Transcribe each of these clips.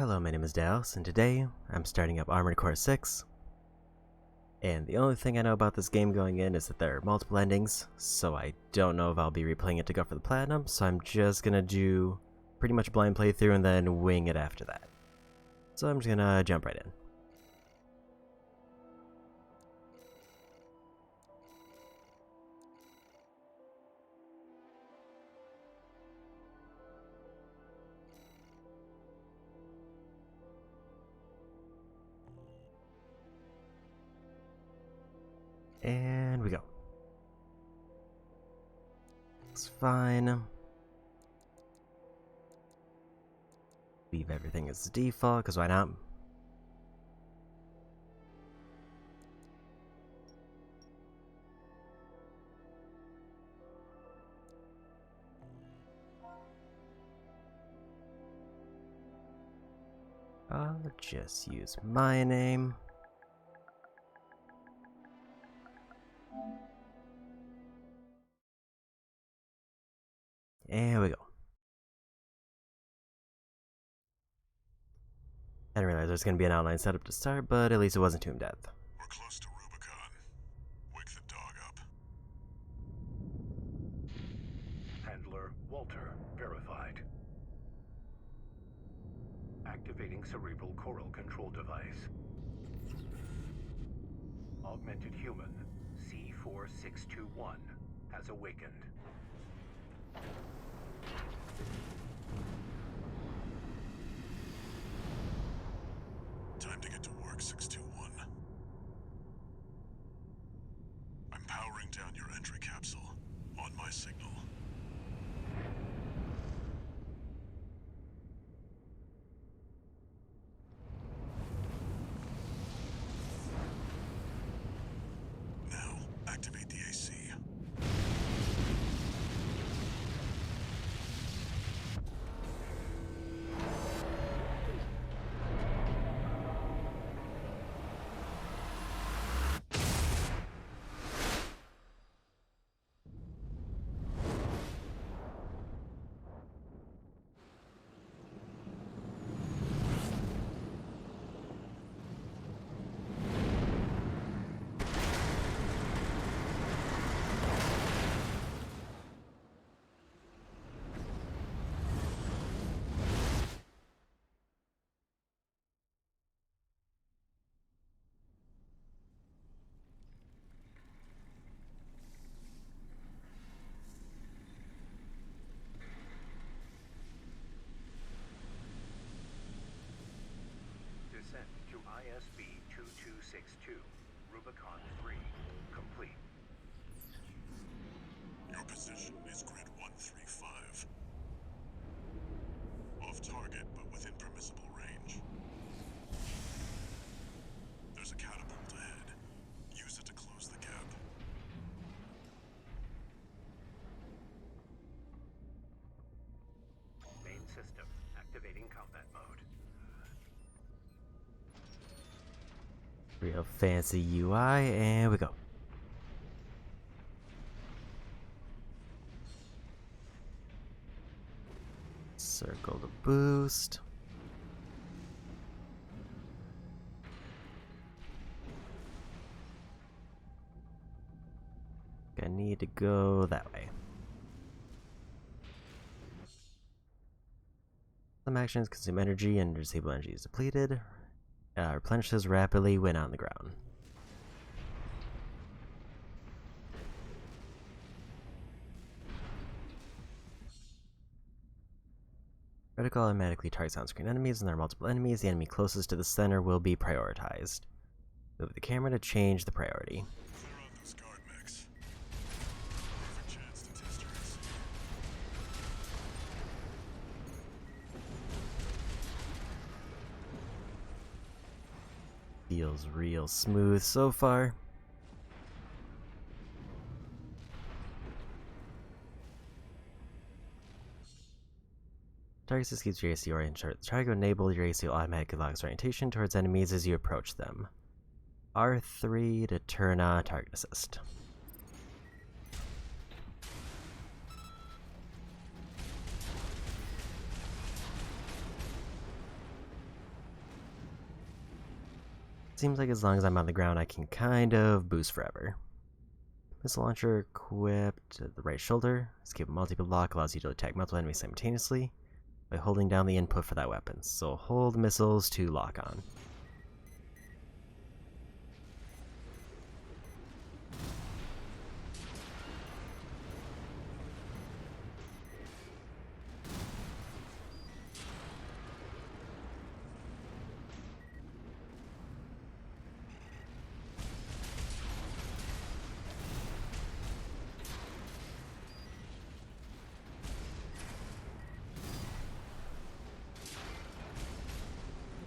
Hello, my name is Dallas, and today I'm starting up Armored Core 6. And the only thing I know about this game going in is that there are multiple endings, so I don't know if I'll be replaying it to go for the platinum, so I'm just gonna do pretty much a blind playthrough and then wing it after that. So I'm just gonna jump right in. And we go. Looks fine. Leave everything as default, because why not? I'll just use my name. And we go. I didn't realize there was going to be an outline setup to start, but at least it wasn't Tomb Death. We're close to Rubicon. Wake the dog up. Handler Walter verified. Activating cerebral coral control device. Augmented human C4621 has awakened. Time to get to work, 621. I'm powering down your entry capsule. On my signal. Now, activate the AC. Descent to ISB 2262, Rubicon 3, complete. Your position is grid 135. Off target, but within permissible range. There's a catapult ahead. Use it to close the gap. Main system activating combat mode. Real fancy UI, and we go. Circle to boost. I need to go that way. Some actions consume energy and disable energy is depleted. Replenishes rapidly when on the ground. Reticle automatically targets on-screen enemies, and there are multiple enemies. The enemy closest to the center will be prioritized. Move the camera to change the priority. Clear out those guard mechs. Perfect chance to test your AC. Feels real smooth so far. Target assist keeps your AC oriented. Try to enable your AC automatically locks orientation towards enemies as you approach them. R3 to turn on target assist. Seems like as long as I'm on the ground, I can kind of boost forever. Missile launcher equipped at the right shoulder. Escape multiple lock allows you to attack multiple enemies simultaneously by holding down the input for that weapon. So hold missiles to lock on.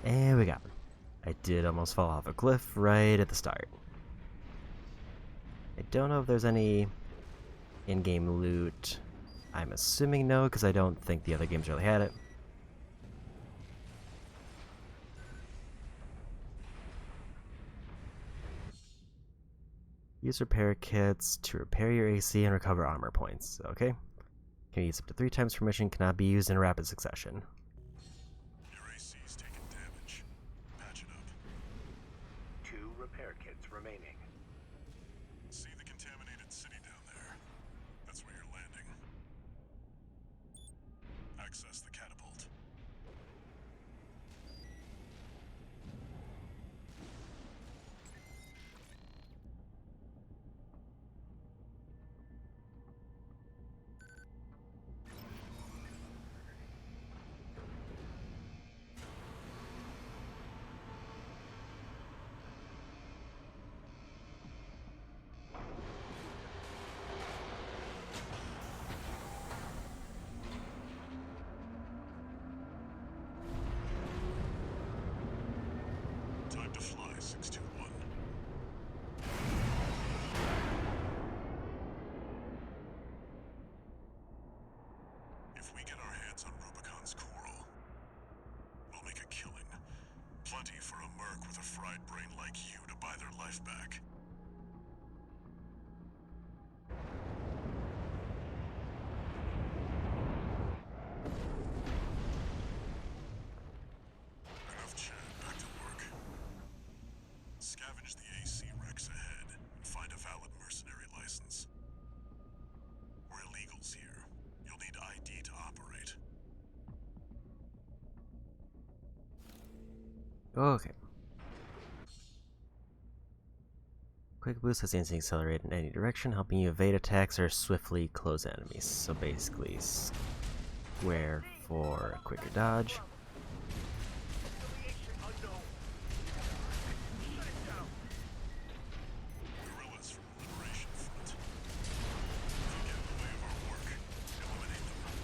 And we got him. I did almost fall off a cliff right at the start. I don't know if there's any in-game loot. I'm assuming no, because I don't think the other games really had it. Use repair kits to repair your AC and recover armor points. Okay. Can be used up to 3 times per mission, cannot be used in rapid succession. Your AC's taking damage. Patch it up. 2 repair kits remaining. See the contaminated city down there? That's where you're landing. Access the catapult. Time to fly, 621. If we get our hands on Rubicon's coral, we'll make a killing. Plenty for a merc with a fried brain like you to buy their life back. Enough chat, back to work. Scavenge the AC wrecks ahead and find a valid mercenary license. We're illegals here. You'll need ID to operate. Okay. Quick boost has instant accelerate in any direction, helping you evade attacks or swiftly close enemies. So basically, square for a quicker dodge. Guerrillas from the Liberation Front. If you get in the way of our work, eliminate them.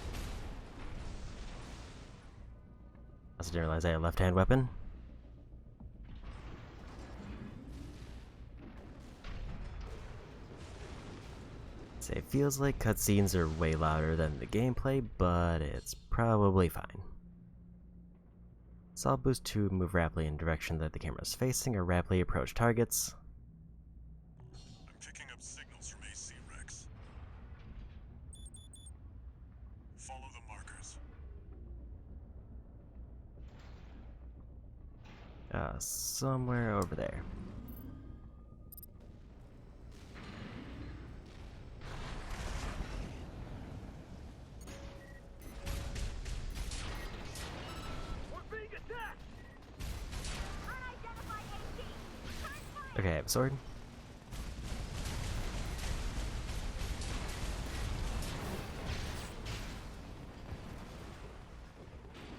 Also didn't realize I had a left-hand weapon. So it feels like cutscenes are way louder than the gameplay, but it's probably fine. Saw boost to move rapidly in the direction that the camera is facing or rapidly approach targets. I'm picking up signals from AC wrecks. Follow the markers. Somewhere over there. Okay, I have a sword.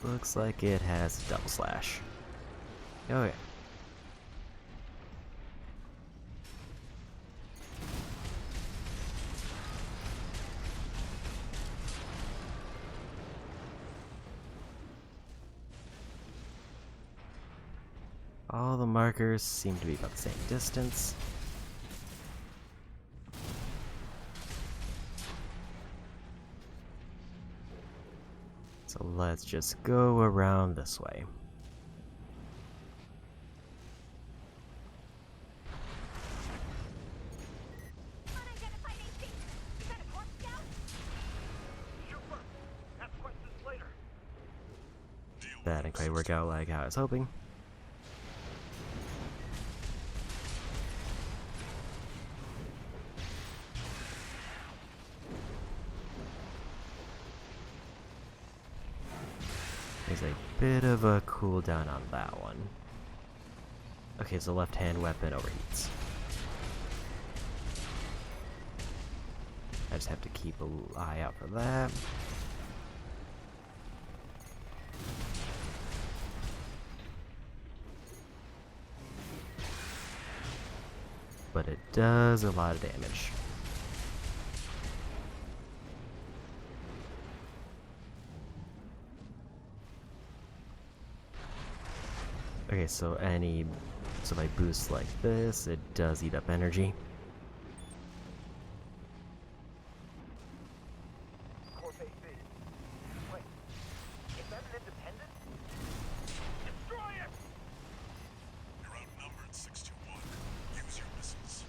Looks like it has a double slash. Okay. All the markers seem to be about the same distance. So let's just go around this way. That didn't quite work out like how I was hoping. There's a bit of a cooldown on that one. Okay, so left-hand weapon overheats. I just have to keep an eye out for that. But it does a lot of damage. Okay, so if I boost like this, it does eat up energy. Wait, is that an independent? Destroy it! You're outnumbered 6-1. Use your missiles.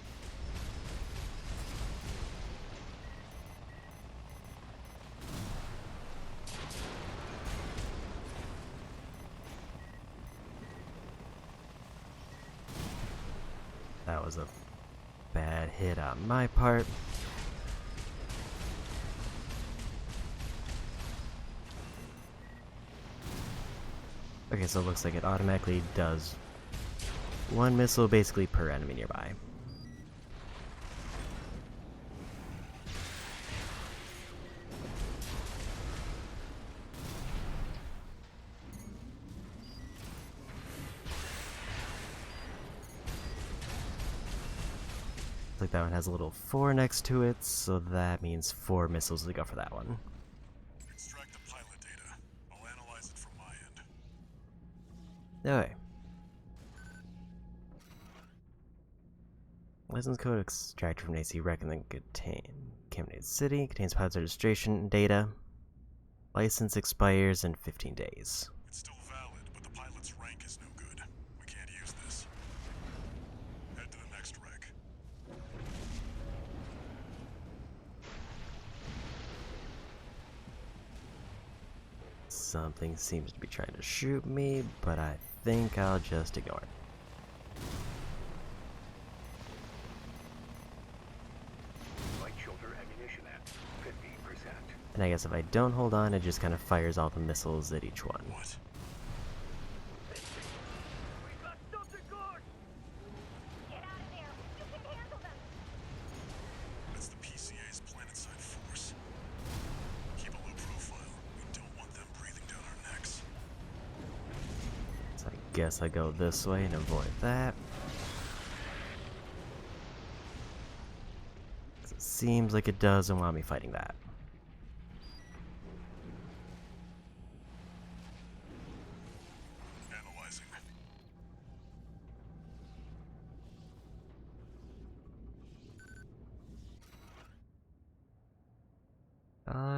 That was a bad hit on my part. Okay, so it looks like it automatically does one missile basically per enemy nearby. Like that one has a little 4 next to it, so that means 4 missiles to go for that one. Extract the pilot data. I'll analyze it from my end. Okay. License code extracted from AC reckon contaminated city contains pilot's registration data. License expires in 15 days. It's still valid, but the pilot's rank is no good. We can't use this. Head to the next wreck. Something seems to be trying to shoot me, but I think I'll just ignore it. Light shoulder ammunition at 50%. And I guess if I don't hold on, it just kind of fires all the missiles at each one. What? We got something good! Get out of there! You can handle them! That's the PCA's planetside force. Keep a low profile. We don't want them breathing down our necks. So I guess I go this way and avoid that. It seems like it doesn't want me fighting that. Analyzing.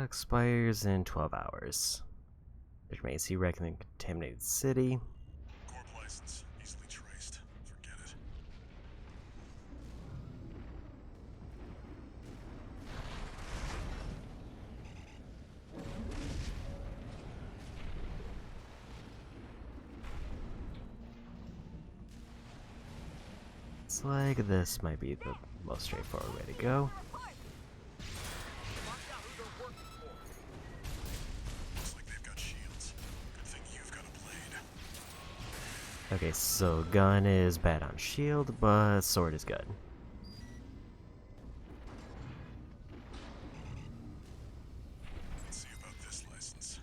Expires in 12 hours. Which may see reckoning contaminated city. Corp license. Easily traced. Forget it. It's like this might be the most straightforward way to go. Looks like they've got shields. Good thing you've got a blade. Okay, so gun is bad on shield, but sword is good. Let's see about this license.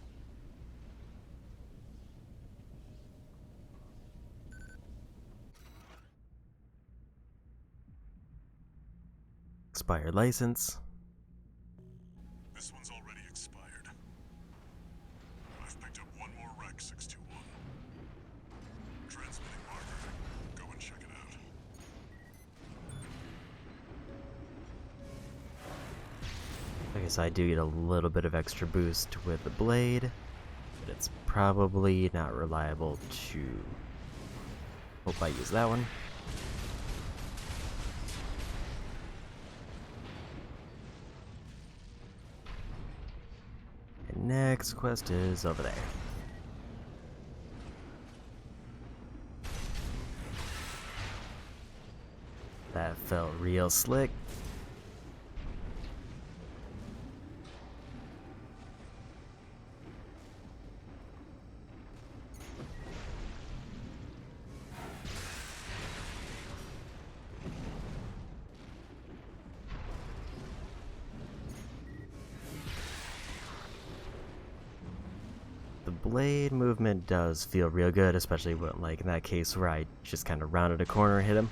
Expired license. This one's already expired. I've picked up one more wreck, 621. Transmitting marker. Go and check it out. Okay, so I do get a little bit of extra boost with the blade, but it's probably not reliable to... Hope I use that one. And next quest is over there. That felt real slick. the blade movement does feel real good, especially when, like in that case where I just kind of rounded a corner and hit him.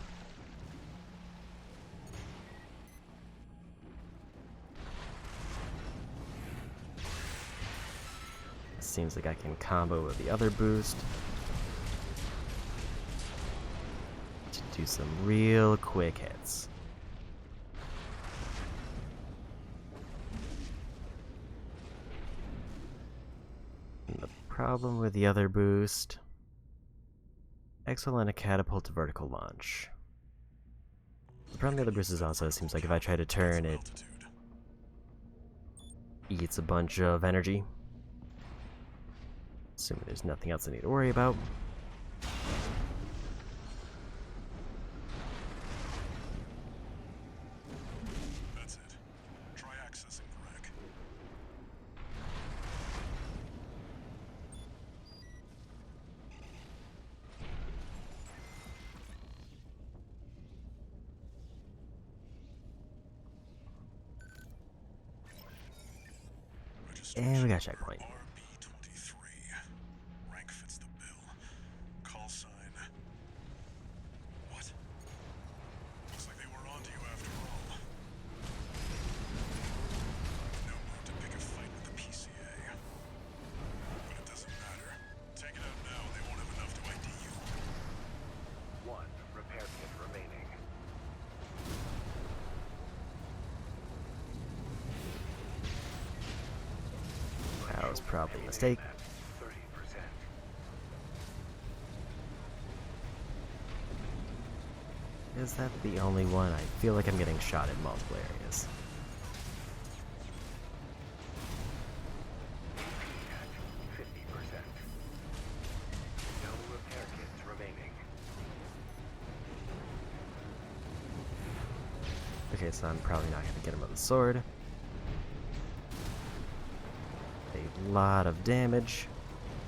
Seems like I can combo with the other boost to do some real quick hits. And the problem with the other boost, excellent a catapult to vertical launch. The problem with the other boost is also, it seems like if I try to turn, it eats a bunch of energy. Assuming there's nothing else I need to worry about. That's it. Try accessing the wreck. And we got a checkpoint. RB23. Rank fits the bill. Call sign. What? Looks like they were onto you after all. No mood to pick a fight with the PCA. But it doesn't matter. Take it out now, they won't have enough to ID you. 1 repair kit remaining. That was probably a mistake. 30%. Is that the only one? I feel like I'm getting shot in multiple areas. AP at 50%. No repair kits remaining. Okay, so I'm probably not going to get him with a sword. A lot of damage.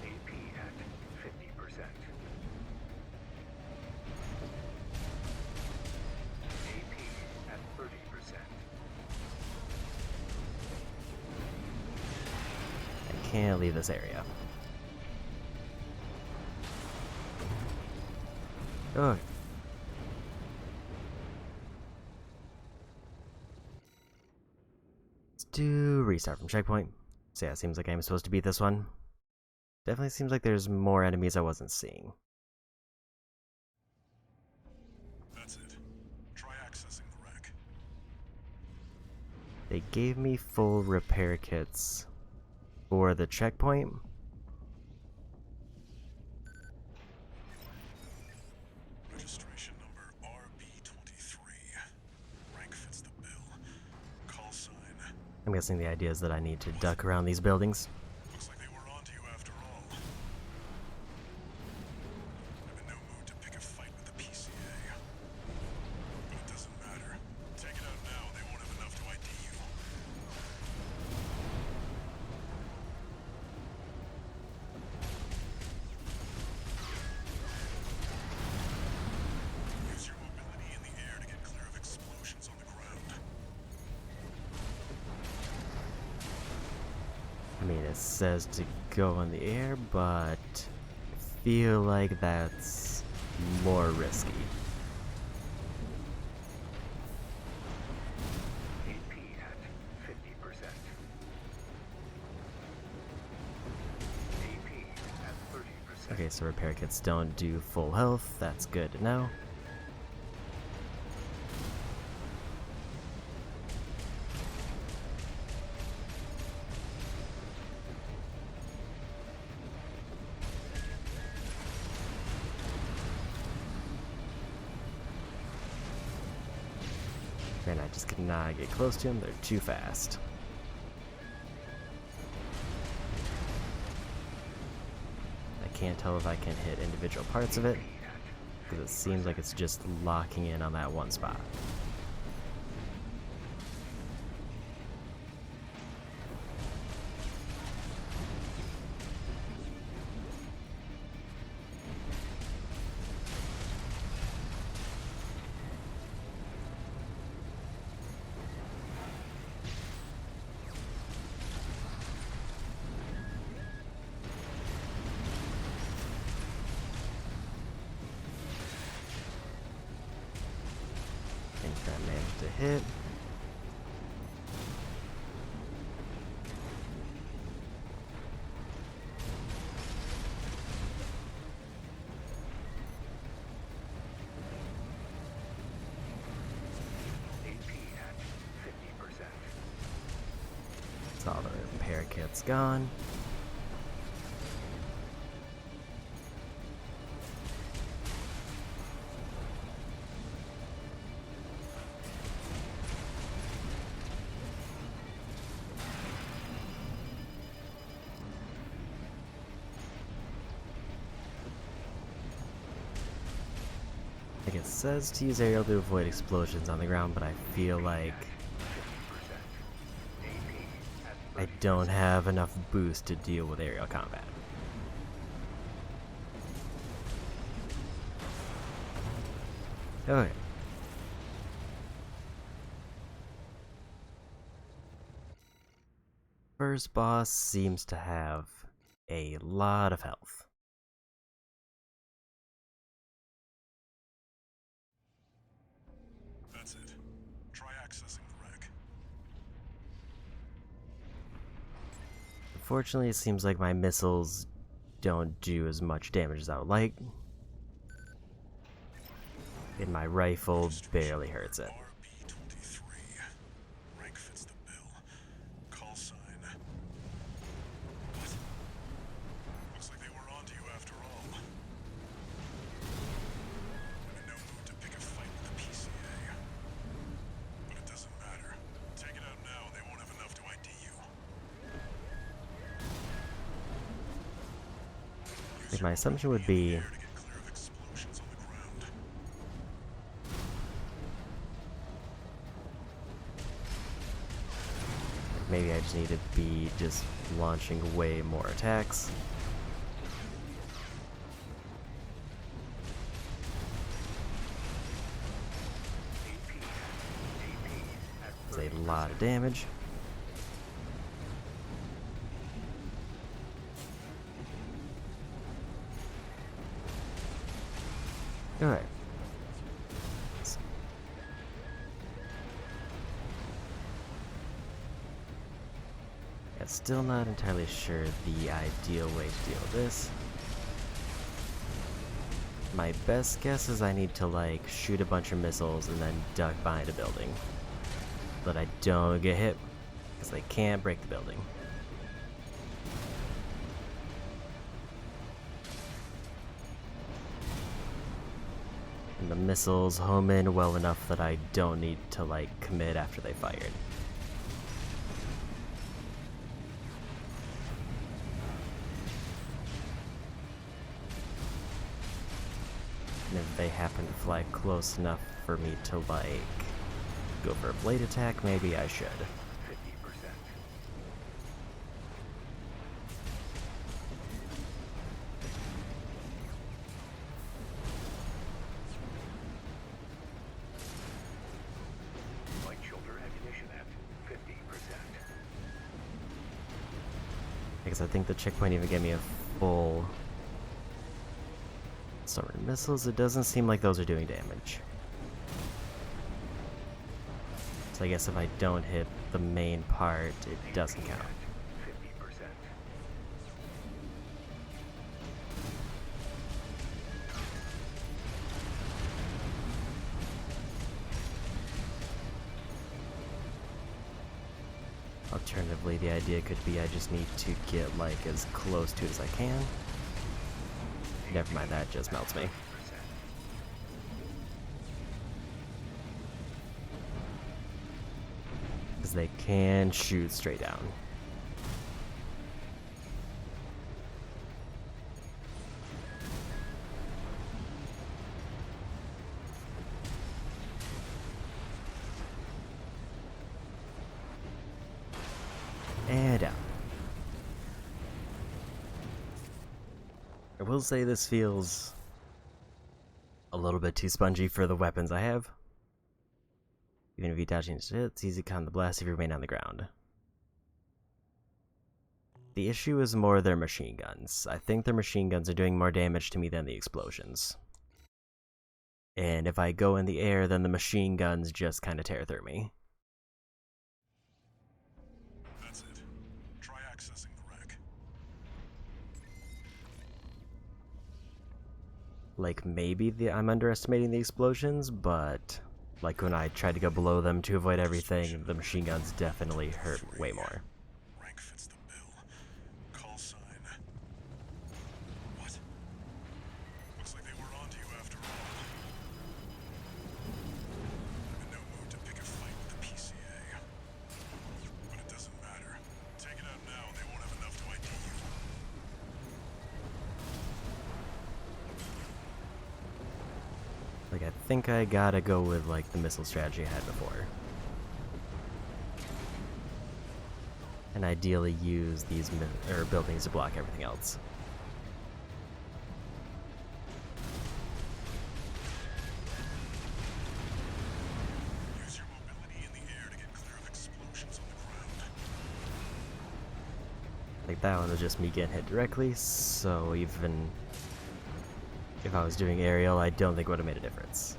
AP at 50%. AP at 30%. I can't leave this area. Oh. Let's do restart from checkpoint. So yeah, it seems like I'm supposed to beat this one. Definitely seems like there's more enemies I wasn't seeing. That's it. Try accessing the wreck. They gave me full repair kits for the checkpoint. Registration number RB23. Rank fits the bill. Call sign. I'm guessing the idea is that I need to duck around these buildings. Looks like they were onto you after all. I'm in no mood to pick a fight with the PCA. But it doesn't matter. Take it out now, they won't have enough to ID you. Use your mobility in the air to get clear of explosions on the ground. I mean, it says to go in the air, but I feel like that's more risky. AP at 50%. AP at 30%. Okay, so repair kits don't do full health. That's good to know. And I just cannot get close to them. They're too fast. I can't tell if I can hit individual parts of it, because it seems like it's just locking in on that one spot. hit. AP at 50%. It's all the repair kit's gone. Like it says to use aerial to avoid explosions on the ground, but I feel like 50%. AP I at don't have enough boost to deal with aerial combat. Okay. First boss seems to have a lot of health. That's it. Try accessing the wreck. Unfortunately, it seems like my missiles don't do as much damage as I would like. And my rifle barely hurts it. RB-23. Rank fits the bill. Call sign. What? Looks like they were onto you after all. I'm in no mood to pick a fight with the PCA. But it doesn't matter. Take it out now and they won't have enough to ID you. Like my assumption would be Air to get clear of explosions on the ground. maybe I just need to be just launching way more attacks. It's a lot of damage. Alright. Yeah, still not entirely sure the ideal way to deal with this. My best guess is I need to, like, shoot a bunch of missiles and then duck behind a building. But I don't get hit, because they can't break the building. And the missiles home in well enough that I don't need to, like, commit after they fired. And if they happen to fly close enough for me to, like, go for a blade attack, maybe I should. 50%. Light shoulder ammunition at 50%. Because I think the checkpoint even gave me a full summoned missiles. It doesn't seem like those are doing damage. So I guess if I don't hit the main part, it doesn't count. 50%. Alternatively, the idea could be I just need to get, like, as close to it as I can. Never mind, that just melts me. Because they can shoot straight down. And down. I will say this feels a little bit too spongy for the weapons I have. Even if you dodge into it, it's easy to con the blast if you remain on the ground. The issue is more their machine guns. I think their machine guns are doing more damage to me than the explosions. And if I go in the air, then the machine guns just kind of tear through me. That's it. Try accessing the wreck. Like, maybe I'm underestimating the explosions, but like when I tried to go below them to avoid everything, the machine guns definitely hurt way more. Rank fits the bill. Call sign. What? Looks like they were onto you after all. I'm in no mood to pick a fight with the PCA. But it doesn't matter. Take it out now and they won't have enough to ID you. Like, I think I gotta go with like the missile strategy I had before. And ideally use these buildings to block everything else. Use your mobility in the air to get clear of explosions on the ground. Like, that one was just me getting hit directly, so even if I was doing aerial, I don't think it would have made a difference.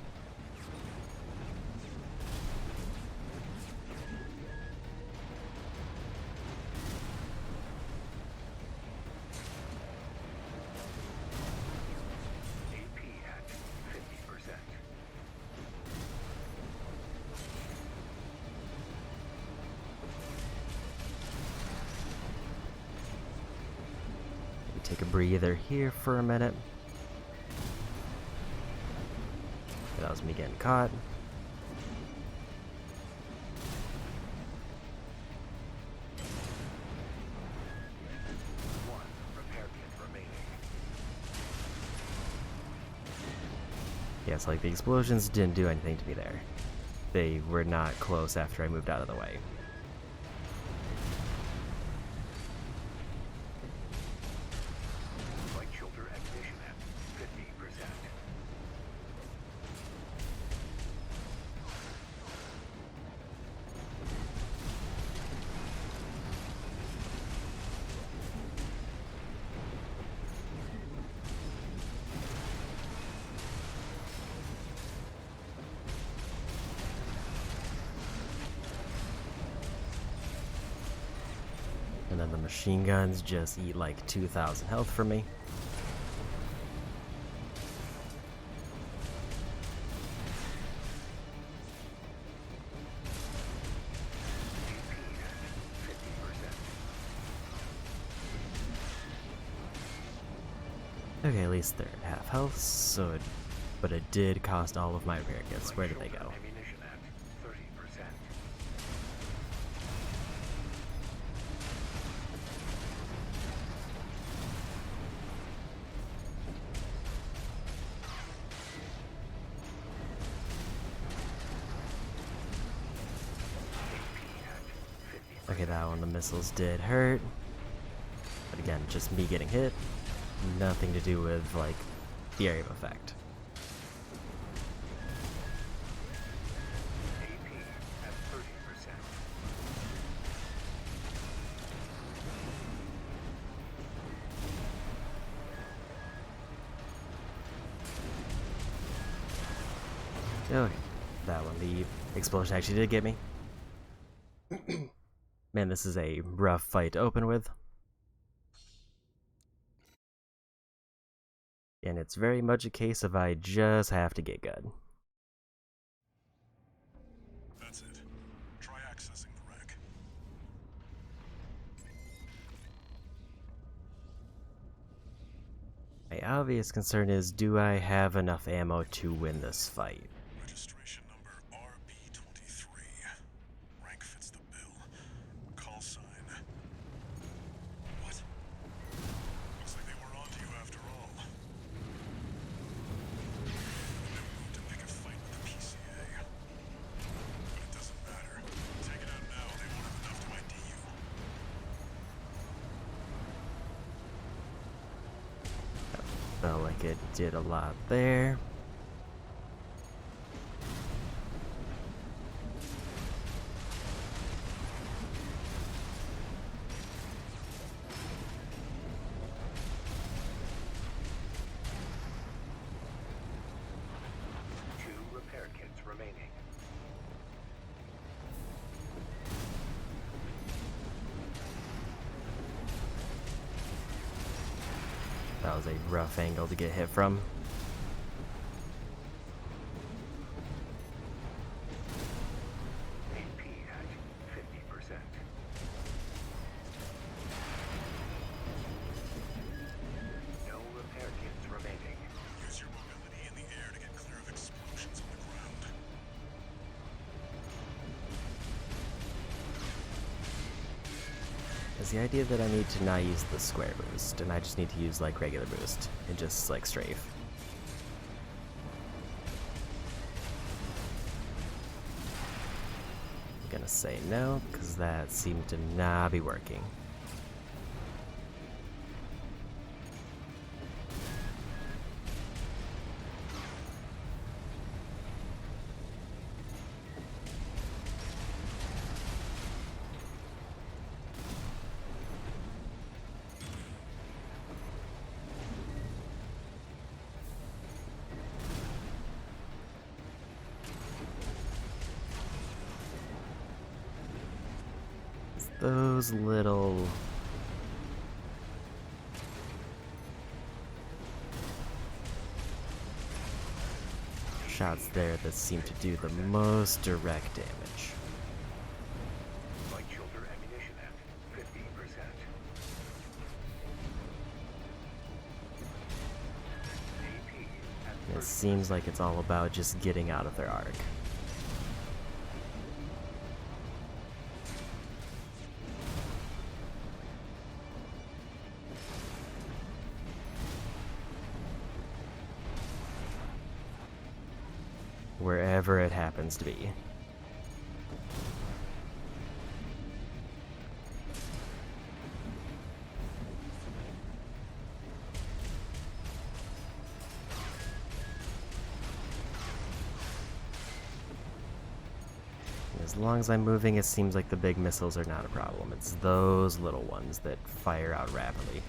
AP at 50%. Take a breather here for a minute. That was me getting caught. One repair kit remaining. Yes, like the explosions didn't do anything to me there. They were not close after I moved out of the way. Flight shoulder ignition at 50%. And then the machine guns just eat like 2,000 health from me. AP at 50%. Okay, at least they're at half health, but it did cost all of my repair kits. Where did they go? Ammunition at 30%. Okay, that one, the missiles did hurt. But again, just me getting hit. Nothing to do with, like, the area of effect. AP at 30%. Okay, that one, the explosion actually did get me. Man, this is a rough fight to open with. And it's very much a case of I just have to get good. That's it. Try accessing the wreck. My obvious concern is, do I have enough ammo to win this fight? Registration number RB23. Rank fits the bill. Call sign. What? Looks like they were onto you after all. I'm in no mood to pick a fight with the PCA. But it doesn't matter. Take it out now, they won't have enough to ID you. Felt like it did a lot there. That was a rough angle to get hit from. AP at 50%. No repair kits remaining. Use your mobility in the air to get clear of explosions on the ground. Is the idea that I need to not use the square boost, and I just need to use like regular boost, and just like strafe. I'm gonna say no, because that seemed to not be working. Those little shots there that seem to do the most direct damage. Light shoulder ammunition at 50%. AP at It 30%. seems like it's all about just getting out of their arc. Wherever it happens to be. As long as I'm moving, it seems like the big missiles are not a problem. It's those little ones that fire out rapidly.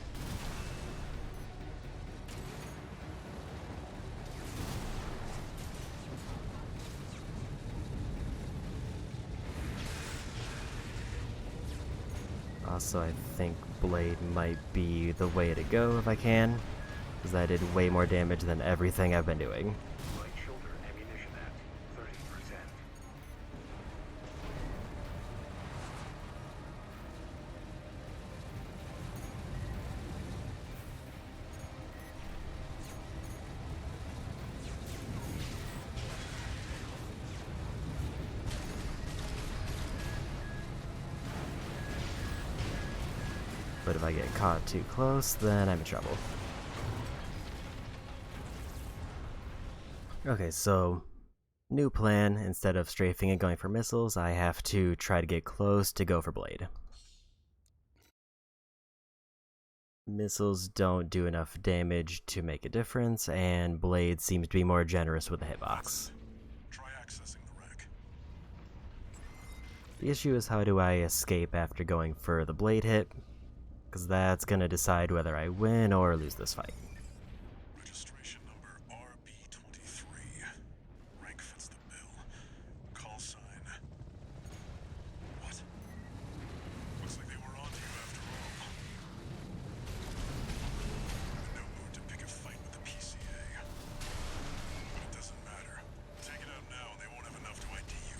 Also, I think Blade might be the way to go if I can, because I did way more damage than everything I've been doing. Light shoulder ammunition at 30%. But if I get caught too close, then I'm in trouble. Okay, so new plan. Instead of strafing and going for missiles, I have to try to get close to go for Blade. Missiles don't do enough damage to make a difference, and Blade seems to be more generous with the hitbox. Try accessing the wreck. The issue is, how do I escape after going for the Blade hit? Because that's going to decide whether I win or lose this fight. Registration number RB23. Rank fits the bill. Call sign. What? Looks like they were onto you after all. I'm in no mood to pick a fight with the PCA. But it doesn't matter. Take it out now and they won't have enough to ID you.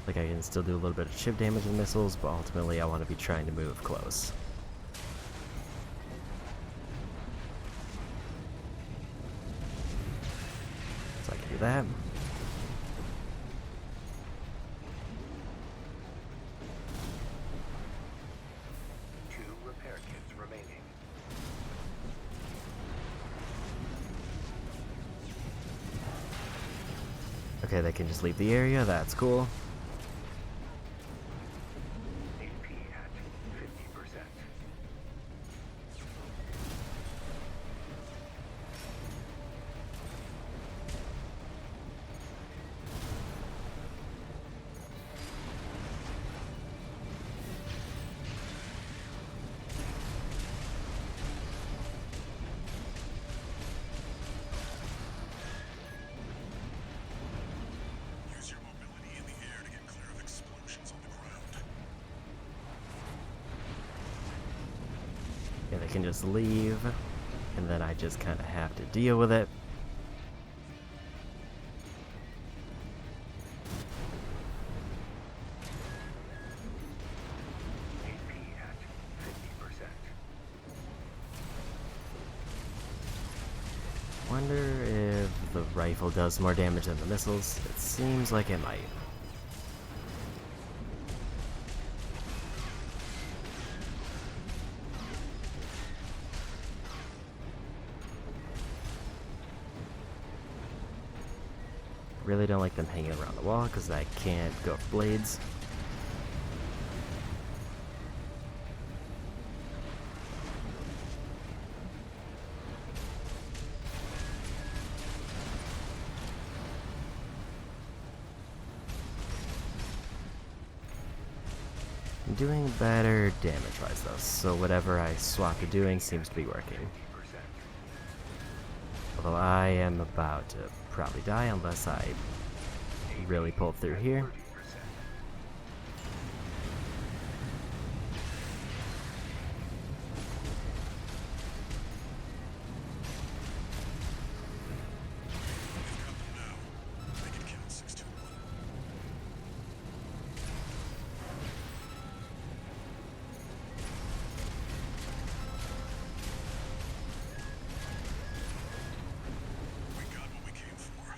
Like, I can still do a little bit of chip damage with missiles, but ultimately I want to be trying to move close. So I can do that. Two repair kits remaining. Okay, they can just leave the area, that's cool. AP at 50%. Use your mobility in the air can just leave, and then I just kind of have to deal with it. AP at 50%. Wonder if the rifle does more damage than the missiles. It seems like it might. Really don't like them hanging around the wall because I can't go for blades. I'm doing better damage-wise though, so whatever I swap to doing seems to be working. 50%. Although I am about to probably die unless I really pull through here. 30%. Make it count, 621. We got what we came for.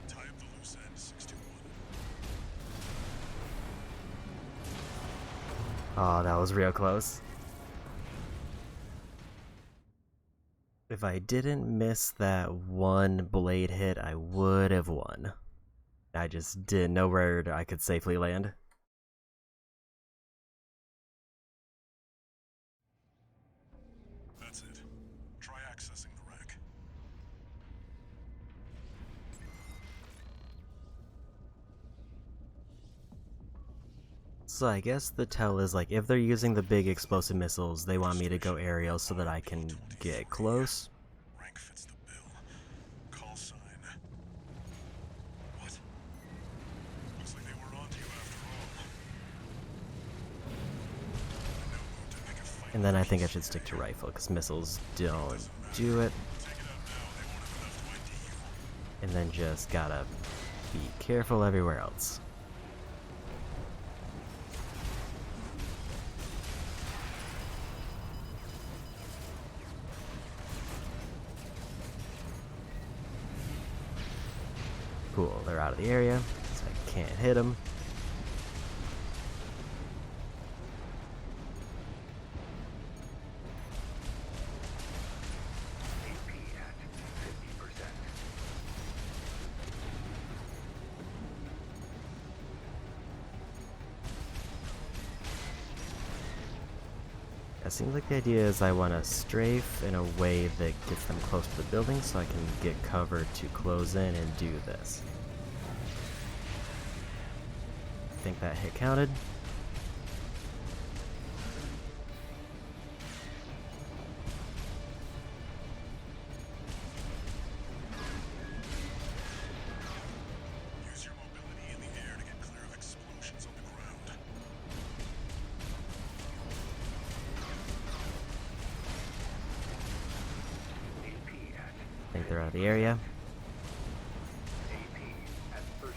Tie up the loose end, 621. Oh, that was real close. If I didn't miss that one blade hit, I would have won. I just didn't know where I could safely land. That's it. Try accessing the rack. So I guess the tell is like if they're using the big explosive missiles, they want me to go aerial so that I can get close. Rank fits the bill. Call sign. What? Looks like they were onto you after all. No mood to make a fight. And then I think I should stick to rifle because missiles don't do it. Take it out now. They won't have enough to ID you. And then just gotta be careful everywhere else. Cool, they're out of the area, so I can't hit them. AP at 50%. It seems like the idea is I want to strafe in a way that gets them close to the building so I can get cover to close in and do this. I think that hit counted. Use your mobility in the air to get clear of explosions on the ground. AP at I think they're out of the area. AP at 30%.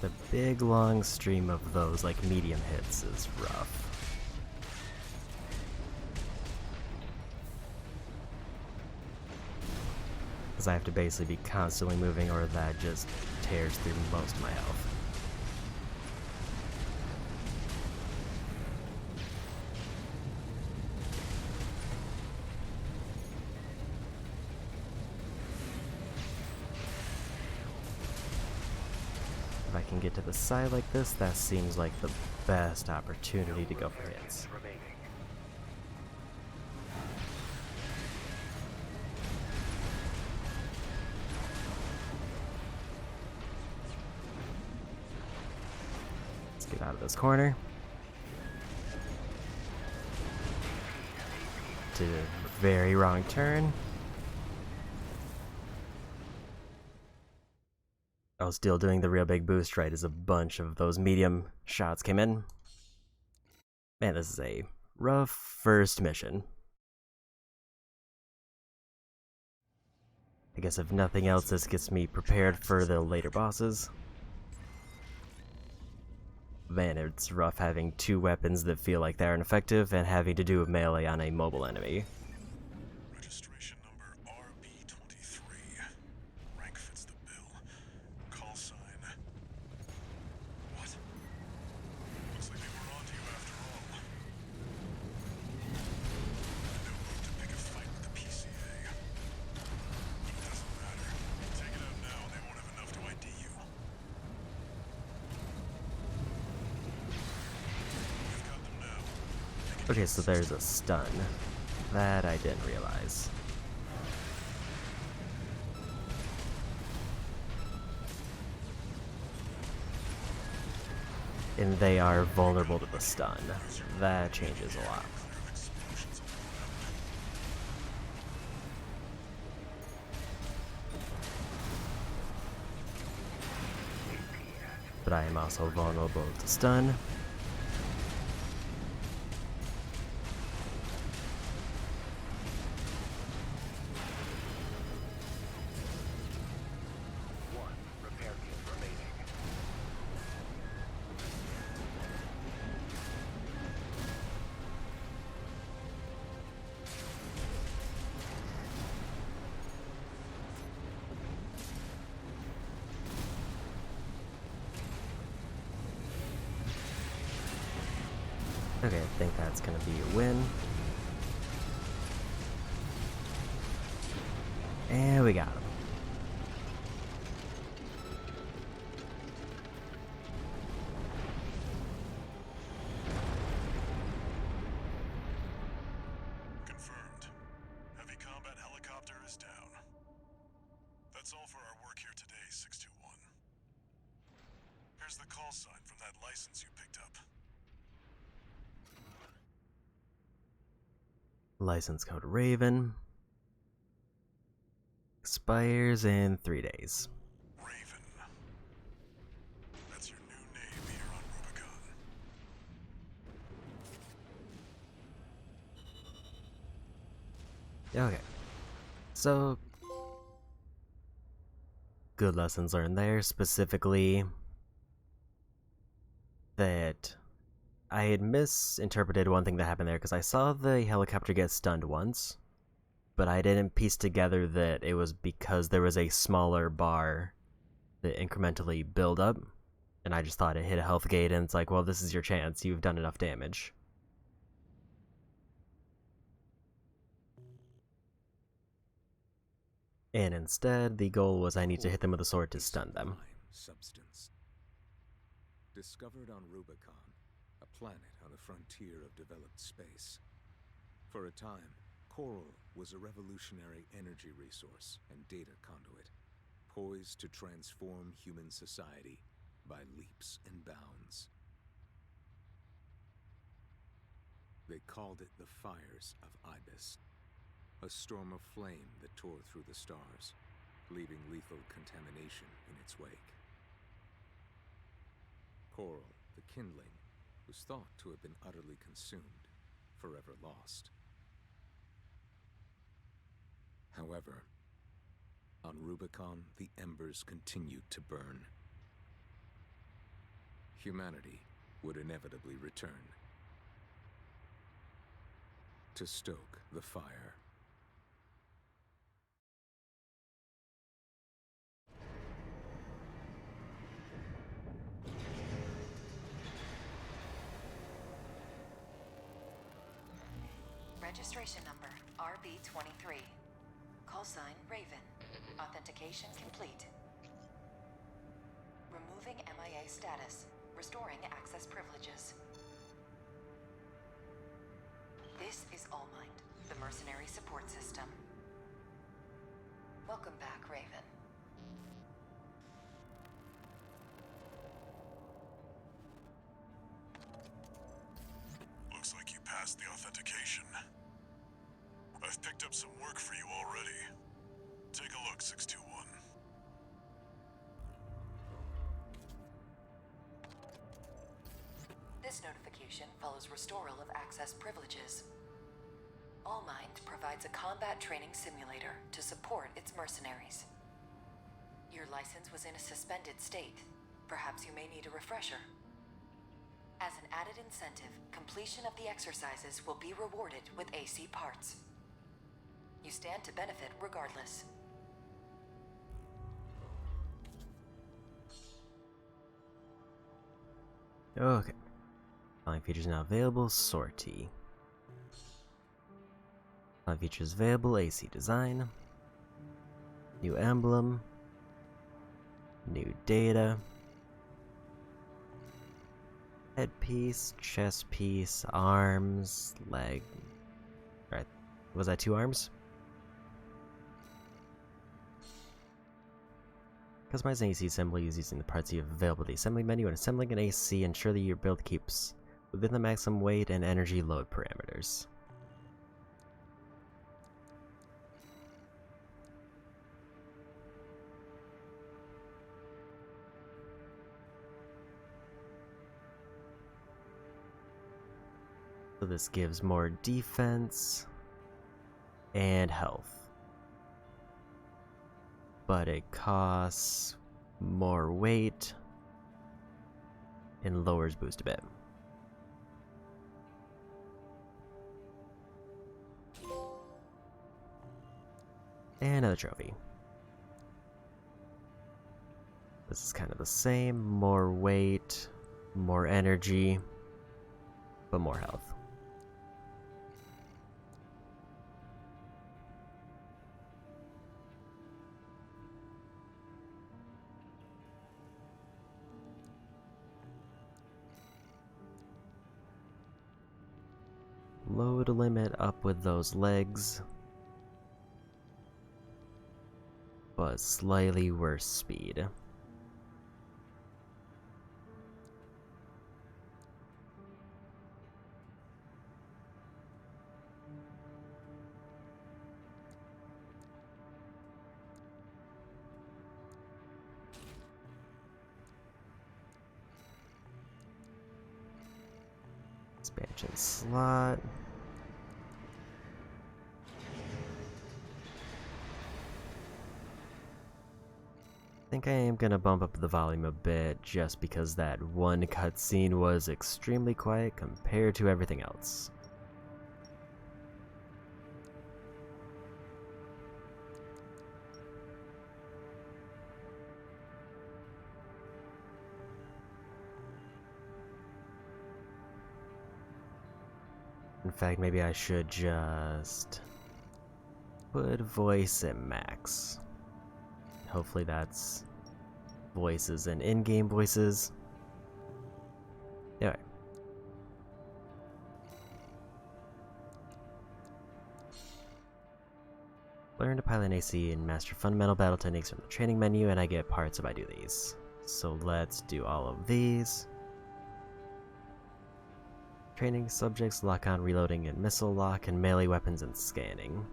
The big long stream of those like medium hits is rough. Because I have to basically be constantly moving or that just tears through most of my health. If I can get to the side like this, that seems like the best opportunity to go for hits. Remaining. Let's get out of this corner. Did a very wrong turn. I was still doing the real big boost right as a bunch of those medium shots came in. Man, this is a rough first mission. I guess if nothing else, this gets me prepared for the later bosses. Man, it's rough having two weapons that feel like they're ineffective and having to do with melee on a mobile enemy. Registration number RB23. Rank fits the bill. Call sign. What? Looks like they were onto you after all. No move to pick a fight with the PCA. But it doesn't matter. Take it out now, they won't have enough to ID you. We've got them now. Okay, so there's a stun. That I didn't realize. And they are vulnerable to the stun. That changes a lot. But I am also vulnerable to stun. One repair kit remaining. Okay, I think that's gonna be a win. And we got him. Confirmed. Heavy combat helicopter is down. That's all for our work here today, 621. Here's the call sign from that license you picked up. License code Raven. Expires in 3 days. Raven. That's your new name here on Rubicon. Okay. So, good lessons learned there, specifically that I had misinterpreted one thing that happened there because I saw the helicopter get stunned once, but I didn't piece together that it was because there was a smaller bar that incrementally build up, and I just thought it hit a health gate and it's like, well, this is your chance, you've done enough damage. And instead, the goal was I need to hit them with a sword to stun them. Substance. Discovered on Rubicon, a planet on the frontier of developed space. For a time, coral was a revolutionary energy resource and data conduit, poised to transform human society by leaps and bounds. They called it the Fires of Ibis, a storm of flame that tore through the stars, leaving lethal contamination in its wake. Coral, the kindling, was thought to have been utterly consumed, forever lost. However, on Rubicon, the embers continued to burn. Humanity would inevitably return to stoke the fire. Registration number RB23. Call sign Raven. Authentication complete. Removing MIA status. Restoring access privileges. This is Allmind, the mercenary support system. Welcome back, Raven. Looks like you passed the authentication. I've picked up some work for you already. Take a look, 621. follows restoral of access privileges. Allmind provides a combat training simulator to support its mercenaries. Your license was in a suspended state. Perhaps you may need a refresher. As an added incentive, completion of the exercises will be rewarded with AC parts. You stand to benefit regardless. Okay. Following features now available, sortie. Following features available, AC design. New emblem. New data. Headpiece, chest piece, arms, leg. Alright, was that 2 arms? Customize an AC assembly using the parts you have available in the assembly menu, and assembling an AC ensure that your build keeps within the maximum weight and energy load parameters. So this gives more defense and health. But it costs more weight and lowers boost a bit. And another trophy. This is kind of the same, more weight, more energy, but more health. Load limit up with those legs, but slightly worse speed. Expansion slot. I think I am gonna bump up the volume a bit just because that one cutscene was extremely quiet compared to everything else. In fact, maybe I should just put voice at max. Hopefully that's voices and in-game voices. Alright. Learn to pilot an AC and master fundamental battle techniques from the training menu, and I get parts if I do these. So let's do all of these. Training subjects, lock on, reloading, and missile lock, and melee weapons and scanning.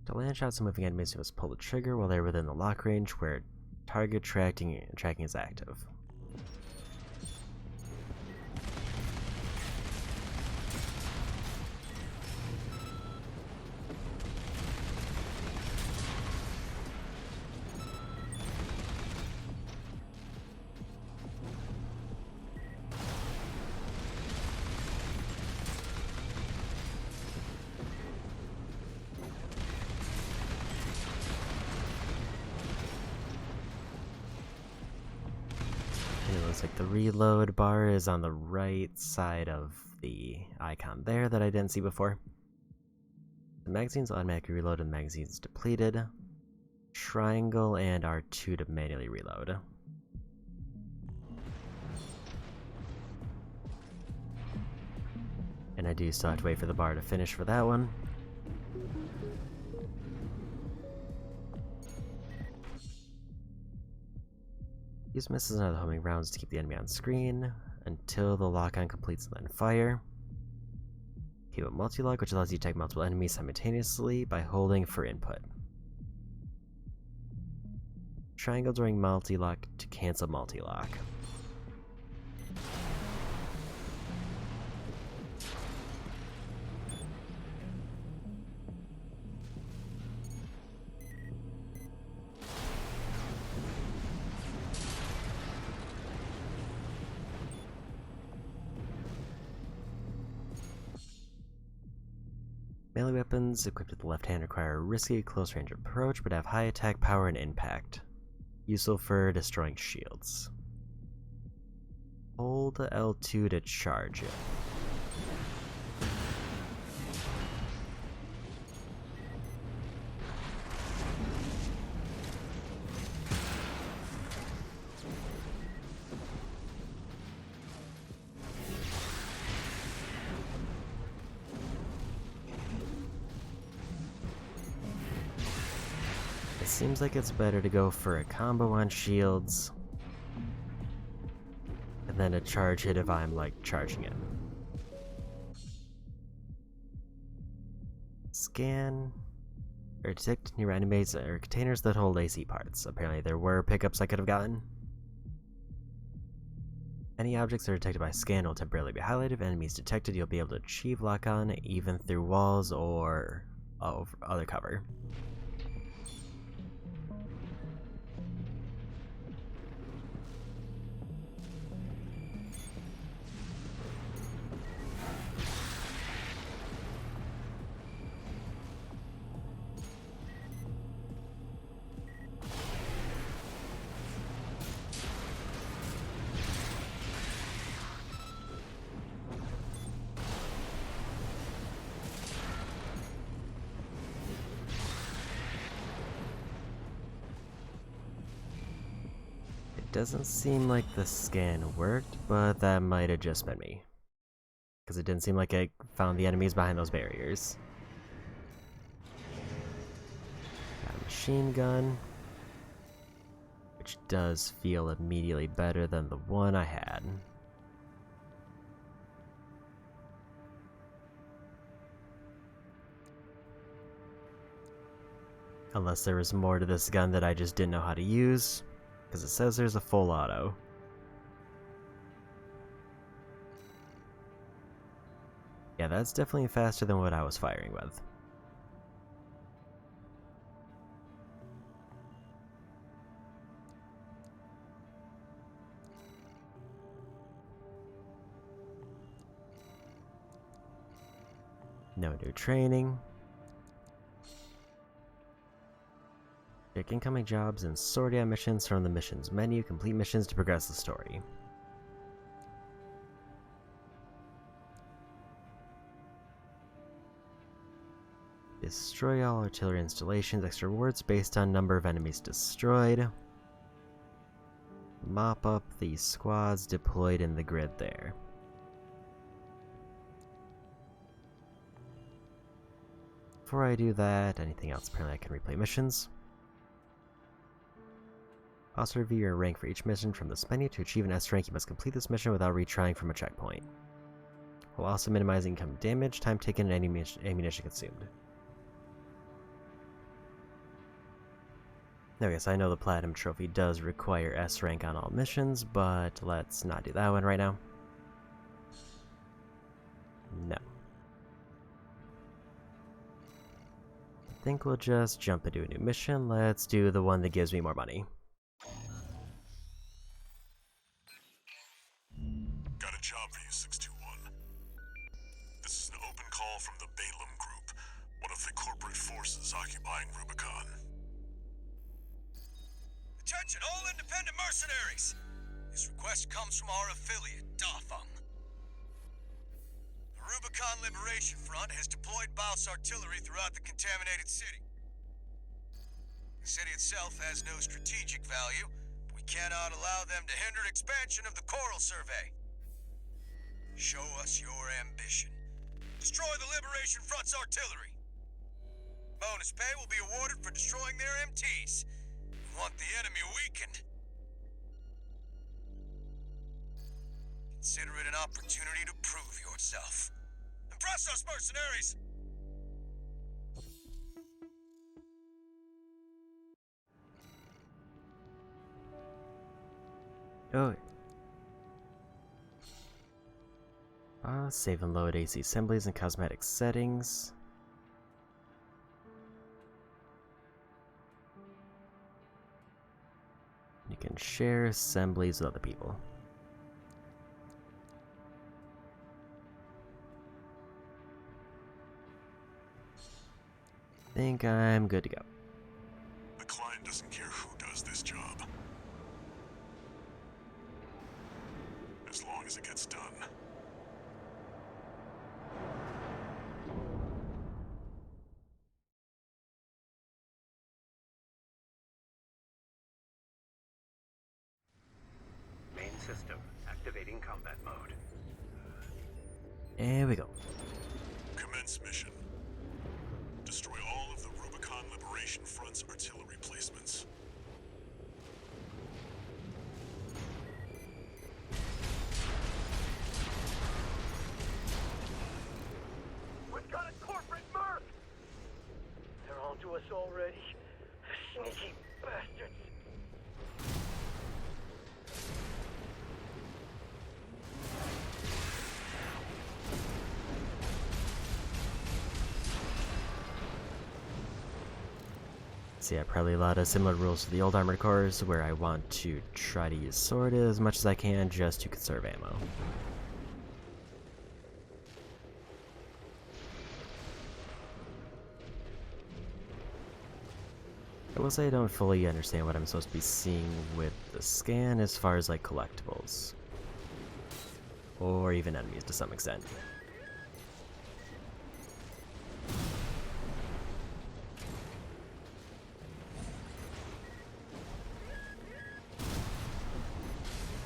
To land shots and moving enemies, you must pull the trigger while they're within the lock range where target tracking is active. It looks like the reload bar is on the right side of the icon there that I didn't see before. The magazine's automatically reload and the magazine's depleted. Triangle and R2 to manually reload. And I do still have to wait for the bar to finish for that one. Use misses and other homing rounds to keep the enemy on screen until the lock-on completes and then fire. Keep a multi-lock, which allows you to attack multiple enemies simultaneously by holding for input. Triangle during multi-lock to cancel multi-lock. Melee weapons equipped with the left hand require a risky close range approach but have high attack power and impact. Useful for destroying shields. Hold L2 to charge it. It seems like it's better to go for a combo on shields, and then a charge hit if I'm, like, charging it. Scan, or detect near enemies or containers that hold AC parts. Apparently there were pickups I could have gotten. Any objects that are detected by scan will temporarily be highlighted. If enemies detected, you'll be able to achieve lock-on even through walls or other cover. Doesn't seem like the scan worked, but that might have just been me. Because it didn't seem like I found the enemies behind those barriers. Got a machine gun, which does feel immediately better than the one I had. Unless there was more to this gun that I just didn't know how to use. Because it says there's a full auto. Yeah, that's definitely faster than what I was firing with. No new training. Check incoming jobs and sort out missions from the missions menu. Complete missions to progress the story. Destroy all artillery installations. Extra rewards based on number of enemies destroyed. Mop up the squads deployed in the grid there. Before I do that, anything else? Apparently I can replay missions. Also review your rank for each mission from this menu. To achieve an S rank, you must complete this mission without retrying from a checkpoint, while also minimizing income damage, time taken, and any ammunition consumed. Now, yes, I know the Platinum Trophy does require S rank on all missions, but let's not do that one right now. No. I think we'll just jump into a new mission. Let's do the one that gives me more money. Got a job for you, 621. This is an open call from the Balaam Group, one of the corporate forces occupying Rubicon. Attention, all independent mercenaries! This request comes from our affiliate, Dafeng. The Rubicon Liberation Front has deployed Baus artillery throughout the contaminated city. The city itself has no strategic value, but we cannot allow them to hinder expansion of the Coral Survey. Show us your ambition. Destroy the Liberation Front's artillery. Bonus pay will be awarded for destroying their MTs. We want the enemy weakened. Consider it an opportunity to prove yourself. And trust those mercenaries! Oh. Save and load AC assemblies and cosmetic settings. You can share assemblies with other people. Think I'm good to go. The client doesn't care who does this job, as long as it gets done. Main system activating combat mode. There we go. Commence mission. Destroy all of the Rubicon Liberation Front's artillery placements. We've got a corporate merc! They're on to us already. Sneaky bastards. So yeah, probably a lot of similar rules to the old Armored Cores, where I want to try to use sword as much as I can just to conserve ammo. I will say I don't fully understand what I'm supposed to be seeing with the scan as far as like collectibles. Or even enemies to some extent.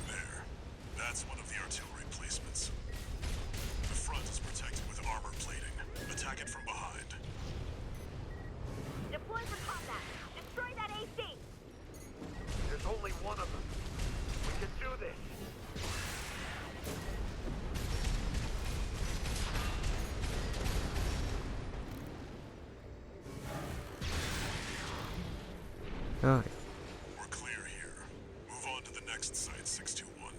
There. That's one of the artillery placements. The front is protected with armor plating. Attack it from behind. Deploy for combat. Destroy that AC. There's only one of them. We can do this. Okay. We're clear here. Move on to the next site, 621.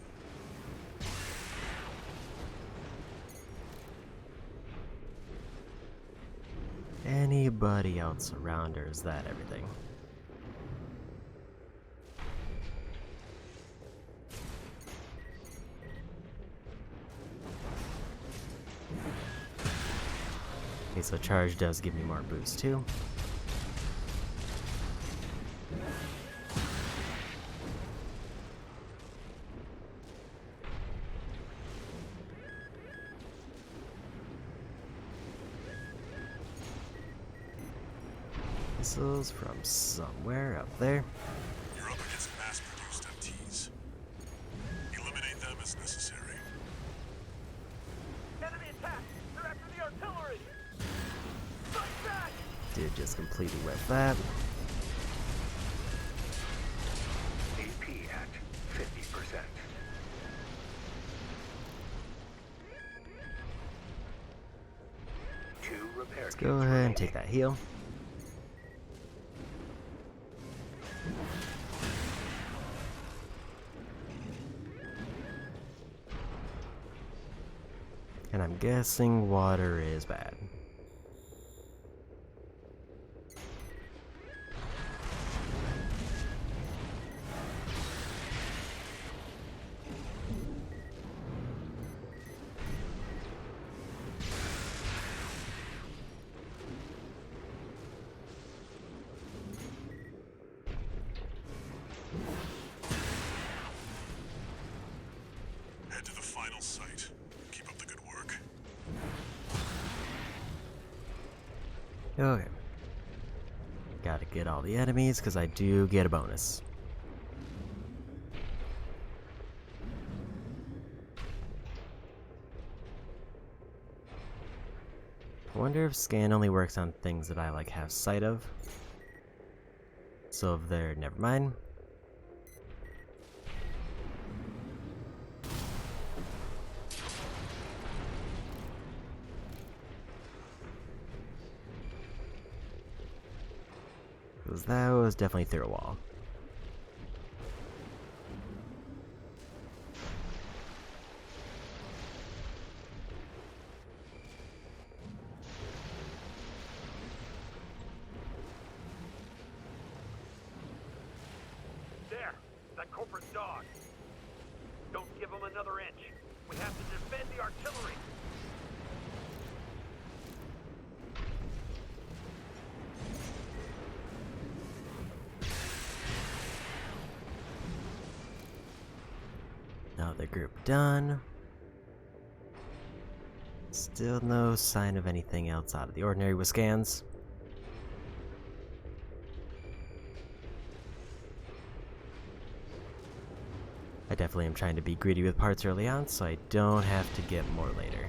Anybody else around, or is that everything? Okay, so charge does give me more boost too. Missiles from somewhere up there. You're up against mass-produced MTs. Eliminate them as necessary. Enemy attack! They're after the artillery! Fight back! Did just completely whip that. AP at 50%. Two repair Let's go ahead and take that heal. And I'm guessing water is bad. Head to the final site. Keep up the good work. Okay. Gotta get all the enemies, because I do get a bonus. I wonder if scan only works on things that I like have sight of. So if they're, never mind. Because that was definitely through a wall. There! That corporate dog! Don't give him another inch. We have to defend the artillery! Another group done. Still no sign of anything else out of the ordinary with scans. I definitely am trying to be greedy with parts early on, so I don't have to get more later.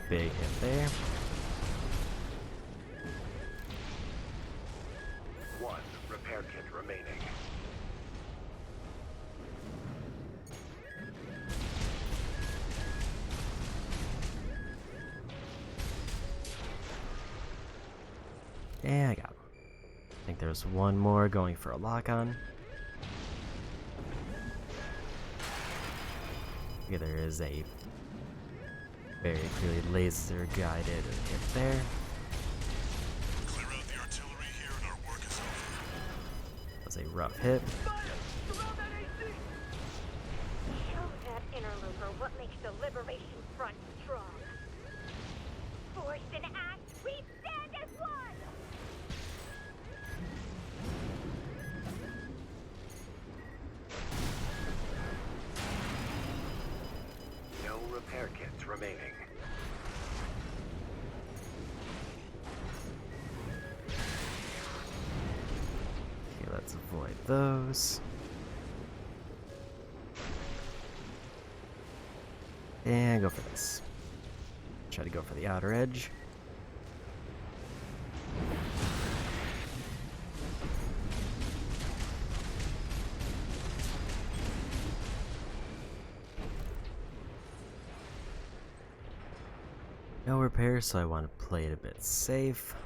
Big hit there. One repair kit remaining. Yeah, I got him. I think there's one more going for a lock-on. Okay, there is a very clearly laser-guided hit there. Clear out the artillery here and our work is over. That was a rough hit. Surround that AC! Show that interloper what makes the Liberation Front strong. Force and act, we stand as one! No repair kits remaining. Okay, let's avoid those. And go for this. Try to go for the outer edge. No repair, so I want to play it a bit safe.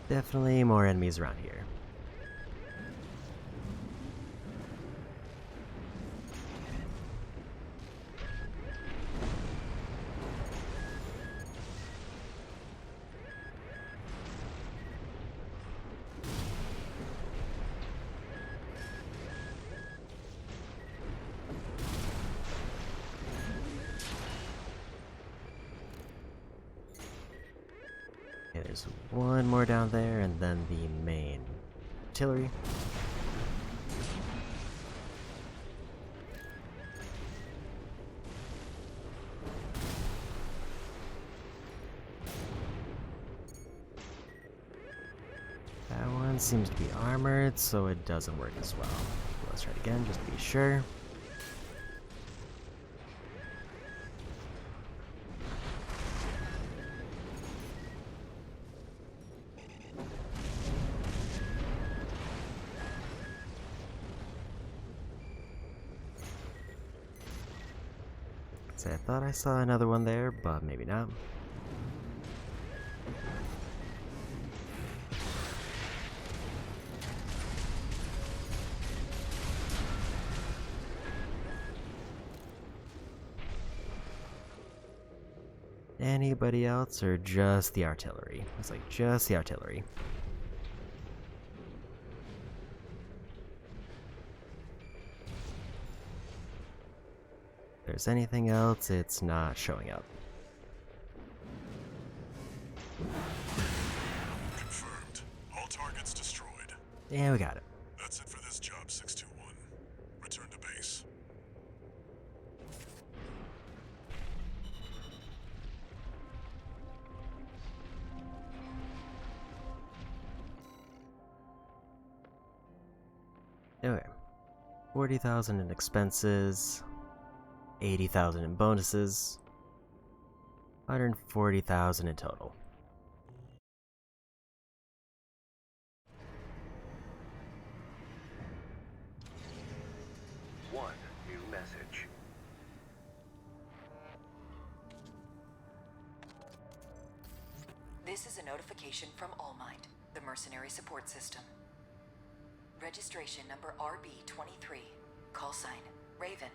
Definitely more enemies around here. Okay, there's one more down there, and then the main artillery. That one seems to be armored, so it doesn't work as well. Let's try it again, just to be sure. I thought I saw another one there, but maybe not. Anybody else, or just the artillery? It's like just the artillery. If there's anything else, it's not showing up. Confirmed. All targets destroyed. Yeah, we got it. Okay. 40,000 in expenses, 80,000 in bonuses, 140,000 in total. One new message. This is a notification from All Might, the mercenary support system. Registration number RB23. Call sign Raven.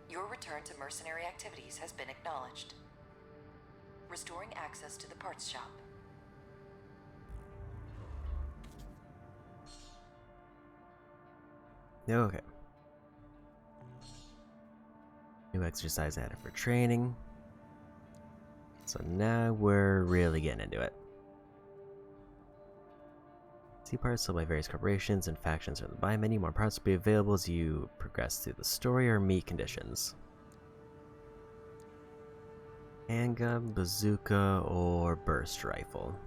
Your return to mercenary activities has been acknowledged. Restoring access to the parts shop. Okay. New exercise added for training. So now we're really getting into it. See parts sold by various corporations and factions from the buy menu. More parts will be available as you progress through the story or meet conditions. Handgun, bazooka, or burst rifle.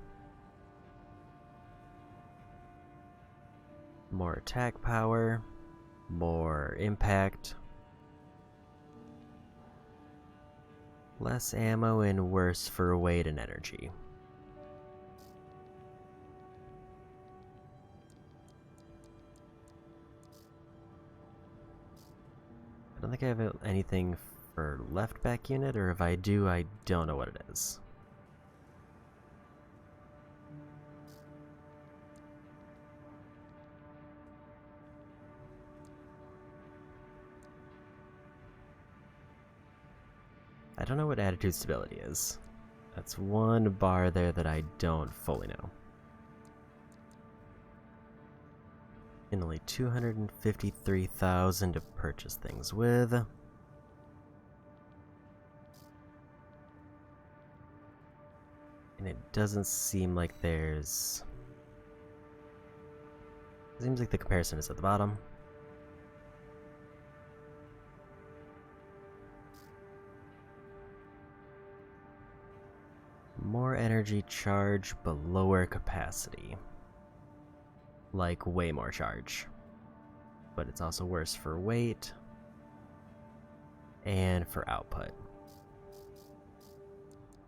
More attack power, more impact, less ammo, and worse for weight and energy. I don't think I have anything for left back unit, or if I do, I don't know what it is. I don't know what attitude stability is. That's one bar there that I don't fully know. And only 253,000 to purchase things with. And it doesn't seem like there's... It seems like the comparison is at the bottom. More energy charge, but lower capacity. Like, way more charge. But it's also worse for weight and for output.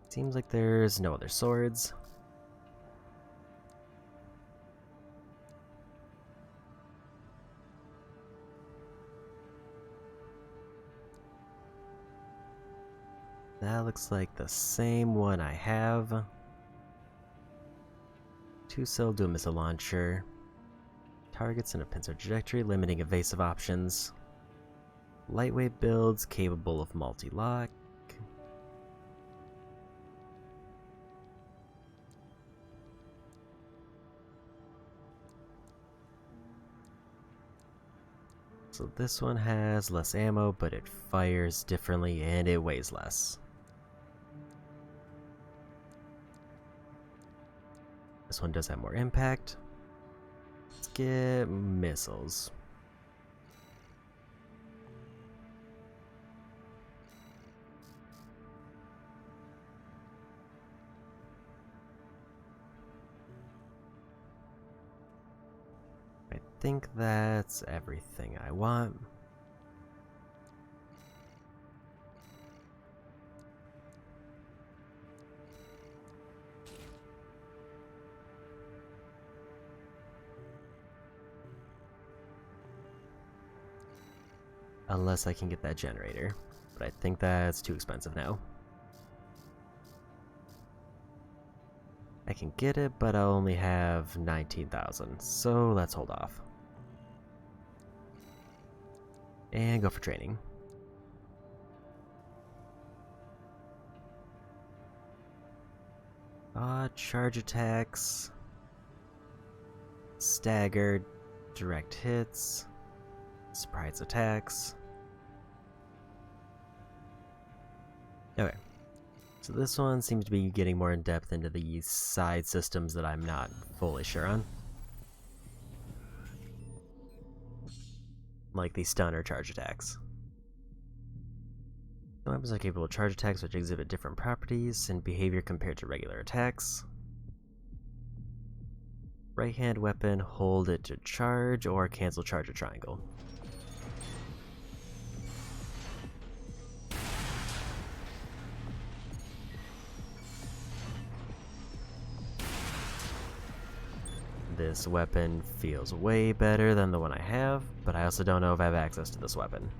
Seems like there's no other swords. That looks like the same one I have. 2-cell dual missile launcher. Targets in a pincer trajectory, limiting evasive options. Lightweight builds capable of multi-lock. So this one has less ammo, but it fires differently and it weighs less. This one does have more impact. Let's get missiles. I think that's everything I want. Unless I can get that generator, but I think that's too expensive now. I can get it, but I'll only have 19,000, so let's hold off. And go for training. Charge attacks, staggered, direct hits, surprise attacks. Okay, so this one seems to be getting more in depth into the side systems that I'm not fully sure on. Like the stun or charge attacks. Some weapons are capable of charge attacks which exhibit different properties and behavior compared to regular attacks. right hand weapon, hold it to charge, or cancel charge or triangle. This weapon feels way better than the one I have, but I also don't know if I have access to this weapon.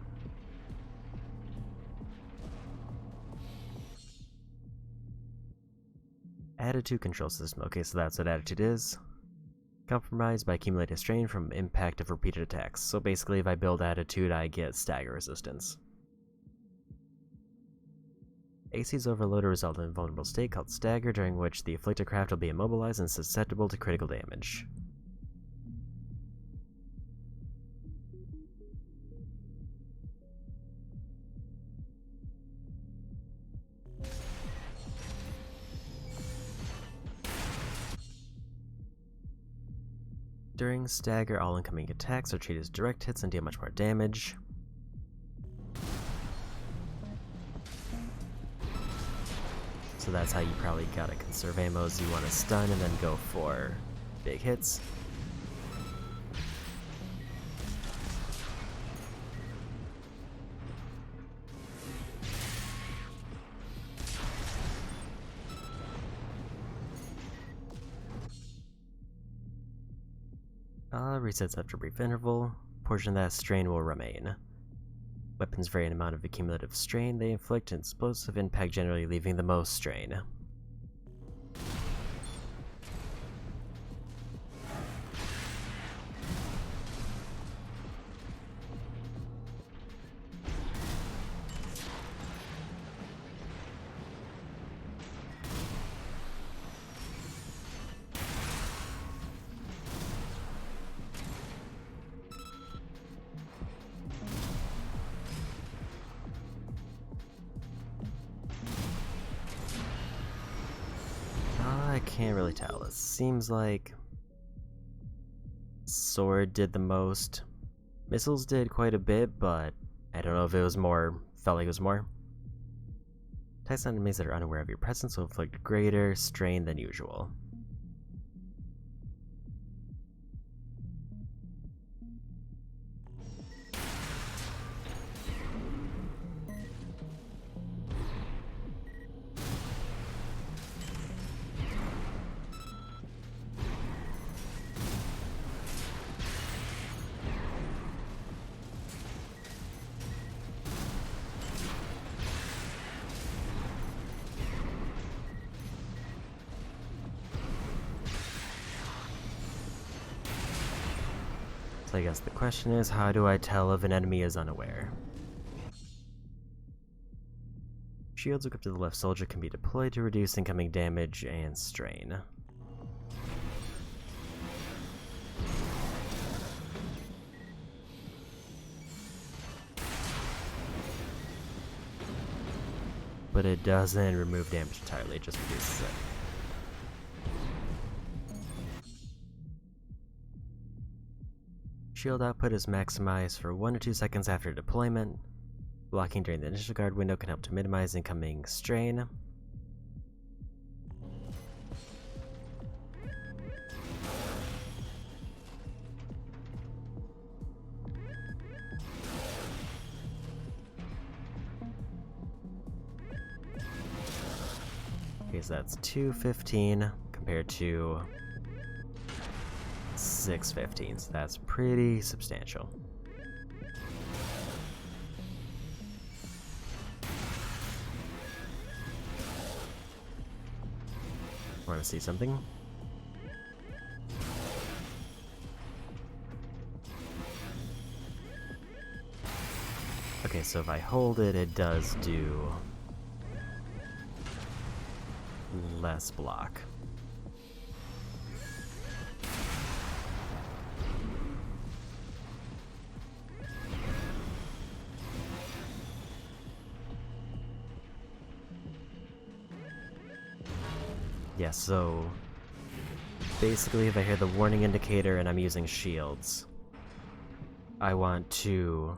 Attitude control system. Okay, so that's what attitude is. Compromised by accumulated strain from impact of repeated attacks. So basically, if I build attitude, I get stagger resistance. AC's overload will result in a vulnerable state called stagger, during which the afflicted craft will be immobilized and susceptible to critical damage. During stagger, all incoming attacks are treated as direct hits and deal much more damage. So that's how you probably gotta conserve ammo, as you want to stun and then go for big hits. Resets after a brief interval. Portion of that strain will remain. Weapons vary in amount of accumulative strain they inflict, and explosive impact generally leaving the most strain. I can't really tell. It seems like sword did the most. Missiles did quite a bit, but I don't know if it was more. Felt like it was more. Attacks on enemies that are unaware of your presence will inflict greater strain than usual. So I guess the question is, how do I tell if an enemy is unaware? Shields equipped to the left soldier can be deployed to reduce incoming damage and strain. But it doesn't remove damage entirely, it just reduces it. Shield output is maximized for 1 to 2 seconds after deployment. Blocking during the initial guard window can help to minimize incoming strain. Okay, so that's 215 compared to 615, so that's pretty substantial. Want to see something? Okay, so if I hold it, it does do less block. Yeah, so basically if I hear the warning indicator and I'm using shields, I want to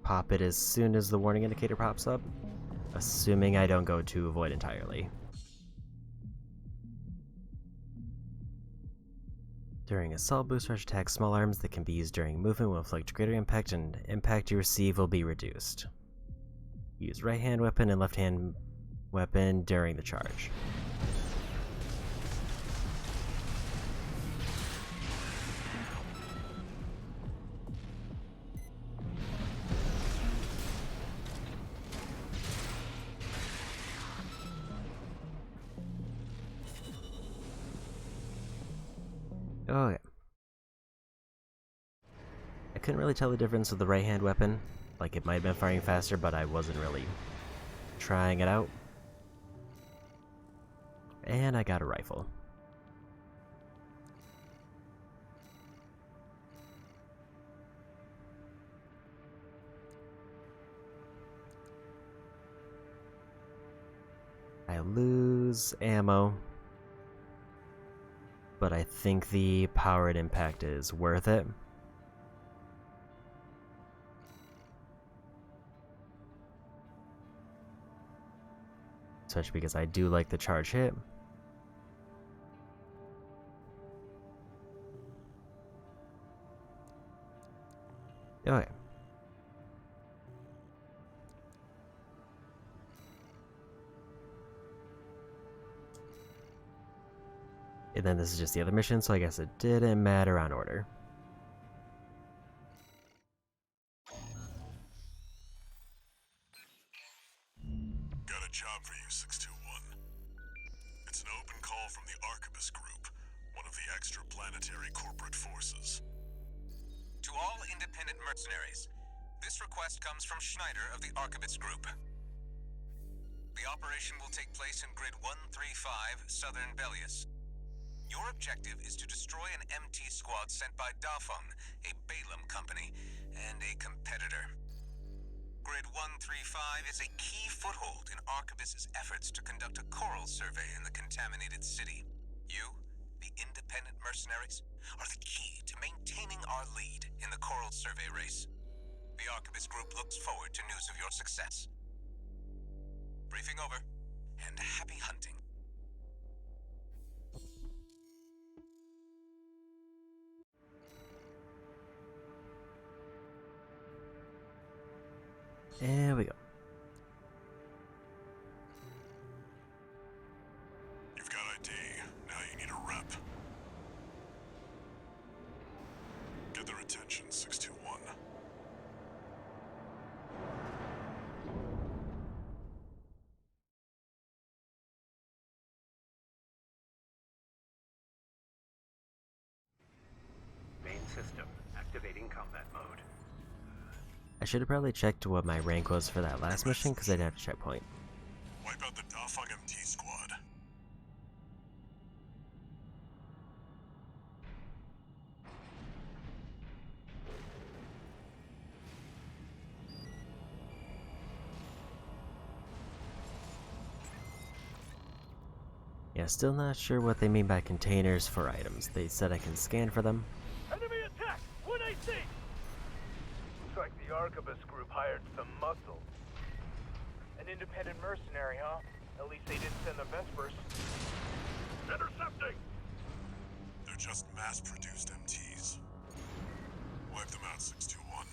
pop it as soon as the warning indicator pops up, assuming I don't go to avoid entirely. During assault, boost rush attacks small arms that can be used during movement will inflict greater impact, and impact you receive will be reduced. Use right hand weapon and left hand weapon during the charge. Oh yeah. I couldn't really tell the difference with the right hand weapon. Like, it might have been firing faster, but I wasn't really trying it out. And I got a rifle. I lose ammo, but I think the powered impact is worth it. Especially because I do like the charge hit. Okay. And then this is just the other mission, so I guess it didn't matter on order. Got a job for you, 621. It's an open call from the Arquebus Group, one of the extraplanetary corporate forces. To all independent mercenaries, this request comes from Schneider of the Arquebus Group. The operation will take place in Grid 135, Southern Belius. Your objective is to destroy an MT squad sent by Dafeng, a Balaam company, and a competitor. Grid 135 is a key foothold in Arquebus's efforts to conduct a coral survey in the contaminated city. You, the independent mercenaries, are the key to maintaining our lead in the coral survey race. The Arquebus Group looks forward to news of your success. Briefing over, and happy hunting. There we go. You've got ID. Now you need a rep. Get their attention, 621. Main system activating combat mode. I should have probably checked what my rank was for that last mission, because I didn't have a checkpoint. Wipe out the Dafeng MT squad. Yeah, still not sure what they mean by containers for items. They said I can scan for them. Enemy attack! 1AC! Looks like the Arquebus Group hired some muscle. An independent mercenary, huh? At least they didn't send the Vespers. Intercepting! They're just mass-produced MTs. Wipe them out, 621.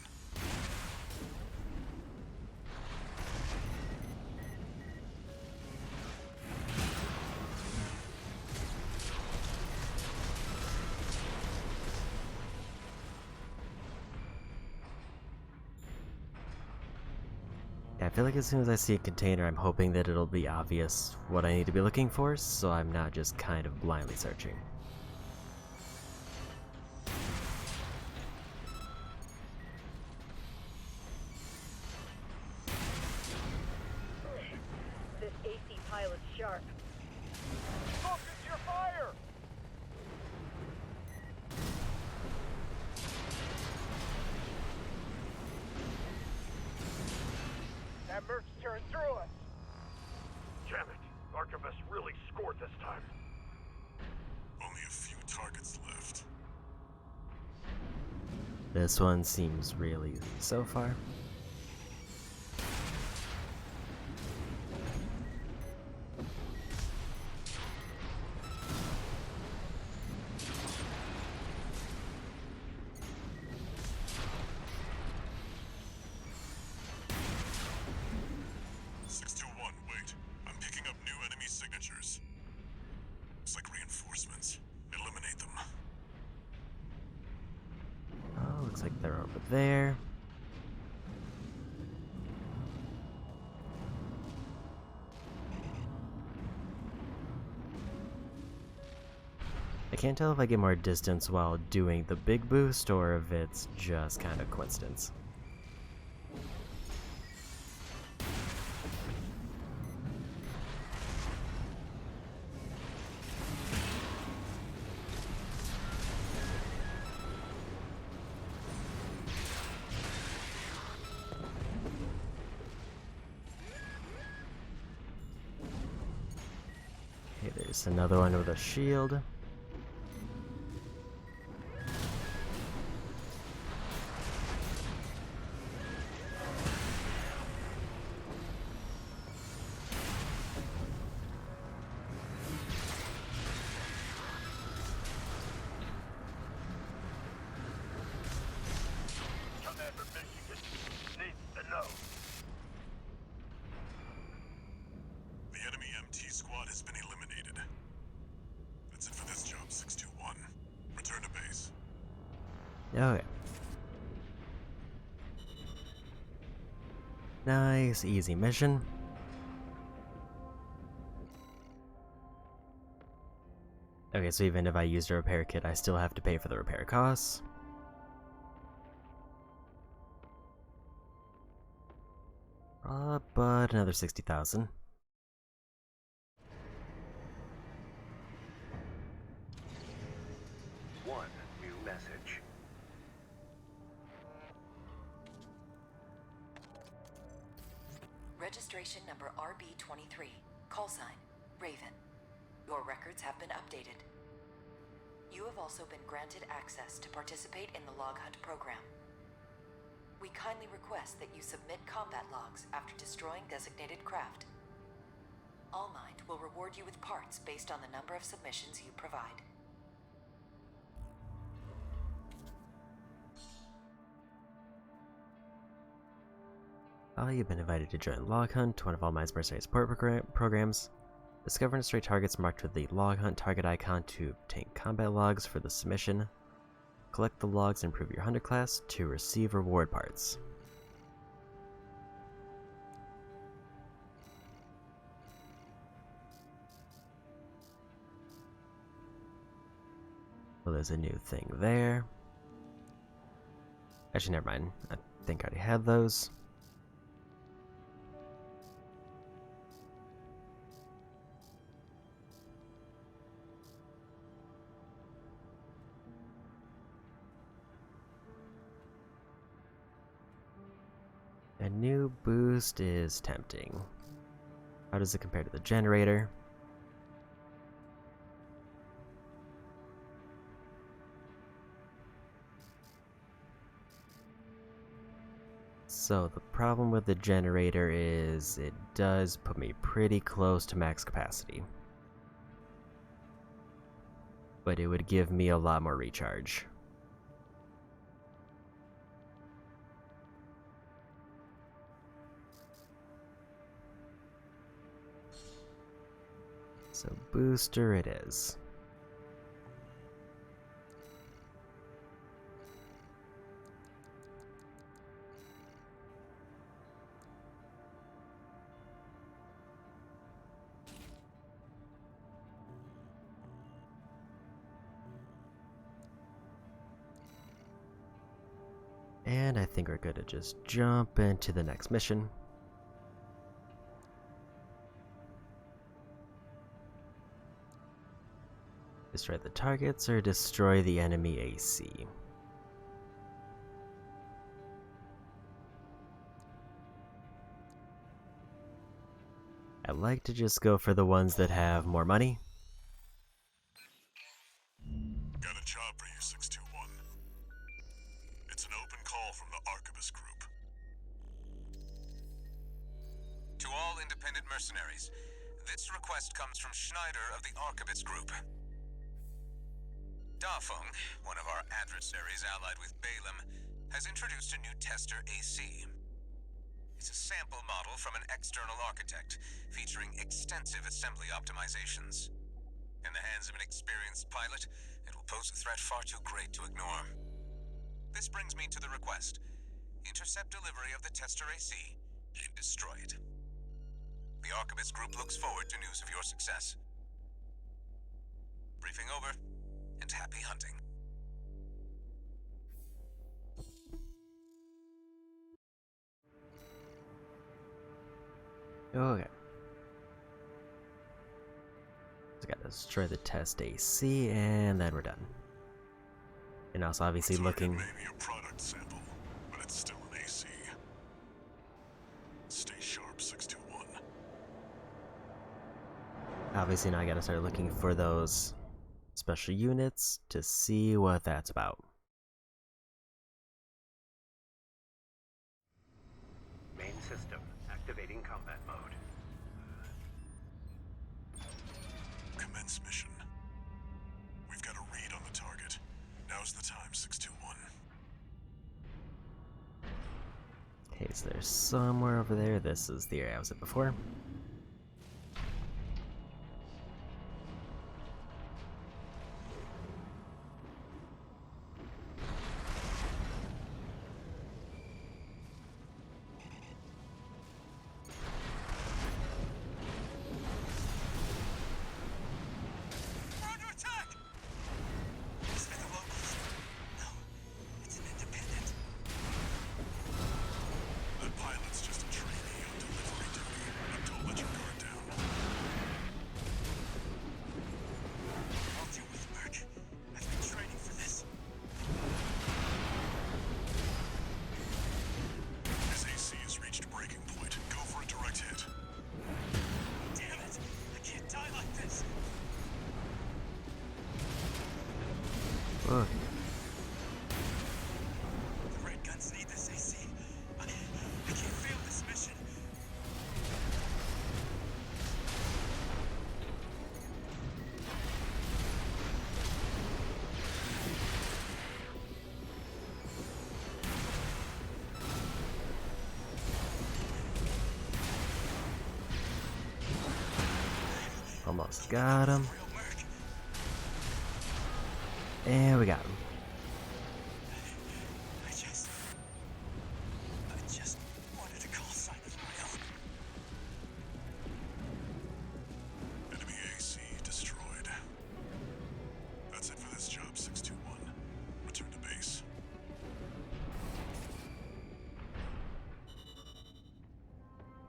Yeah, I feel like as soon as I see a container, I'm hoping that it'll be obvious what I need to be looking for, so I'm not just kind of blindly searching. This AC pilot's sharp. Focus your fire! That Merc's tearing through us! Damn it! Arquebus really scored this time. Only a few targets left. This one seems real easy so far. Looks like they're over there. I can't tell if I get more distance while doing the big boost or if it's just kind of coincidence. Okay, there's another one with a shield. Commander Michigan needs to know. The enemy MT squad has been eliminated. That's it for this job, 621. Return to base. Okay. Nice, easy mission. Okay, so even if I used a repair kit, I still have to pay for the repair costs. But another 60,000. One new message. Registration number RB23, call sign, Raven. Your records have been updated. You have also been granted access to participate in the log hunt program. We kindly request that you submit combat logs after destroying designated craft. All Mind will reward you with parts based on the number of submissions you provide. You've been invited to join Log Hunt, one of All Mind's mercenary support programs. Discover and destroy targets marked with the Log Hunt target icon to obtain combat logs for the submission. Collect the logs and improve your hunter class to receive reward parts. Well, there's a new thing there. Actually, never mind. I think I already had those. A new boost is tempting. How does it compare to the generator? So the problem with the generator is it does put me pretty close to max capacity. But it would give me a lot more recharge. So booster it is. And I think we're good to just jump into the next mission. Destroy the targets or destroy the enemy AC. I like to just go for the ones that have more money. Got a job for you, 621. It's an open call from the Arquebus Group. To all independent mercenaries, this request comes from Schneider of the Arquebus Group. Dafeng, one of our adversaries allied with Balaam, has introduced a new tester AC. It's a sample model from an external architect, featuring extensive assembly optimizations. In the hands of an experienced pilot, it will pose a threat far too great to ignore. This brings me to the request. Intercept delivery of the tester AC and destroy it. The Archivist Group looks forward to news of your success. Briefing over, and happy hunting. Okay. Just gotta destroy the test AC, and then we're done. And also, obviously, looking. Maybe a product sample, but it's still an AC. Stay sharp, 621. Obviously, now I gotta start looking for those special units to see what that's about. Main system activating combat mode. Commence mission. We've got a read on the target. Now's the time, 621. Okay, so there's somewhere over there. This is the area I was at before. We're under attack! Is it the locals? No, it's an independent. That pilot's just a trainee on delivery duty. But don't let your guard down. I'll deal with Merc. I've been training for this. His AC has reached breaking point. Go for a direct hit. Damn it! I can't die like this! Look. The red guns need this AC. I can't fail this mission. Almost got him. Real Merc. And we got him. I just wanted a call sign of my own. Enemy AC destroyed. That's it for this job, 621. Return to base.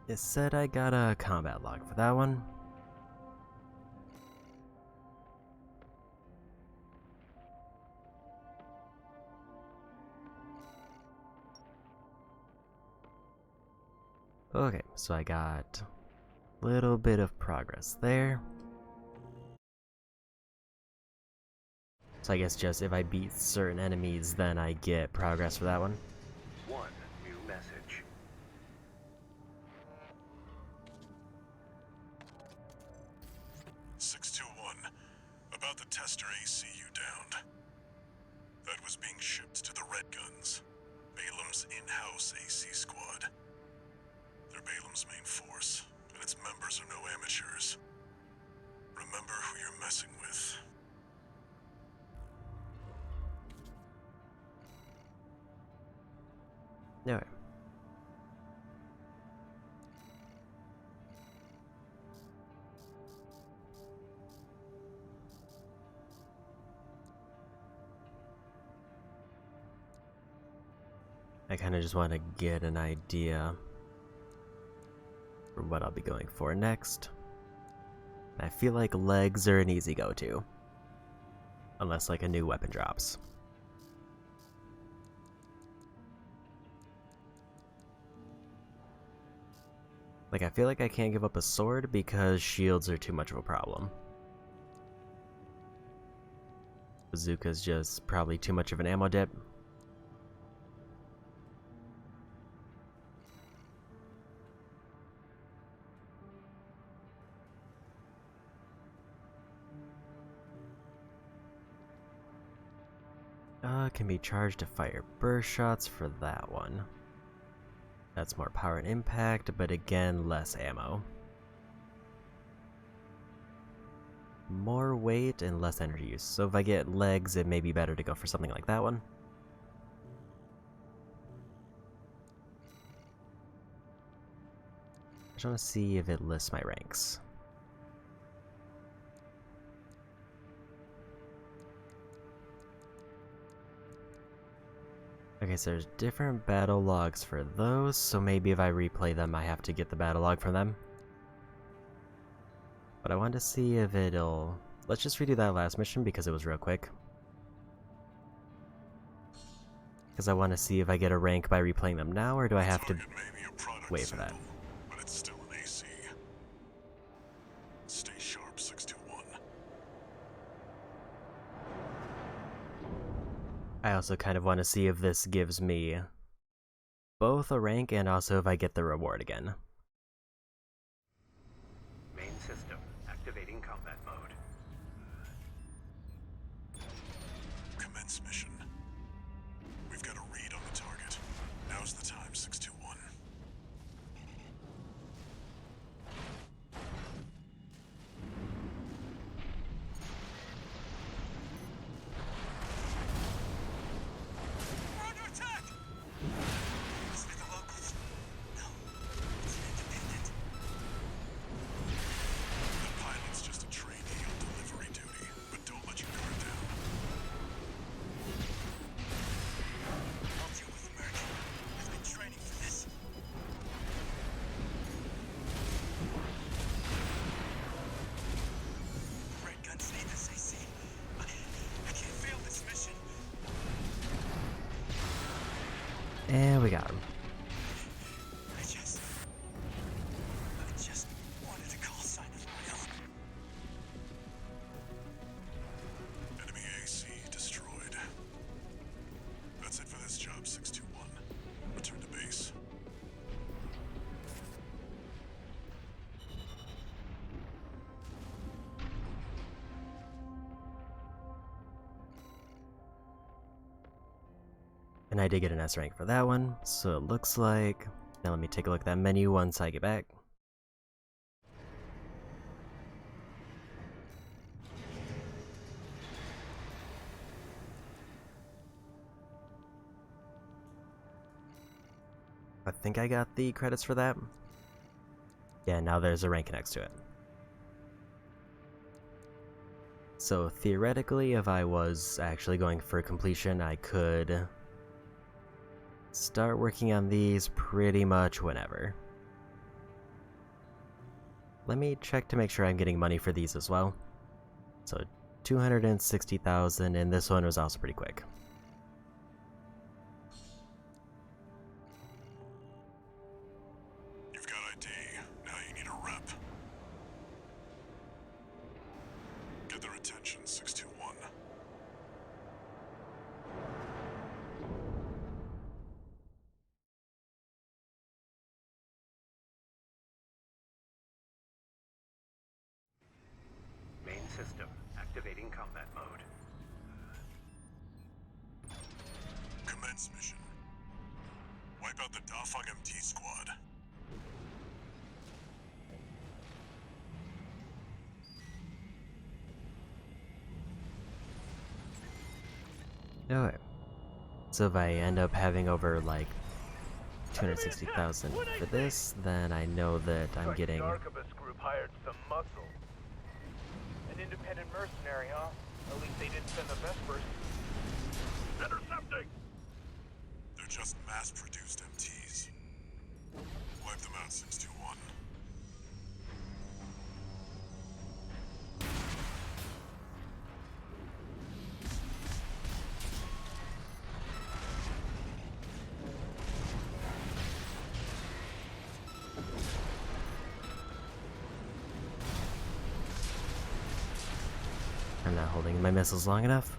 It said I got a combat log for that one. Okay, so I got a little bit of progress there. So I guess just if I beat certain enemies, then I get progress for that one. One new message. 621. About the tester AC you downed. That was being shipped to the Red Guns, Balam's in-house AC squad. They're Balam's main force, and its members are no amateurs. Remember who you're messing with. Alright. I kind of just want to get an idea for what I'll be going for next. I feel like legs are an easy go-to. Unless like a new weapon drops. Like I feel like I can't give up a sword because shields are too much of a problem. Bazooka's just probably too much of an ammo dip. Can be charged to fire burst shots for that one. That's more power and impact, but again, less ammo. More weight and less energy use. So if I get legs, it may be better to go for something like that one. just want to see if it lists my ranks. Okay, so there's different battle logs for those, so maybe if I replay them, I have to get the battle log from them. But I wanted to see if it'll... Let's just redo that last mission because it was real quick. Because I want to see if I get a rank by replaying them now, or do I have to wait for that? But it's still an AC. Stay sharp, 621. I also kind of want to see if this gives me both a rank and also if I get the reward again. Main system activating combat mode. Commence mission. We've got a read on the target. Now's the time, 621. We're under attack! Is it the locals? No, it's an independent. The pilot's just a trainee on delivery duty, but don't let your guard down. I'll deal with American. I've been training for this. Red guns need this AC. I can't fail this mission. And we got him. I just wanted a call sign of my own. Enemy AC destroyed. That's it for this job, 621. Return to base. And I did get an S rank for that one, so it looks like... Now let me take a look at that menu once I get back. I think I got the credits for that. Yeah, now there's a rank next to it. So theoretically, if I was actually going for completion, I could start working on these pretty much whenever. Let me check to make sure I'm getting money for these as well. So 260,000, and this one was also pretty quick. You've got ID. Now you need a rep. Get their attention, 621. Main system activating combat mode. Commence mission. Wipe out the Dafeng MT squad. Okay. So if I end up having over like 260,000 for this, then I know that I'm getting... The Arquebus group hired some muscle. An independent mercenary, huh? At least they didn't send the Vespers. Intercepting! They're just mass-produced MTs. Wipe them out, 621. I'm not holding my missiles long enough.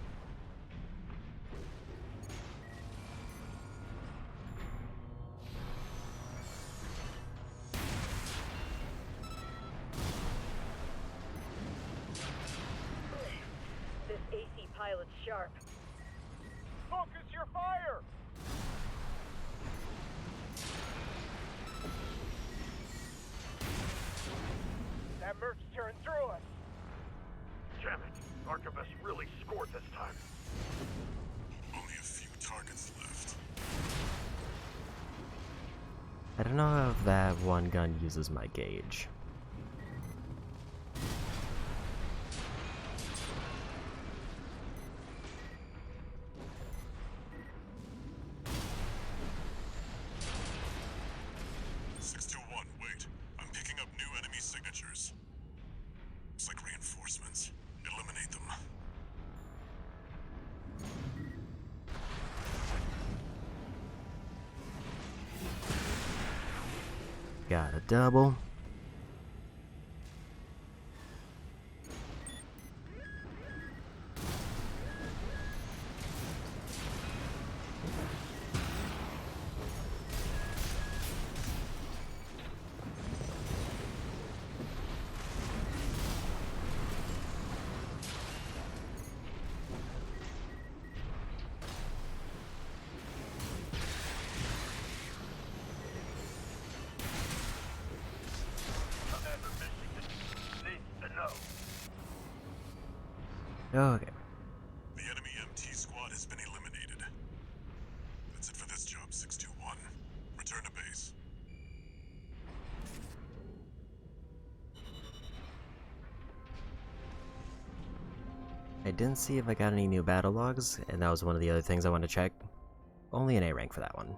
This AC pilot's sharp. Focus your fire! That merc's tearing through us. Damn it! Arquebus really scored this time. Only a few targets left. I don't know if that one gun uses my gauge. Wait. I'm picking up new enemy signatures. Looks like reinforcements. Eliminate them. Got a double. Okay. The enemy MT squad has been eliminated. That's it for this job, 621. Return to base. I didn't see if I got any new battle logs, and that was one of the other things I wanted to check. Only an A rank for that one.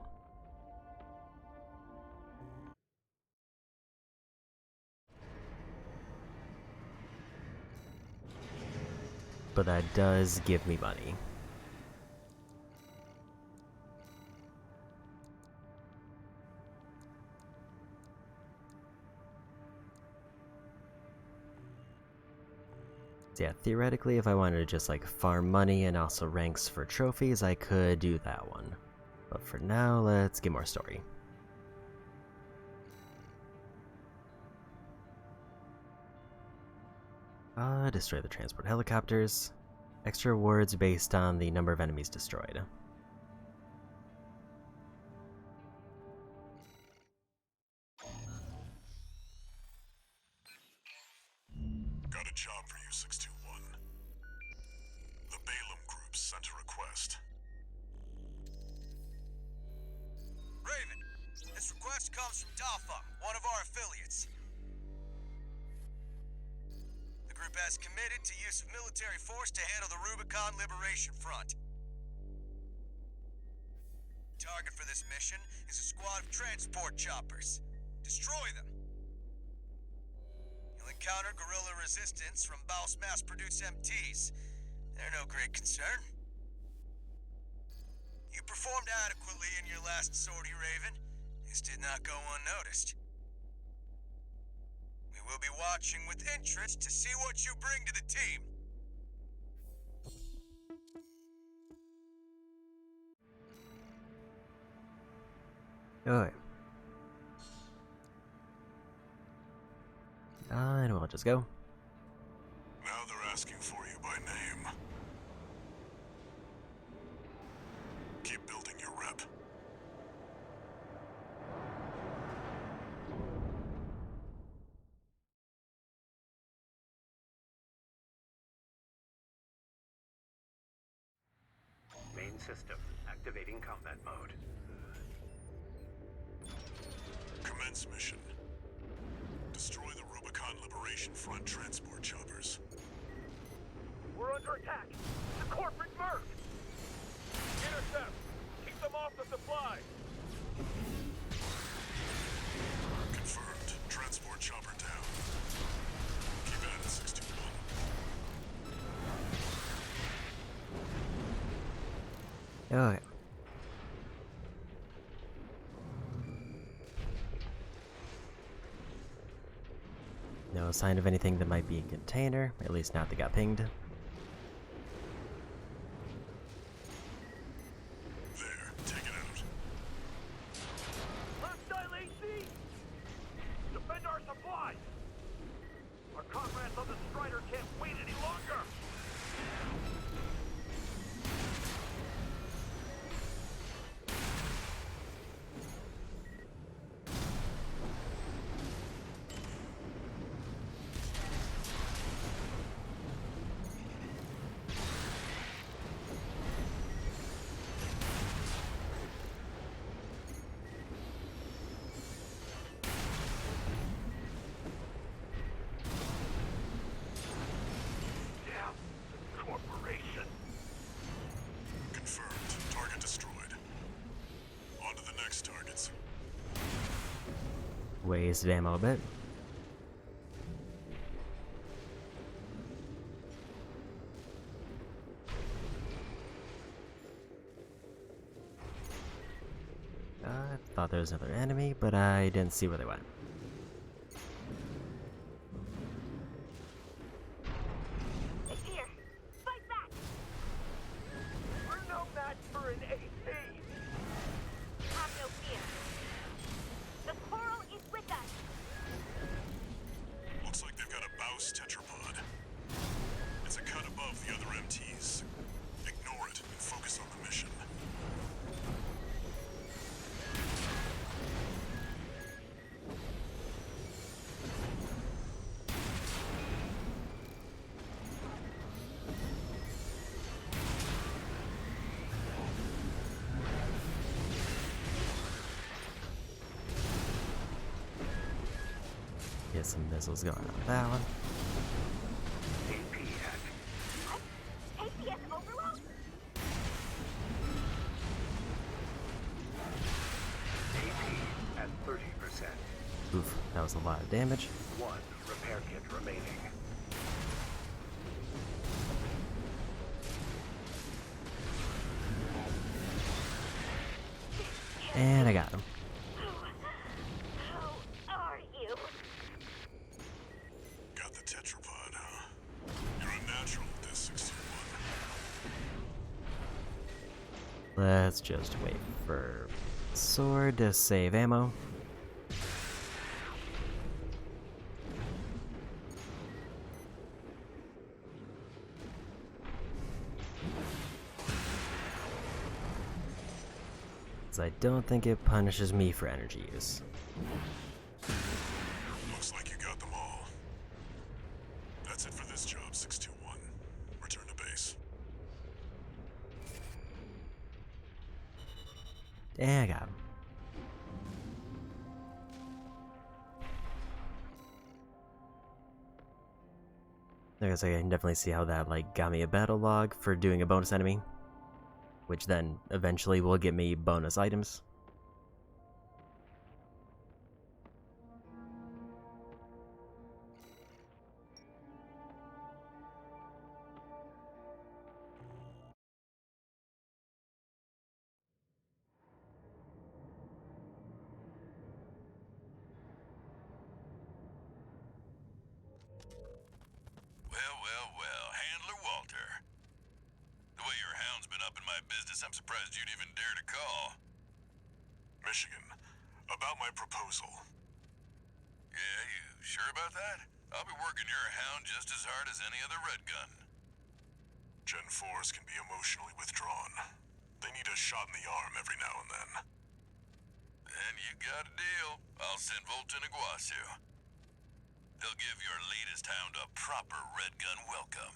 But that does give me money. So yeah, theoretically, if I wanted to just like farm money and also ranks for trophies, I could do that one. But for now, let's get more story. Destroy the transport helicopters. Extra rewards based on the number of enemies destroyed. Got a job for you, 621. The Balaam Group sent a request. Raven, this request comes from Dafa, one of our affiliates. The group has committed to use of military force to handle the Rubicon Liberation Front. Target for this mission is a squad of transport choppers. Destroy them. You'll encounter guerrilla resistance from Baus mass-produced MTs. They're no great concern. You performed adequately in your last sortie, Raven. This did not go unnoticed. We will be watching with interest to see what you bring to the team. Okay. And we'll just go. Now they're asking for you by name. Keep building your rep. Main system activating combat mode. Commence mission. Destroy the Rubicon Liberation Front transport choppers. We're under attack! The corporate merc! Intercept! Keep them off the supply! Confirmed. Transport chopper down. Keep at it, 621. Okay. No sign of anything that might be in container, at least not that got pinged. There, take it out. Hostile AC! Defend our supplies! Our comrades on the Strider can't wait any longer! Wasted ammo a bit. I thought there was another enemy, but I didn't see where they went. It's here. Fight back. We're no match for an AC. Have no fear. The coral is with us. Looks like they've got a Baus tetrapod. It's a cut above the other MTs. Ignore it and focus on the mission. Get some missiles going on that one. AP at APS overload? AP at 30%. Oof, that was a lot of damage. 1 repair kit remaining. And I got him. How are you? Got the tetrapod, huh? You're a natural at this, 61. Let's just wait for sword to save ammo. I don't think it punishes me for energy use. Looks like you got them all. That's it for this job, 621. Return to base. And I got him. I guess I can definitely see how that got me a battle log for doing a bonus enemy, which then eventually will get me bonus items. Well, Handler Walter. The way your hound's been up in my business, I'm surprised you'd even dare to call. Michigan, about my proposal. Yeah, you sure about that? I'll be working your hound just as hard as any other red gun. Gen 4s can be emotionally withdrawn. They need a shot in the arm every now and then. Then you got a deal. I'll send Volta and Iguazu. They'll give your latest hound a proper red gun welcome.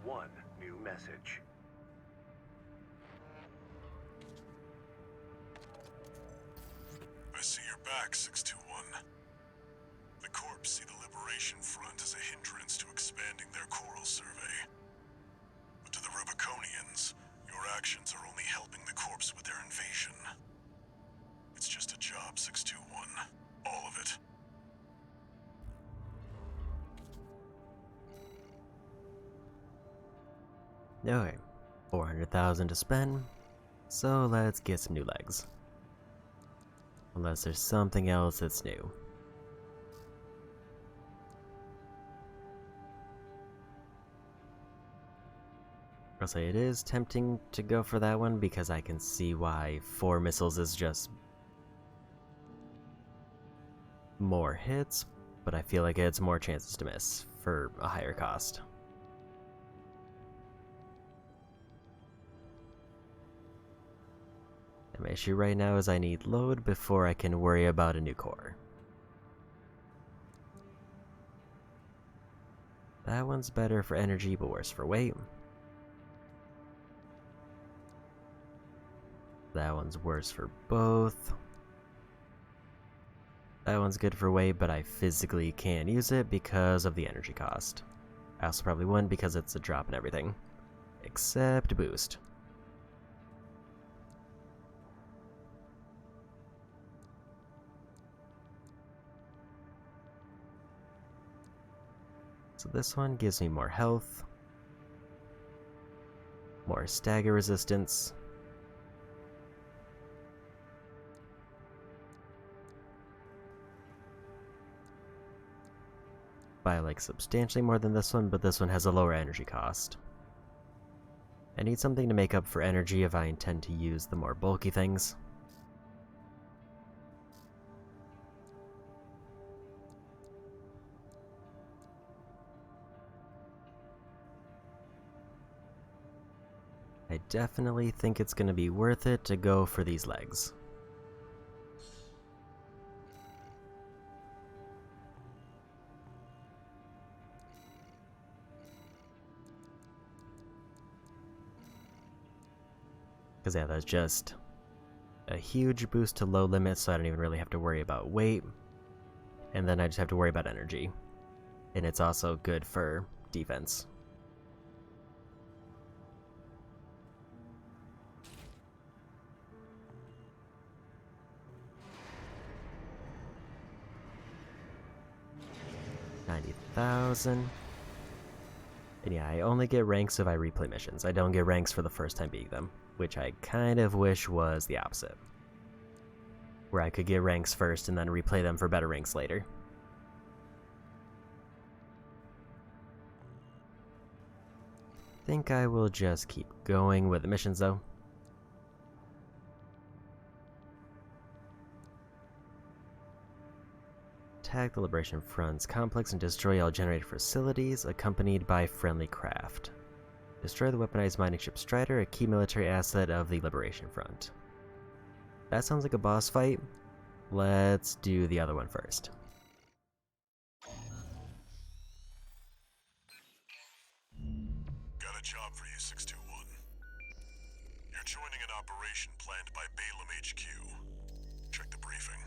One new message. I see you're back, 621. The Corps see the Liberation Front as a hindrance to expanding their coral survey. But to the Rubiconians, your actions are only helping the Corps with their invasion. It's just a job, 621. All of it. Okay, 400,000 to spend, so let's get some new legs. Unless there's something else that's new. I'll say it is tempting to go for that one because I can see why 4 missiles is just more hits, but I feel like it's more chances to miss for a higher cost. My issue right now is I need load before I can worry about a new core. That one's better for energy but worse for weight. That one's worse for both. That one's good for weight, but I physically can't use it because of the energy cost. I also probably wouldn't because it's a drop in everything. Except boost. So this one gives me more health, more stagger resistance, by like substantially more than this one, but this one has a lower energy cost. I need something to make up for energy if I intend to use the more bulky things. I definitely think it's going to be worth it to go for these legs. Because yeah, that's just a huge boost to low limit, so I don't even really have to worry about weight. And then I just have to worry about energy. And it's also good for defense. $90,000. And yeah, I only get ranks if I replay missions. I don't get ranks for the first time beating them, which I kind of wish was the opposite. Where I could get ranks first and then replay them for better ranks later. I think I will just keep going with the missions though. Attack the Liberation Front's complex and destroy all generated facilities, accompanied by friendly craft. Destroy the weaponized mining ship Strider, a key military asset of the Liberation Front. That sounds like a boss fight. Let's do the other one first. Got a job for you, 621. You're joining an operation planned by Balaam HQ. Check the briefing.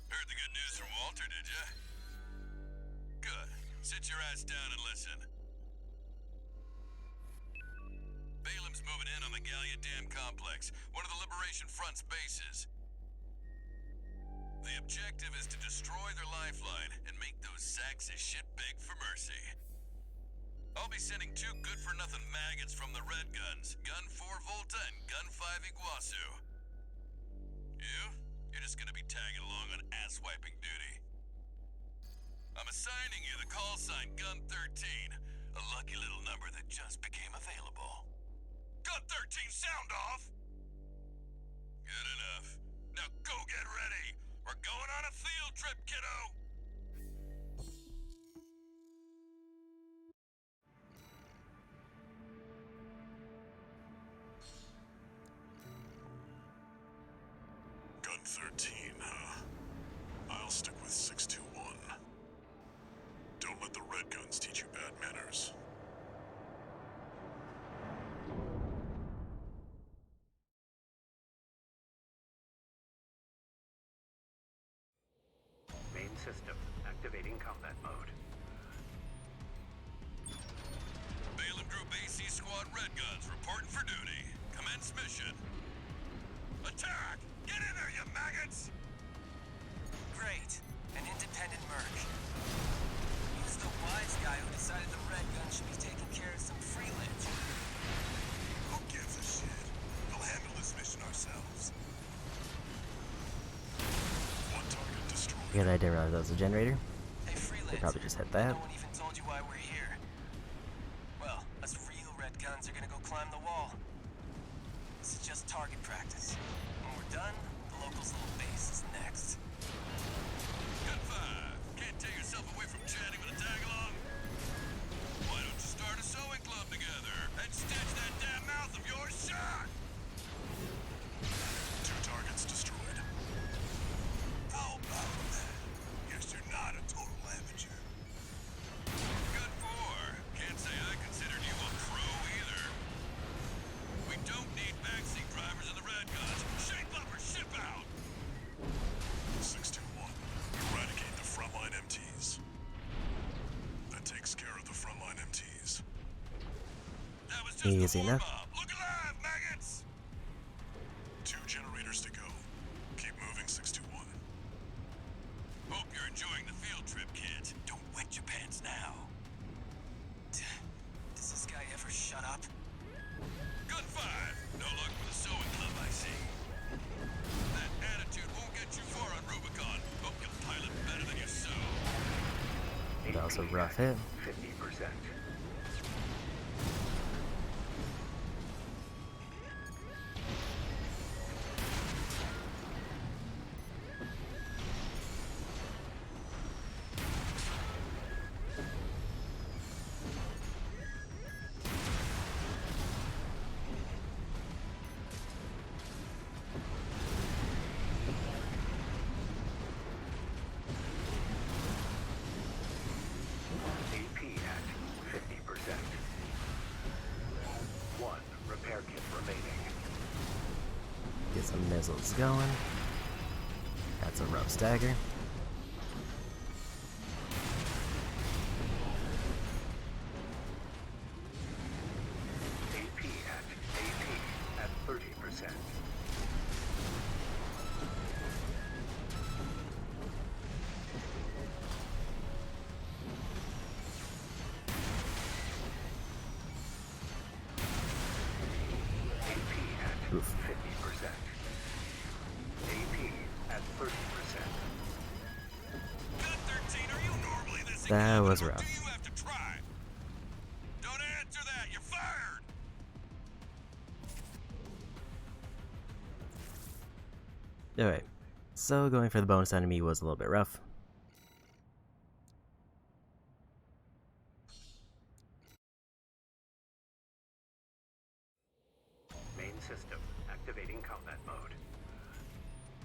Heard the good news from Walter, did ya? Good. Sit your ass down and listen. Balaam's moving in on the Gallia Dam complex, one of the Liberation Front's bases. The objective is to destroy their lifeline and make those sacks of shit beg for mercy. I'll be sending 2 good-for-nothing maggots from the Red Guns, Gun 4 Volta and Gun 5 Iguazu. You're just gonna be tagging along on ass-wiping duty. I'm assigning you the call sign Gun 13, a lucky little number that just became available. Gun 13, sound off! Good enough. Now go get ready! We're going on a field trip, kiddo! Gun 13, huh? I'll stick with 621. Don't let the Red Guns teach you bad manners. Main system activating combat mode. Balaam Group AC Squad Red Guns reporting for duty. Commence mission. Attack! Get in there, you maggots! Great. An independent merc. He was the wise guy who decided the Red Gun should be taking care of some freelance. Who gives a shit? We'll handle this mission ourselves. One target destroyed. Yeah, I didn't realize that was a generator. Hey, freelance. They probably just hit that. No one even told you why we're here. Well, us real Red Guns are gonna go climb the wall. This is just target practice. When we're done, the locals' little base is next. Gun 5, can't tear yourself away from chatting with a tag-along? Why don't you start a sewing club together and stitch that damn mouth of yours shut? 2 targets destroyed. How about that? Guess you're not a total amateur. Gun 4, can't say I considered you a pro either. We don't need backseat drivers in the Red Guns. Shape up or ship out! Easy enough. Look alive, maggots! 2 generators to go. Keep moving, 621. Hope you're enjoying the field trip, kids. Don't wet your pants now. Does this guy ever shut up? Gun 5. No luck with the sewing club, I see. That attitude won't get you far on Rubicon. Hope you'll pilot better than you sew. That was a rough hit. 50%. AP at 50%. 1 repair kit remaining. Get some missiles going. That's a rough stagger. AP at 30%. AP at Oof. 50%. AP at 30%. Gun 13, are you normally this That was incompetent, or rough. do you have to try? Don't answer that. You're fired. Alright, so going for the bonus enemy was a little bit rough. Main system activating combat mode.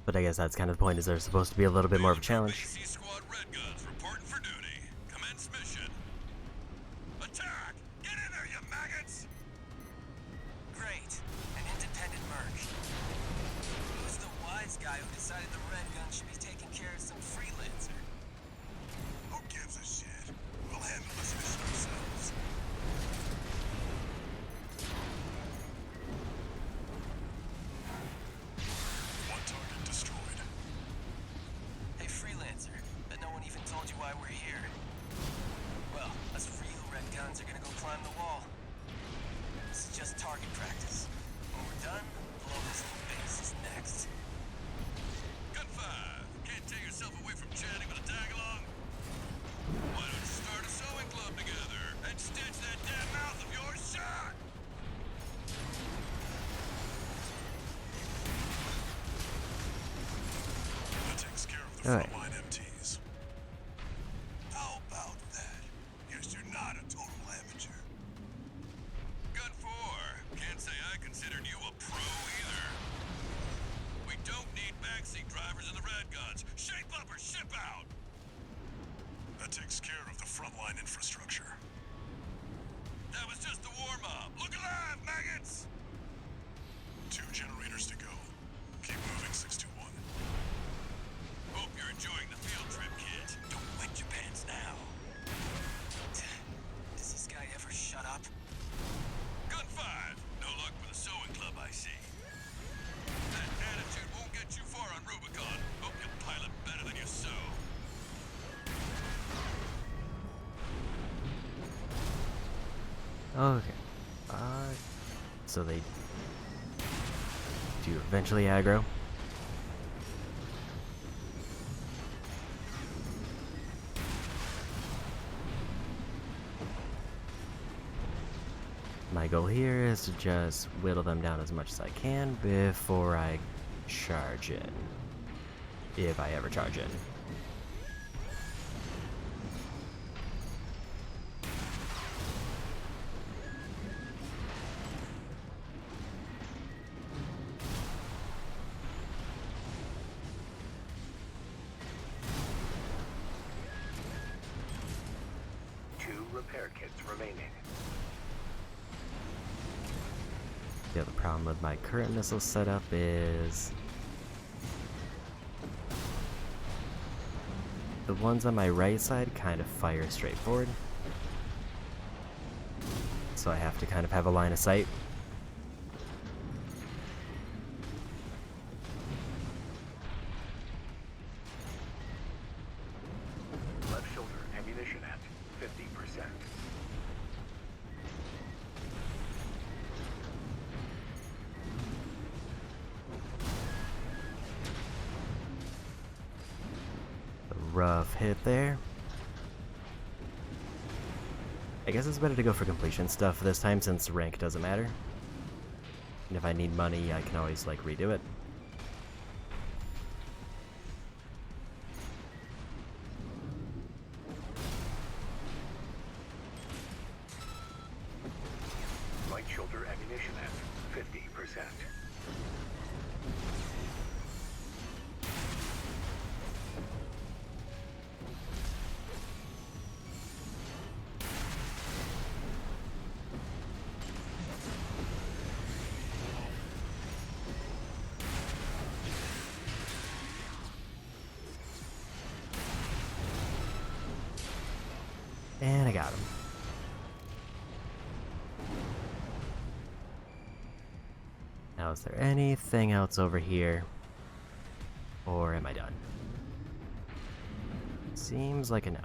But I guess that's kind of the point, is there's supposed to be a little bit more of a challenge. AC Squad Red Guns reporting for duty. Commence mission. Attack! Get in there, you maggots! Great. An independent merc. Who's the wise guy who decided the red gun should be taking care of some freelancer? Who gives a shit? We'll handle this mission ourselves. One target destroyed. Hey, freelancer. Bet no one even told you why we're here. Well, us real red guns are gonna go climb the wall. This is just target practice. When we're done, the local little base is next. Gun 5. Can't tear yourself away from chatting with a tag-along? Why don't you start a sewing club together and stitch that damn mouth of yours shut? That takes care of the Alright. frontline MTs. How about that? Guess you're not a total amateur. Gun 4. Can't say I considered you a pro either. We don't need backseat drivers in the red guns. Shape up or ship out! That takes care of the frontline infrastructure. That was just the warm-up. Look alive, maggots! 2 generators to go. Keep moving, 621. Hope you're enjoying the field trip, kids. Don't wet your pants now. Does this guy ever shut up? Gun 5. No luck with the sewing club, I see. That attitude won't get you far on Rubicon. Hope you'll pilot better than you sew. Okay. So they do eventually aggro. My goal here is to just whittle them down as much as I can before I charge in. If I ever charge in. Repair kits remaining. The other problem with my current missile setup is the ones on my right side kind of fire straight forward. so I have to kind of have a line of sight. Left shoulder ammunition at 50%. Rough hit there. I guess it's better to go for completion stuff this time since rank doesn't matter. And if I need money, I can always, like, redo it. Right shoulder ammunition at 50%. And I got him. Now, is there anything else over here? Or am I done? Seems like a no.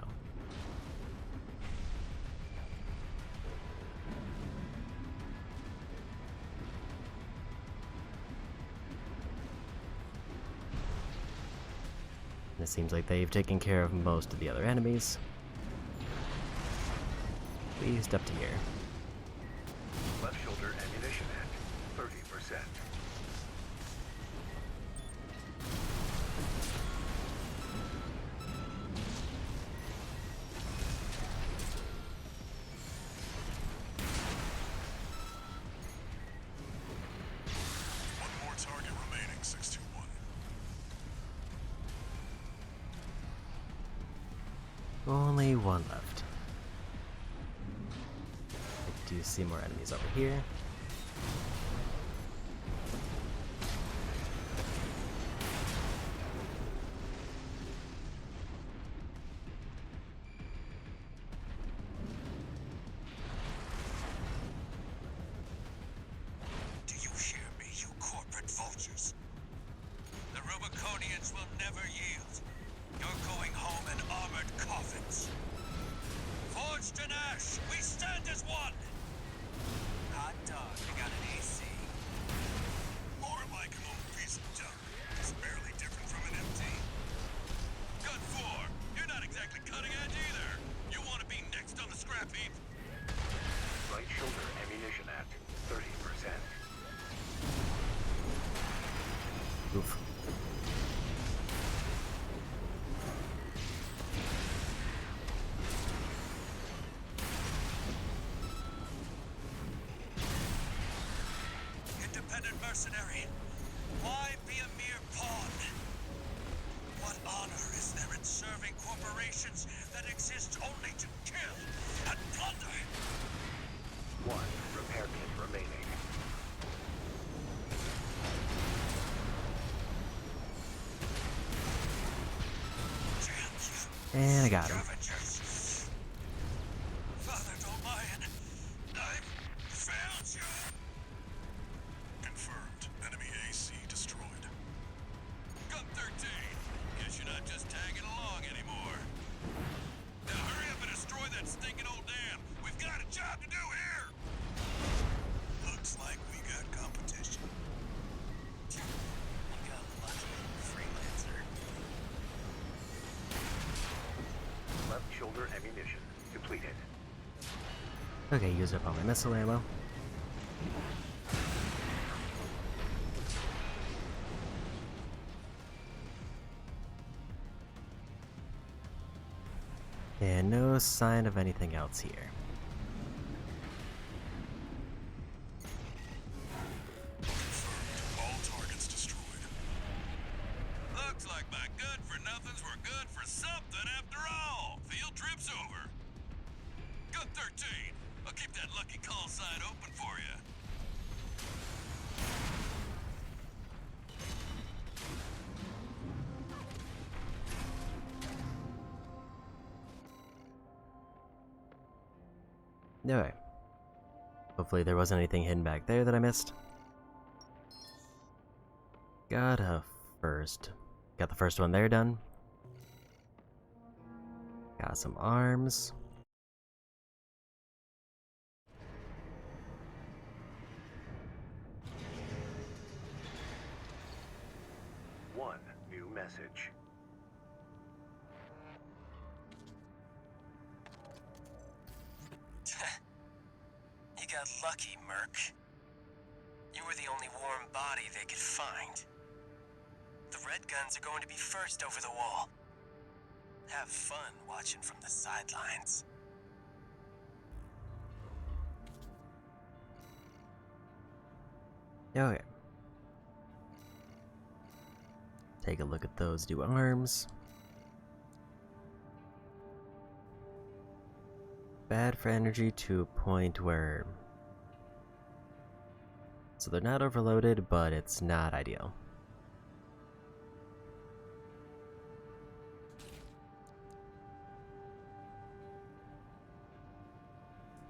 And it seems like they've taken care of most of the other enemies. At least up to here. Left shoulder ammunition at 30%. One more target remaining, 621. Only one left. I do see more enemies over here. Do you hear me, you corporate vultures? The Rubiconians will never yield. You're going home in armored coffins. Forged in ash, we stand as one! Hot dog, you got an AC. More like an old piece of junk. It's barely different from an MT. Gun 4, you're not exactly cutting edge either. You want to be next on the scrap heap? Right shoulder ammunition at 30%. Oof. Independent mercenary, why be a mere pawn? What honor is there in serving corporations that exist only to kill and plunder? One repair kit remaining. And I got him. Scavengers. Father Dolmayan, I've failed you. Confirmed. Enemy AC destroyed. Gun 13, guess you're not just tagging along anymore. Now hurry up and destroy that stinking old dam. We've got a job to do here. Looks like we got competition. You got lucky, freelancer. Left shoulder ammunition depleted. Okay, used up all my missile ammo. And no sign of anything else here. All targets destroyed. Looks like my good-for-nothings were good for something after all. Field trip's over. Gun 13, I'll keep that lucky call sign open for you. Alright. Hopefully there wasn't anything hidden back there that I missed. Got the first one there done. Got some arms. One new message. You got lucky, Merc. You were the only warm body they could find. The Red Guns are going to be first over the wall. Have fun watching from the sidelines. Okay. Take a look at those new arms. Bad for energy to a point where... So they're not overloaded, but it's not ideal.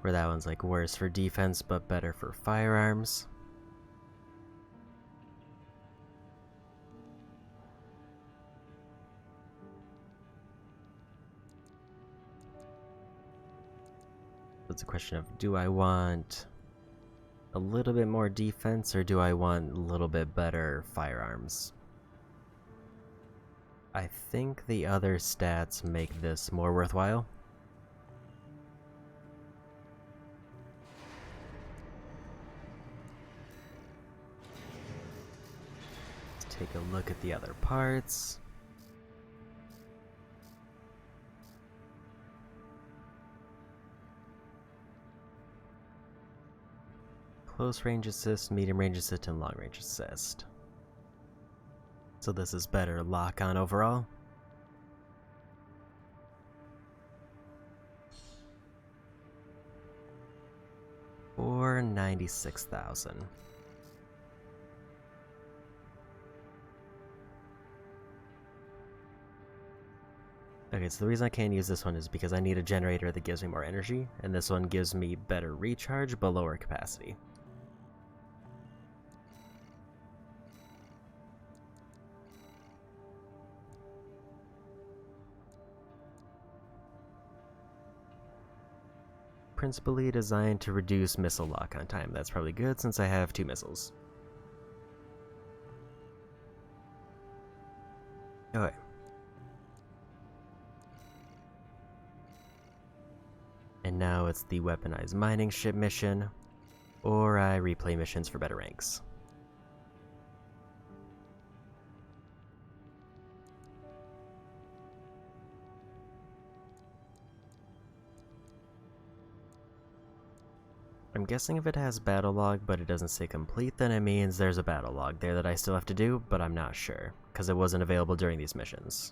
Where that one's like worse for defense, but better for firearms. It's a question of, do I want a little bit more defense or do I want a little bit better firearms? I think the other stats make this more worthwhile. Let's take a look at the other parts. Close range assist, medium range assist, and long range assist. So this is better lock-on overall. For 96,000. Okay, so the reason I can't use this one is because I need a generator that gives me more energy, and this one gives me better recharge but lower capacity. Principally designed to reduce missile lock-on time. That's probably good since I have 2 missiles. Okay. And now it's the weaponized mining ship mission, or I replay missions for better ranks. I'm guessing if it has battle log but it doesn't say complete, then it means there's a battle log there that I still have to do, but I'm not sure, because it wasn't available during these missions.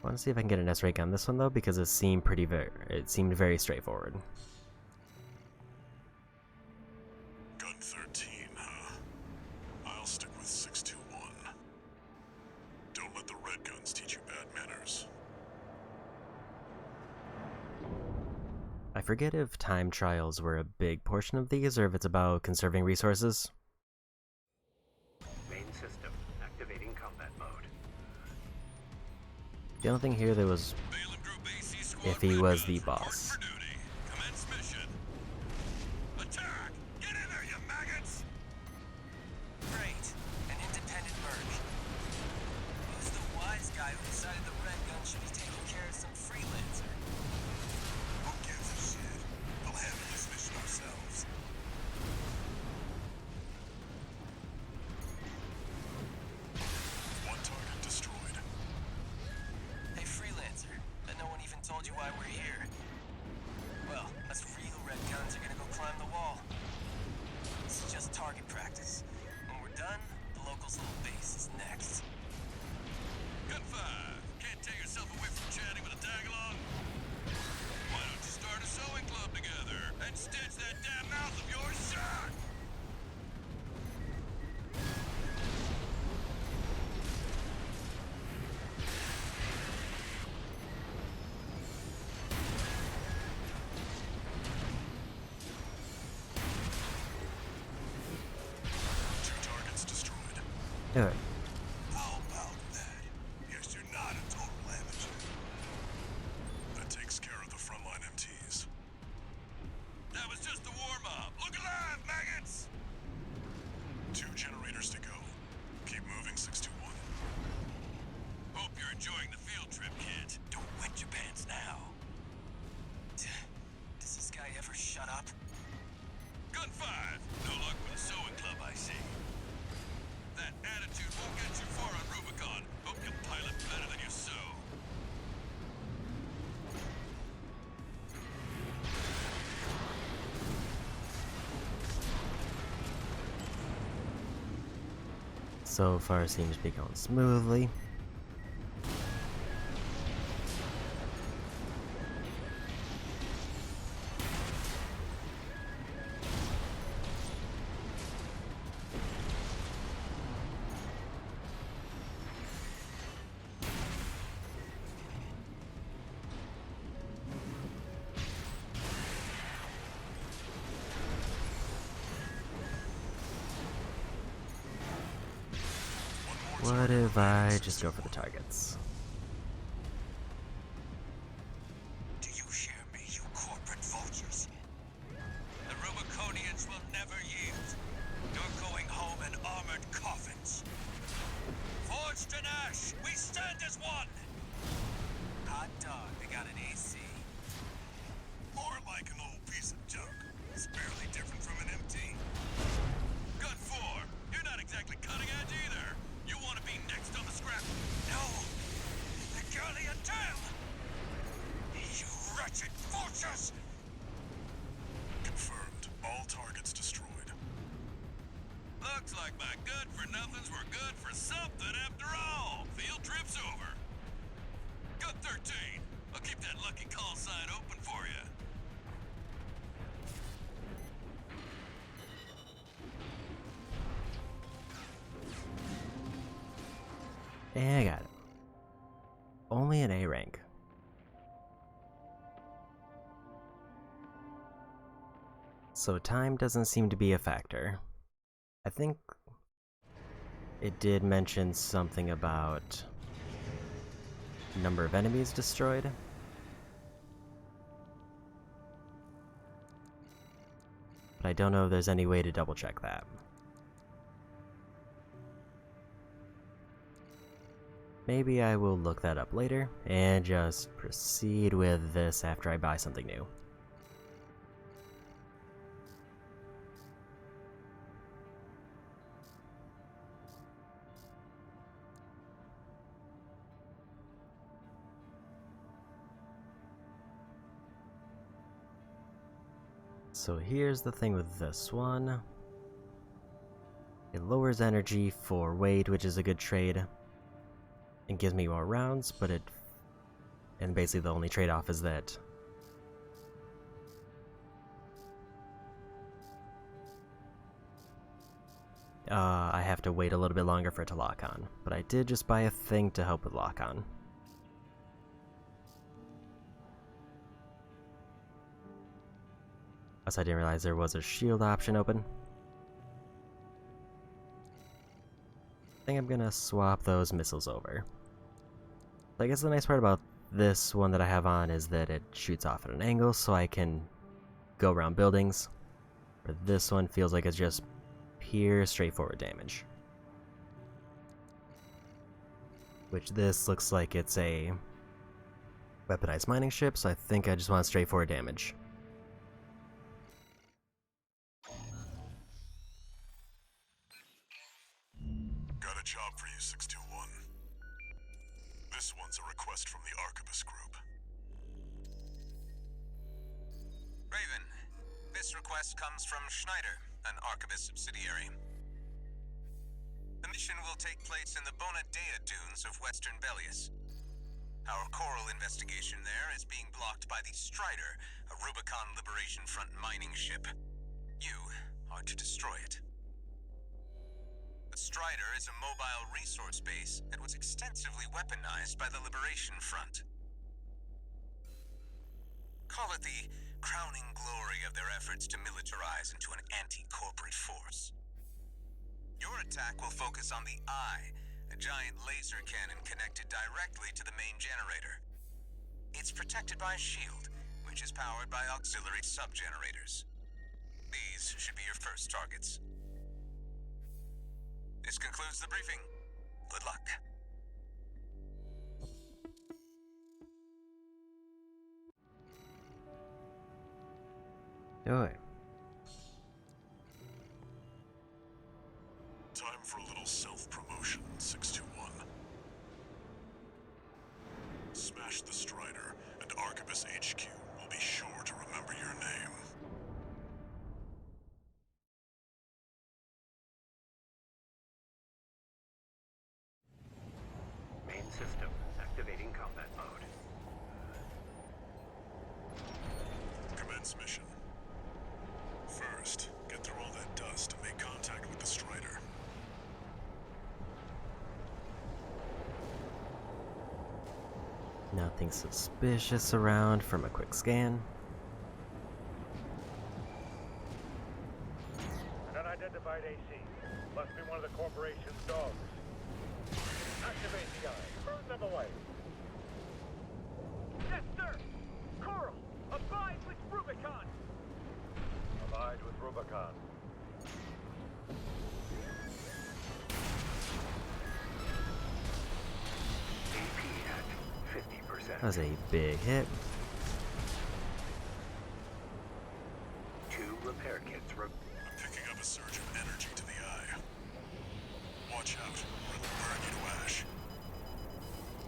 I want to see if I can get an S rank on this one though, because it seemed very straightforward. Gun 13, huh? I'll stick with 621. Don't let the Red Guns teach you bad manners. I forget if time trials were a big portion of these, or if it's about conserving resources. Main system activating combat mode. The only thing here that was if he was the boss. Commence mission. Attack! Get in there, you maggots! Great. An independent merc. Who's the wise guy who decided the Red Gun should be taking care of some freelancer? Who gives a shit? We'll handle this mission ourselves. One target destroyed. Hey, freelancer. Bet no one even told you why we're here. Well, us real Red Guns are gonna go climb the wall. This is just target practice. When we're done, the locals' little base is next. Gun 5. Can't tear yourself away from chatting with a tag-along? Why don't you start a sewing club together and stitch that damn mouth of yours shut? Good. How about that? Yes, you're not a total amateur. That takes care of the frontline MTs. That was just the warm-up. Look alive, maggots! 2 generators to go. Keep moving, 621. Hope you're enjoying the field trip, kid. Don't wet your pants now. Does this guy ever shut up? Gun 5! No luck with the sewing club, I see. That attitude won't get you far on Rubicon. Hope you pilot better than you sew. So far seems to be going smoothly. What if I just go for the targets? Do you hear me, you corporate vultures? The Rubiconians will never yield. You're going home in armored coffins. Forged in ash, we stand as one! Hot dog, they got an AC. More like an old piece of junk. It's barely different from an MT. Gun 4, you're not exactly cutting edge either. You want to be next on the scrap? No! The girly and tail! You wretched vultures! Confirmed. All targets destroyed. Looks like my good-for-nothings were good for something after all. Field trip's over. Gun 13, I'll keep that lucky call sign open for you. And I got it. Only an A rank. So time doesn't seem to be a factor. I think it did mention something about number of enemies destroyed. But I don't know if there's any way to double check that. Maybe I will look that up later and just proceed with this after I buy something new. So here's the thing with this one. It lowers energy for weight, which is a good trade. It gives me more rounds, but and basically the only trade-off is that I have to wait a little bit longer for it to lock on. But I did just buy a thing to help with lock on. Plus I didn't realize there was a shield option open. I think I'm gonna swap those missiles over. I guess the nice part about this one that I have on is that it shoots off at an angle, so I can go around buildings. But this one feels like it's just pure, straightforward damage. Which this looks like it's a weaponized mining ship, so I think I just want straightforward damage. Got a job for you, 621. This one's a request from the Arquebus Group. Raven, this request comes from Schneider, an Arquebus subsidiary. The mission will take place in the Bonadea dunes of Western Bellius. Our coral investigation there is being blocked by the Strider, a Rubicon Liberation Front mining ship. You are to destroy it. The Strider is a mobile resource base that was extensively weaponized by the Liberation Front. Call it the crowning glory of their efforts to militarize into an anti-corporate force. Your attack will focus on the Eye, a giant laser cannon connected directly to the main generator. It's protected by a shield, which is powered by auxiliary sub-generators. These should be your first targets. This concludes the briefing. Good luck. Okay. Time for a little self-promotion, 621. Smash the Strider, and Arquebus HQ will be sure to remember your name. Main system activating combat mode. Commence mission. First, get through all that dust and make contact with the Strider. Nothing suspicious around from a quick scan. An unidentified AC. Must be one of the corporation's dogs. Activate the Eye. Burn them away. Yes, sir! Coral! Abide with Rubicon! Abide with Rubicon. AP at 50%. That was a big hit. 2 repair kits. I'm picking up a surge of energy to the Eye. Watch out, or it'll burn you to ash.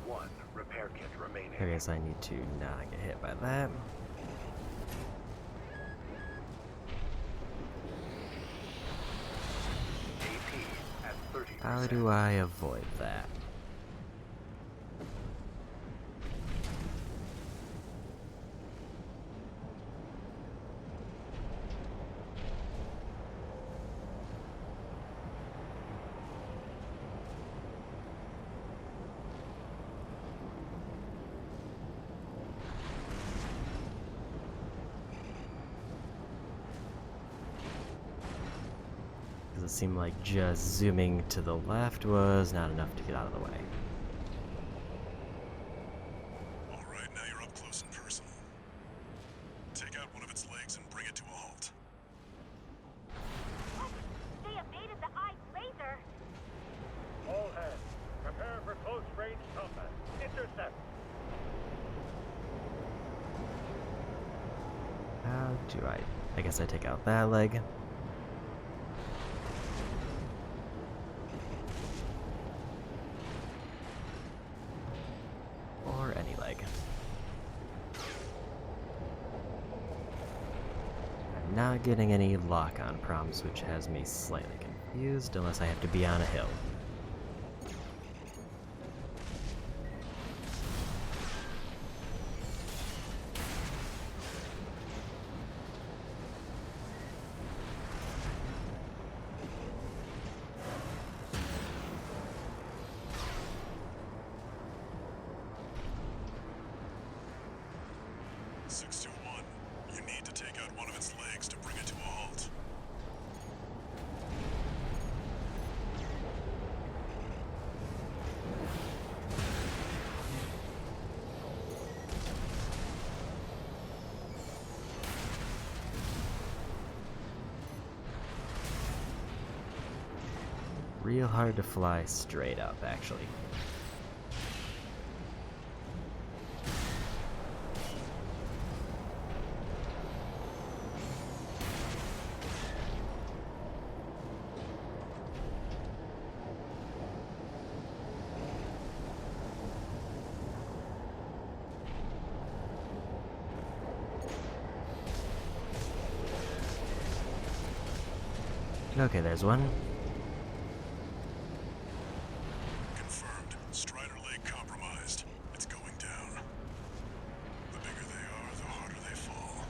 1 repair kit remaining. I guess I need to not get hit by that. AP at 30%. How do I avoid that? Because it seemed like just zooming to the left was not enough to get out of the way. Alright, now you're up close and personal. Take out one of its legs and bring it to a halt. They evaded the Eye's laser. All hands, prepare for close-range combat. Intercept. How do I guess I take out that leg. Or any leg. I'm not getting any lock-on prompts, which has me slightly confused, unless I have to be on a hill. You need to take out one of its legs to bring it to a halt. Real hard to fly straight up, actually. Okay, there's one. Confirmed. Strider leg compromised. It's going down. The bigger they are, the harder they fall.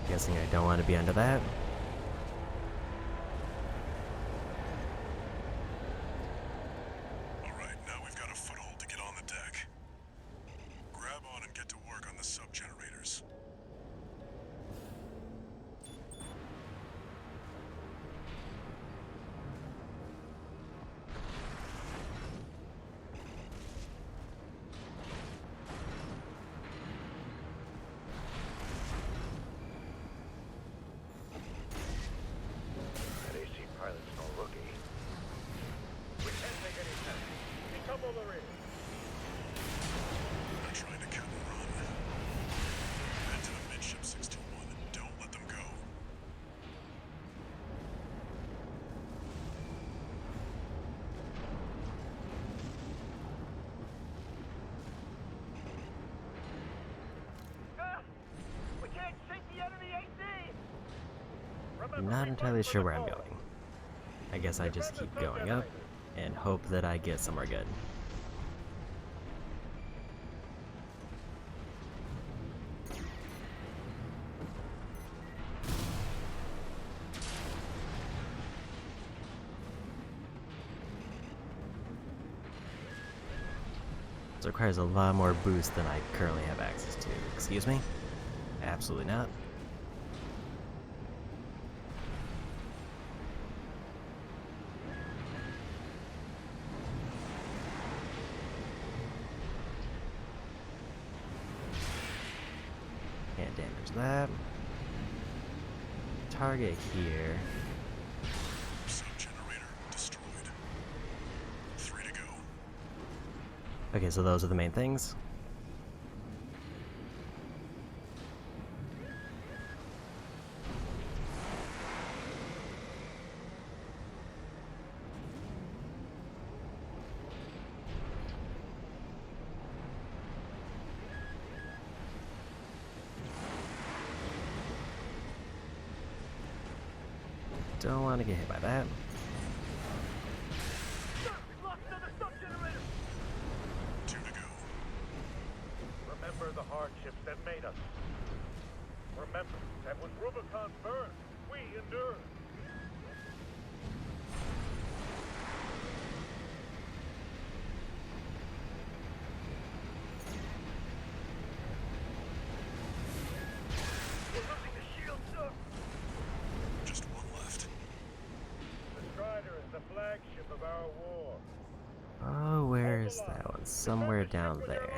Guessing I don't want to be under that. Alright, now we've got a foothold to get on the deck. Grab on and get to work on the sub-generators. not entirely sure where I'm going. I guess I just keep going up and hope that I get somewhere good. This requires a lot more boost than I currently have access to. Excuse me? Absolutely not. Can't damage that. Target here. Sub-generator destroyed. 3 to go. Okay, so those are the main things. Don't want to get hit by that. We lost another sub-generator! 2 to go. Remember the hardships that made us. Remember that when Rubicon burned, we endured. We're losing the shield, sir. Just 1 left. The Strider is the flagship of our war. Oh, where is that one? Somewhere down there.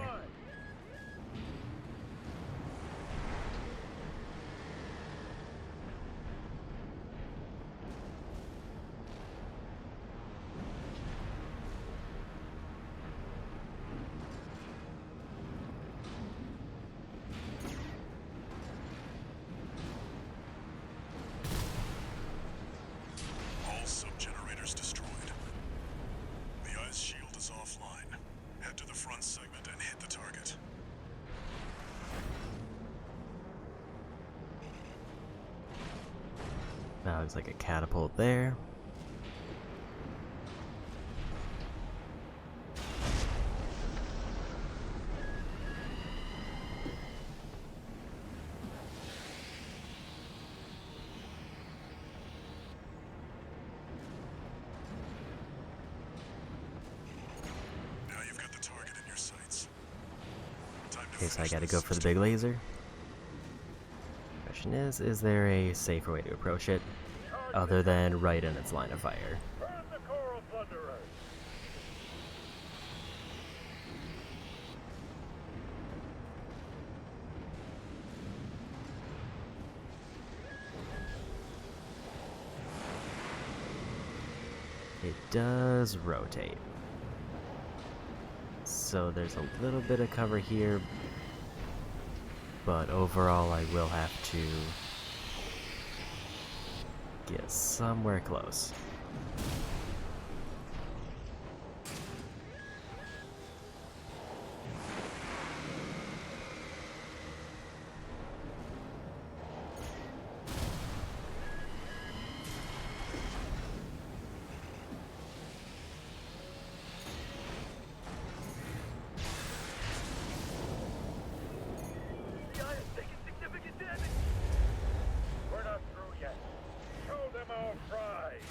All sub-generators destroyed. The ice shield is offline. Head to the front segment and hit the target. That looks like a catapult there. Now you've got the target in your sights. Time to Okay, so I finish gotta this go for the 6-2. big laser. Question is there a safer way to approach it other than right in its line of fire? Burn the Coral Plunderers! It does rotate. So there's a little bit of cover here, but overall I will have to get somewhere close. The eye is taking significant damage! We're not through yet. Show them our pride!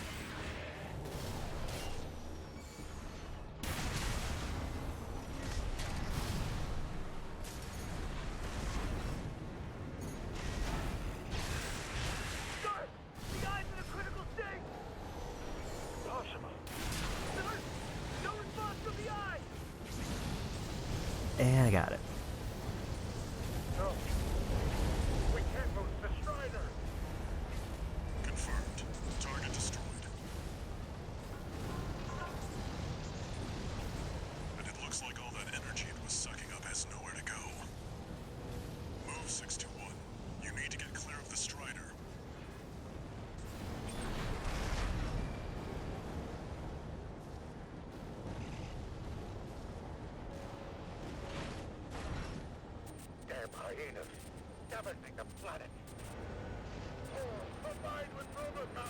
Sir! The eye's in a critical state! Possible. Sir! No response from the eye! And I got it. No. We can't lose the Strider! Confirmed. Target destroyed. And it looks like all that energy it was sucking up has nowhere to go. Move 621. You need to get clear of the Strider. Damn hyenas! Damaging the planet! Oh, provide with Rubicon!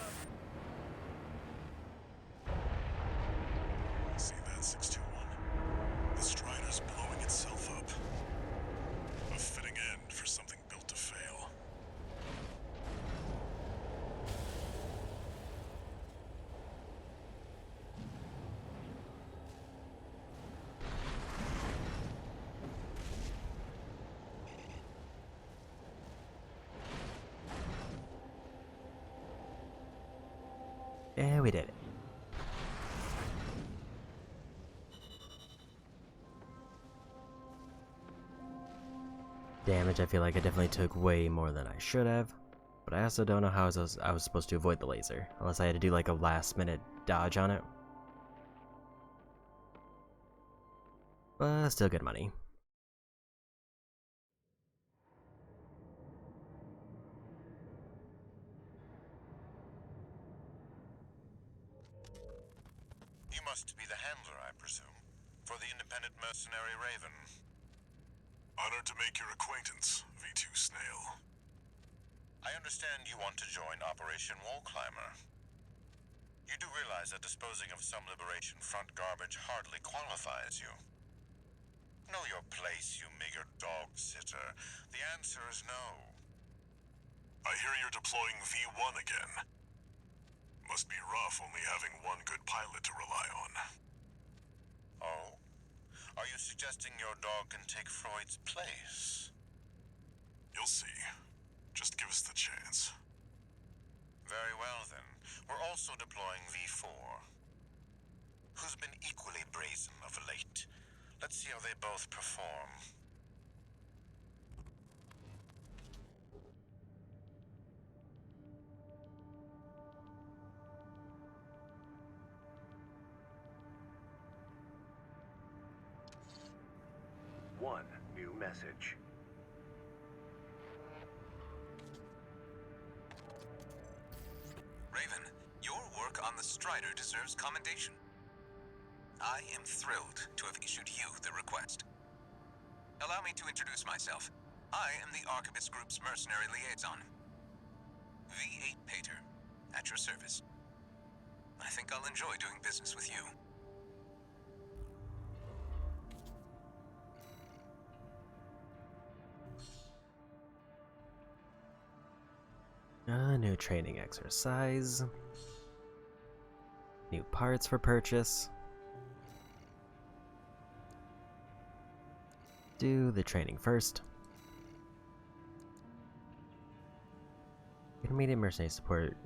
See that, 621? The Strider's blowing itself up. A fitting end for something built to fail. Yeah, we did it. Damage, I feel like I definitely took way more than I should have, but I also don't know how I was supposed to avoid the laser, unless I had to do like a last minute dodge on it. But still good money. You must be the handler, I presume, for the independent mercenary Raven. Honored to make your acquaintance, V2 Snail. I understand you want to join Operation Wall Climber. You do realize that disposing of some Liberation Front garbage hardly qualifies you. Know your place, you meager dog sitter. The answer is no. I hear you're deploying V1 again. Must be rough only having one good pilot to rely on. Oh? Are you suggesting your dog can take Freud's place? You'll see. Just give us the chance. Very well, then. We're also deploying V4. Who's been equally brazen of late. Let's see how they both perform. One new message. Raven, your work on the Strider deserves commendation. I am thrilled to have issued you the request. Allow me to introduce myself. I am the Archibus Group's mercenary liaison. V8 Pater, at your service. I think I'll enjoy doing business with you. A new training exercise. New parts for purchase. Do the training first. Intermediate mercenary support.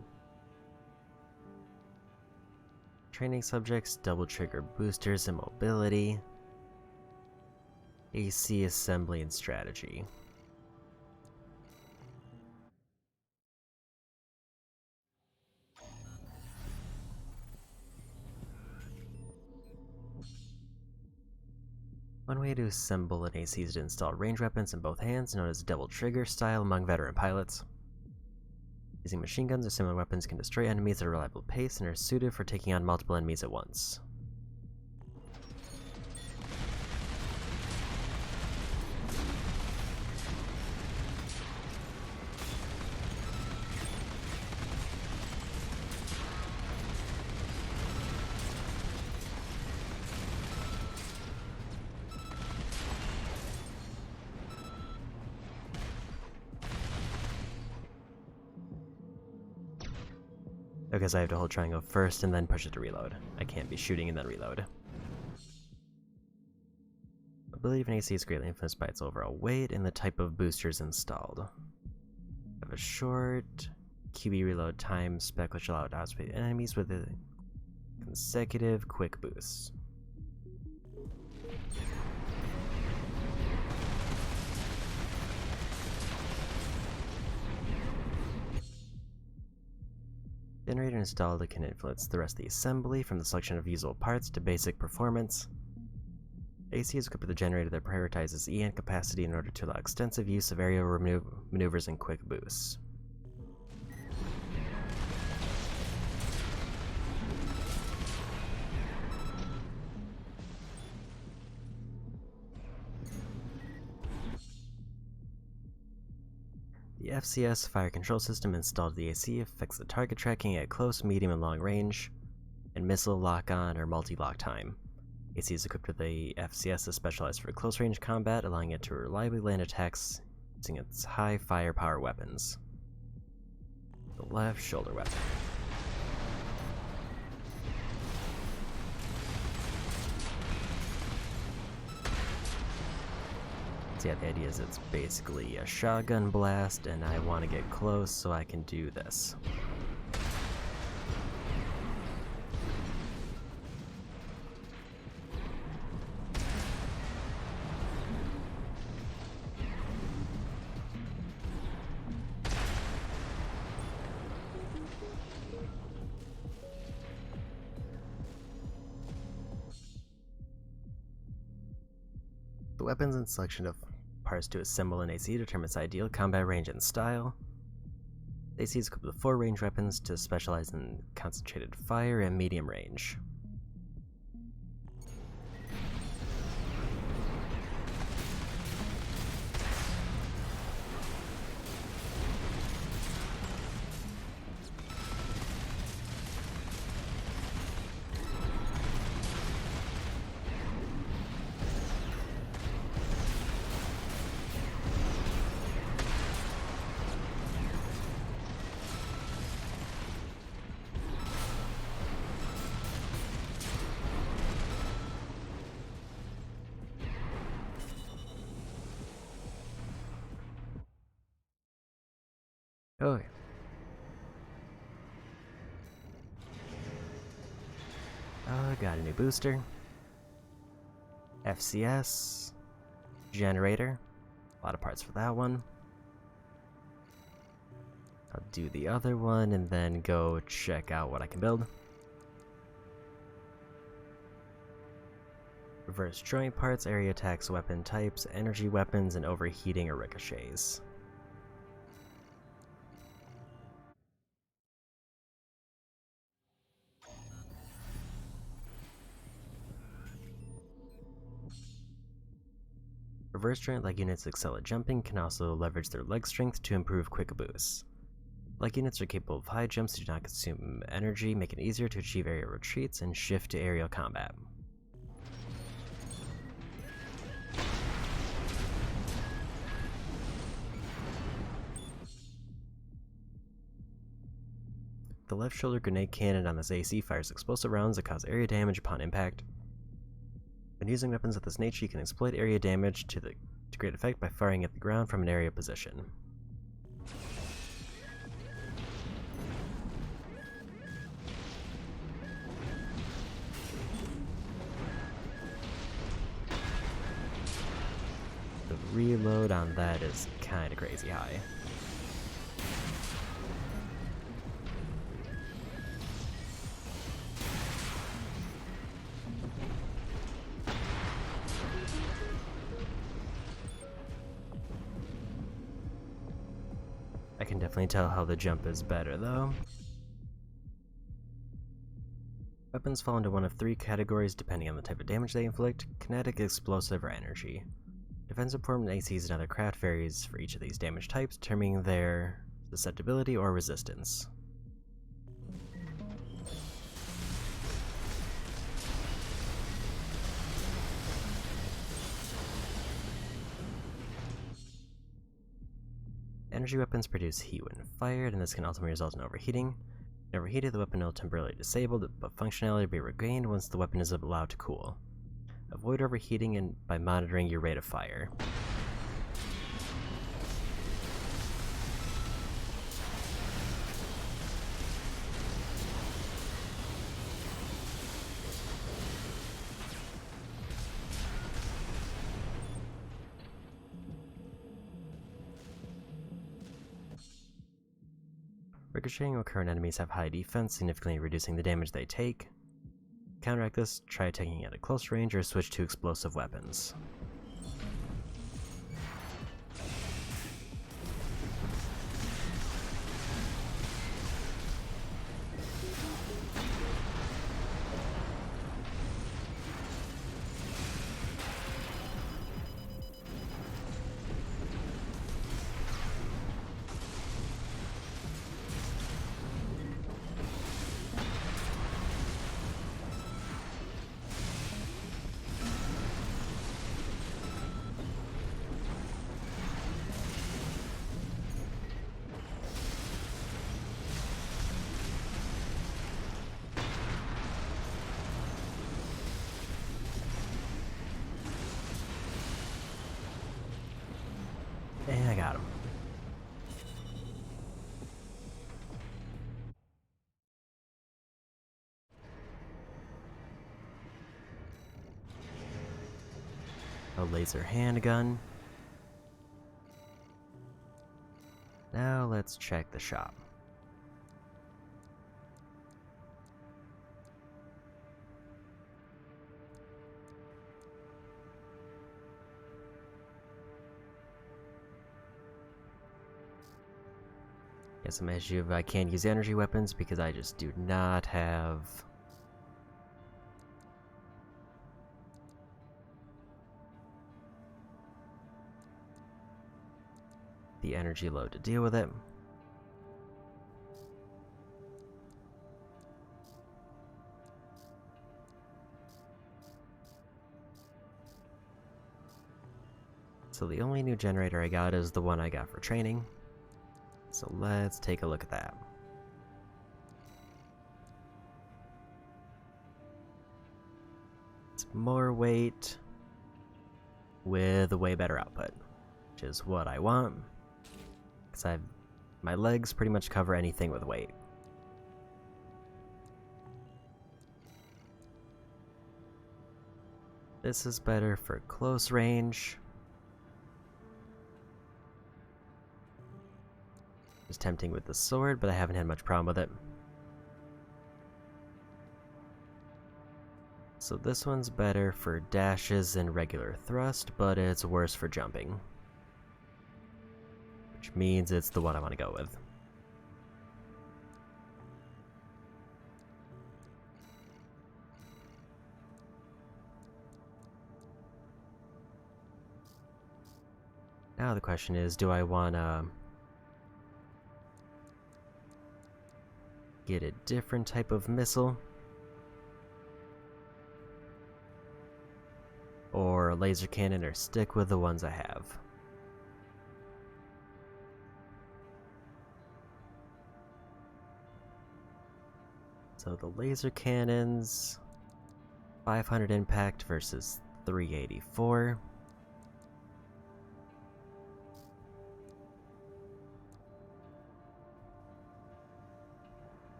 Training subjects, double trigger boosters and mobility. AC assembly and strategy. One way to assemble an AC is to install range weapons in both hands, known as double trigger style among veteran pilots. Using machine guns or similar weapons can destroy enemies at a reliable pace and are suited for taking on multiple enemies at once. Because I have to hold triangle first and then push it to reload. I can't be shooting and then reload. I believe an AC is greatly influenced by its overall weight and the type of boosters installed. I have a short QB reload time spec which allows it to outspeed enemies with a consecutive quick boost. Generator installed can influence the rest of the assembly, from the selection of usable parts to basic performance. AC is equipped with a generator that prioritizes EN capacity in order to allow extensive use of aerial maneuvers and quick boosts. The The FCS fire control system installed to the AC affects the target tracking at close, medium, and long range, and missile lock-on or multi-lock time. AC is equipped with a FCS that's specialized for close-range combat, allowing it to reliably land attacks using its high firepower weapons. The left shoulder weapon. So yeah, the idea is it's basically a shotgun blast, and I want to get close so I can do this. The weapons and selection of parts to assemble in AC determines ideal combat range and style. The AC is equipped with 4 range weapons to specialize in concentrated fire and medium range. Okay. Got a new booster. FCS. Generator. A lot of parts for that one. I'll do the other one and then go check out what I can build. Reverse joint parts, area attacks, weapon types, energy weapons, and overheating or ricochets. Reverse joint-like units excel at jumping, can also leverage their leg strength to improve quick boosts. Like units are capable of high jumps, do not consume energy, make it easier to achieve aerial retreats, and shift to aerial combat. The left shoulder grenade cannon on this AC fires explosive rounds that cause area damage upon impact. When using weapons of this nature, you can exploit area damage to great effect by firing at the ground from an area position. The reload on that is kinda crazy high. I can definitely tell how the jump is better, though. Weapons fall into one of 3 categories depending on the type of damage they inflict: kinetic, explosive, or energy. Defensive form in ACs and other craft varies for each of these damage types, determining their susceptibility or resistance. Energy weapons produce heat when fired, and this can ultimately result in overheating. When overheated, the weapon will temporarily be disabled, but functionality will be regained once the weapon is allowed to cool. Avoid overheating by monitoring your rate of fire. Ricocheting will occur when enemies have high defense, significantly reducing the damage they take. To counteract this, try attacking at a close range or switch to explosive weapons. A laser handgun. Now let's check the shop. Guess I'm issue if I can't use energy weapons because I just do not have the energy load to deal with it. So the only new generator I got is the one I got for training. So let's take a look at that. It's more weight with a way better output, which is what I want. Because my legs pretty much cover anything with weight. This is better for close range. It's tempting with the sword, but I haven't had much problem with it. So this one's better for dashes and regular thrust, but it's worse for jumping. Which means it's the one I want to go with. Now the question is, do I want to get a different type of missile? Or a laser cannon, or stick with the ones I have? So the laser cannons, 500 impact versus 384.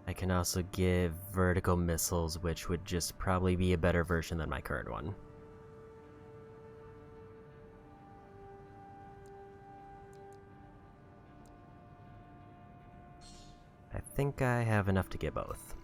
I can also give vertical missiles, which would just probably be a better version than my current one. I think I have enough to get both.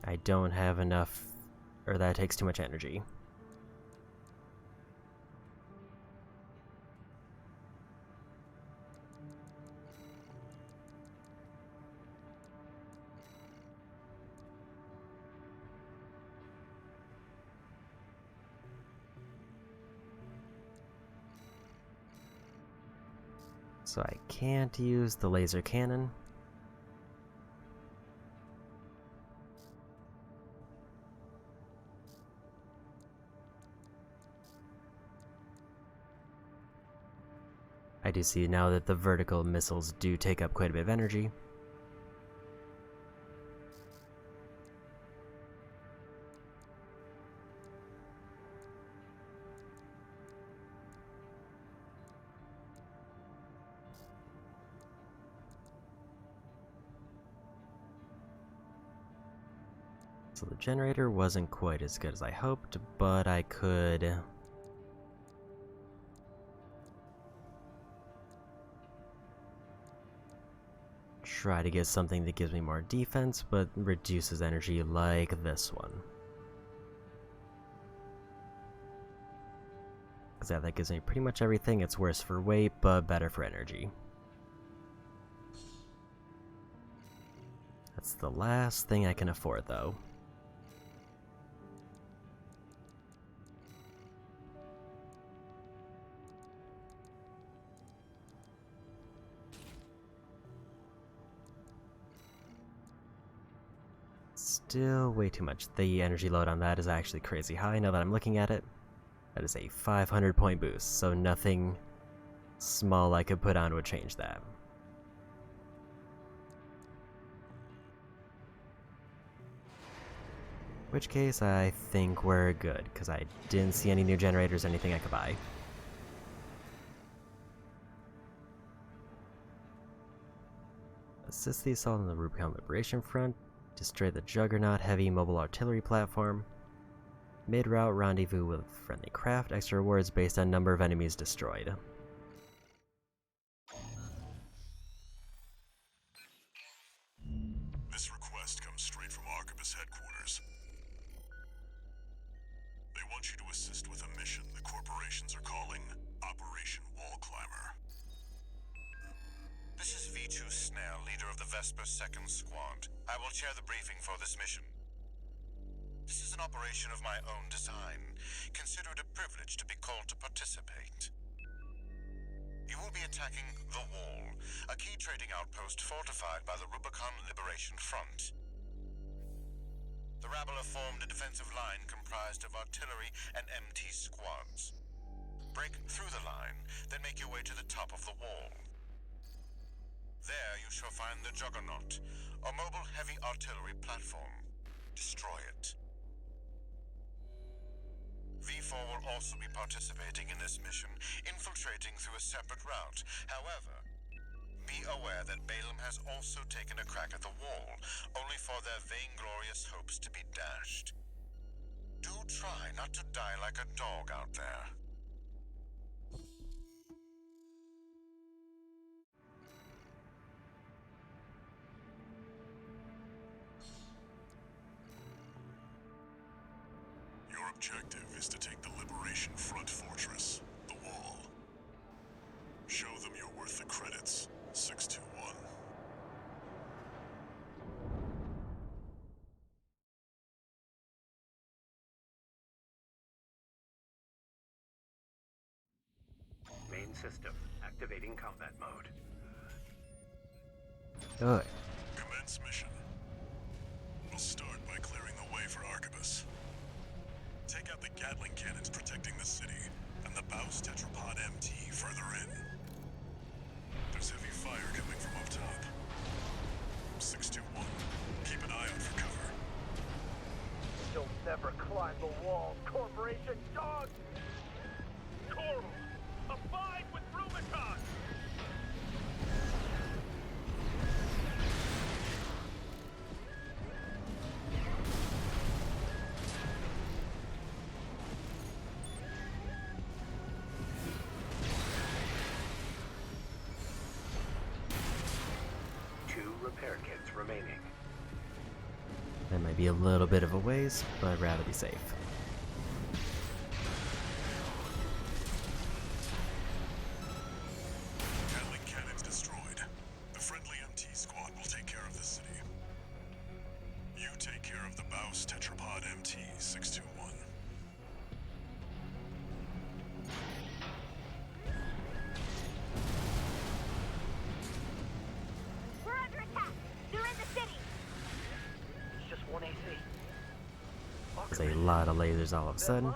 I don't have enough, or that takes too much energy. So I can't use the laser cannon. I do see now that the vertical missiles do take up quite a bit of energy. So the generator wasn't quite as good as I hoped, but I could try to get something that gives me more defense, but reduces energy like this one. Because yeah, that gives me pretty much everything. It's worse for weight, but better for energy. That's the last thing I can afford, though. Still way too much. The energy load on that is actually crazy high now that I'm looking at it. That is a 500 point boost, so nothing small I could put on would change that. which case I think we're good, because I didn't see any new generators or anything I could buy. Assist the assault on the Rubicon Liberation front, destroy the Juggernaut heavy mobile artillery platform, mid-route rendezvous with friendly craft, extra rewards based on number of enemies destroyed. This request comes straight from Arquebus headquarters. They want you to assist with a mission the corporations are calling Operation Wall Climber. This is V2 Snell, leader of the Vesper 2nd Squad. I will chair the briefing for this mission. This is an operation of my own design. Consider it a privilege to be called to participate. You will be attacking the Wall, a key trading outpost fortified by the Rubicon Liberation Front. The rabble have formed a defensive line comprised of artillery and MT squads. Break through the line, then make your way to the top of the wall. There you shall find the Juggernaut, a mobile heavy artillery platform. Destroy it. V4 will also be participating in this mission, infiltrating through a separate route. However, be aware that Balaam has also taken a crack at the wall, only for their vainglorious hopes to be dashed. Do try not to die like a dog out there. Your objective is to take the Liberation Front fortress, the Wall. Show them you're worth the credits, 621. Main system activating combat mode. Good. Commence mission. We'll start by clearing the way for Arquebus. Take out the Gatling cannons protecting the city, and the Baus Tetrapod MT further in. There's heavy fire coming from up top. 621, keep an eye out for cover. You'll never climb the wall, Corporation dog! Coral, abide with Rubicon! Repair kits remaining. That might be a little bit of a ways, but I'd rather be safe. Gatling cannons destroyed. The friendly MT squad will take care of the city. You take care of the Baus Tetrapod MT, 621. We're under attack! They're in the city! It's just 1 AC. There's a lot of lasers all of a sudden.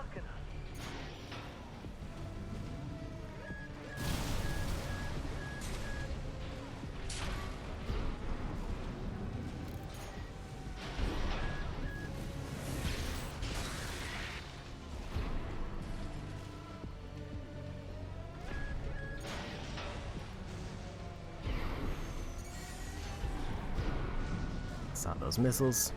Saw those missiles.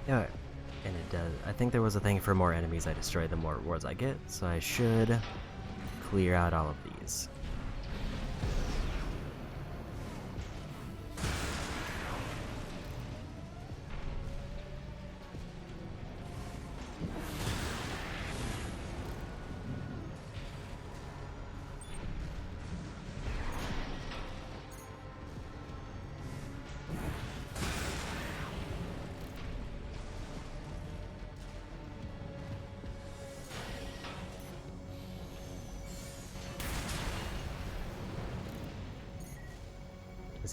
Alright, and it does. I think there was a thing for more enemies I destroy, the more rewards I get, so I should clear out all of these.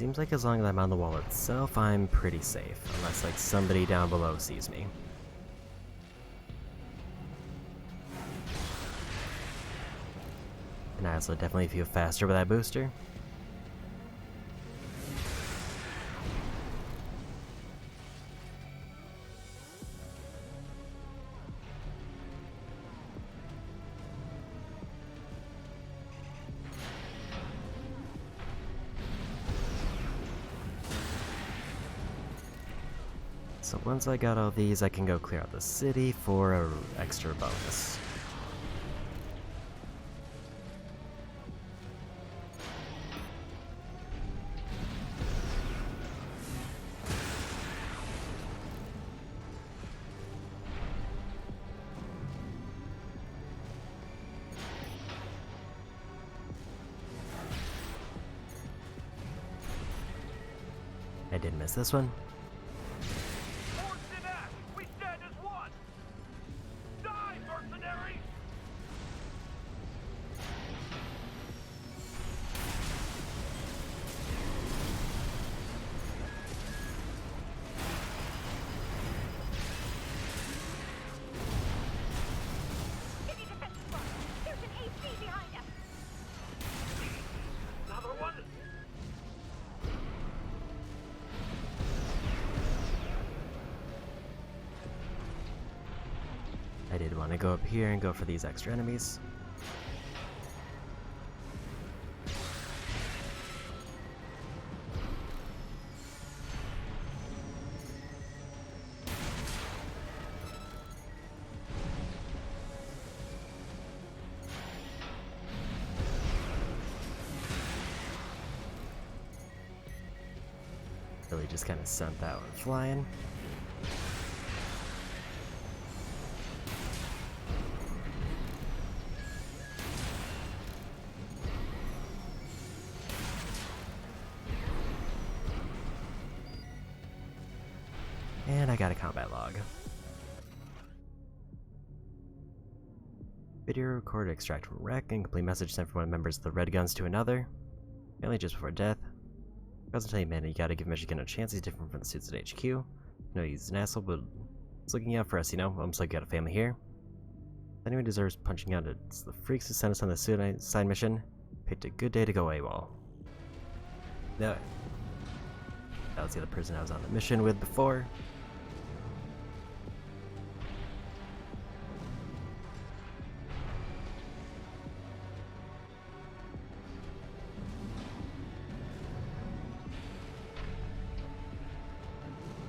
seems like as long as I'm on the wall itself, I'm pretty safe. Unless, like, somebody down below sees me. And I also definitely feel faster with that booster. So once I got all these, I can go clear out the city for an extra bonus. I did miss this one. We stand as one! Die, mercenaries! City defense squad, there's an AC behind us. Another one? I did want to go up here and go for these extra enemies. Really just kind of sent that one flying. And I got a combat log. Video recorded extract from wreck and complete message sent from one of the members of the Red Guns to another. Mainly just before death. Doesn't tell you, man, you gotta give Michigan a chance. He's different from the suits at HQ. No, he's an asshole, but he's looking out for us, you know? Almost like we got a family here. If anyone deserves punching out, it's the freaks who sent us on the suicide mission. Picked a good day to go AWOL. No, that was the other person I was on the mission with before.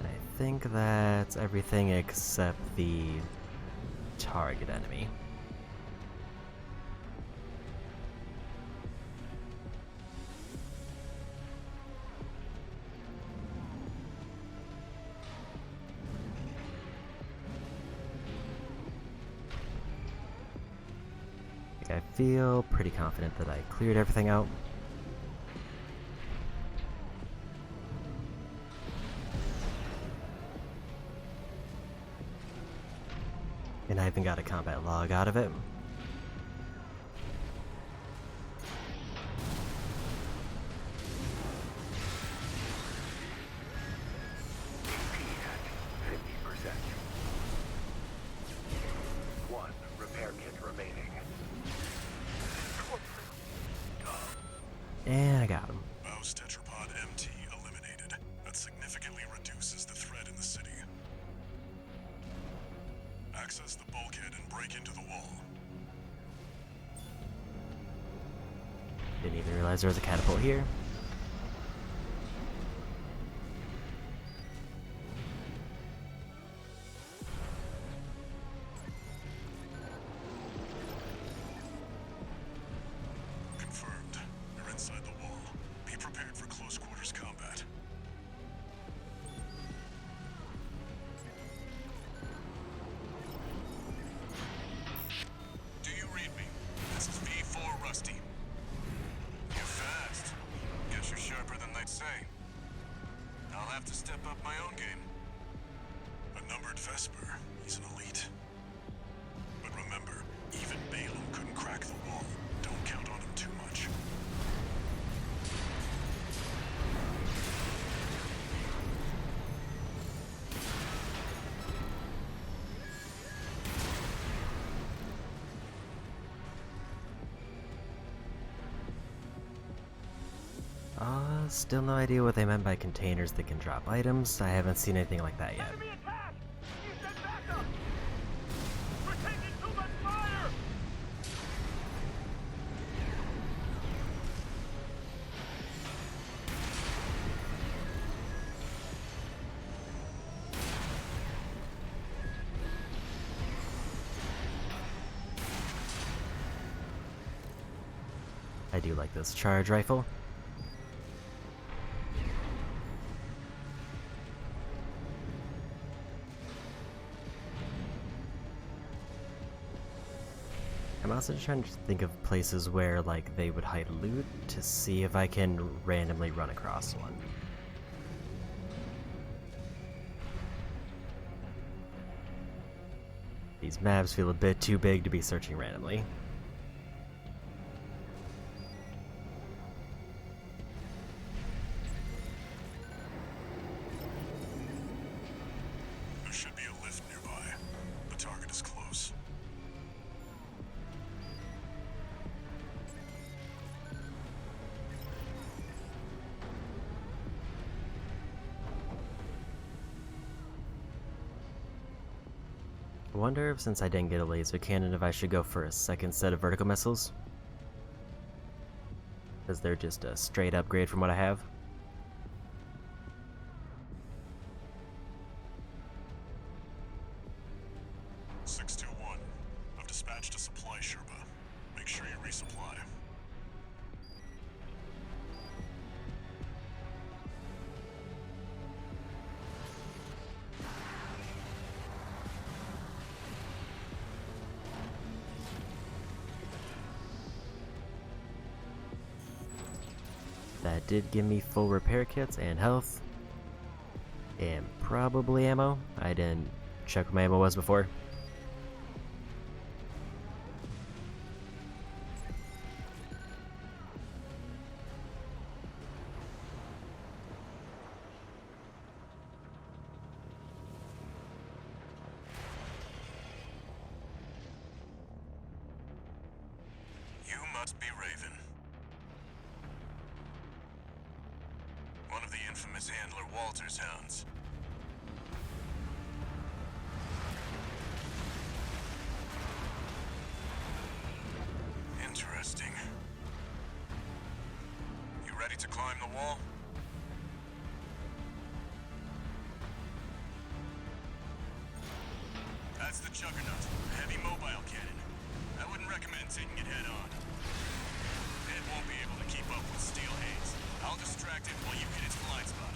I think that's everything except the target enemy. I feel pretty confident that I cleared everything out. And I even got a combat log out of it. AP at 50%. One repair kit remaining. And I got him. Mouse tetrapod MT eliminated. That significantly reduces the threat in the city. Access the bulkhead and break into the wall. Didn't even realize there was a catapult here. Confirmed. You're inside the wall. Be prepared for close quarters combat. Do you read me? This is V4 Rusty. You're fast. Guess you're sharper than they'd say. I'll have to step up my own game. A numbered Vesper. He's an elite. But remember, even Balaam couldn't crack the wall. Don't count on him too much. Still no idea what they meant by containers that can drop items. I haven't seen anything like that yet. Enemy attack! You send backup! We're taking too much fire! I do like this charge rifle. I'm also just trying to think of places where like they would hide loot to see if I can randomly run across one. These maps feel a bit too big to be searching randomly. There should be a lift nearby. The target is close. I wonder if, since I didn't get a laser cannon, if I should go for a second set of vertical missiles. Because they're just a straight upgrade from what I have. I've dispatched a supply, Sherpa. Make sure you resupply. That did give me full repair kits and health. And probably ammo. I didn't check what my ammo was before. You must be Raven. One of the infamous handler Walter's hounds. Interesting. You ready to climb the wall? That's the Juggernaut, a heavy mobile cannon. I wouldn't recommend taking it head on. It won't be able to keep up with Steel Haze. I'll distract it while you hit its blind spot.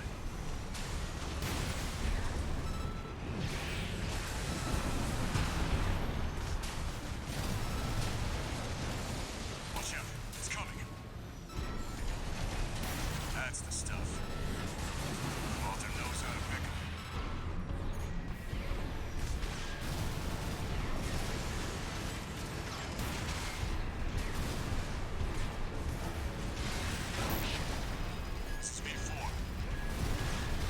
Watch out, it's coming. That's the stuff. Walter knows how to pick 'em. This is B4.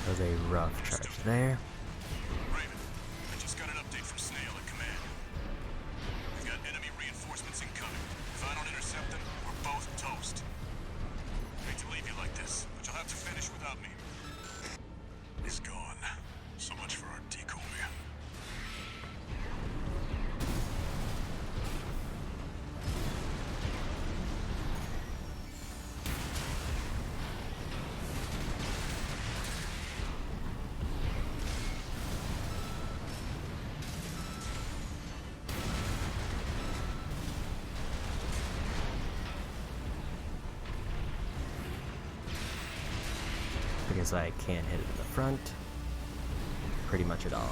That was a rough charge there. Raven, I just got an update from Snail at command. We've got enemy reinforcements incoming. If I don't intercept them, we're both toast. Hate to leave you like this, but you'll have to finish without me. He's gone. So much for our decoy. Because I can't hit it in the front. Pretty much at all.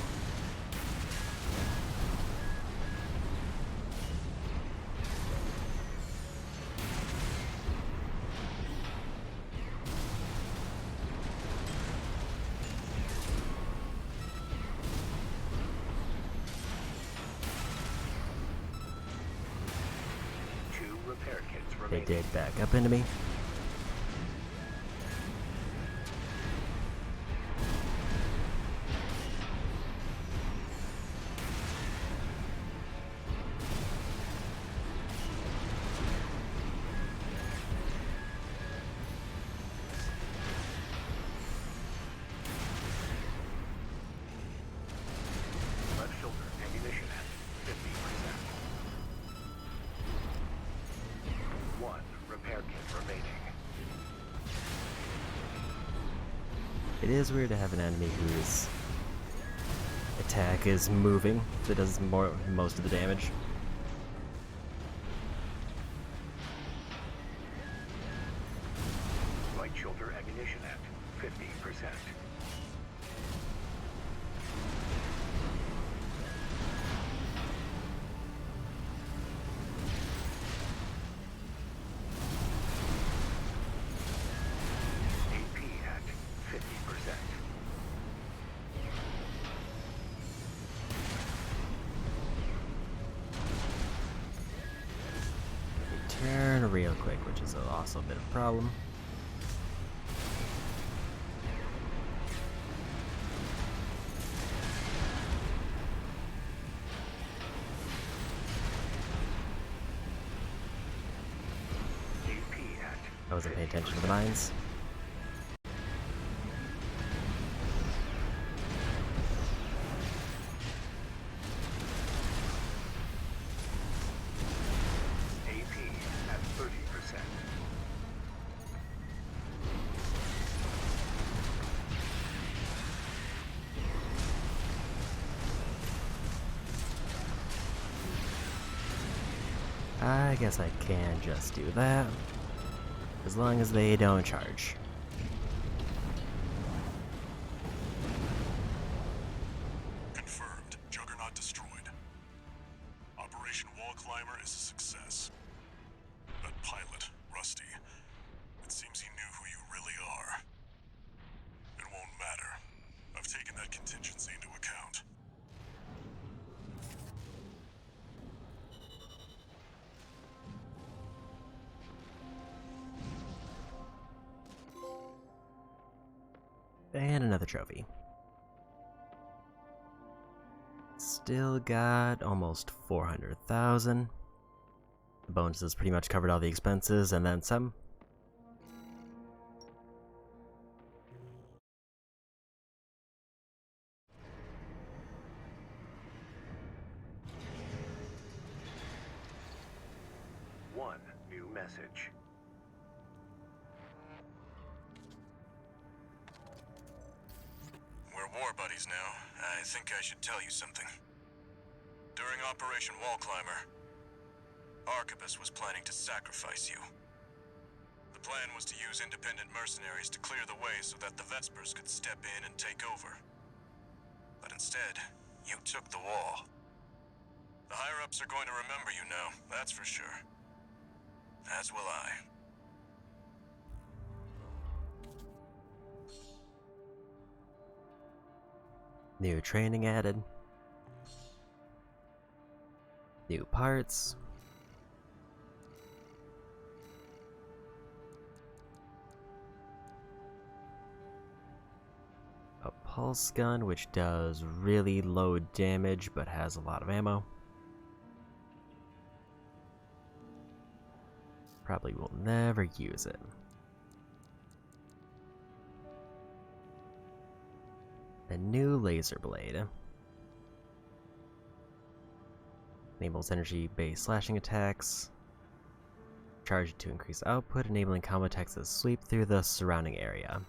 Two repair kits They remaining. did back up into me. It is weird to have an enemy whose attack is moving that does most of the damage. Light shoulder ammunition at 50%. AP at 50%. Turn real quick, which is also a bit of a problem. AP at I wasn't paying attention to the mines. AP at 30%. I guess I can just do that, as long as they don't charge. Confirmed. Juggernaut destroyed. Operation Wall Climber is a success. That pilot, Rusty, it seems he knew who you really are. It won't matter. I've taken that contingency into account. And another trophy. Still got almost 400,000. The bonuses pretty much covered all the expenses and then some. One new message. We're war buddies now. I think I should tell you something. During Operation Wall Climber, Arquebus was planning to sacrifice you. The plan was to use independent mercenaries to clear the way so that the Vespers could step in and take over. But instead, you took the wall. The higher-ups are going to remember you now, that's for sure. As will I. New training added. New parts. A pulse gun, which does really low damage but has a lot of ammo. Probably will never use it. A new laser blade. Enables energy-based slashing attacks. Charged to increase output, enabling combo attacks to sweep through the surrounding area.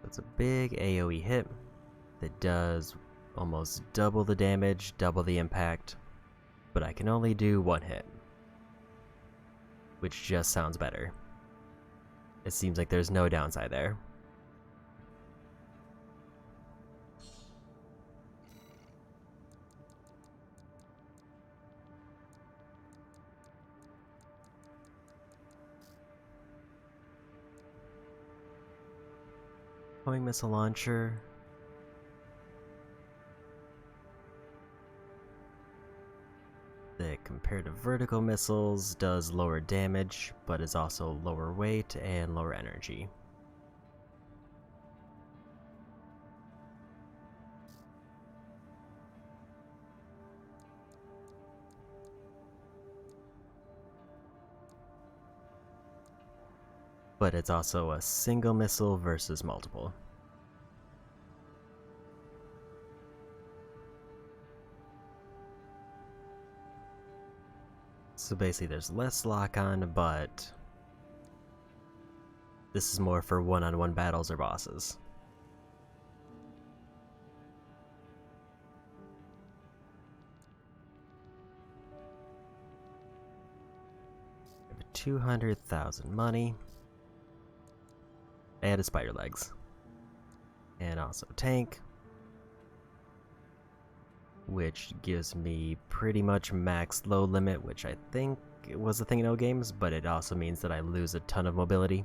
It's a big AoE hit that does almost double the damage, double the impact, but I can only do one hit, which just sounds better. It seems like there's no downside there. Homing missile launcher. That compared to vertical missiles does lower damage, but is also lower weight and lower energy. But it's also a single missile versus multiple. So basically there's less lock-on, but This is more for one-on-one battles or bosses. I have 200,000 money. And a spider legs. And also tank. Which gives me pretty much max load limit, which I think was a thing in old games, but it also means that I lose a ton of mobility.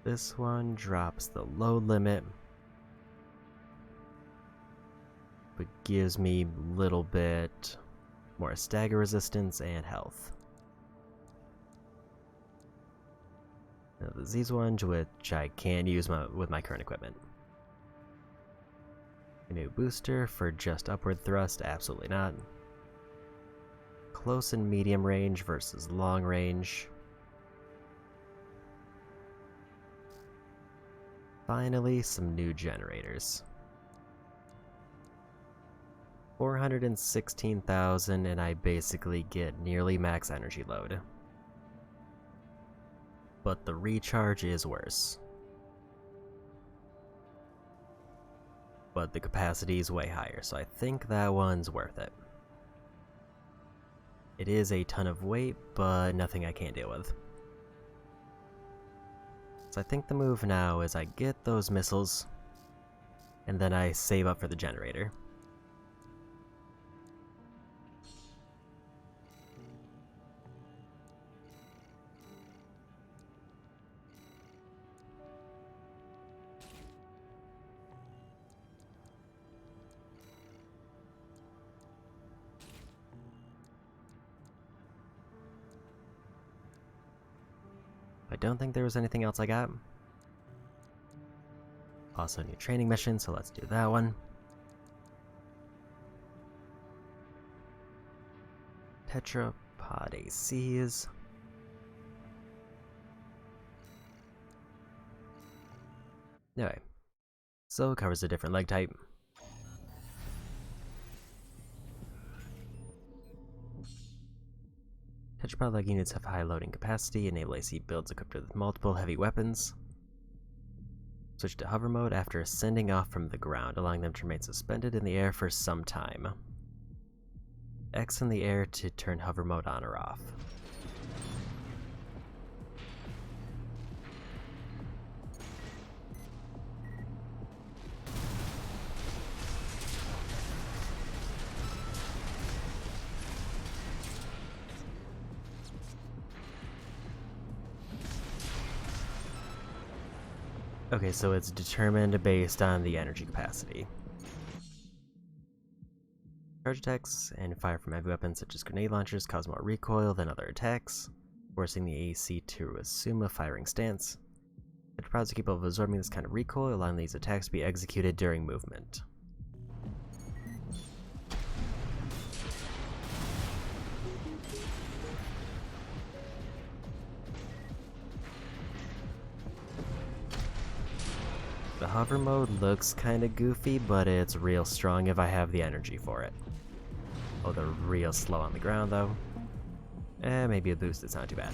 This one drops the load limit, but gives me a little bit more stagger resistance and health. Now the disease one, which I can't use with my current equipment. A new booster for just upward thrust, absolutely not. Close and medium range versus long range. Finally, some new generators. 416,000 and I basically get nearly max energy load. But the recharge is worse. But the capacity is way higher, so I think that one's worth it. It is a ton of weight, but nothing I can't deal with. So I think the move now is I get those missiles, and then I save up for the generator. I don't think there was anything else I got. Also, new training mission, so let's do that one. Tetrapod ACs. Anyway, so it covers a different leg type. Tetrapod leg units have high loading capacity, enable AC builds equipped with multiple heavy weapons. Switch to hover mode after ascending off from the ground, allowing them to remain suspended in the air for some time. X in the air to turn hover mode on or off. Okay, so it's determined based on the energy capacity. Charge attacks and fire from heavy weapons such as grenade launchers cause more recoil than other attacks, forcing the AC to assume a firing stance. Tetrapods are capable of absorbing this kind of recoil, allowing these attacks to be executed during movement. The hover mode looks kinda goofy, but it's real strong if I have the energy for it. Oh, they're real slow on the ground though. Maybe a boost, it's not too bad.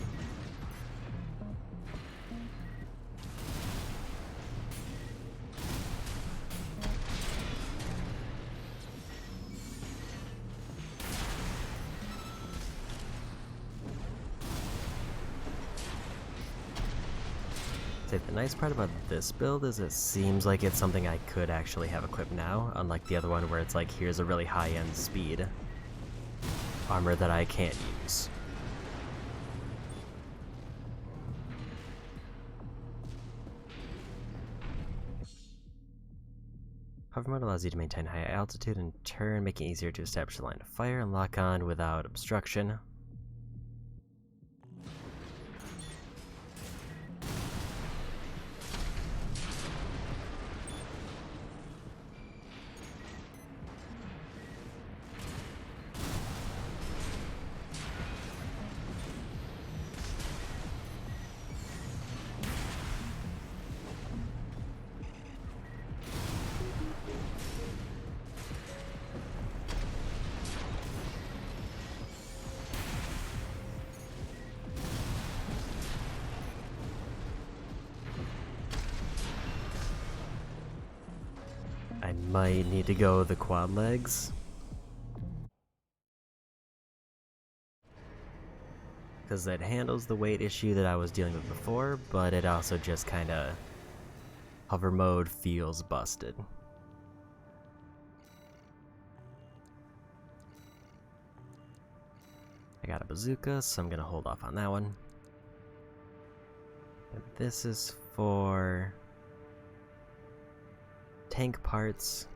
The nice part about this build is it seems like it's something I could actually have equipped now, unlike the other one where it's like, here's a really high-end speed armor that I can't use. Hover mode allows you to maintain high altitude and turn, making it easier to establish a line of fire and lock on without obstruction. might need to go the quad legs. Because it handles the weight issue that I was dealing with before, but it also just kinda... hover mode feels busted. I got a bazooka, so I'm gonna hold off on that one. And this is for... tank parts.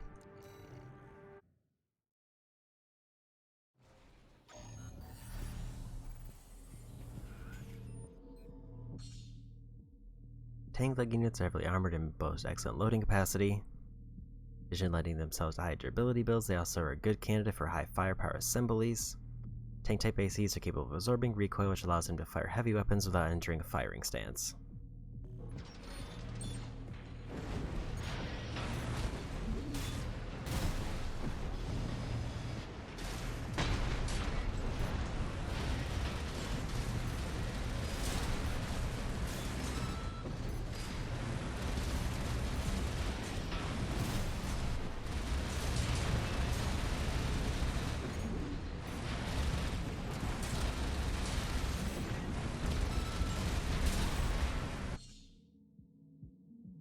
Tank leg units are heavily armored and boast excellent loading capacity. In addition to lending themselves to high durability builds, they also are a good candidate for high firepower assemblies. Tank type ACs are capable of absorbing recoil, which allows them to fire heavy weapons without entering a firing stance.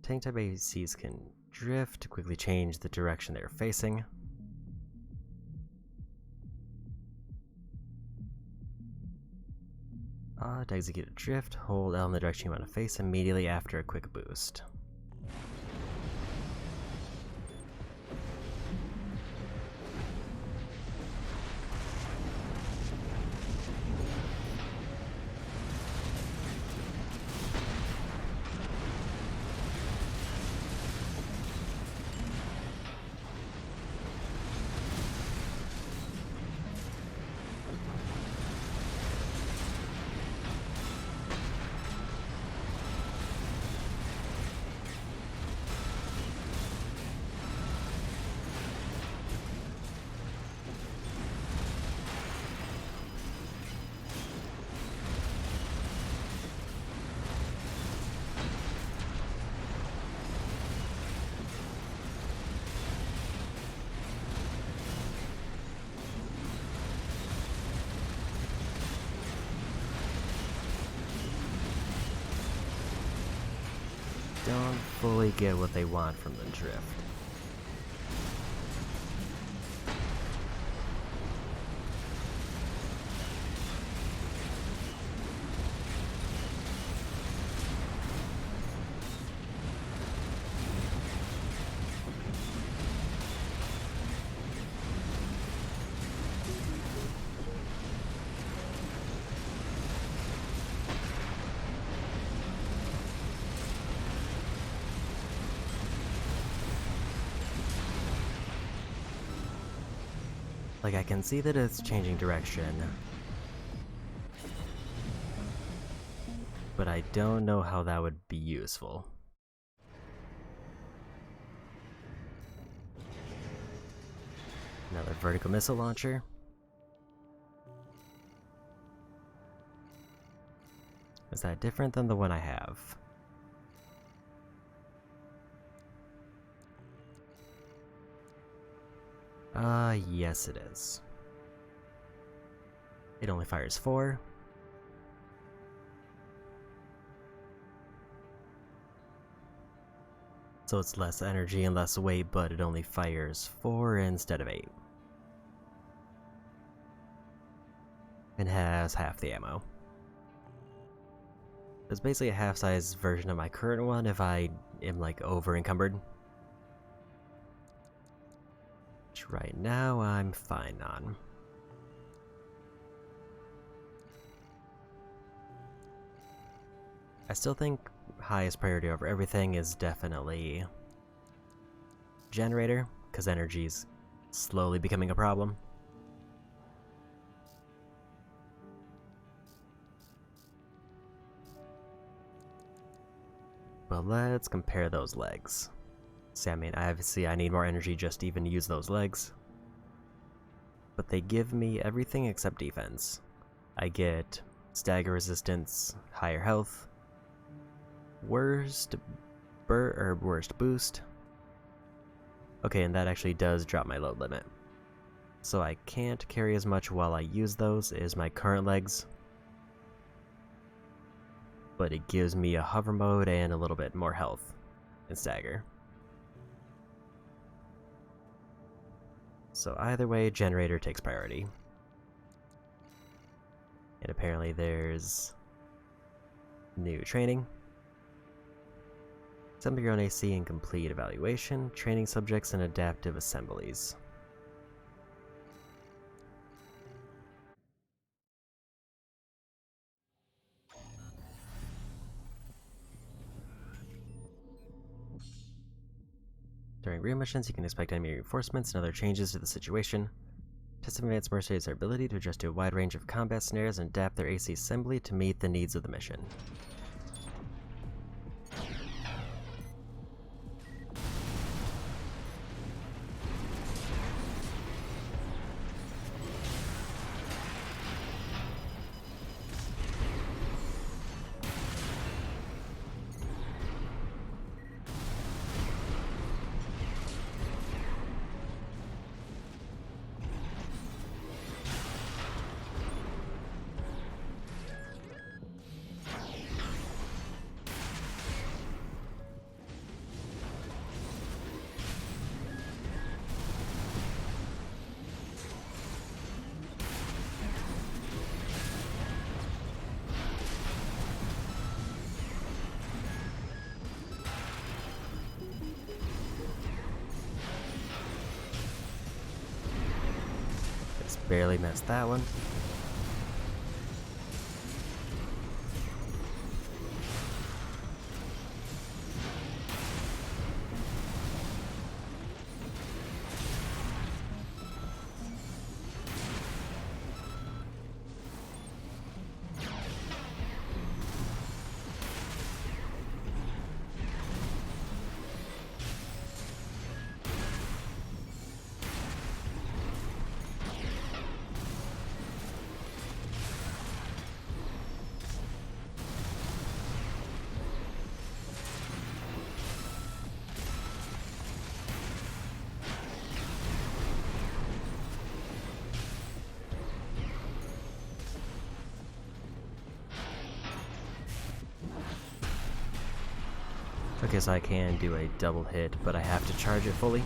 Tank type ACs can drift to quickly change the direction they're facing. To execute a drift, hold L in the direction you want to face immediately after a quick boost. Don't fully get what they want from the drift. Like, I can see that it's changing direction, but I don't know how that would be useful. Another vertical missile launcher. Is that different than the one I have? Yes it is. It only fires 4. So it's less energy and less weight, but it only fires 4 instead of 8. And has half the ammo. It's basically a half-size version of my current one if I am like over-encumbered. Which right now I'm fine on. I still think highest priority over everything is definitely generator, because energy's slowly becoming a problem. But let's compare those legs. See, I mean, obviously I need more energy just to even use those legs. But they give me everything except defense. I get stagger resistance, higher health, worst boost, Okay, and that actually does drop my load limit. So I can't carry as much while I use those as my current legs. But it gives me a hover mode and a little bit more health and stagger. So either way, generator takes priority. And apparently there's new training. Assemble your own AC and complete evaluation, training subjects and adaptive assemblies. During real missions, you can expect enemy reinforcements and other changes to the situation. Test advanced mercenaries' their ability to adjust to a wide range of combat scenarios and adapt their AC assembly to meet the needs of the mission. Just barely missed that one. Okay, so I can do a double hit, but I have to charge it fully.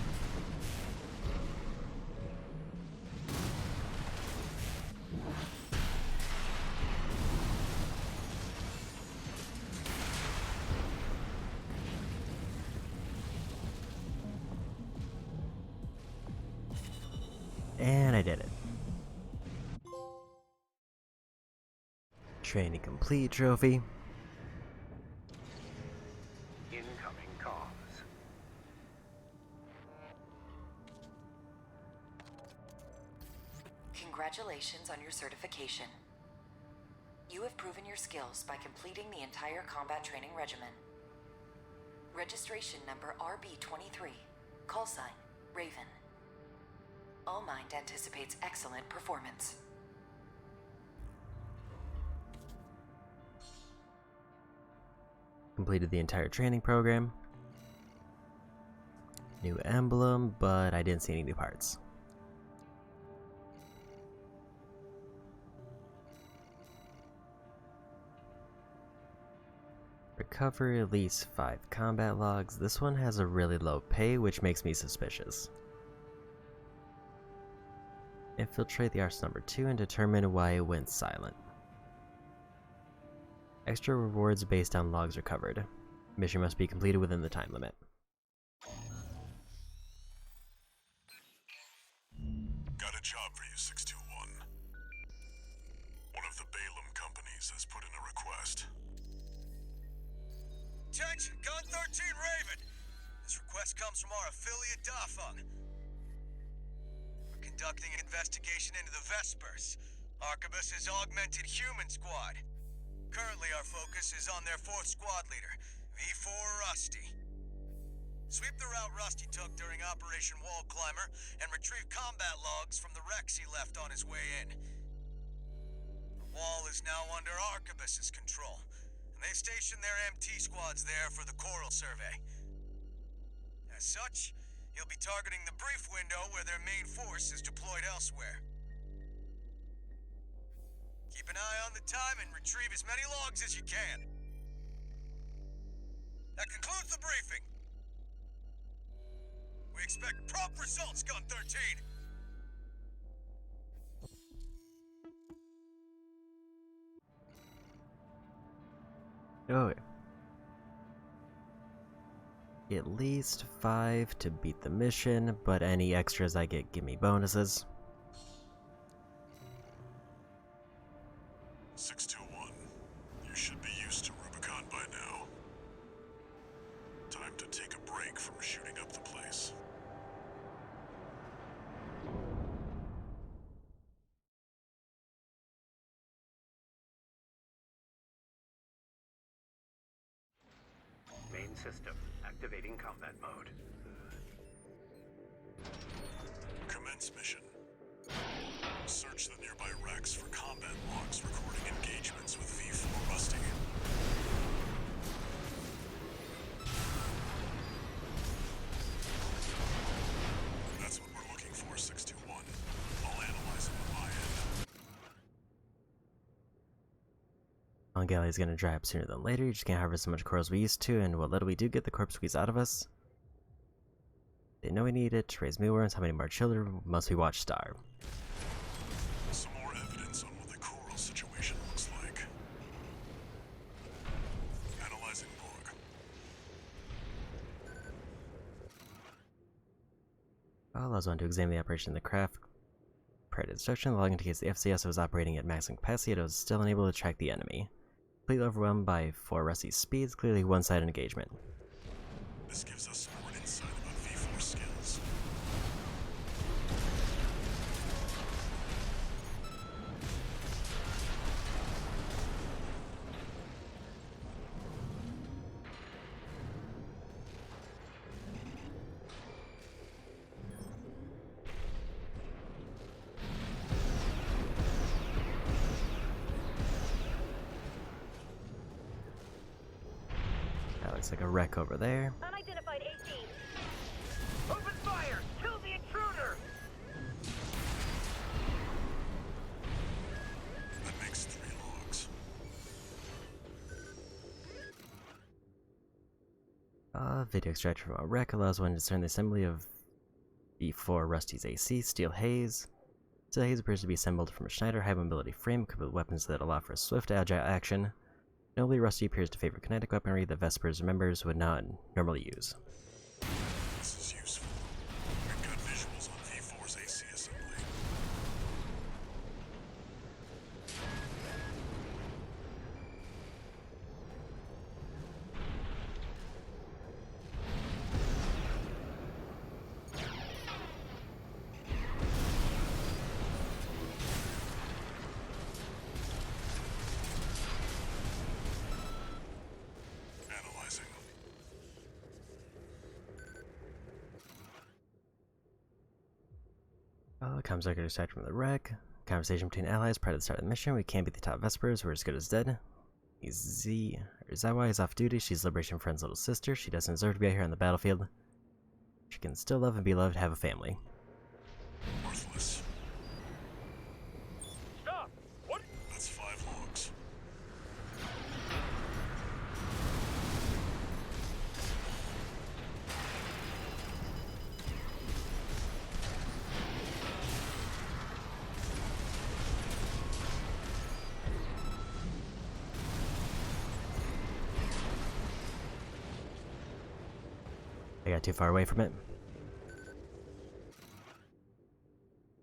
And I did it. Training complete trophy. Incoming comms. Congratulations on your certification. You have proven your skills by completing the entire combat training regimen. Registration number RB23. Call sign, Raven. All Mind anticipates excellent performance. Completed the entire training program. New emblem, but I didn't see any new parts. Recover at least 5 combat logs. This one has a really low pay, which makes me suspicious. Infiltrate the arsenal number 2 and determine why it went silent. Extra rewards based on logs recovered. Mission must be completed within the time limit. Got a job for you, 621. One of the Balaam companies has put in a request. Attention, Gun 13 Raven! This request comes from our affiliate Dafeng. We're conducting an investigation into the Vespers, Arquebus's augmented human squad. Currently our focus is on their 4th squad leader, V4 Rusty. Sweep the route Rusty took during Operation Wall Climber and retrieve combat logs from the wrecks he left on his way in. The wall is now under Arquebus's control, and they've stationed their MT squads there for the Coral survey. As such, He'll be targeting the brief window where their main force is deployed elsewhere. Keep an eye on the time and retrieve as many logs as you can. That concludes the briefing. We expect prompt results, Gun 13. Oh, at least 5 to beat the mission, but any extras I get give me bonuses. 621. You should be used to Rubicon by now. Time to take a break from shooting up the place. Main system activating combat mode. Commence mission. Search the nearby wrecks for combat logs recording engagements with V4 Rusty. That's what we're looking for, 621. I'll analyze it on my end. On Galley's gonna dry up sooner than later. You just can't harvest so much coral as we used to, and what little we do get, the corpse squeeze out of us. They know we need it to raise mealworms. How many more children must we watch starve? Some more evidence on what the coral situation looks like. Analyzing log. Allows one to examine the operation of the craft. Prior to destruction, the log indicates the FCS was operating at maximum capacity, yet it was still unable to track the enemy. Completely overwhelmed by 4 Rusty's speeds, clearly one-sided engagement. This gives us more insight about V4 skills. That looks like a wreck over there. Unidentified AT. Open fire! Kill the intruder! That makes 3 logs. Video extractor from a wreck allows one to discern the assembly of V4 Rusty's AC, Steel Haze. Steel Haze appears to be assembled from a Schneider high mobility frame equipped with weapons that allow for swift, agile action. Notably, Rusty appears to favor kinetic weaponry that Vesper's members would not normally use. This is useful. We've got visuals on V4's AC assembly. Analyzing. Comms record extracted from the wreck. Conversation between allies prior to the start of the mission. We can't beat the top Vespers. We're as good as dead. Zawa is off duty. She's Liberation Friend's little sister. She doesn't deserve to be out here on the battlefield. She can still love and be loved, have a family. Worthless. Stop! What? That's 5 logs. I got too far away from it.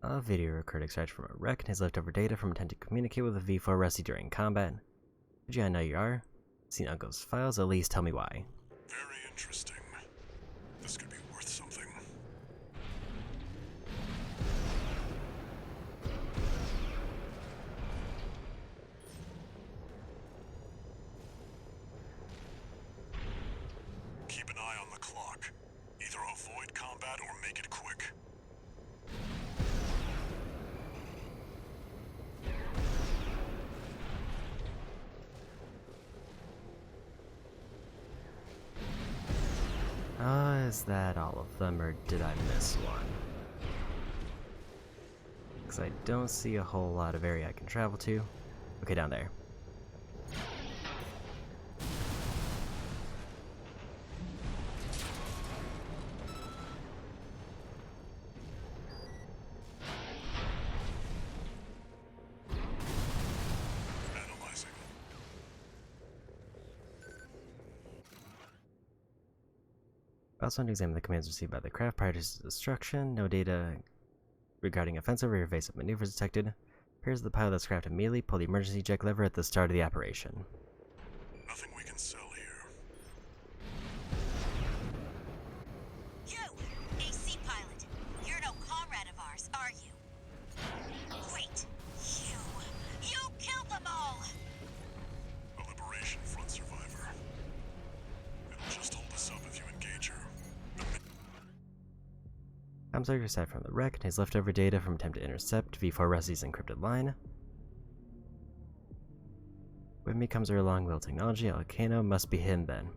A video record extracted from a wreck and has leftover data from attempting to communicate with a V4 Rusty during combat. Did you know you are? Seen Uncle's files, at least tell me why. Very interesting. This could be worth something. Keep an eye on the clock. Either avoid combat or make it quick. Is that all of them, or did I miss one? Because I don't see a whole lot of area I can travel to. Okay, down there. Analyzing. I also want to examine the commands received by the craft prior to its destruction. No data regarding offensive or evasive maneuvers detected. Here's the pilot that's crafted immediately. Pull the emergency eject lever at the start of the operation. Nothing we can sell here. You, AC pilot. You're no comrade of ours, are you? Wait, you killed them all! A Liberation Front survivor. It'll just hold us up if you engage her. Comsec aside from the wreck contains leftover data from attempt to intercept V4 Rusty's encrypted line. With me comes our long-wheel technology. Volcano must be hidden then.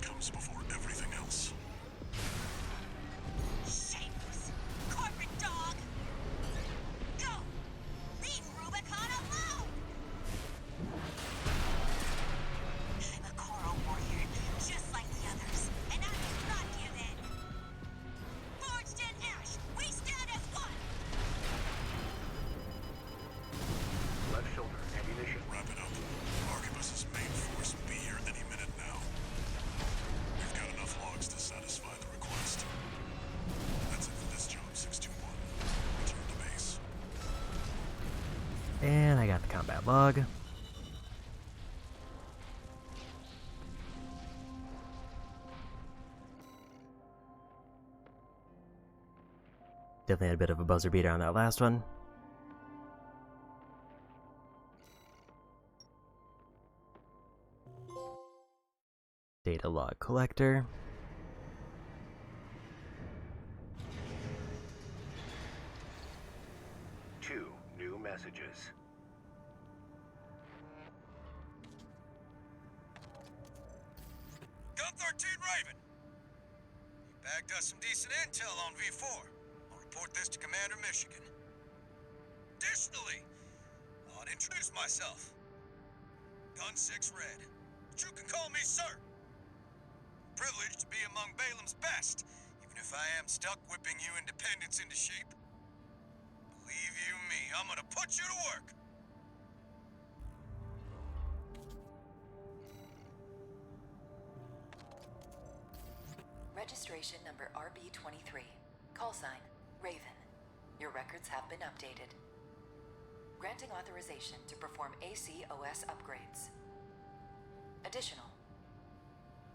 Comes before everything else. Shameless corporate dog! Go! Leave Rubicon alone! I'm a Coral warrior, just like the others, and I will not give in! Forged in ash, we stand as one! Left shoulder, ammunition. Wrap it up. Arquebus's main force will be here any minute now. We've got enough logs to satisfy the request. That's it for this job, 621. Return to base. And I got the combat log. Definitely had a bit of a buzzer beater on that last one. Data log collector. Two new messages. Gun 13 Raven. You bagged us some decent intel on V4. I'll report this to Commander Michigan. Additionally, I'll introduce myself. Gun 6 Red. But you can call me sir. Privileged to be among Balaam's best, even if I am stuck whipping you independents into shape. Believe you me, I'm gonna put you to work. Registration number RB23. Call sign, Raven. Your records have been updated. Granting authorization to perform ACOS upgrades. Additional.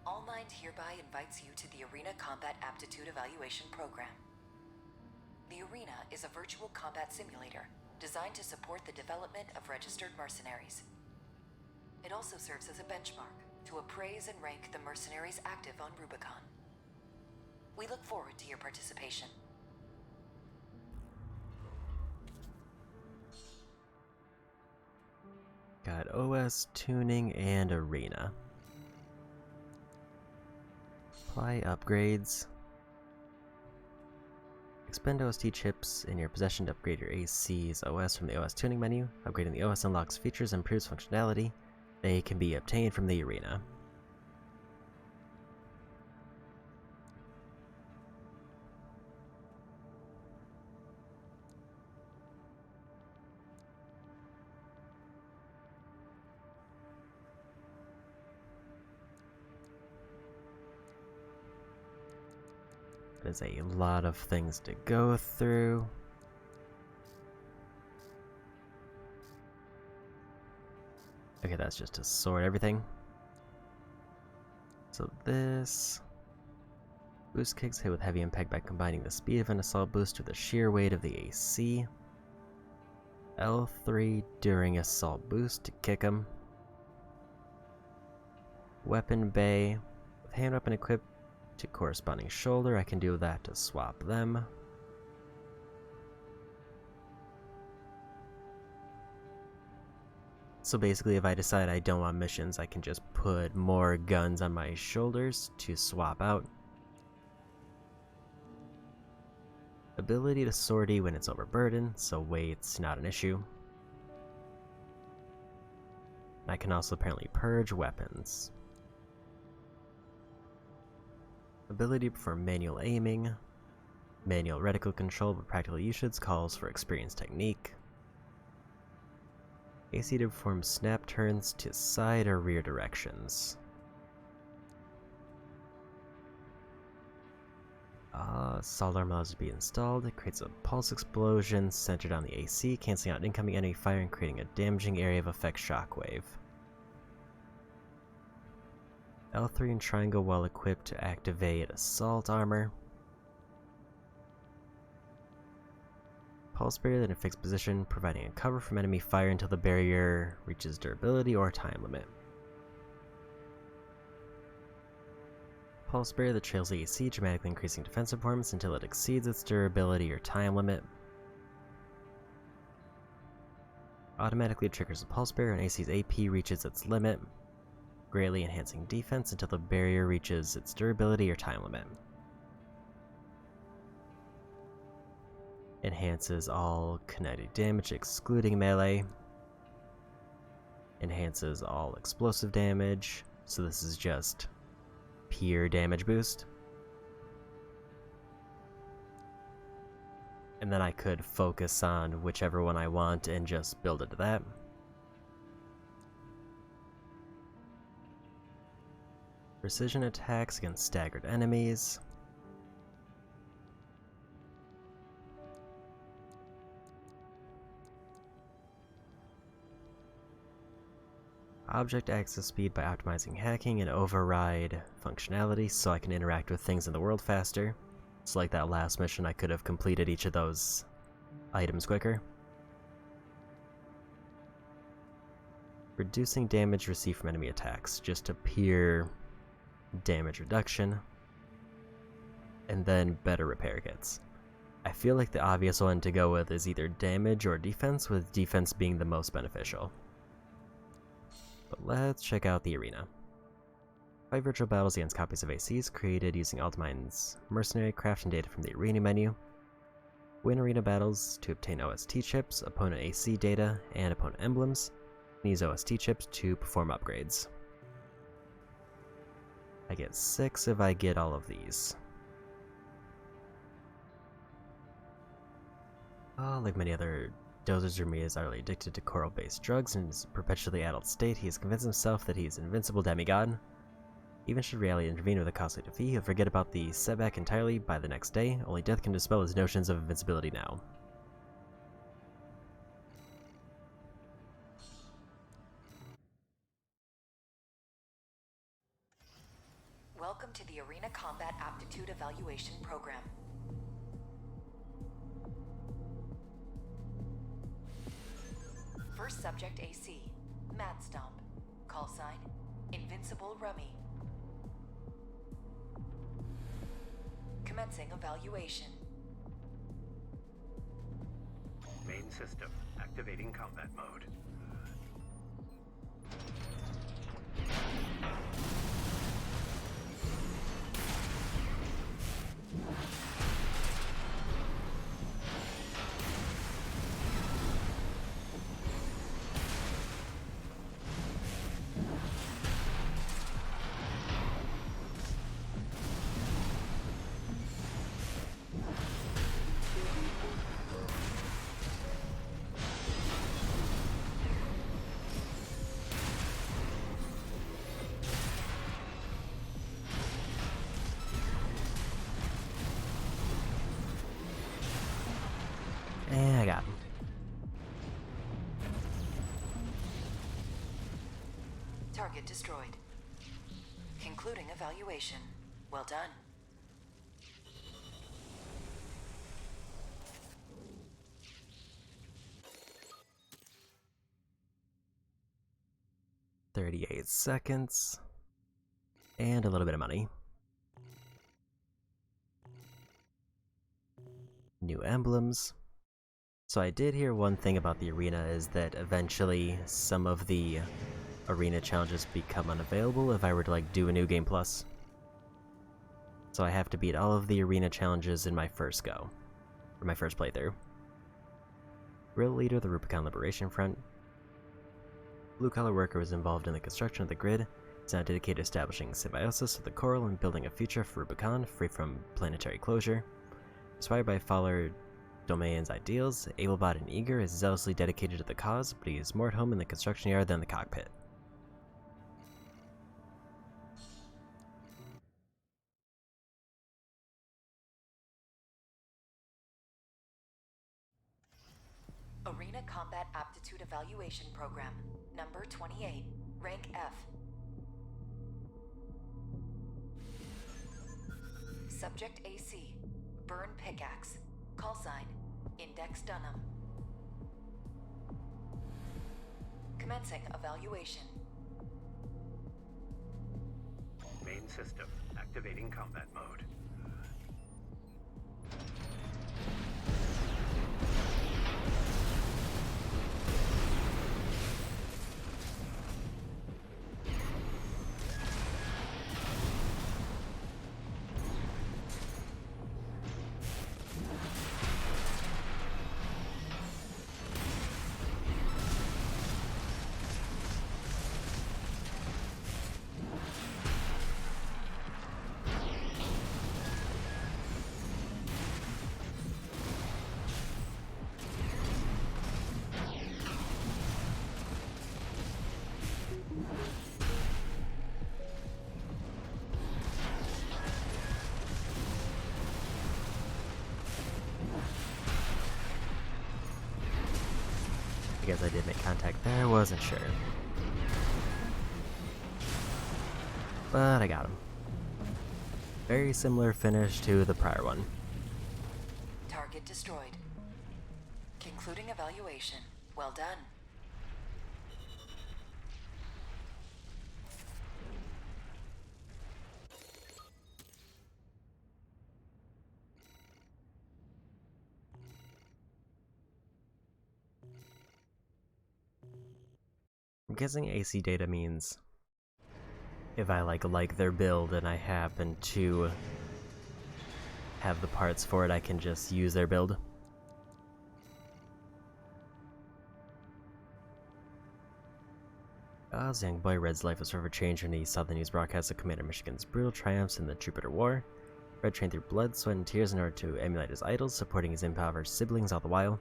All Mind hereby invites you to the Arena Combat Aptitude Evaluation Program. The Arena is a virtual combat simulator designed to support the development of registered mercenaries. It also serves as a benchmark to appraise and rank the mercenaries active on Rubicon. We look forward to your participation. Got OS, tuning, and arena. Apply upgrades. Expend OST chips in your possession to upgrade your AC's OS from the OS tuning menu. Upgrading the OS unlocks features and improves functionality. They can be obtained from the arena. There's a lot of things to go through. Okay, that's just to sort everything. So this boost kicks hit with heavy impact by combining the speed of an assault boost with the sheer weight of the AC. L3 during assault boost to kick him. Weapon bay with hand weapon equipped to corresponding shoulder. I can do that to swap them. So basically, if I decide I don't want missions, I can just put more guns on my shoulders to swap out. Ability to sortie when it's overburdened, so weight's not an issue. I can also apparently purge weapons. Ability to perform manual aiming. Manual reticle control, but practical usage calls for experienced technique. AC to perform snap turns to side or rear directions. Solid armor allows to be installed. It creates a pulse explosion centered on the AC, canceling out incoming enemy fire and creating a damaging area of effect shockwave. L3 and triangle while equipped to activate assault armor. Pulse barrier in a fixed position, providing a cover from enemy fire until the barrier reaches durability or time limit. Pulse barrier that trails the AC, dramatically increasing defense performance until it exceeds its durability or time limit. Automatically triggers the pulse barrier when AC's AP reaches its limit, greatly enhancing defense until the barrier reaches its durability or time limit. Enhances all kinetic damage excluding melee. Enhances all explosive damage, so this is just pure damage boost. And then I could focus on whichever one I want and just build it to that. Precision attacks against staggered enemies. Object access speed by optimizing hacking and override functionality so I can interact with things in the world faster. It's like that last mission, I could have completed each of those items quicker. Reducing damage received from enemy attacks, just a pure damage reduction. And then better repair kits. I feel like the obvious one to go with is either damage or defense, with defense being the most beneficial. But let's check out the arena. Fight virtual battles against copies of ACs created using Altmine's mercenary craft and data from the arena menu. Win arena battles to obtain OST chips, opponent AC data, and opponent emblems, and use OST chips to perform upgrades. I get 6 if I get all of these. Like many other dozers, Remy is utterly addicted to coral-based drugs and in his perpetually adult state, he has convinced himself that he is an invincible demigod. Even should reality intervene with a costly defeat, he'll forget about the setback entirely by the next day. Only death can dispel his notions of invincibility now. Welcome to the Arena Combat Aptitude Evaluation Program. First subject AC, Mad Stomp. Call sign, Invincible Rummy. Commencing evaluation. Main system activating combat mode. And I got him. Target destroyed. Concluding evaluation. Well done. $38 seconds. And a little bit of money. New emblems. So I did hear one thing about the arena is that eventually some of the arena challenges become unavailable if I were to like do a new game plus. So I have to beat all of the arena challenges in my first go. for my first playthrough. Guerrilla leader of the Rubicon Liberation Front. Blue-collar worker was involved in the construction of the grid. Is now dedicated to establishing symbiosis with the coral and building a future for Rubicon free from planetary closure. Inspired by Fowler Domain's ideals, able-bodied and eager, is zealously dedicated to the cause, but he is more at home in the construction yard than the cockpit. Arena Combat Aptitude Evaluation Program, number 28, rank F. Subject AC, Burn Pickaxe, call sign, Index Dunham. Commencing evaluation. Main system activating combat mode. I guess I did make contact there, wasn't sure. But I got him. Very similar finish to the prior one. Target destroyed. Concluding evaluation. Well done. I'm guessing AC data means if I like their build and I happen to have the parts for it, I can just use their build. As young boy, Red's life was forever changed when he saw the news broadcast of Commander Michigan's brutal triumphs in the Jupiter War. Red trained through blood, sweat, and tears in order to emulate his idols, supporting his impoverished siblings all the while.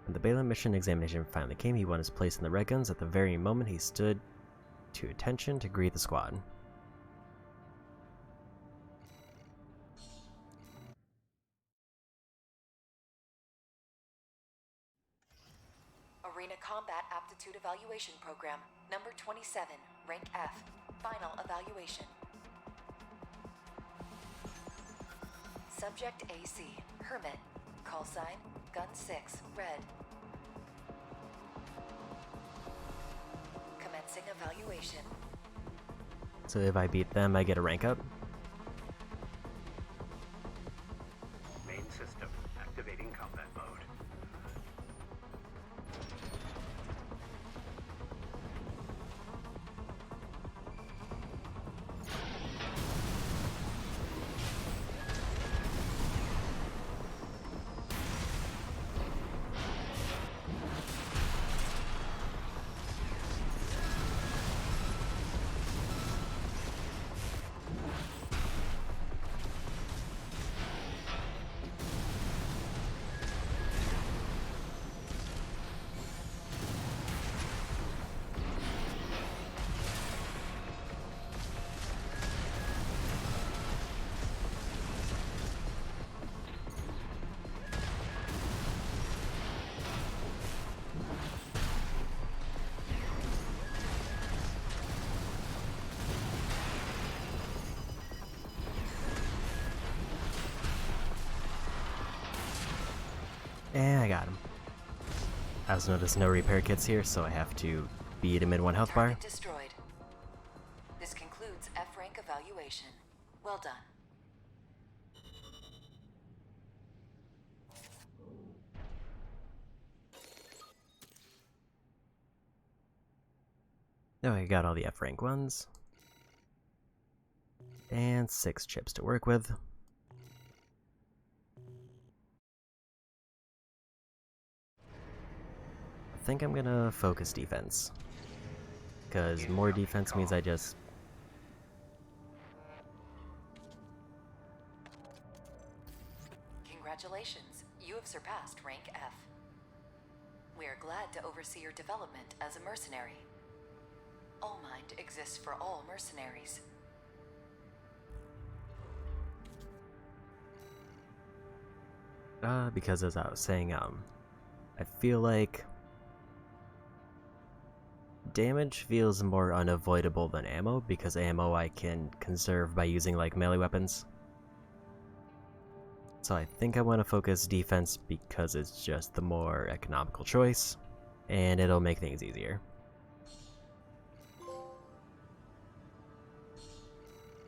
When the Balaam mission examination finally came, he won his place in the Red Guns at the very moment he stood to attention to greet the squad. Arena Combat Aptitude Evaluation Program, number 27, rank F. Final evaluation. Subject AC, Hermit. Call sign, Gun 6, Red. Commencing evaluation. So if I beat them, I get a rank up. Main system activating combat mode. And I got him. I also noticed no repair kits here, so I have to beat him in 1 health bar. Target destroyed. This concludes F rank evaluation. Well done. Now I got all the F rank ones. And 6 chips to work with. think I'm gonna focus defense. Because more defense means I just... Congratulations, you have surpassed rank F. We are glad to oversee your development as a mercenary. All Mind exists for all mercenaries. Because as I was saying, I feel like damage feels more unavoidable than ammo, because ammo I can conserve by using like melee weapons. So I think I want to focus defense because it's just the more economical choice, and it'll make things easier.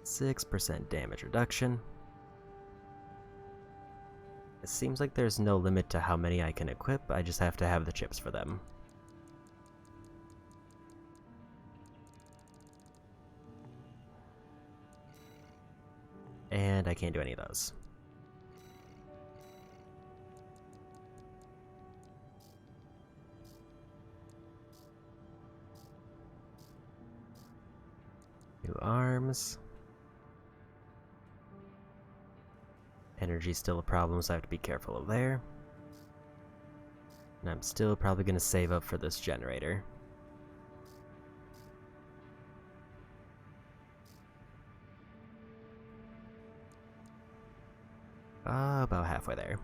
6% damage reduction. It seems like there's no limit to how many I can equip, I just have to have the chips for them. And I can't do any of those. New arms. Energy's still a problem, so I have to be careful of there. And I'm still probably going to save up for this generator. About halfway there.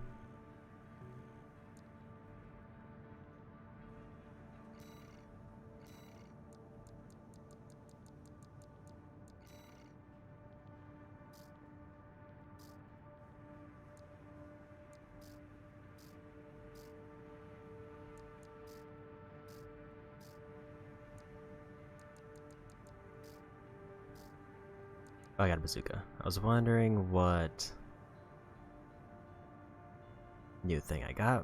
Oh, I got a bazooka. I was wondering what new thing I got.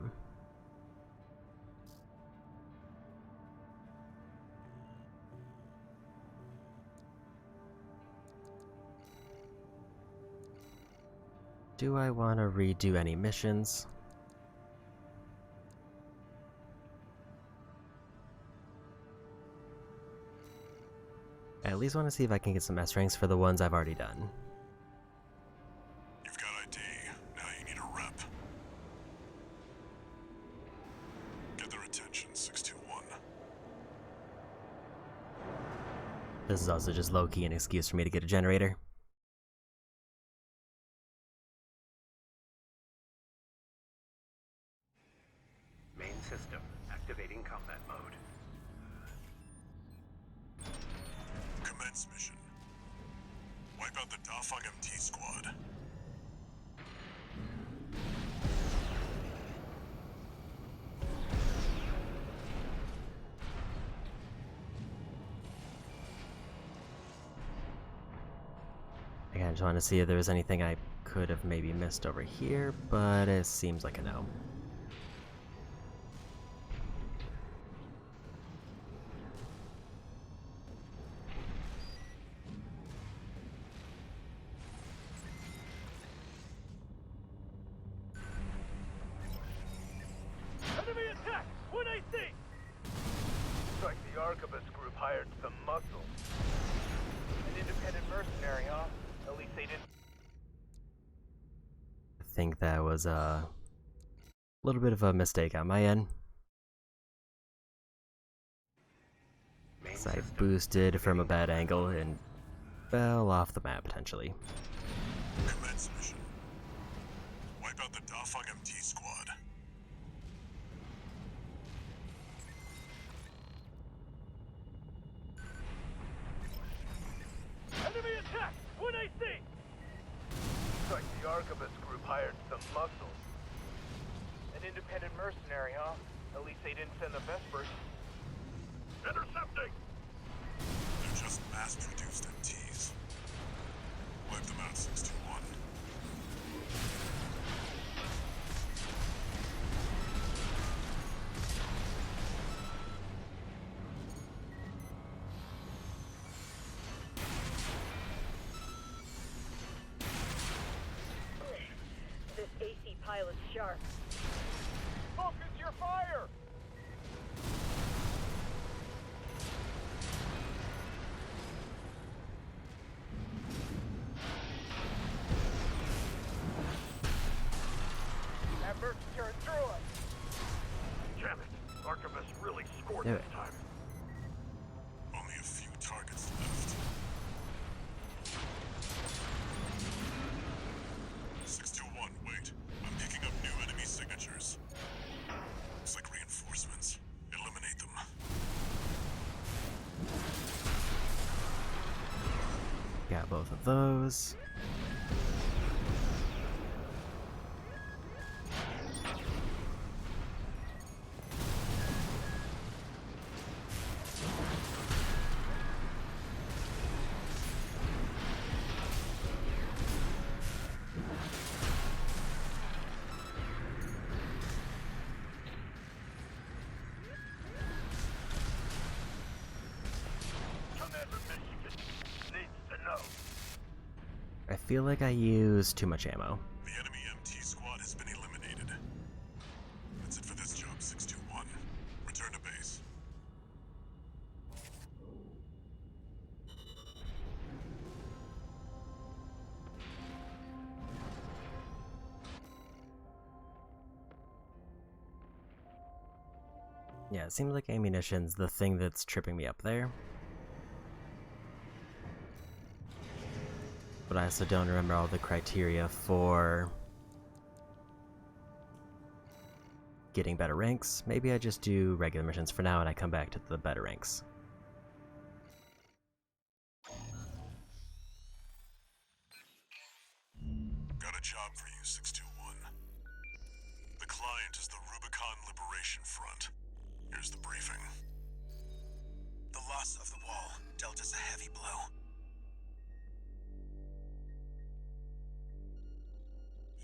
Do I want to redo any missions? I at least want to see if I can get some S ranks for the ones I've already done. You've got ID. Now you need a rep. Get their attention, 621. This is also just low-key an excuse for me to get a generator. Main system activating combat mode. Commence mission. Wipe out the Dafang MT squad. I just want to see if there was anything I could have maybe missed over here, but it seems like a no. Enemy attack! 1AC! Looks like the Arquebus group hired some muscle. An independent mercenary, huh? At least they didn't. I think that was a little bit of a mistake on my end. So I boosted from a bad angle and fell off the map potentially. Commence mission. Wipe out the Dafang MT squad. Enemy attack! 1AC! Looks like the Arquebus group hired some muscle. An independent mercenary, huh? At least they didn't send the Vespers. Intercepting! They're just mass-produced MTs. Wipe them out, 621. This AC pilot's sharp. Focus your fire! both of those. I feel like I used too much ammo. The enemy MT squad has been eliminated. That's it for this job, 621. Return to base. Yeah, it seems like ammunition's the thing that's tripping me up there. But I also don't remember all the criteria for getting better ranks. Maybe I just do regular missions for now and I come back to the better ranks. Got a job for you, 621. The client is the Rubicon Liberation Front. Here's the briefing. The loss of the wall dealt us a heavy blow.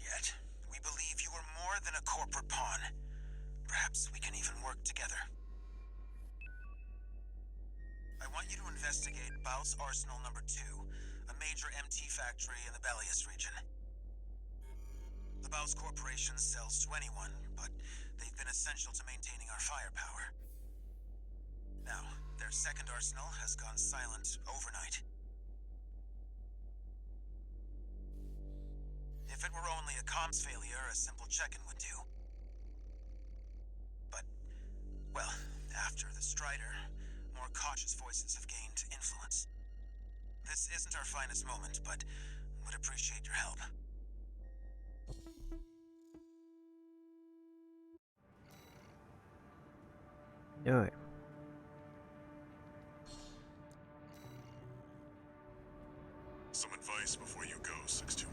Yet, we believe you are more than a corporate pawn. Perhaps we can even work together. I want you to investigate Baus Arsenal No. 2, a major MT factory in the Bellius region. The Baus Corporation sells to anyone, but they've been essential to maintaining our firepower. Now, their second arsenal has gone silent overnight. If it were only a comms failure, a simple check-in would do. But, well, after the Strider, more cautious voices have gained influence. This isn't our finest moment, but would appreciate your help. Alright. Some advice before you go, 621.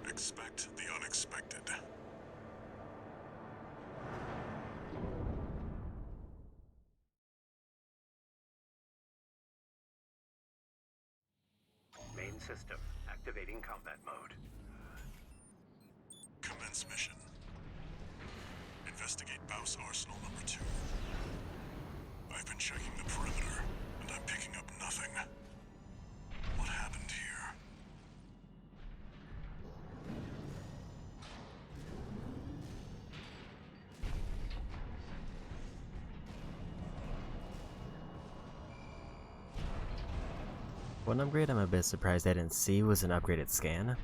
Expect the unexpected. Main system activating combat mode. Commence mission. Investigate Baus Arsenal No. 2. I've been checking the perimeter, and I'm picking up nothing. What happened here? One upgrade I'm a bit surprised I didn't see was an upgraded scan.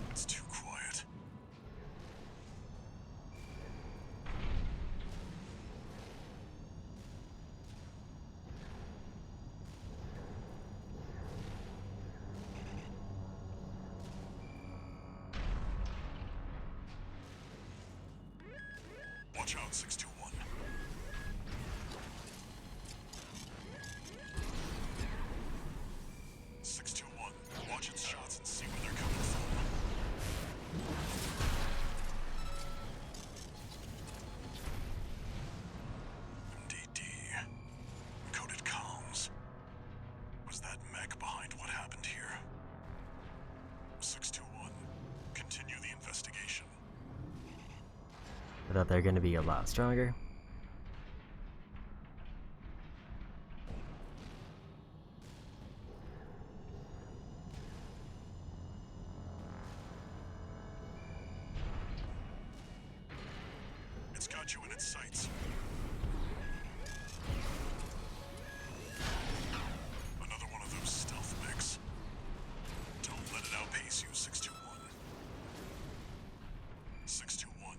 It's too quiet. Watch out, 621. Watch its shots and see where they're coming from. MDD. Encoded comms. Was that mech behind what happened here? 621. Continue the investigation. I thought they were going to be a lot stronger. It's got you in its sights. Another one of those stealth mechs. Don't let it outpace you, 621. 621.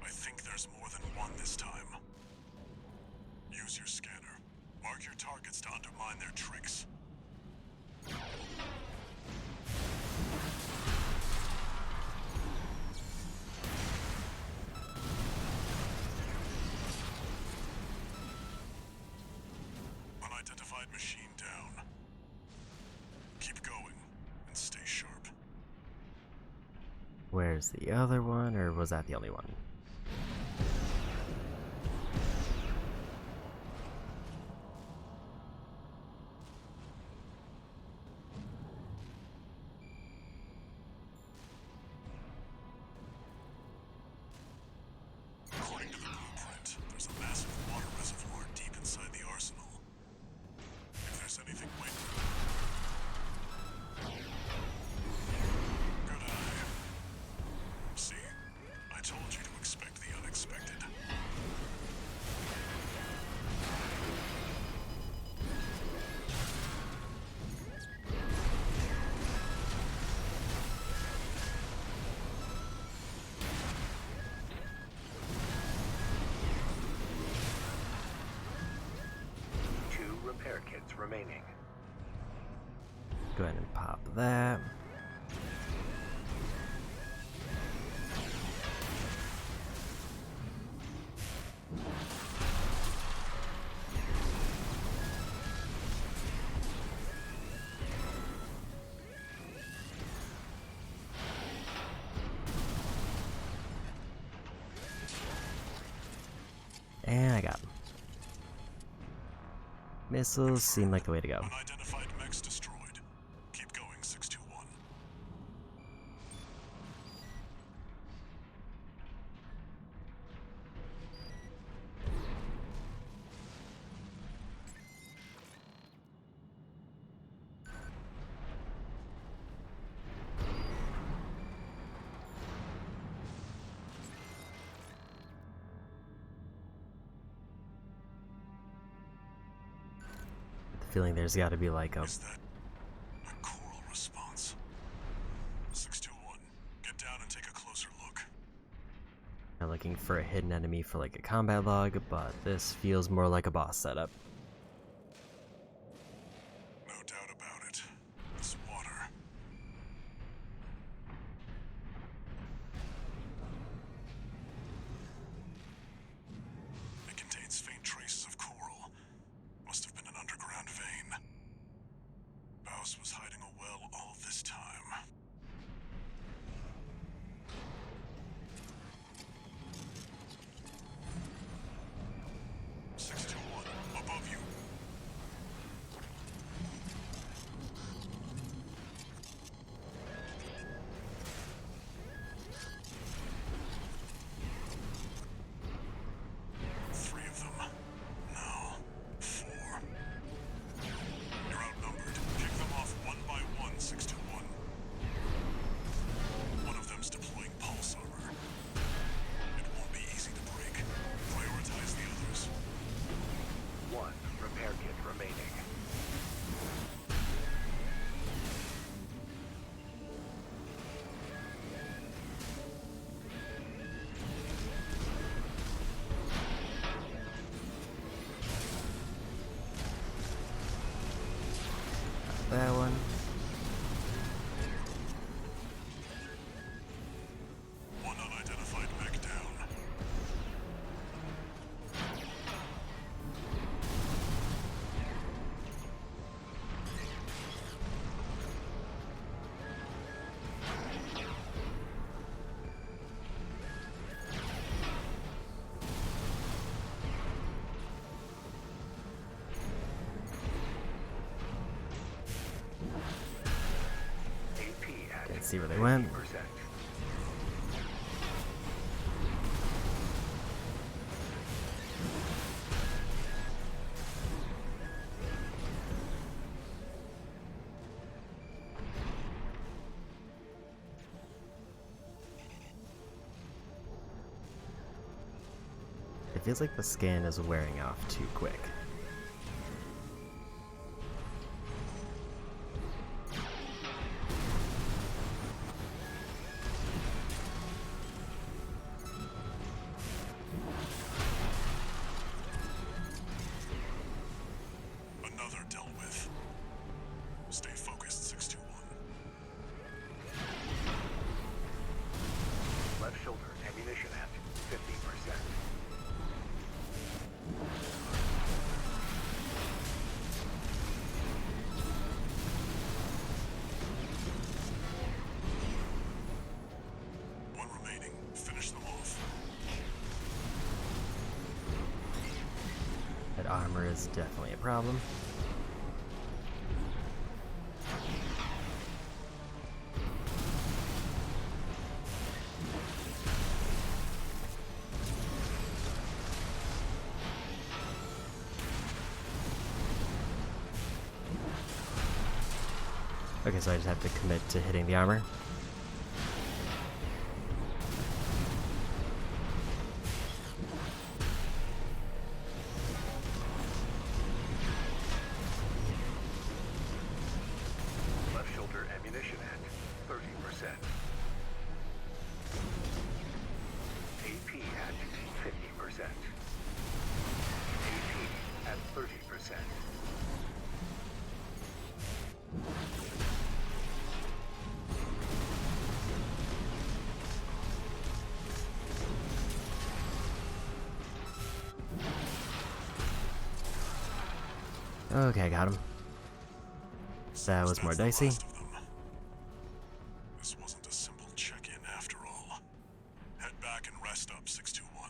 I think there's more than one this time. Use your scanner. Mark your targets to undermine their tricks. Where's the other one, or was that the only one? According to the blueprint, there's a massive water reservoir deep inside the arsenal. If there's anything waiting... Good eye. See? I told you to expect the unexpected. Two repair kits remaining. Go ahead and pop that. And I got him. Missiles seem like the way to go. Unidentified mechs destroyed. Keep going, 621. Feeling there's got to be like a Is that a coral response? 621, get down and take a closer look. I'm looking for a hidden enemy for like a combat log, but this feels more like a boss setup. No doubt about it. This water. It contains faint traces of coral. Must have been an underground vein. Baus was hiding a well all this time. Above you. Three of them. No. Four. You're outnumbered. Pick them off one by one, 621. One of them's deploying pulse armor. It won't be easy to break. Prioritize the others. One repair kit remaining. That one. One unidentified mech down. AP at Can't see where they went. 50%. It feels like the scan is wearing off too quick. Another dealt with. Stay focused, 621. Left shoulder ammunition at 50%. armor is definitely a problem. Okay, so I just have to commit to hitting the armor. Left shoulder ammunition at 30%. AP at 50%. AP at 30%. Okay, got him. That was more dicey. This wasn't a simple check-in after all. Head back and rest up, 621.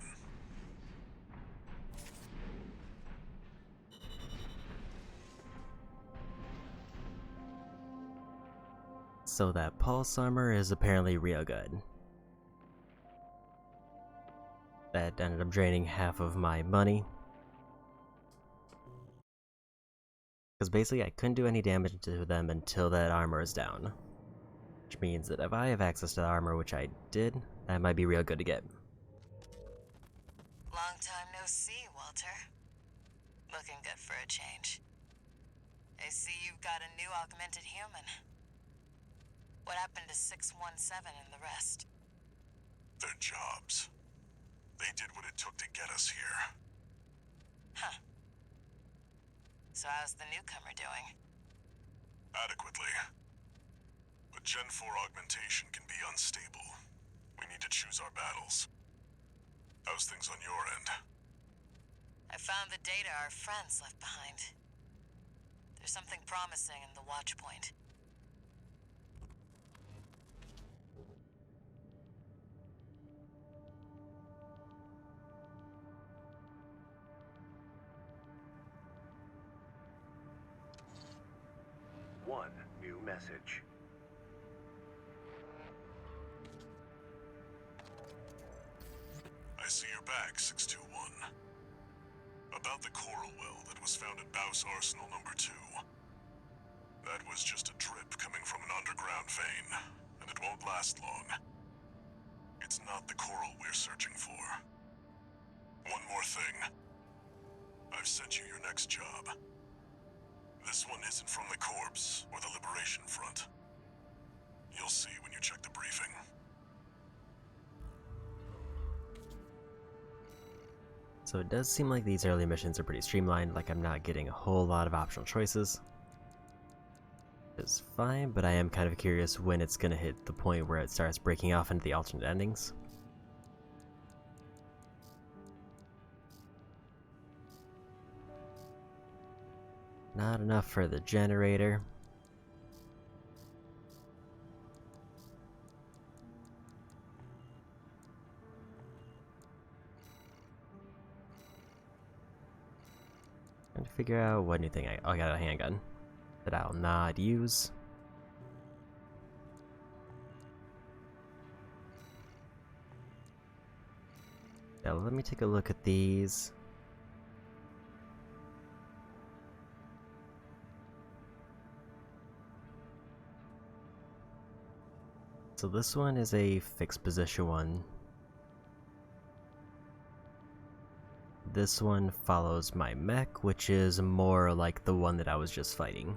So that pulse armor is apparently real good. That ended up draining half of my money. Because basically I couldn't do any damage to them until that armor is down. Which means that if I have access to the armor, which I did, that might be real good to get. Long time no see, Walter. Looking good for a change. I see you've got a new augmented human. What happened to 617 and the rest? Their jobs. They did what it took to get us here. Huh. So how's the newcomer doing? Adequately. But Gen 4 augmentation can be unstable. We need to choose our battles. How's things on your end? I found the data our friends left behind. There's something promising in the watch point. One new message. I see you're back, 621. About the coral well that was found at Baus Arsenal number 2. That was just a drip coming from an underground vein, and it won't last long. It's not the coral we're searching for. One more thing. I've sent you your next job. This one isn't from the Corps or the Liberation Front. You'll see when you check the briefing. So it does seem like these early missions are pretty streamlined, like I'm not getting a whole lot of optional choices. It's fine, but I am kind of curious when it's gonna hit the point where it starts breaking off into the alternate endings. Not enough for the generator. Trying to figure out what new thing I got a handgun that I'll not use. Now let me take a look at these. So this one is a fixed position one. This one follows my mech, which is more like the one that I was just fighting.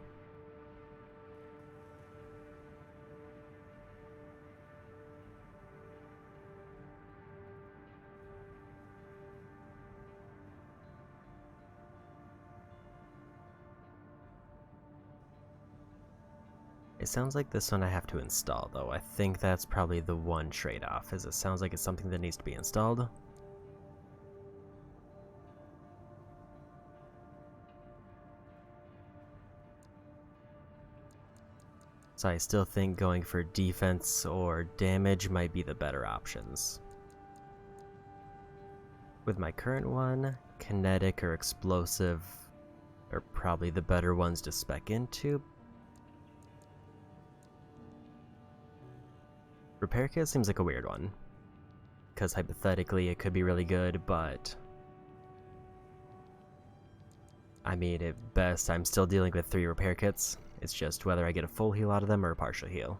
It sounds like this one I have to install, though. I think that's probably the one trade-off, as it sounds like it's something that needs to be installed. So I still think going for defense or damage might be the better options. With my current one, kinetic or explosive are probably the better ones to spec into. Repair kit seems like a weird one, because hypothetically it could be really good, but I mean, at best I'm still dealing with 3 repair kits. It's just whether I get a full heal out of them or a partial heal.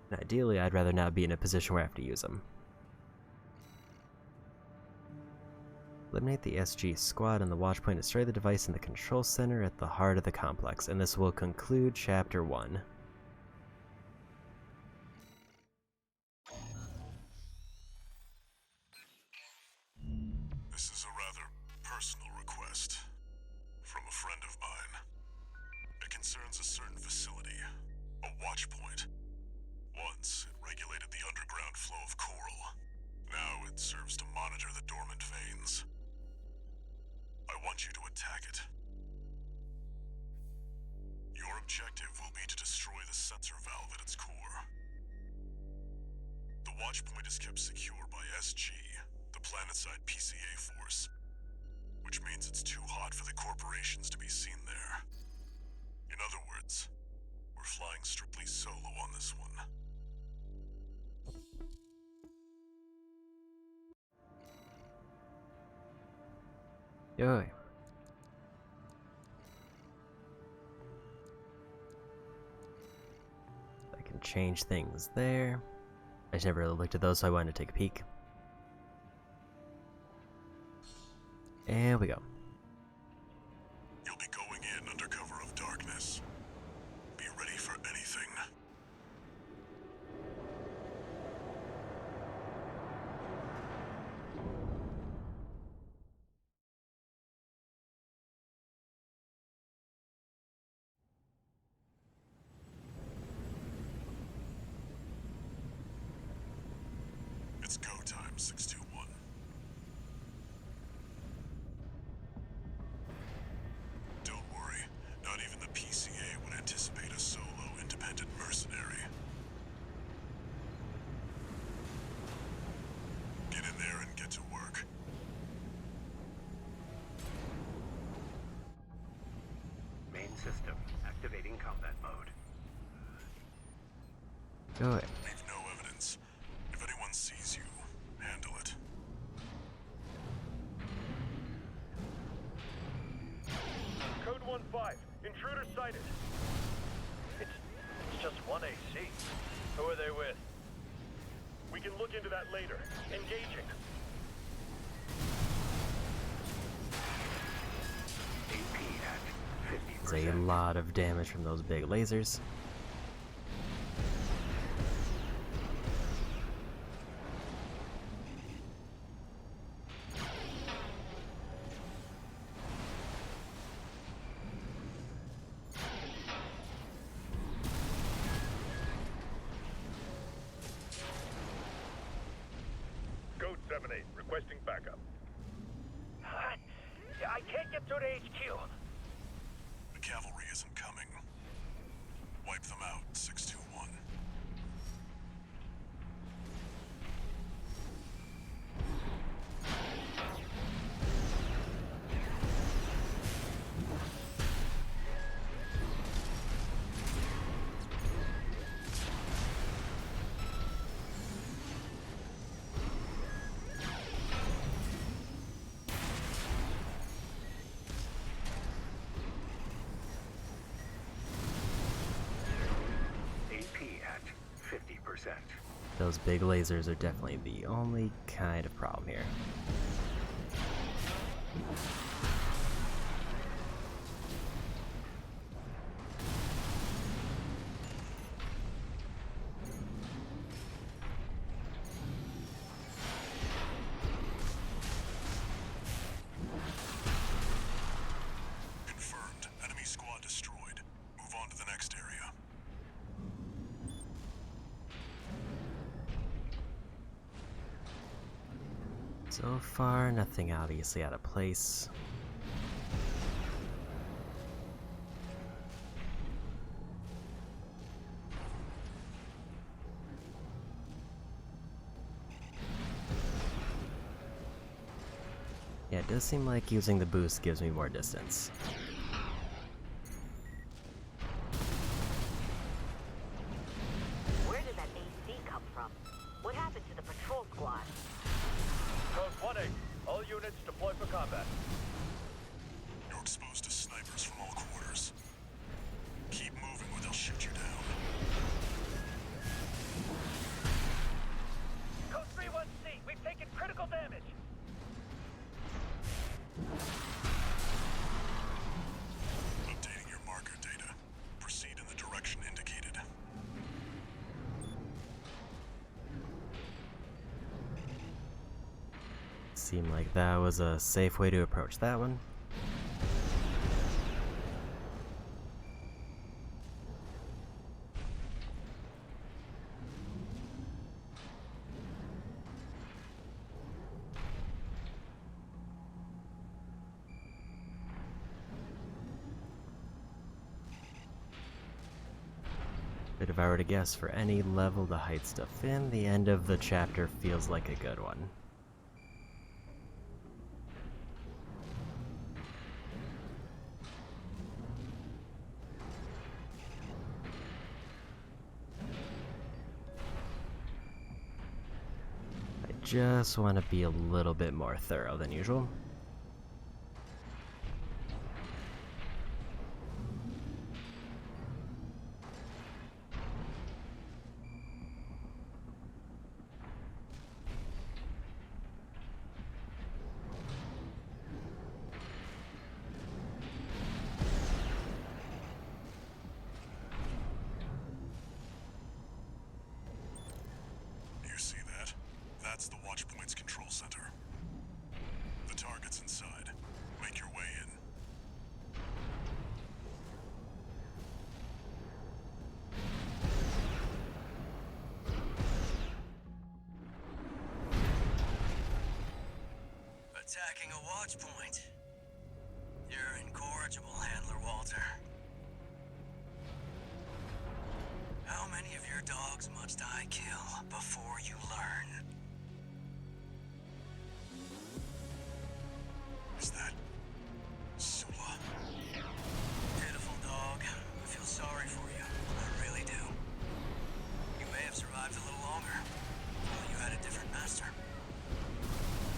And ideally, I'd rather not be in a position where I have to use them. Eliminate the SG squad and the watchpoint. Destroy the device in the control center at the heart of the complex, and this will conclude Chapter 1. This is a rather personal request from a friend of mine. It concerns a certain facility, a watch point. Once, it regulated the underground flow of coral. Now it serves to monitor the dormant veins. I want you to attack it. Your objective will be to destroy the sensor valve at its core. The watch point is kept secure by SG, the planetside PCA force, which means it's too hot for the corporations to be seen there. In other words, we're flying strictly solo on this one. Yo. I can change things there. I just never really looked at those, so I wanted to take a peek. And we go. You'll be going in under cover of darkness. Be ready for anything. It's go time, 621. Don't worry, not even the PCA would anticipate a solo independent mercenary. Get in there and get to work. Main system activating combat mode. Go ahead. Leave no evidence. If anyone sees you, handle it. Code 1-5. Intruder sighted. It's just one AC. Who are they with? We can look into that later. Engaging. AP at 50%. There's a lot of damage from those big lasers. Code 7-8. Requesting backup. I can't get through to HQ. The cavalry isn't coming. Wipe them out, 621. AP at 50%. Those big lasers are definitely the only kind of problem here. Confirmed. Enemy squad destroyed. Move on to the next area. So far, nothing obviously out of place. Yeah, it does seem like using the boost gives me more distance. Where did that AC come from? What happened to the patrol squad? Code 1-8, all units deploy for combat. You're exposed to snipers from all quarters. Keep moving or they'll shoot you down. Code 3-1C, we've taken critical damage. Updating your marker data. Proceed in the direction indicated. Seemed like that was a safe way to approach that one. But if I were to guess for any level to hide stuff in, the end of the chapter feels like a good one. I just want to be a little bit more thorough than usual. You see that? That's the Watchpoint's control center. The target's inside. Make your way in. Attacking a watch point. You're incorrigible, Handler Walter. How many of your dogs must I kill before you learn? Is that Sula? Pitiful dog. I feel sorry for you. I really do. You may have survived a little longer. Well, you had a different master.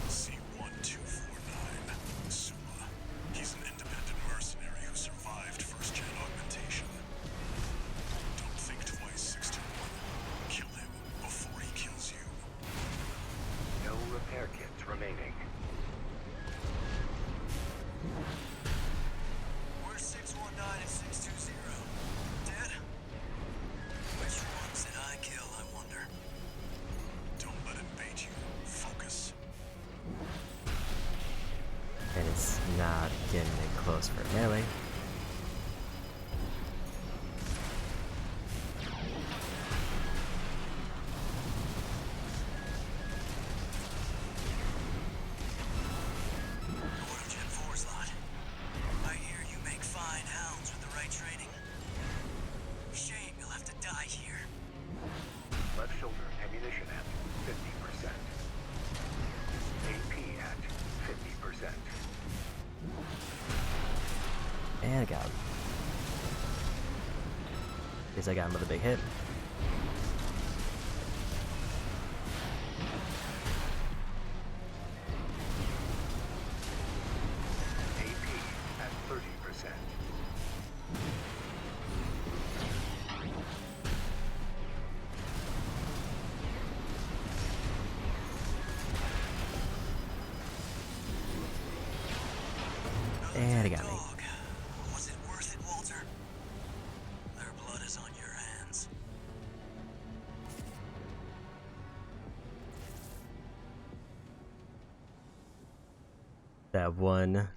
C-1249. Sula. He's an independent mercenary who survived first-gen augmentation. Don't think twice, 621. Kill him before he kills you. No repair kits remaining. Where's 619 and 620? Dead? Which ones did I kill, I wonder? Don't let it bait you. Focus. And it's not getting it close for melee. Lord of Gen 4's lot. I hear you make fine hounds with the right training. Shame you'll have to die here. Left shoulder ammunition at 50%. AP at 50%. And I got him. Guess I got him with a big hit. AP at 30%. And I got me. Dog. Was it worth it, Walter? Their blood is on your hands. That one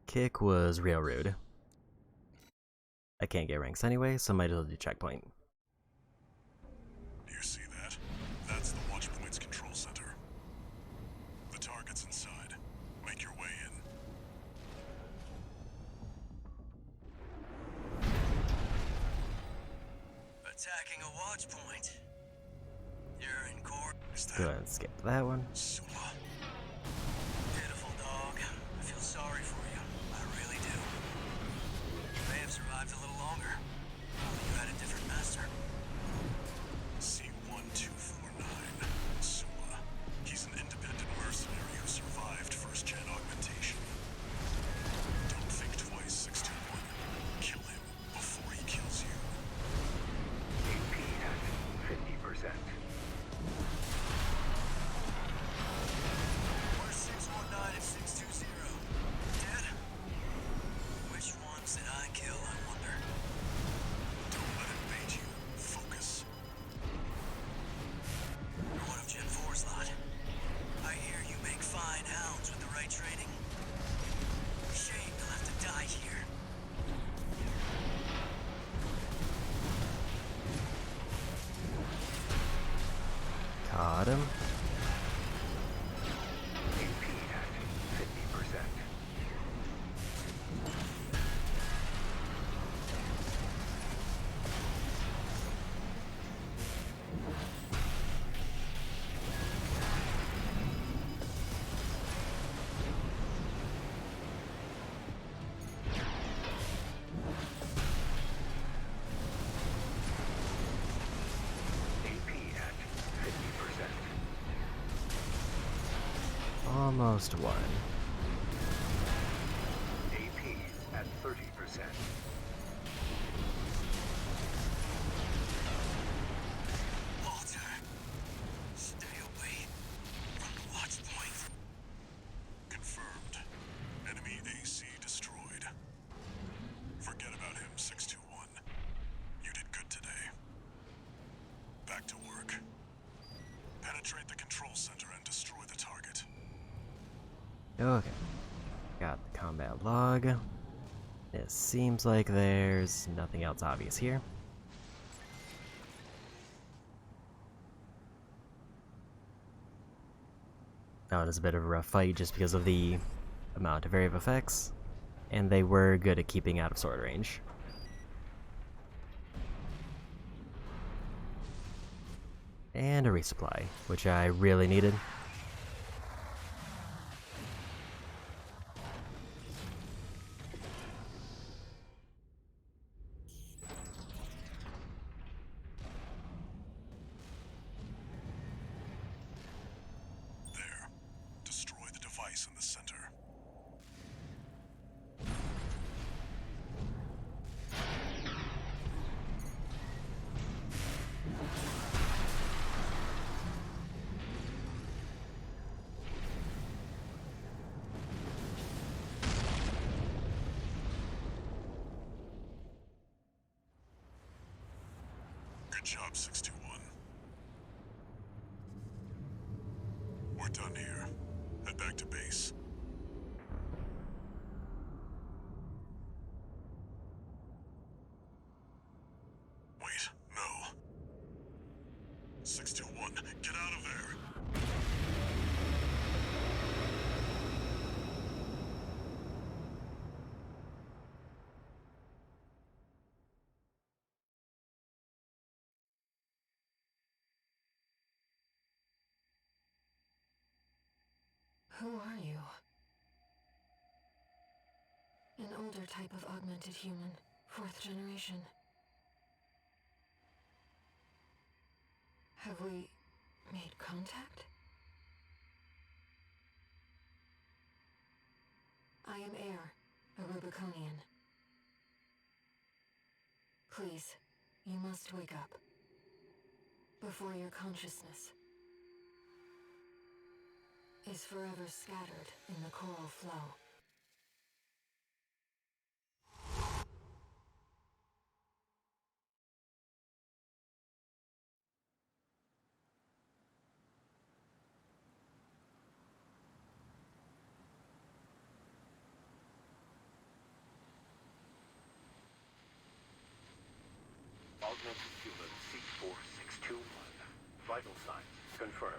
kick was real rude. I can't get ranks anyway, so might as well do checkpoint. Do you see that? That's the Watchpoint's control center. The target's inside. Make your way in. Attacking a watch point. You're in court. Is Go ahead that and skip that one. Sula? Pitiful dog. got him. AP at 50%. Almost one. AP at 30%. Walter, stay away from the watch point. Confirmed. Enemy AC destroyed. Forget about him, 621. You did good today. Back to work. Penetrate the control center and destroy the target. Okay. Got the combat log. It seems like there's nothing else obvious here. Now it is a bit of a rough fight just because of the amount of area of effects, and they were good at keeping out of sword range. And a resupply, which I really needed. There. Destroy the device in the center. Good job, 621. We're done here. Head back to base. Wait, no. 621, get out of there! Who are you? An older type of augmented human, 4th generation. Have we made contact? I am Air, a Rubiconian. Please, you must wake up. Before your consciousness is forever scattered in the coral flow. Augmented human C4621. Vital signs confirmed.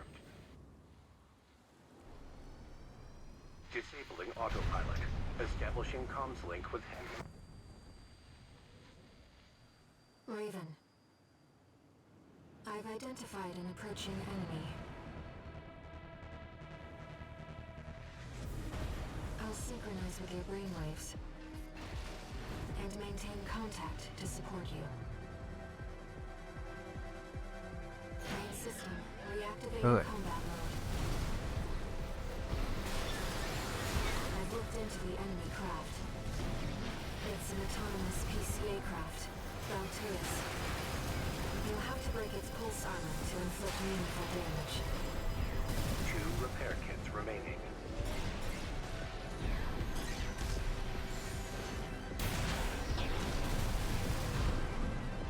Disabling autopilot. Establishing comms link with him. Raven. I've identified an approaching enemy. I'll synchronize with your brainwaves and maintain contact to support you. Main system, reactivating combat mode. I've looked into the enemy craft. It's an autonomous PCA craft, Valteus. You'll have to break its pulse armor to inflict meaningful damage. 2 repair kits remaining.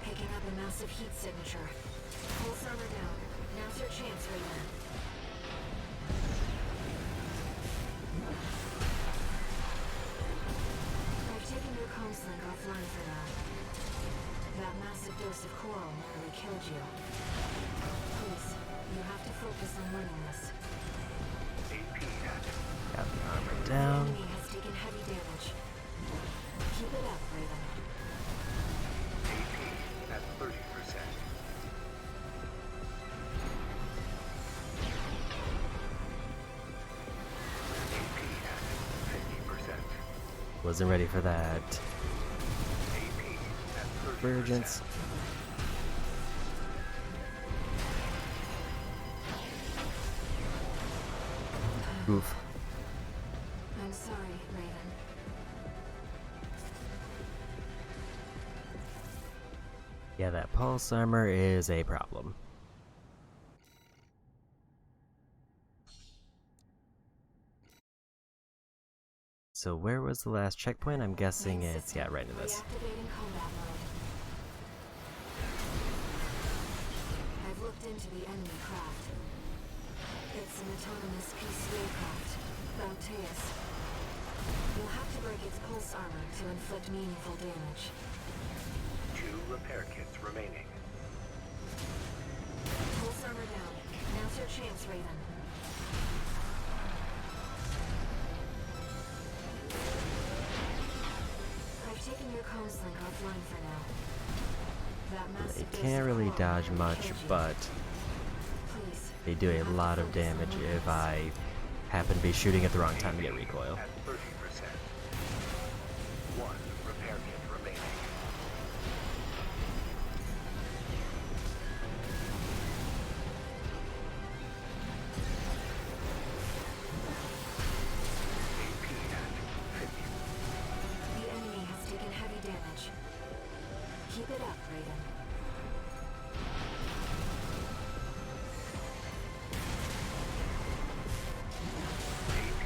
Picking up a massive heat signature. Pulse armor down. Now's your chance, Raven. I've taken your comms link offline for now. That massive dose of coral nearly killed you. Please, You have to focus on winning this. AP at Got the armor down. The enemy has taken heavy damage. Keep it up, Raven. AP at 30%. AP at 50%. Wasn't ready for that. AP at 30%. Convergence. Oof. I'm sorry, Raven. Yeah, that pulse armor is a problem. So where was the last checkpoint? I'm guessing it's, yeah, right in this. Reactivating combat mode. I've looked into the enemy craft. It's an autonomous PCA craft, Bauteus. You'll have to break its pulse armor to inflict meaningful damage. 2 repair kits remaining. Pulse armor down. Now's your chance, Raven. I've taken your comms link offline for now. That massive They dose can't of really coral dodge nearly much, killed you. but Please, they do you a have to lot of focus on damage winning if this. I happen to be shooting at the wrong time to get recoil. At 30%. 1 repair kit remaining. AP at 50. The enemy has taken heavy damage. Keep it up, Raven. AP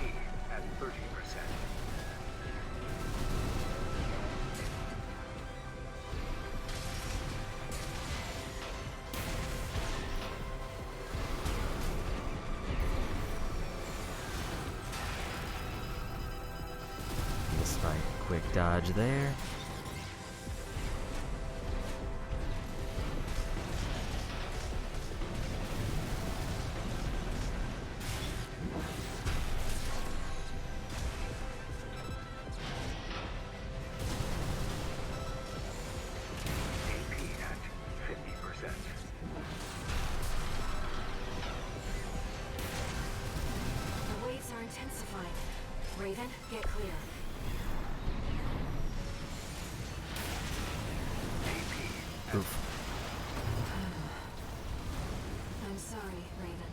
at 30%. Just my quick dodge there. AP at 50%. The waves are intensifying. Raven, get clear. AP Oof. I'm sorry, Raven.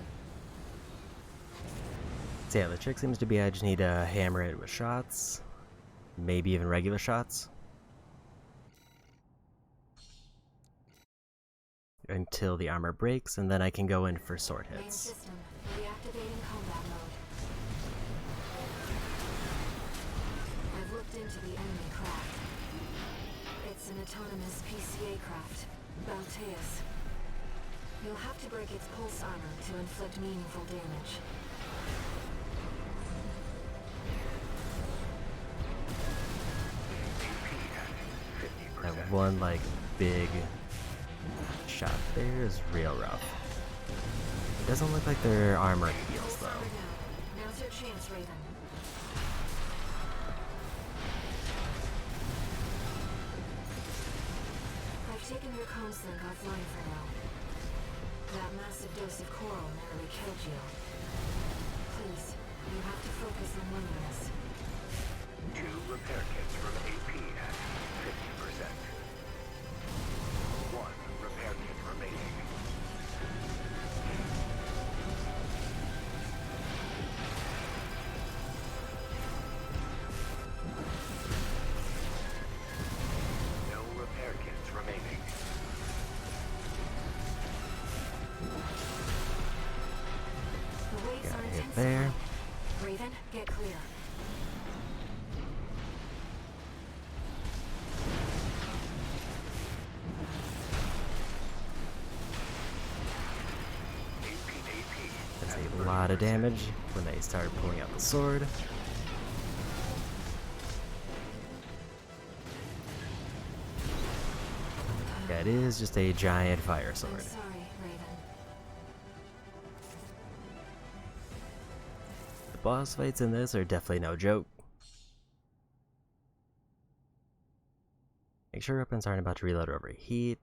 So yeah, the trick seems to be I just need to hammer it with shots. Maybe even regular shots. Until the armor breaks, and then I can go in for sword Main hits. system, reactivating combat mode. I've looked into the enemy craft. It's an autonomous PCA craft, Bauteus. You'll have to break its pulse armor to inflict meaningful damage. That one, like, big shot there is real rough. It doesn't look like their armor heals, Pulse though. armor down. Now's your chance, Raven. I've taken your comms link offline for now. That massive dose of coral nearly killed you. Please, you have to focus on winning this. 2 repair kits from AP at 50%. 1 repair kit remaining. No repair kits remaining. The waves Got are a hit intensifying. there. Raven, get clear. That's a lot of damage when they start pulling out the sword. Yeah, it is just a giant fire I'm sword. sorry, Raven. boss fights in this are definitely no joke. Make sure weapons aren't about to reload or overheat.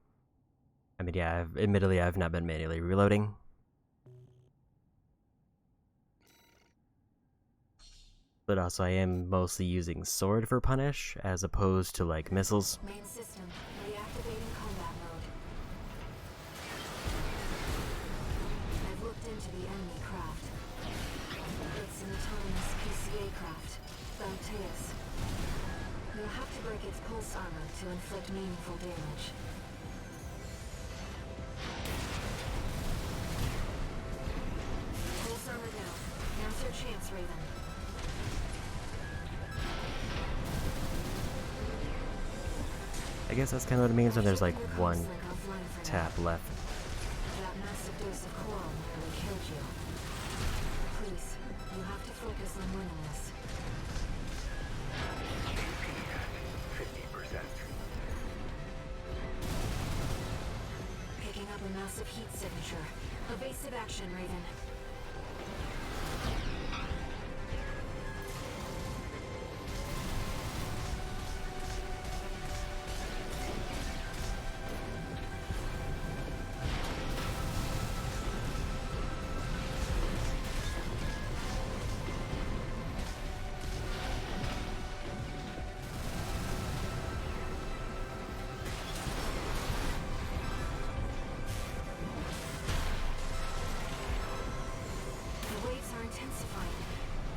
I mean, yeah, admittedly, I've not been manually reloading. But also, I am mostly using sword for punish, as opposed to, like, missiles. Main system, reactivating combat mode. I've looked into the enemy craft. It's an autonomous PCA craft, Bauteus. You'll have to break its pulse armor to inflict meaningful damage. Pulse armor down. Now's your chance, Raven. I guess that's kind of what it means when there's like one tap left. That massive dose of coral nearly killed you. Please, you have to focus on winning this. 50%. Picking up a massive heat signature. Evasive action, Raven.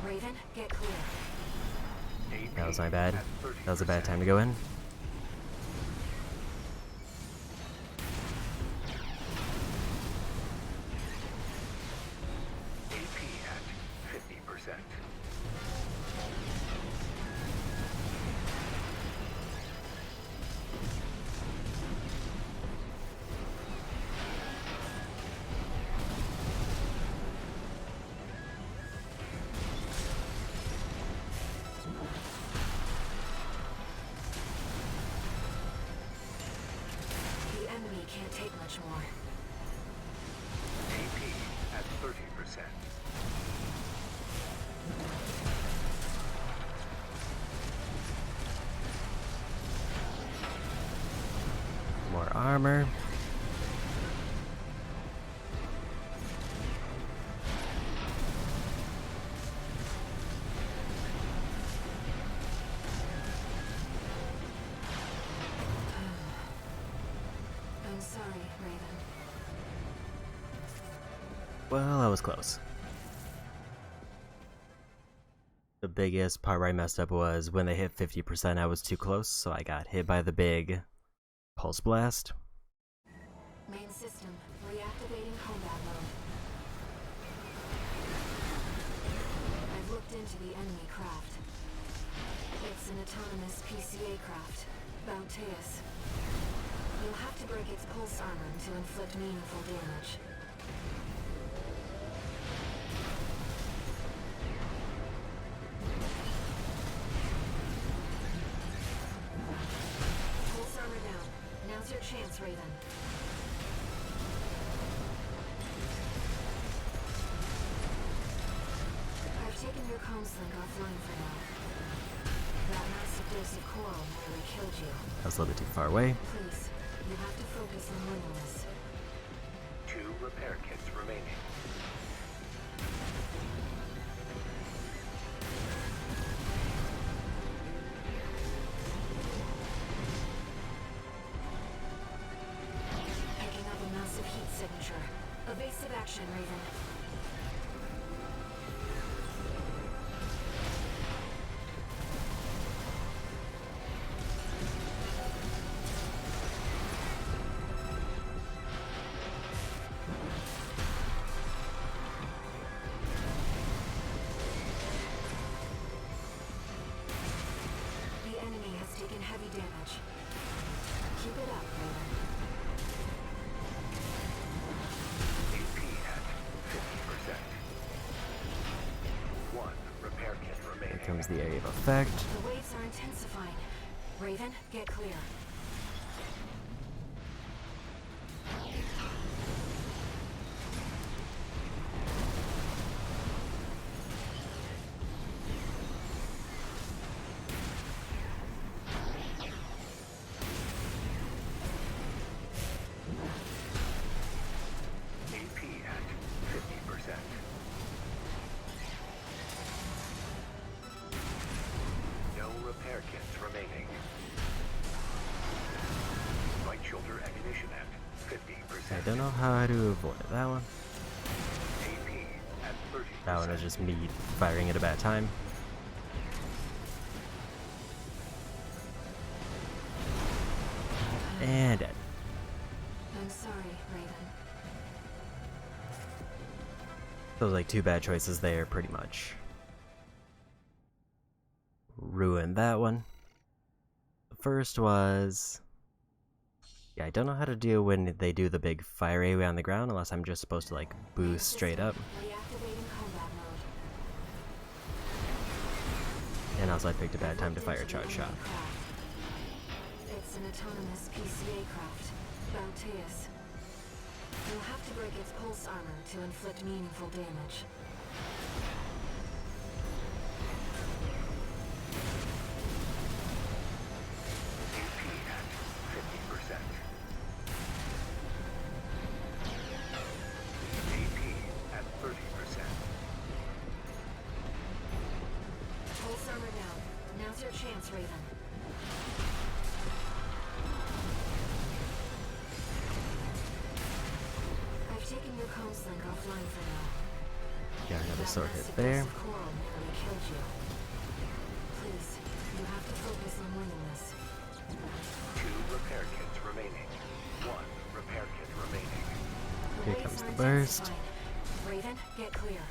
Raven, get clear. That was my bad. That was a bad time to go in. AP at 50%. Can't take much more. AP at 30%. More armor. I'm sorry, Raven. Well, I was close. The biggest part where I messed up was when they hit 50%, I was too close, so I got hit by the big pulse blast. Main system, reactivating combat mode. I've looked into the enemy craft. It's an autonomous PCA craft, Bauteus. You'll have to break its pulse armor to inflict meaningful damage. Pulse armor down. Now's your chance, Raven. I've taken your comms link offline for now. That massive dose of coral nearly killed you. I was a little bit too far away. Please, you have to focus on winning this. 2 repair kits remaining. Picking up a massive heat signature. Evasive action, Raven. The enemy has taken heavy damage. Keep it up, Raven. AP at 50%. 1 repair kit remaining. Here comes the area of effect. The waves are intensifying. Raven, get clear. don't know how to avoid that one. AP at 30%. That one was just me firing at a bad time. And dead. I'm sorry, Raven. Those like two bad choices there, pretty much. Ruined that one. The first was... yeah, I don't know how to deal when they do the big fire area on the ground unless I'm just supposed to like boost straight up. Reactivating combat mode. And also I picked a bad time to fire a charge shot. It's an autonomous PCA craft, Bounteus. You'll have to break its pulse armor to inflict meaningful damage. AP at 50%. AP at 30%. Pulse armor down. Now's your chance, Raven. I've taken your comms link offline for now. Got another That sword hit massive there. dose of coral nearly killed you. Please, you have to focus on winning this. 2 repair kits remaining. 1 repair kit remaining. Here waves comes are the burst. intensifying. Raven, get clear.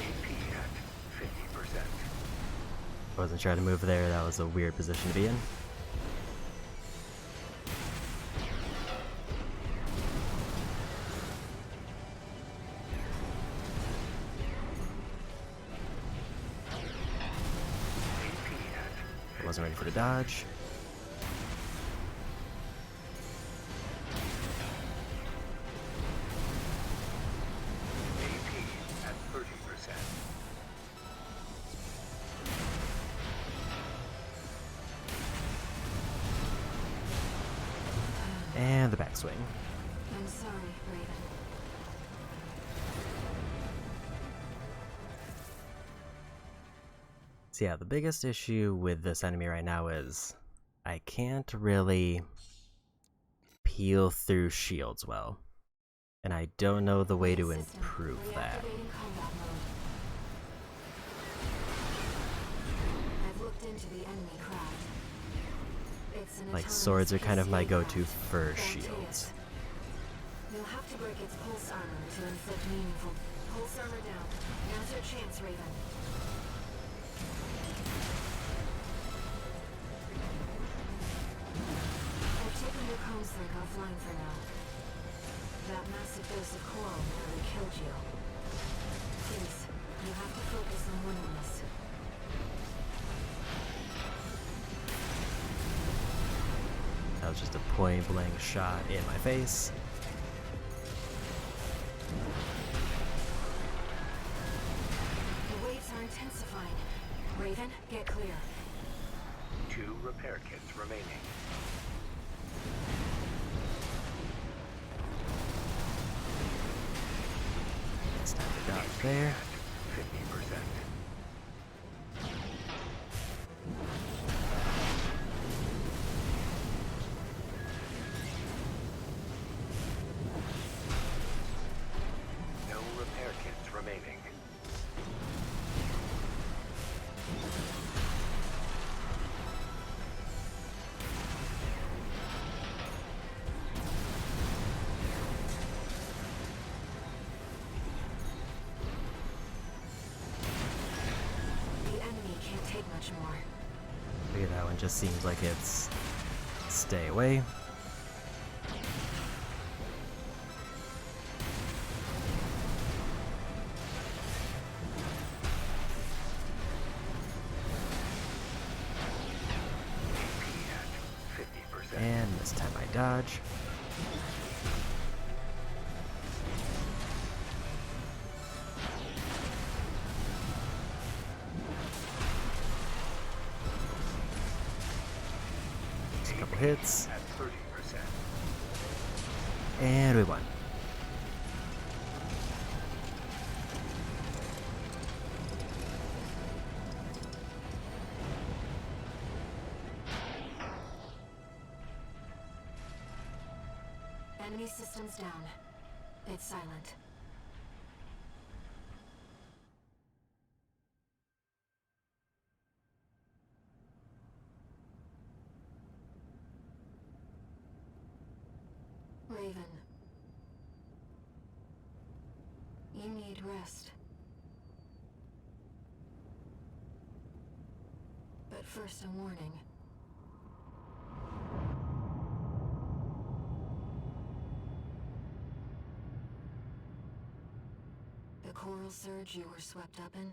AP at 50%. Wasn't trying to move there, that was a weird position to be in. AP at Wasn't ready for the dodge. AP at 30%. And the backswing. I'm sorry, Raven. So yeah, the biggest issue with this enemy right now is I can't really peel through shields well. And I don't know the way to System improve that. reactivating combat mode. I've looked into the enemy craft. It's an Like autonomous swords are kind of my PCA go-to craft, for Bounteus. shields. You'll have to break its pulse armor to inflict meaningful. Pulse armor down. Now's your chance, Raven. I've taken your comms link offline for now. That massive dose of coral nearly killed you. Please, you have to focus on winning this. That was just a point blank shot in my face. The waves are intensifying. Raven, get clear. 2 repair kits remaining. It's time to dodge there. 50%. No repair kits remaining. The enemy can't take much more. Look at that one, just seems like it's stay away. AP at 50%. And this time I dodge. Just a couple hits, At 30%. and we won. Enemy systems down. It's silent. Raven. You need rest. But first, a warning. The coral surge you were swept up in?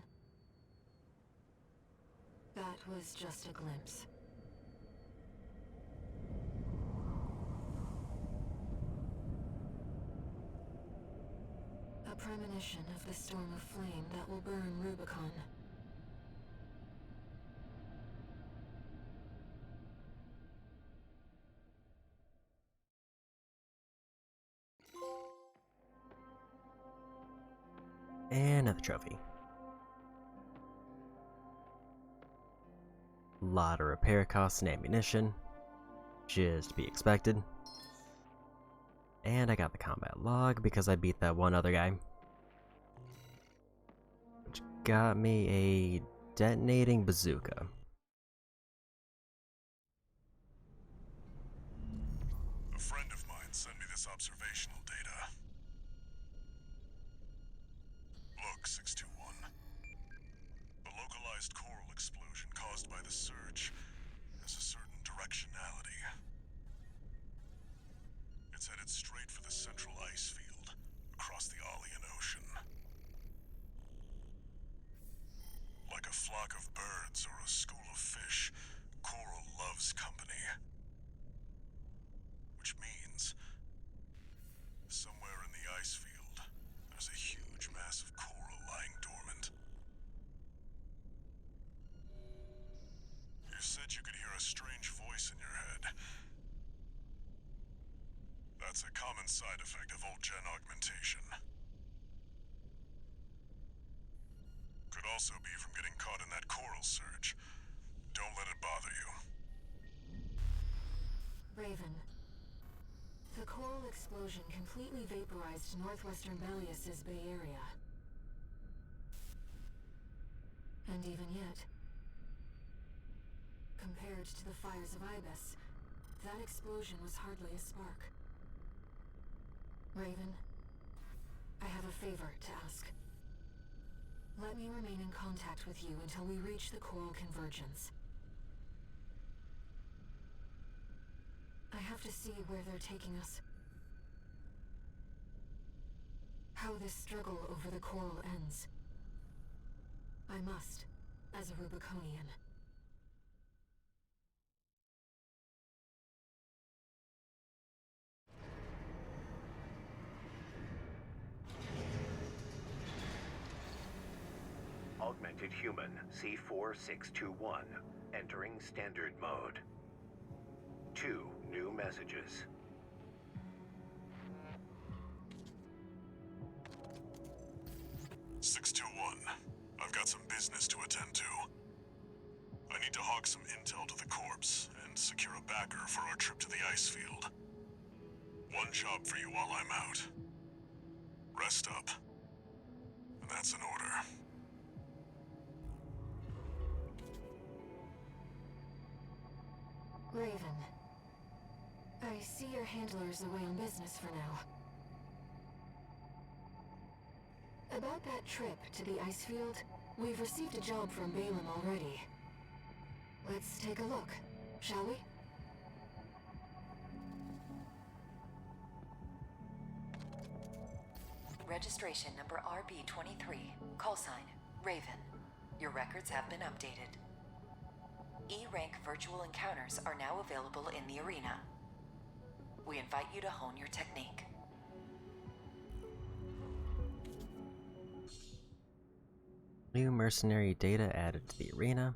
That was just a glimpse. A premonition of the storm of flame that will burn Rubicon. And another trophy. Lot of repair costs and ammunition. Just to be expected. And I got the combat log because I beat that one other guy. Which got me a detonating bazooka. A friend of mine sent me this observational data. Look, 621. The localized coral explosion caused by the surge has a certain directionality. It's headed straight for the central ice field, across the Alian Ocean. Like a flock of birds or a school of fish, coral loves company. Which means, somewhere in the ice field, there's a huge mass of coral lying dormant. You said you could hear a strange voice in your head. That's a common side effect of old gen augmentation. Could also be from getting caught in that coral surge. Don't let it bother you. Raven. The coral explosion completely vaporized northwestern Belius's Bay Area. And even yet, compared to the fires of Ibis, that explosion was hardly a spark. Raven, I have a favor to ask. Let me remain in contact with you until we reach the coral convergence. I have to see where they're taking us. How this struggle over the coral ends. I must, as a Rubiconian. Augmented Human C4621, entering standard mode. 2 new messages. I've got some business to attend to. I need to hawk some intel to the corpse and secure a backer for our trip to the ice field. One job for you while I'm out. Rest up. And that's an order. Raven. I see your handler's away on business for now. About that trip to the ice field, we've received a job from Balaam already. Let's take a look, shall we? Registration number RB23, call sign, Raven. Your records have been updated. E-rank virtual encounters are now available in the arena. We invite you to hone your technique. New mercenary data added to the arena.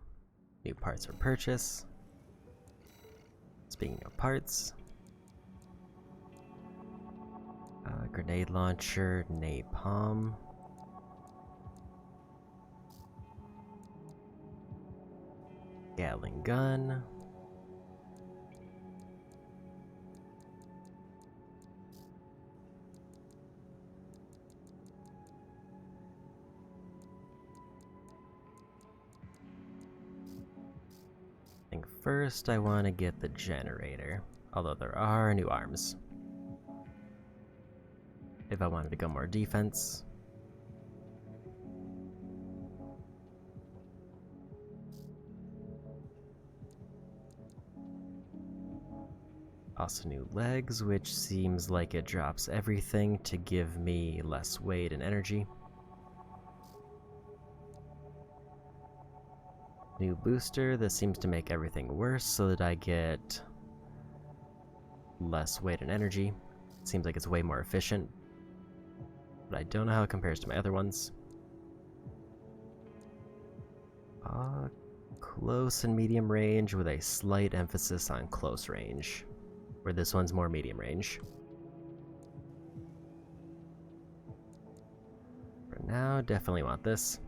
New parts for purchase. Speaking of parts, grenade launcher, napalm. Gatling gun. first I want to get the generator, although there are new arms. If I wanted to go more defense. Also new legs, which seems like it drops everything to give me less weight and energy. New booster, this seems to make everything worse so that I get less weight and energy. Seems like it's way more efficient, but I don't know how it compares to my other ones. Close and medium range with a slight emphasis on close range, where this one's more medium range. For now, definitely want this.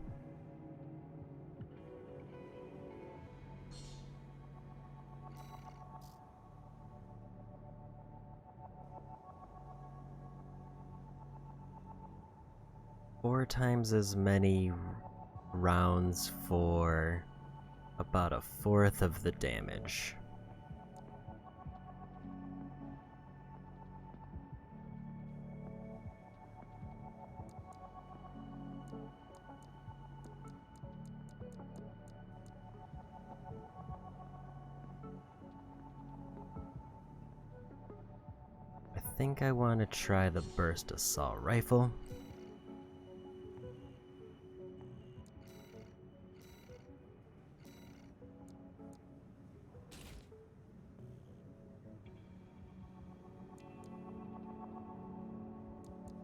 Four times as many rounds for about a fourth of the damage. I think I want to try the burst assault rifle.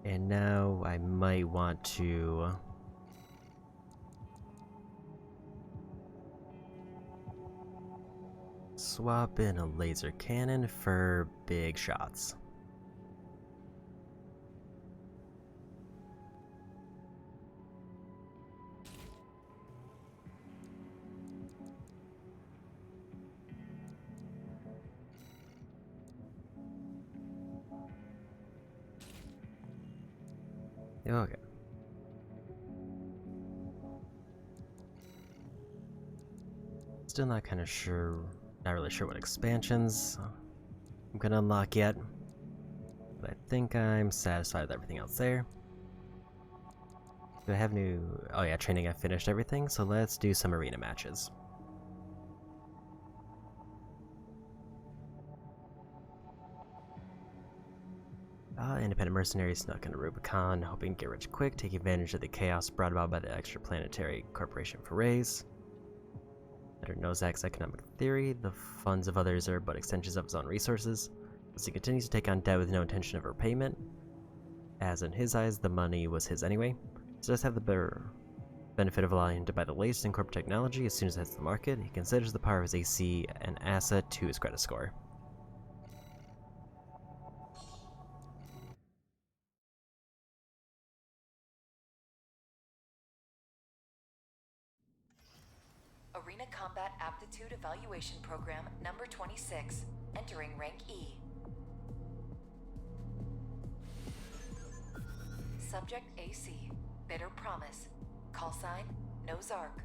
And now I might want to swap in a laser cannon for big shots. Okay. Still not really sure what expansions I'm gonna unlock yet. But I think I'm satisfied with everything else there. Do I have new... Oh yeah, training, I finished everything, so let's do some arena matches. Independent mercenaries snuck into Rubicon, hoping to get rich quick, take advantage of the chaos brought about by the extraplanetary corporation forays. Under Nozak's economic theory, the funds of others are but extensions of his own resources, as he continues to take on debt with no intention of repayment, as in his eyes the money was his anyway. So does have the benefit of allowing him to buy the latest in corporate technology as soon as it hits the market. He considers the power of his AC an asset to his credit score. Arena Combat Aptitude Evaluation Program number 26, entering rank E. Subject AC, Bitter Promise, call sign, Nozark.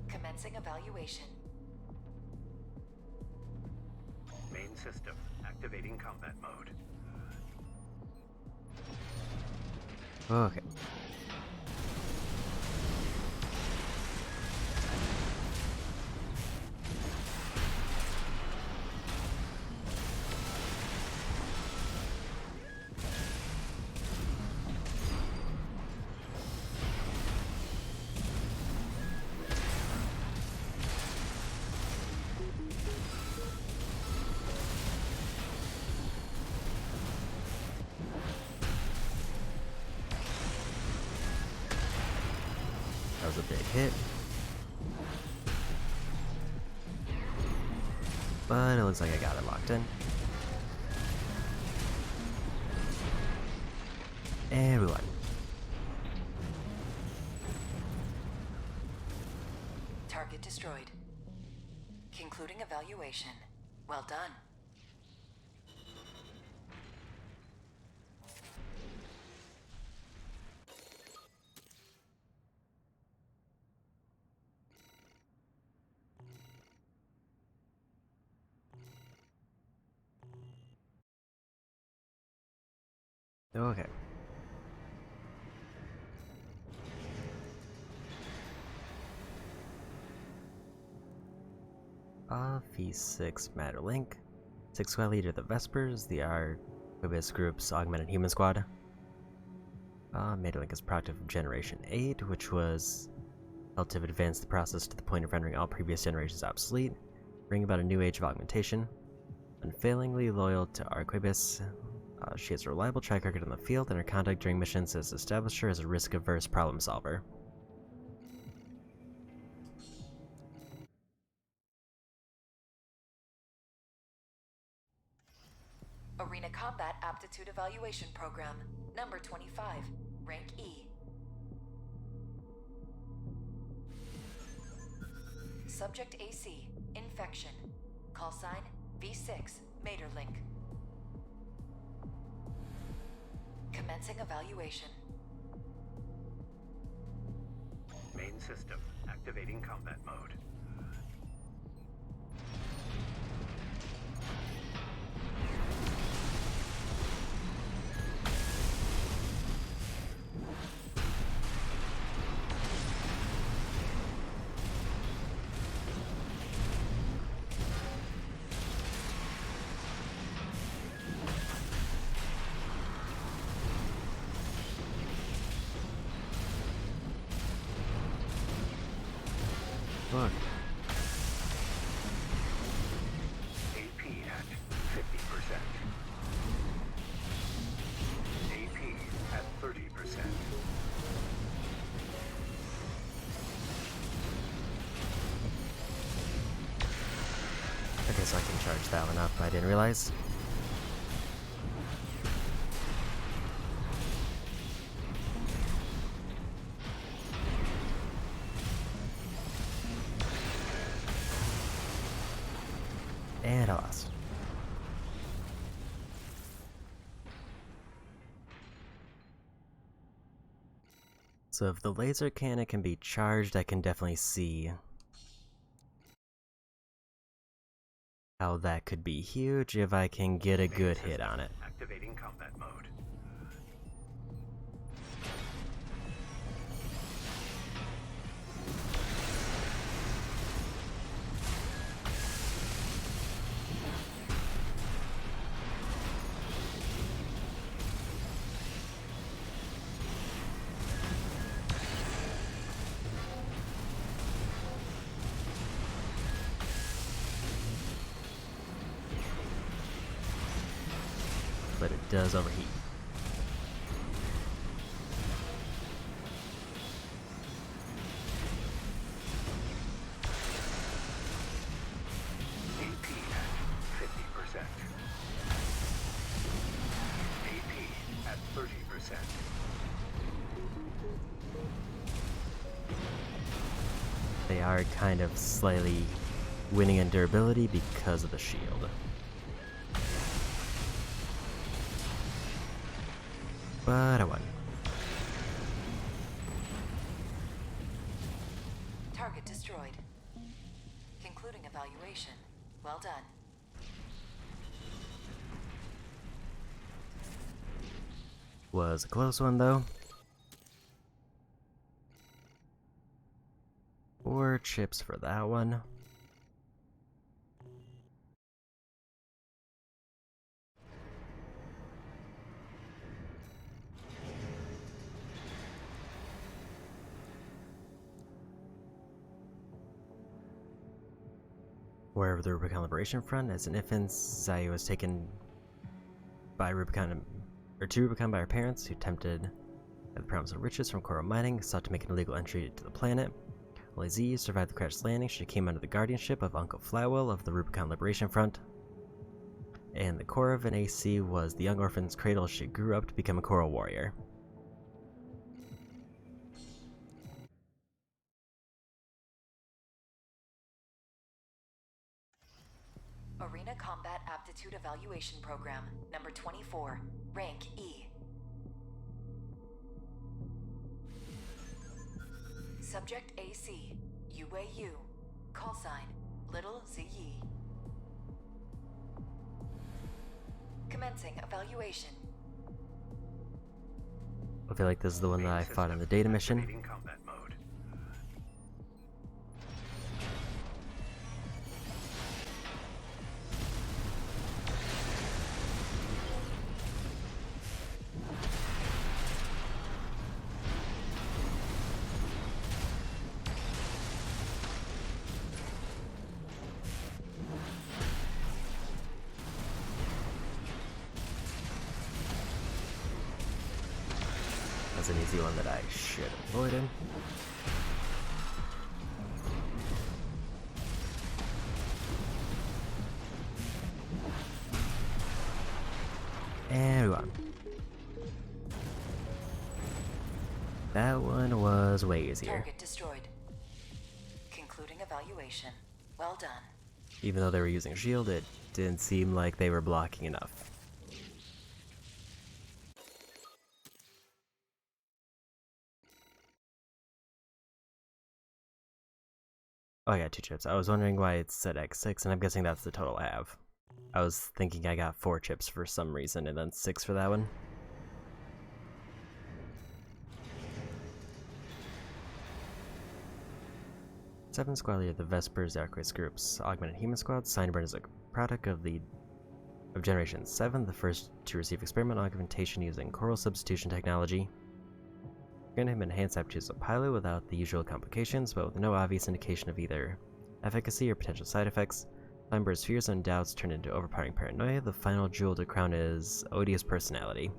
Commencing evaluation. Main system activating combat mode. Okay. That was a big hit. But it looks like I got it locked in. And we won. Target destroyed. Concluding evaluation. Well done. Okay. V6 Matter Link. 6 Squad Leader the Vespers, the Arquebus Group's Augmented Human Squad. Matter Link is product of Generation 8, which was held to have advanced the process to the point of rendering all previous generations obsolete, bringing about a new age of augmentation. Unfailingly loyal to Arquebus, she has a reliable track record in the field, and her conduct during missions has established her as a risk-averse problem solver. Arena Combat Aptitude Evaluation Program, number 25, rank E. Subject AC, infection. Call sign V6, Materlink. Commencing evaluation. Main system activating combat mode. Look. AP at 50%. AP at 30%. Okay, so I can charge that one up. I didn't realize. And I lost. So if the laser cannon can be charged, I can definitely see how that could be huge if I can get a good hit on it. Activating combat mode. But it does overheat. AP at 50%. AP at 30%. They are kind of slightly winning in durability because of the shield. But I won. Target destroyed. Concluding evaluation. Well done. Was a close one though. 4 chips for that one. Wherever the Rubicon Liberation Front, as an infant, Zayu was taken by Rubicon, or to Rubicon by her parents, who tempted by the promise of riches from coral mining, sought to make an illegal entry to the planet. Only Z survived the crash landing. She came under the guardianship of Uncle Flywell of the Rubicon Liberation Front. And the core of an AC was the young orphan's cradle. She grew up to become a coral warrior. Arena Combat Aptitude Evaluation Program, number 24, rank E. Subject AC, UAU, call sign, Little ZE. Commencing evaluation. I feel like this is the one that I fought in the data mission. Activating combat mode. That's an easy one that I should have avoided. And we won. That one was way easier. Target destroyed. Concluding evaluation. Well done. Even though they were using shield, it didn't seem like they were blocking enough. Oh, I got 2 chips. I was wondering why it said X6, and I'm guessing that's the total I have. I was thinking I got 4 chips for some reason, and then 6 for that one. Seven squad leader of the Vespers Arquist Group's augmented human squad. Signborn is a product of Generation 7, the first to receive experimental augmentation using coral substitution technology. Granted him enhanced aptitudes as a pilot without the usual complications, but with no obvious indication of either efficacy or potential side effects. Signborn's fears and doubts turn into overpowering paranoia. The final jewel to crown his odious personality.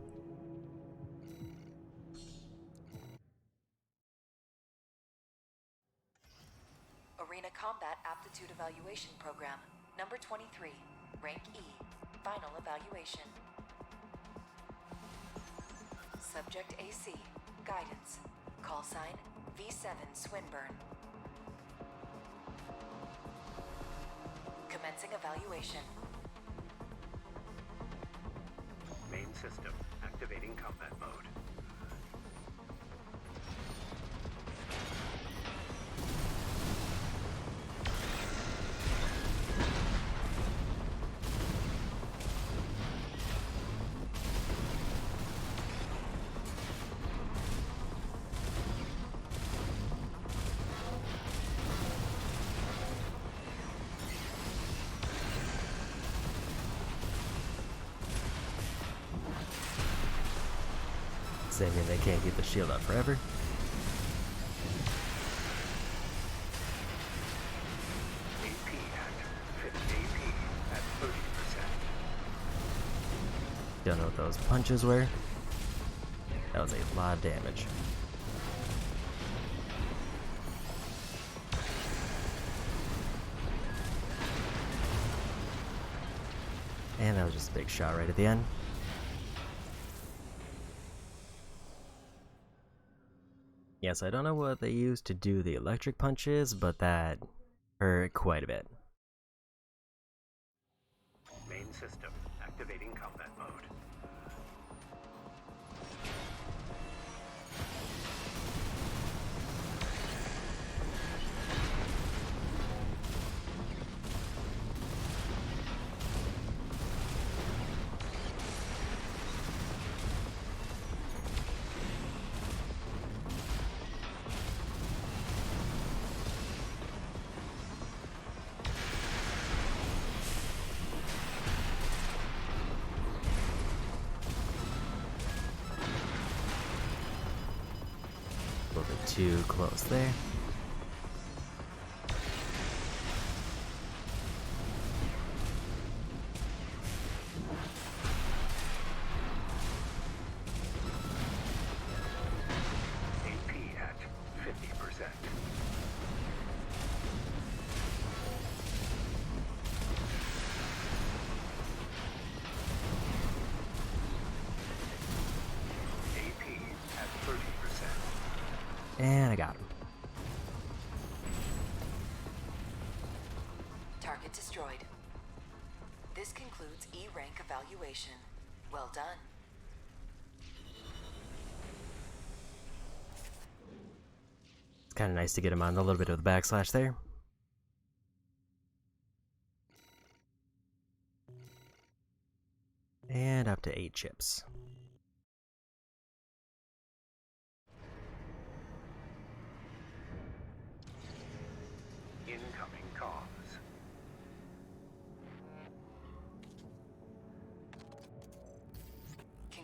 Arena Combat Aptitude Evaluation Program. Number 23. Rank E. Final evaluation. Subject AC. Guidance. Call sign V7 Swinburne. Commencing evaluation. Main system activating combat mode. Does that mean they can't keep the shield up forever? AP at 30%. Don't know what those punches were. That was a lot of damage. And that was just a big shot right at the end. Yes, I don't know what they used to do the electric punches, but that hurt quite a bit. Main system activating combat mode. A little bit too close there. AP at 50%. AP at 30%. And I got him. Target destroyed. This concludes E rank evaluation. Well done. It's kind of nice to get him on a little bit of the backslash there. And up to 8 chips.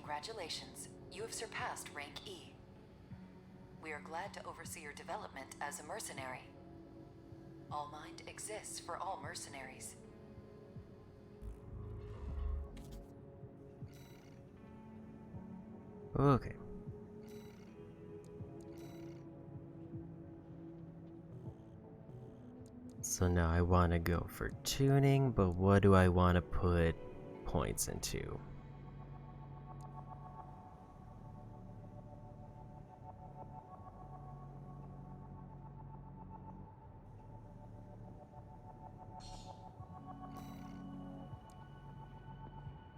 Congratulations, you have surpassed rank E. We are glad to oversee your development as a mercenary. All Mind exists for all mercenaries. Okay. So now I want to go for tuning, but what do I want to put points into?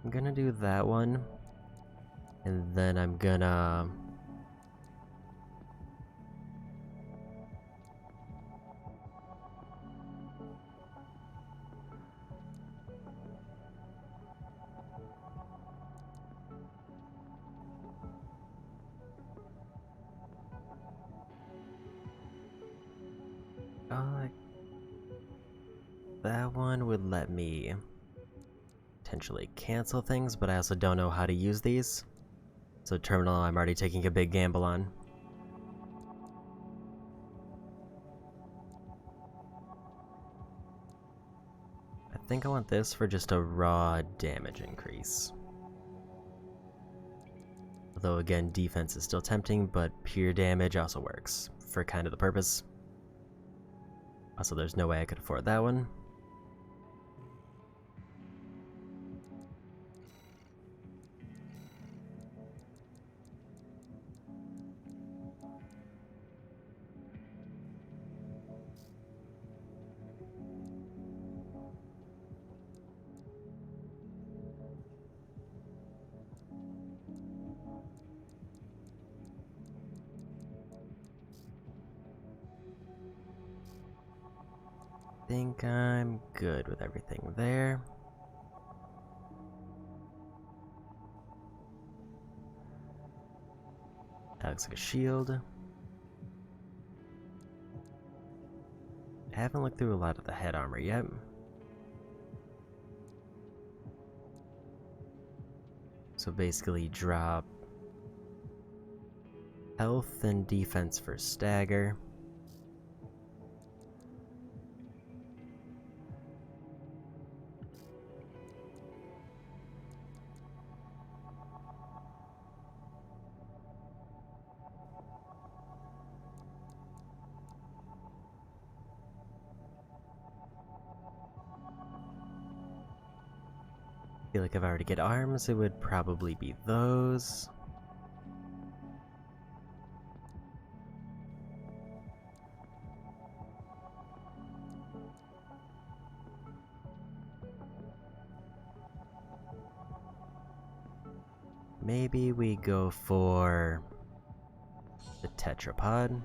I'm gonna do that one, and then I'm gonna that one would let me potentially cancel things, but I also don't know how to use these. So terminal, I'm already taking a big gamble on. I think I want this for just a raw damage increase. Although again, defense is still tempting, but pure damage also works for kind of the purpose. Also, there's no way I could afford that one. I think I'm good with everything there. That looks like a shield. I haven't looked through a lot of the head armor yet. So basically drop health and defense for stagger. I feel like if I were to get arms, it would probably be those. Maybe we go for the tetrapod.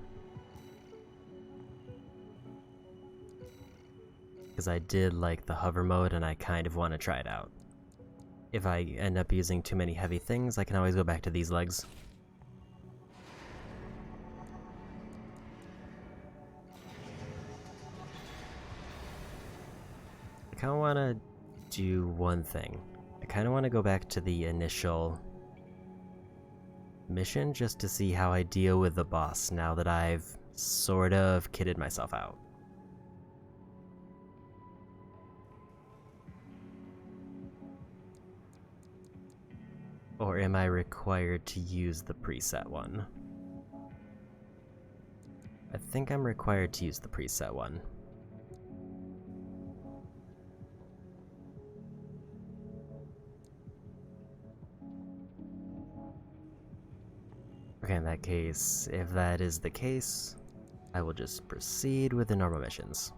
Because I did like the hover mode and I kind of want to try it out. If I end up using too many heavy things, I can always go back to these legs. I kind of want to do one thing. I kind of want to go back to the initial mission just to see how I deal with the boss now that I've sort of kitted myself out. Or am I required to use the preset one? I think I'm required to use the preset one. Okay, in that case, if that is the case, I will just proceed with the normal missions.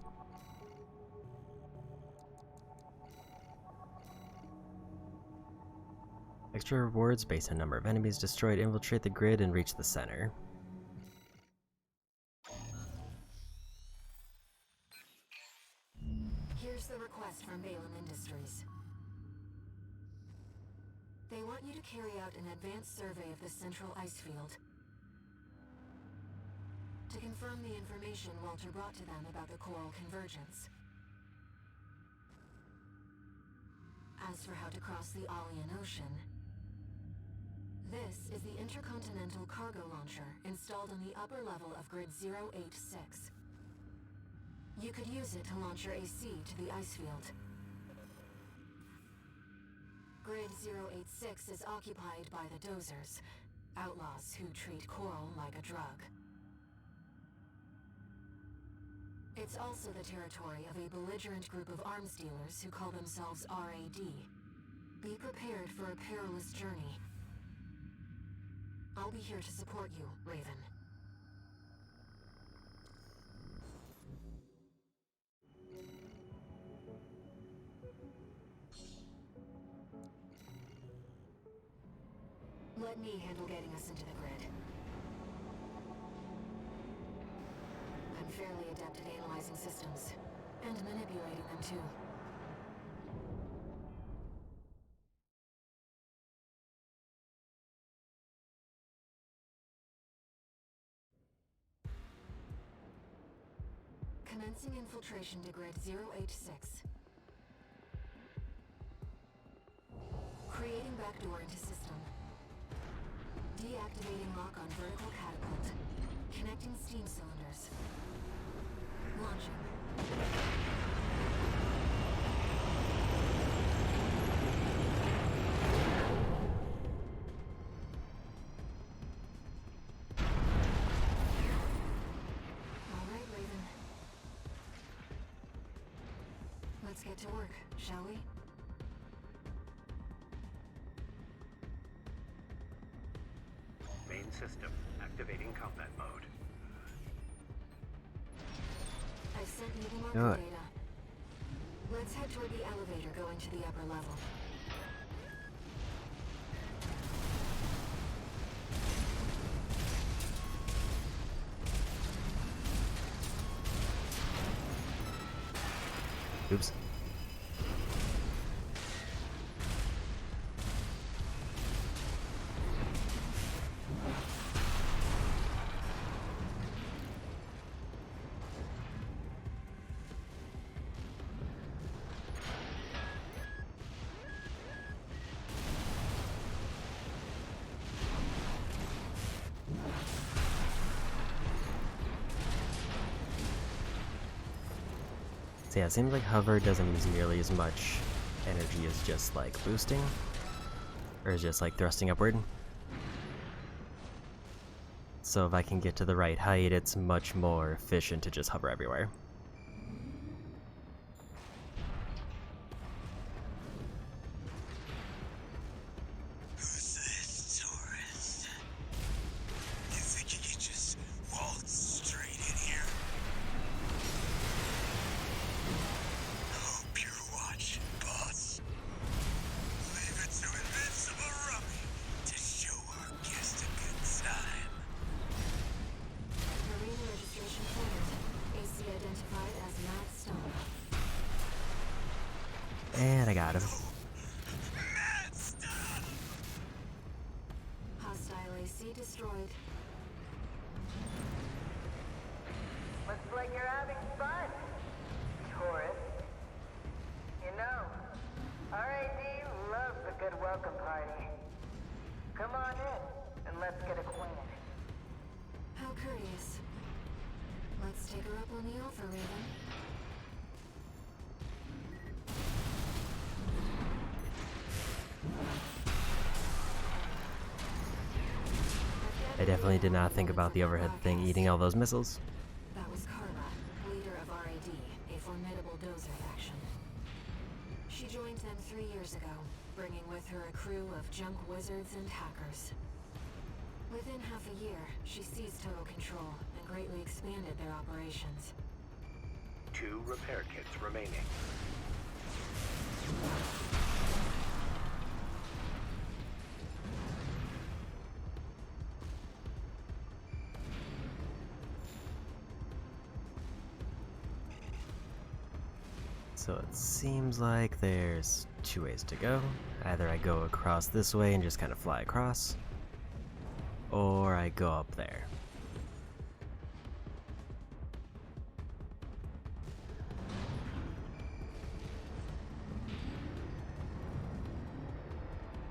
Extra rewards based on number of enemies destroyed. Infiltrate the grid and reach the center. Here's the request from Balaam Industries. They want you to carry out an advanced survey of the central ice field to confirm the information Walter brought to them about the coral convergence. As for how to cross the Alien Ocean, This is the intercontinental cargo launcher installed on the upper level of Grid 086. You could use it to launch your AC to the ice field. Grid 086 is occupied by the Dozers, outlaws who treat coral like a drug. It's also the territory of a belligerent group of arms dealers who call themselves RAD. Be prepared for a perilous journey. I'll be here to support you, Raven. Let me handle getting us into the grid. I'm fairly adept at analyzing systems, and manipulating them too. Commencing infiltration to Grid 086. Creating backdoor into system. Deactivating lock on vertical catapult. Connecting steam cylinders. Launching. Let's get to work, shall we? Main system activating combat mode. I've sent you the marker data. Let's head toward the elevator going to the upper level. Oops. So yeah, it seems like hover doesn't use nearly as much energy as just like boosting, or just like thrusting upward. So if I can get to the right height, it's much more efficient to just hover everywhere. Who's this tourist? You think you could just waltz straight in here? Hope you're watching, boss. Leave it to Invincible Rummy to show our guest a good time. Marine registration forward. AC identified as Matt Stone. And I got him. Mad stuff! Hostile AC destroyed. Looks like you're having fun, tourist. You know, RAD loves a good welcome party. Come on in, and let's get acquainted. How curious. Let's take her up on the offer, Raven. I definitely did not think about the overhead thing eating all those missiles. That was Carla, leader of RAD, a formidable Dozer faction. She joined them 3 years ago, bringing with her a crew of junk wizards and hackers. Within half a year, she seized total control and greatly expanded their operations. 2 repair kits remaining. So it seems like there's 2 ways to go. Either I go across this way and just kind of fly across, or I go up there.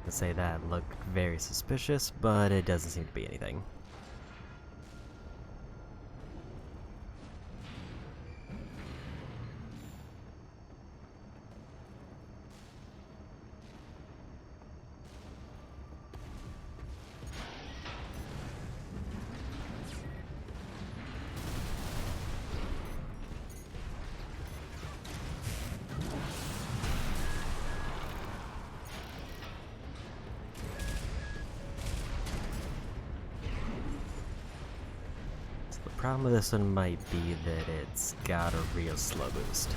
To say that looked very suspicious, but it doesn't seem to be anything. The problem with this one might be that it's got a real slow boost.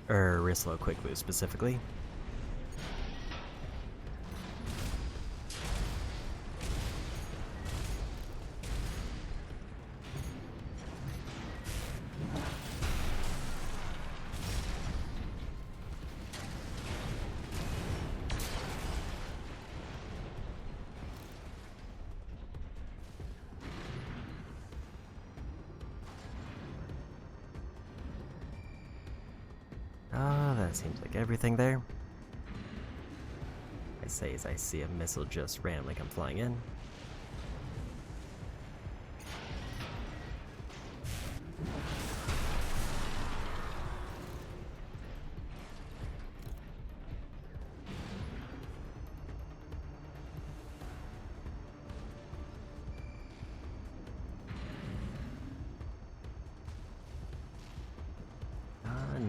Real slow quick boost specifically. That seems like everything there. I say as I see a missile just randomly come flying in.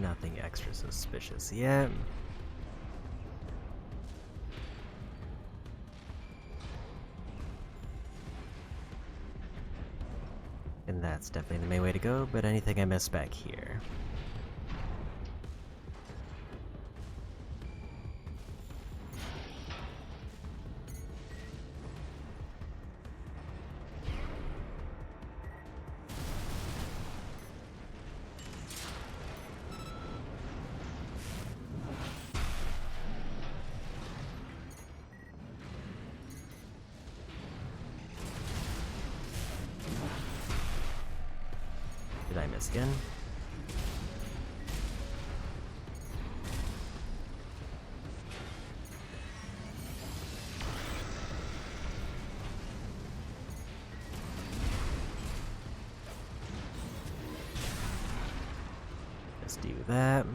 Nothing extra suspicious yet. And that's definitely the main way to go, but anything I miss back here? Did I miss again? Let's do that.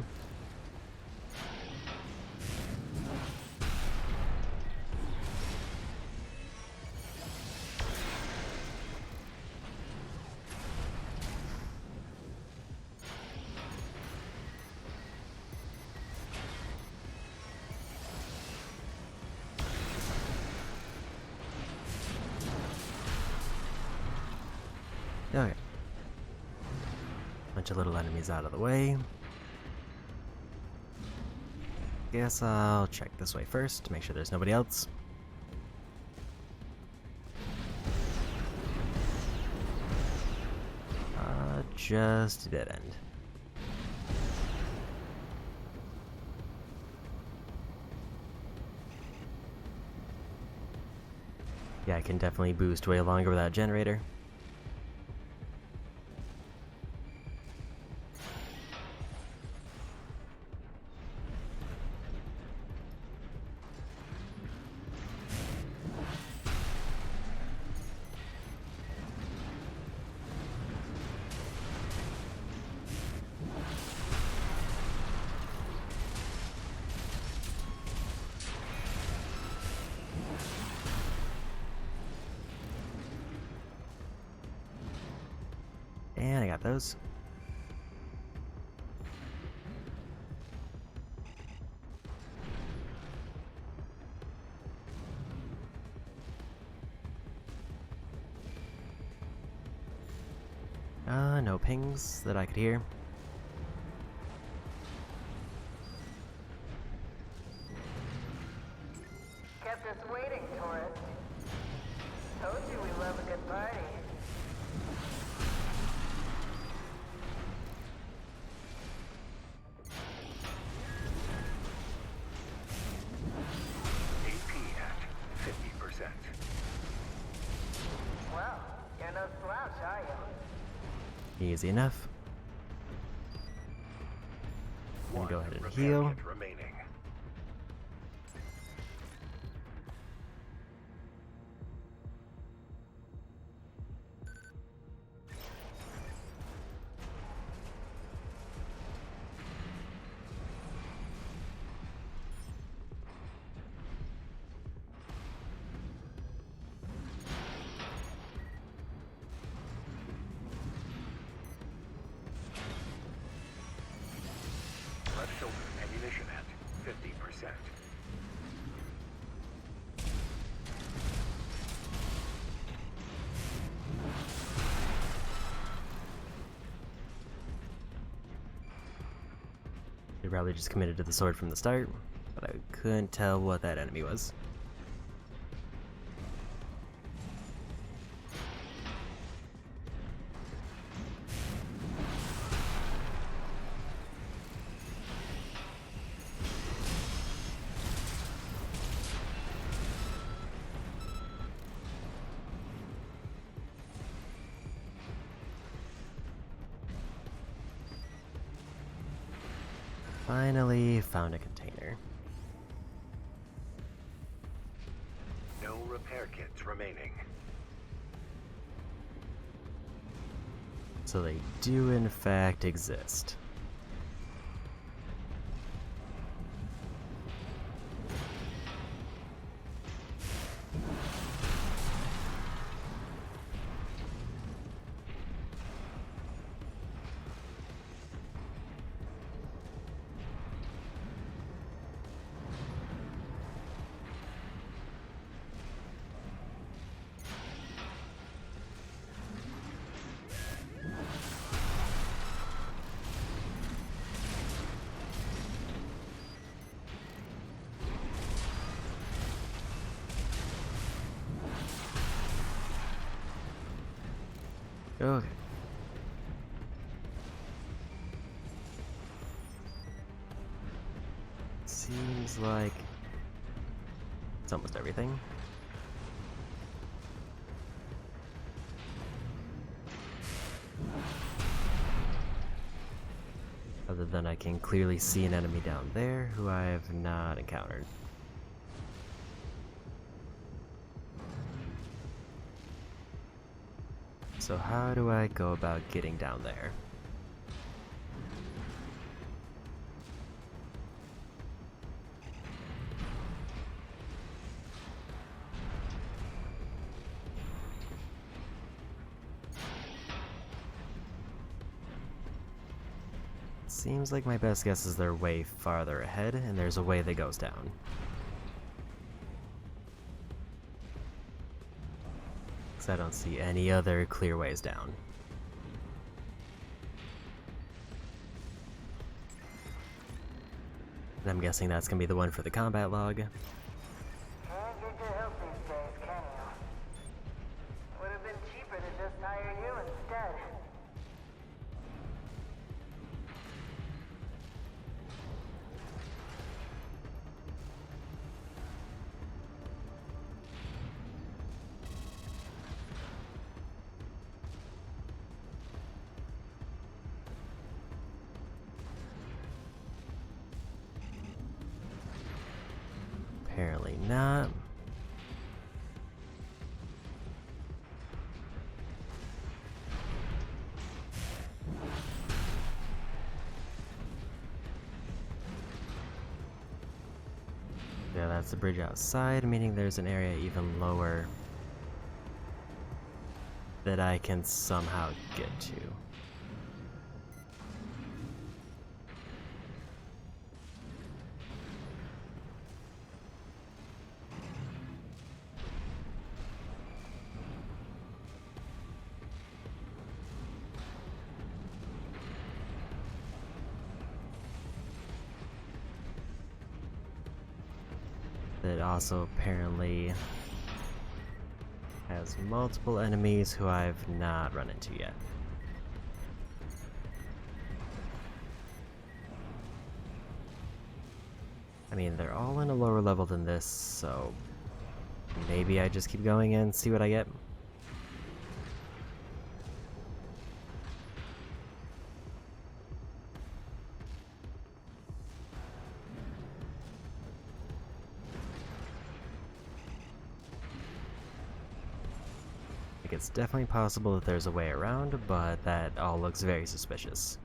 Okay. Bunch of little enemies out of the way. Guess I'll check this way first to make sure there's nobody else. Just a dead end. Yeah, I can definitely boost way longer without generator. And I got those. No pings that I could hear. Kept us waiting, tourist. Told you we love a good party. AP at 50%. Well, you're no slouch, are you? Easy enough. I'm gonna go ahead and repair heal. kit remaining. Left shoulder ammunition at 50%. They probably just committed to the sword from the start, but I couldn't tell what that enemy was. Finally found a container. No repair kits remaining. So they do in fact exist. Okay. Seems like it's almost everything. Other than I can clearly see an enemy down there who I have not encountered. So how do I go about getting down there? Seems like my best guess is they're way farther ahead, and there's a way that goes down. I don't see any other clear ways down. And I'm guessing that's gonna be the one for the combat log. Can't get your help these days, can you? Would have been cheaper to just hire you instead. Apparently not. Yeah, that's the bridge outside, meaning there's an area even lower that I can somehow get to. That also apparently has multiple enemies who I've not run into yet. I mean, they're all in a lower level than this, so maybe I just keep going and see what I get. Like, it's definitely possible that there's a way around, but that all looks very suspicious.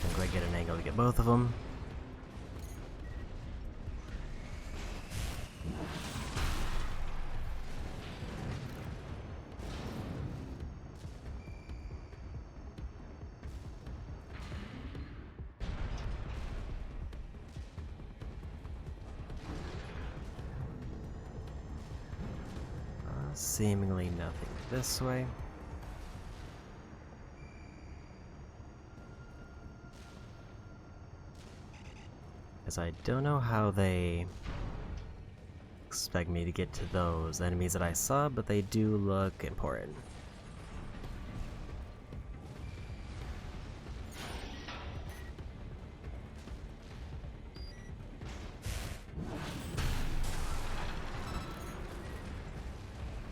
I'm going to get an angle to get both of them. Seemingly nothing this way. As I don't know how they expect me to get to those enemies that I saw, but they do look important.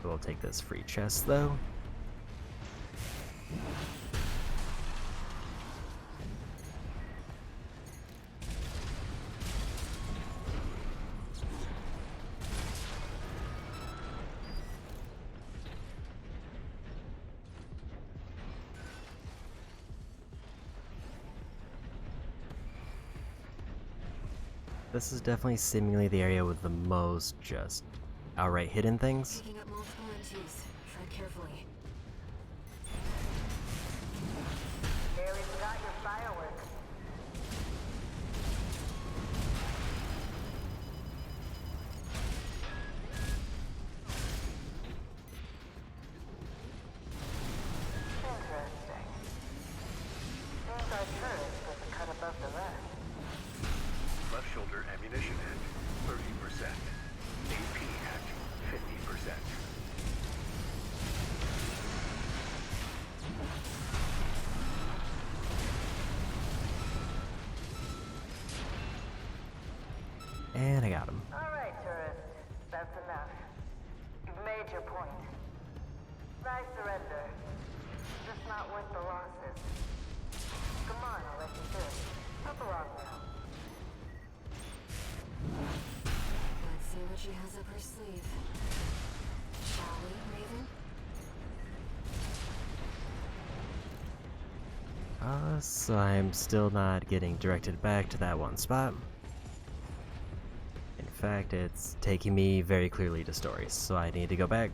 We'll take this free chest though. This is definitely seemingly the area with the most just outright hidden things. Picking up multiple MTs. Tread carefully. Barry's got your fireworks. Interesting. Seems our turret was cut above the rest. Left shoulder ammunition at 30%. AP at 50%. And I got him. Alright, tourist. That's enough. You've made your point. I surrender. Just not worth the losses. Come on, I'll let you do it. Up along now. Let's see what she has up her sleeve. Shall we, Raven? So I'm still not getting directed back to that one spot. In fact, it's taking me very clearly to stories, so I need to go back.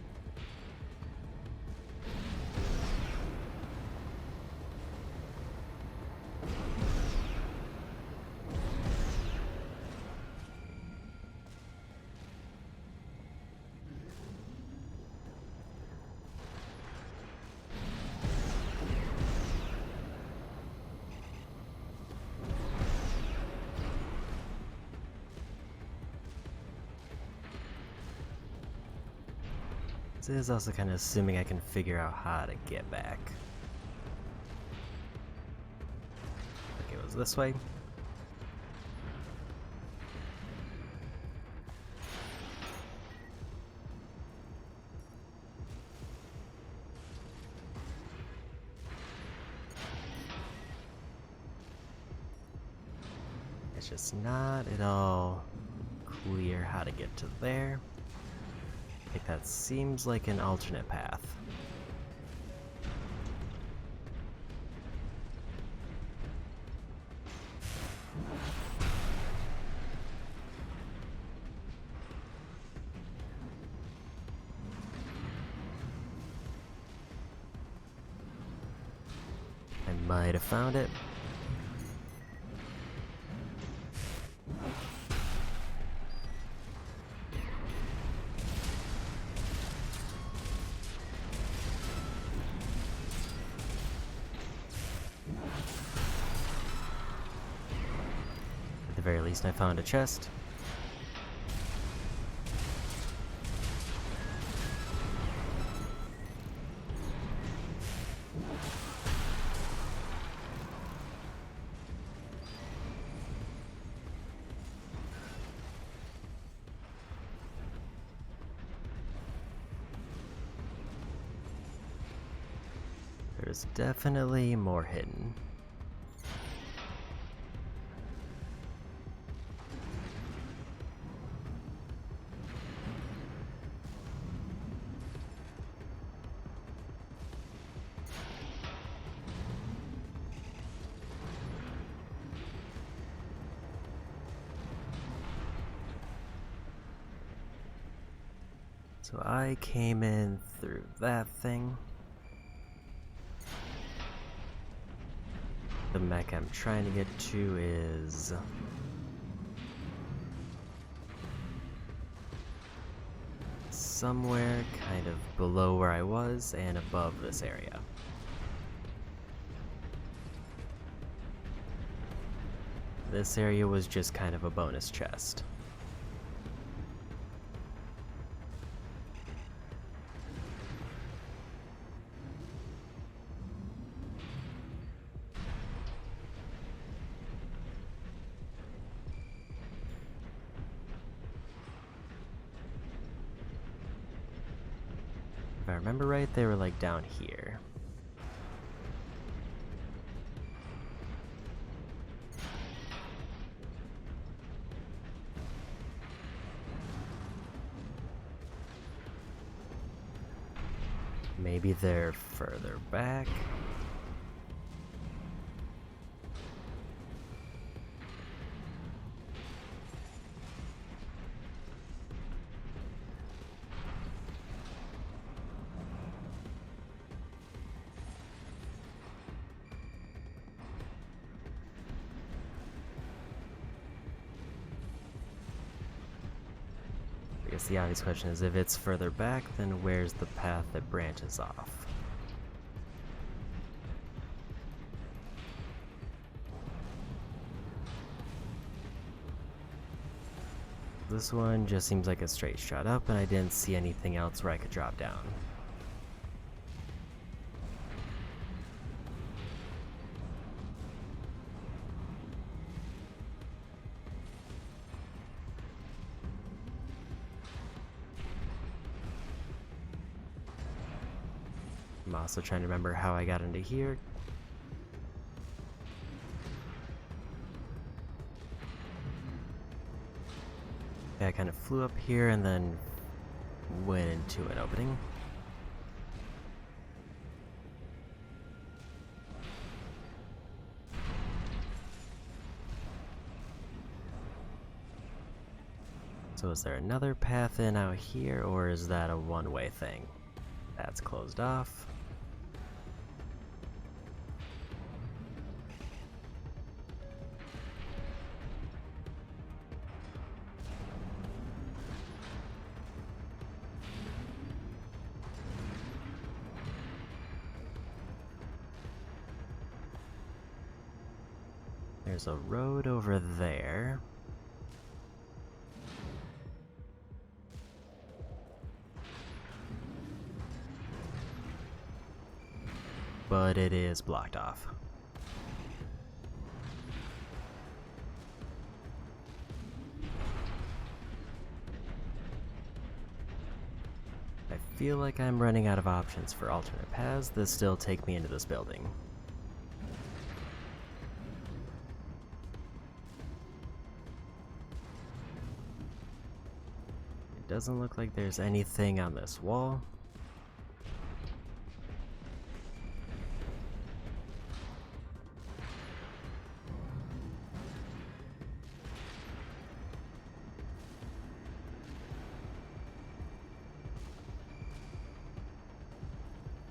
This is also kind of assuming I can figure out how to get back. Okay, it was this way. It's just not at all clear how to get to there. Like, that seems like an alternate path. I might have found it. very least I found a chest. There's definitely more hidden. So I came in through that thing. The mech I'm trying to get to is somewhere kind of below where I was and above this area. This area was just kind of a bonus chest. If I remember right, they were like down here. Maybe they're further back. I guess the obvious question is, if it's further back, then where's the path that branches off? This one just seems like a straight shot up, and I didn't see anything else where I could drop down. I'm also trying to remember how I got into here. Yeah, I kind of flew up here and then went into an opening. So is there another path in out here, or is that a one-way thing? That's closed off. There's a road over there. But it is blocked off. I feel like I'm running out of options for alternate paths that still take me into this building. It doesn't look like there's anything on this wall.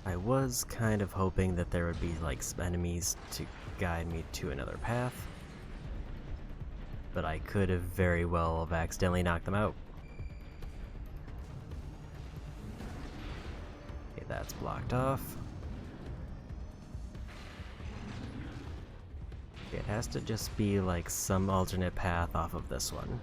I was kind of hoping that there would be like enemies to guide me to another path, but I could have very well have accidentally knocked them out. Okay, that's blocked off. It has to just be like some alternate path off of this one.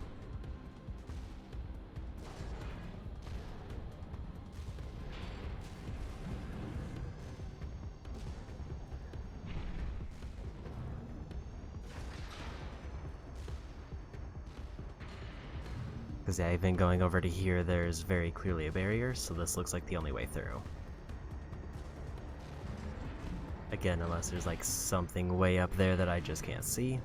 Because yeah, even going over to here, there's very clearly a barrier, so this looks like the only way through. Again, unless there's like something way up there that I just can't see.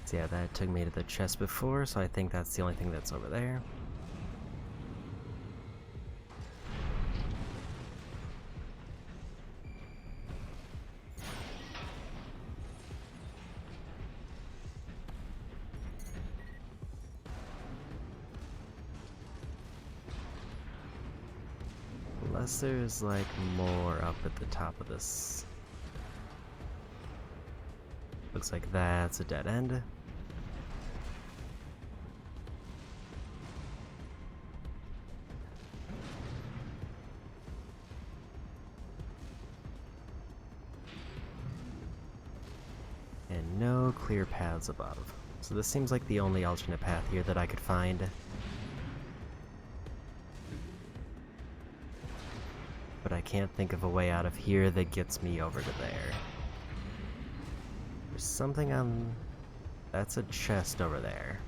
So yeah, that took me to the chest before, so I think that's the only thing that's over there. Unless there's like more up at the top of this. Looks like that's a dead end. And no clear paths above. So this seems like the only alternate path here that I could find. But I can't think of a way out of here that gets me over to there. There's something on... That's a chest over there.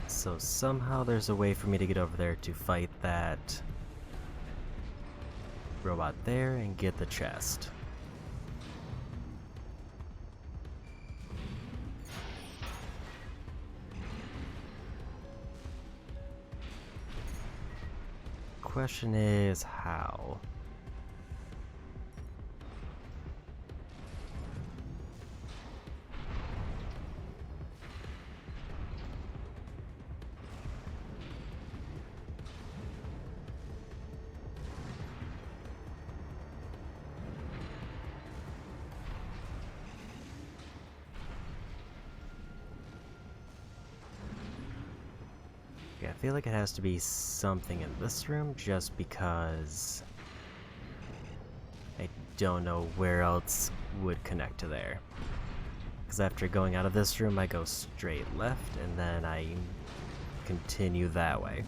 So somehow there's a way for me to get over there to fight that robot there and get the chest. Question is how? Yeah, I feel like it has to be something in this room just because I don't know where else would connect to there. Because after going out of this room, I go straight left and then I continue that way.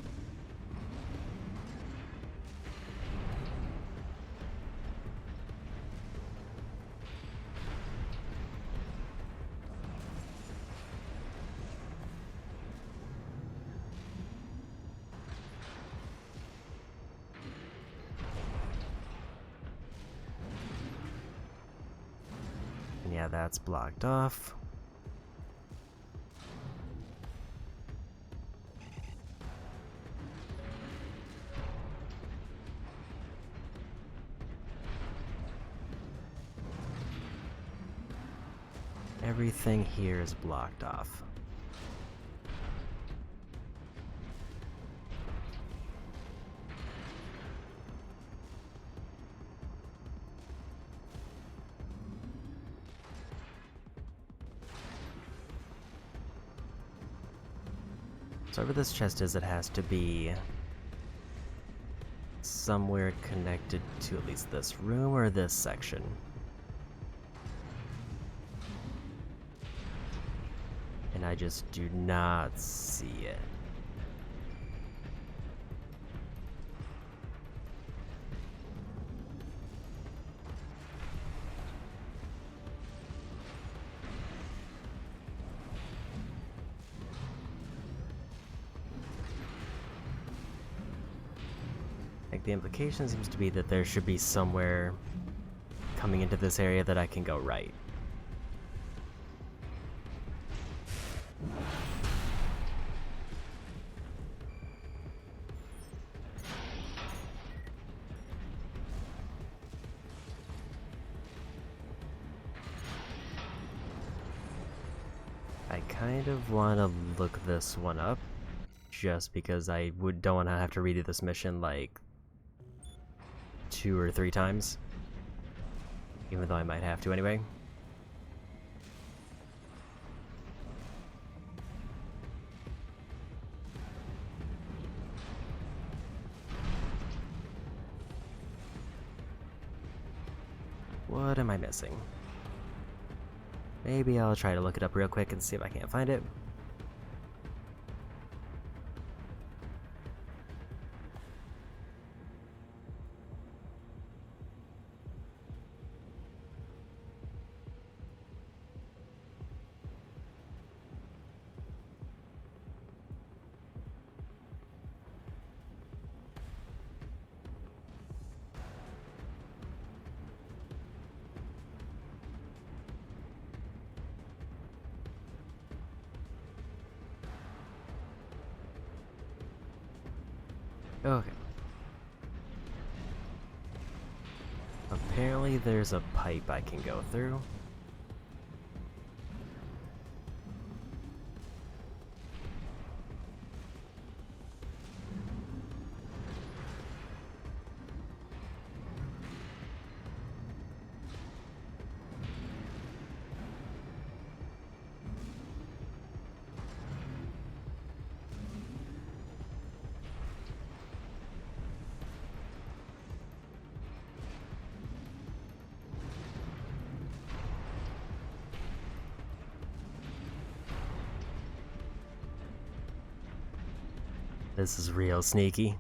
Yeah, that's blocked off. Everything here is blocked off. So wherever this chest is, it has to be somewhere connected to at least this room or this section. And I just do not see it. Like, the implication seems to be that there should be somewhere coming into this area that I can go right. I kind of want to look this one up, just because I don't want to have to redo this mission like 2 or 3 times, even though I might have to anyway. What am I missing? Maybe I'll try to look it up real quick and see if I can't find it. Okay. Apparently there's a pipe I can go through. This is real sneaky.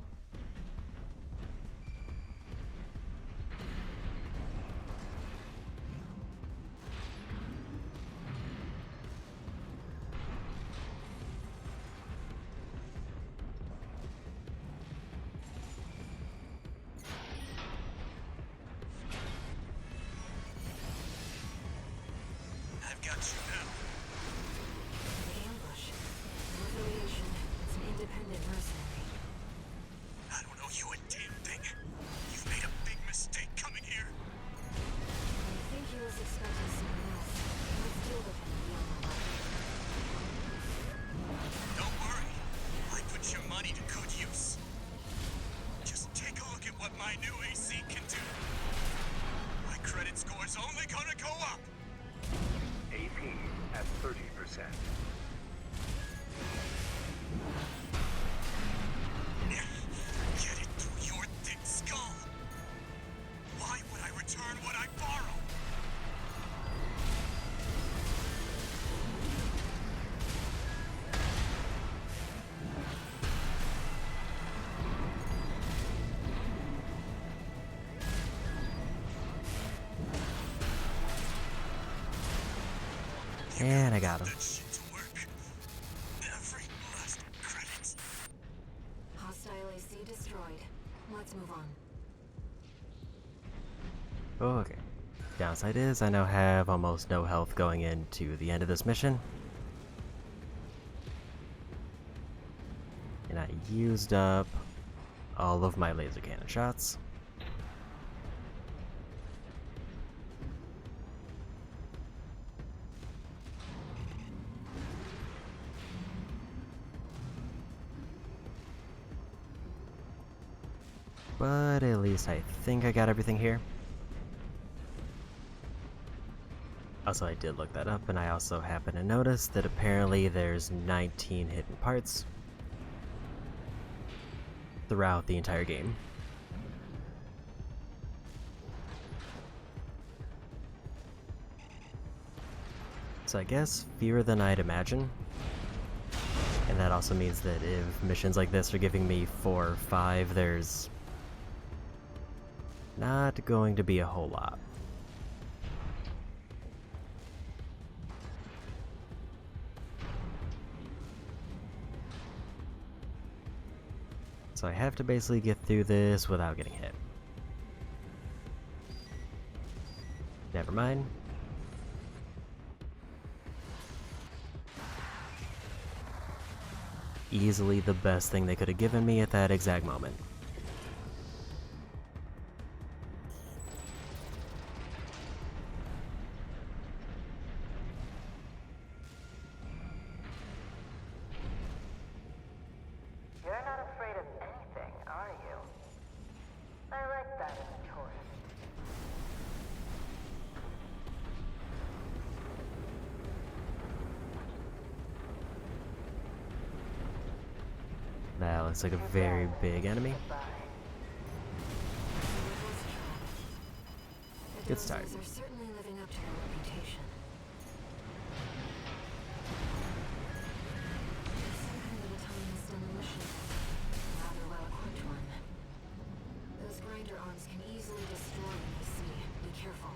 I've got you now. Ambush. No affiliation. It's an independent mercenary. I don't owe you a damn thing. You've made a big mistake coming here. I think he was expecting someone else. Let's deal with him beyond the line. Don't worry. I put your money to good use. Just take a look at what my new AC can do. My credit score's only gonna go up. AP at 30%. Get it through your thick skull. Why would I return what I borrow? And I got him. That shit to work. Every last credit. Hostile AC destroyed. Let's move on. Okay. Downside is I now have almost no health going into the end of this mission. And I used up all of my laser cannon shots. But at least I think I got everything here. Also, I did look that up, and I also happened to notice that apparently there's 19 hidden parts throughout the entire game. So I guess fewer than I'd imagine. And that also means that if missions like this are giving me 4 or 5, there's not going to be a whole lot. So I have to basically get through this without getting hit. Never mind. Easily the best thing they could have given me at that exact moment. That looks like a very big enemy. Good start. They're certainly living up to their reputation. Some kind of autonomous demolition. Rather well-equipped one. Those grinder arms can easily destroy what they see. Be careful.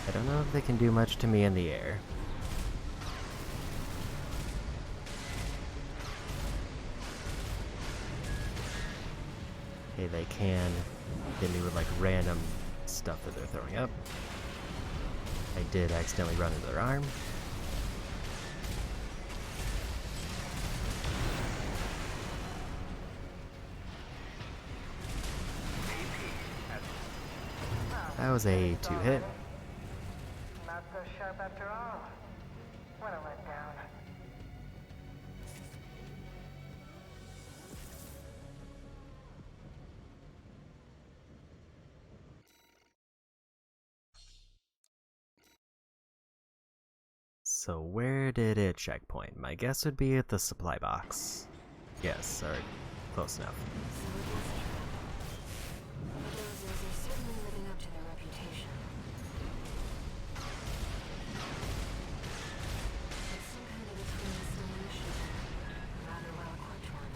I don't know if they can do much to me in the air. Okay, they can hit me with like random stuff that they're throwing up. I did accidentally run into their arm. That was a 2-hit. Not so sharp after all. What a letdown. So where did it checkpoint? My guess would be at the supply box. Yes, or close enough. Bulldozers are certainly living up to their reputation. It's some kind of autonomous demolition. A rather well-equipped one.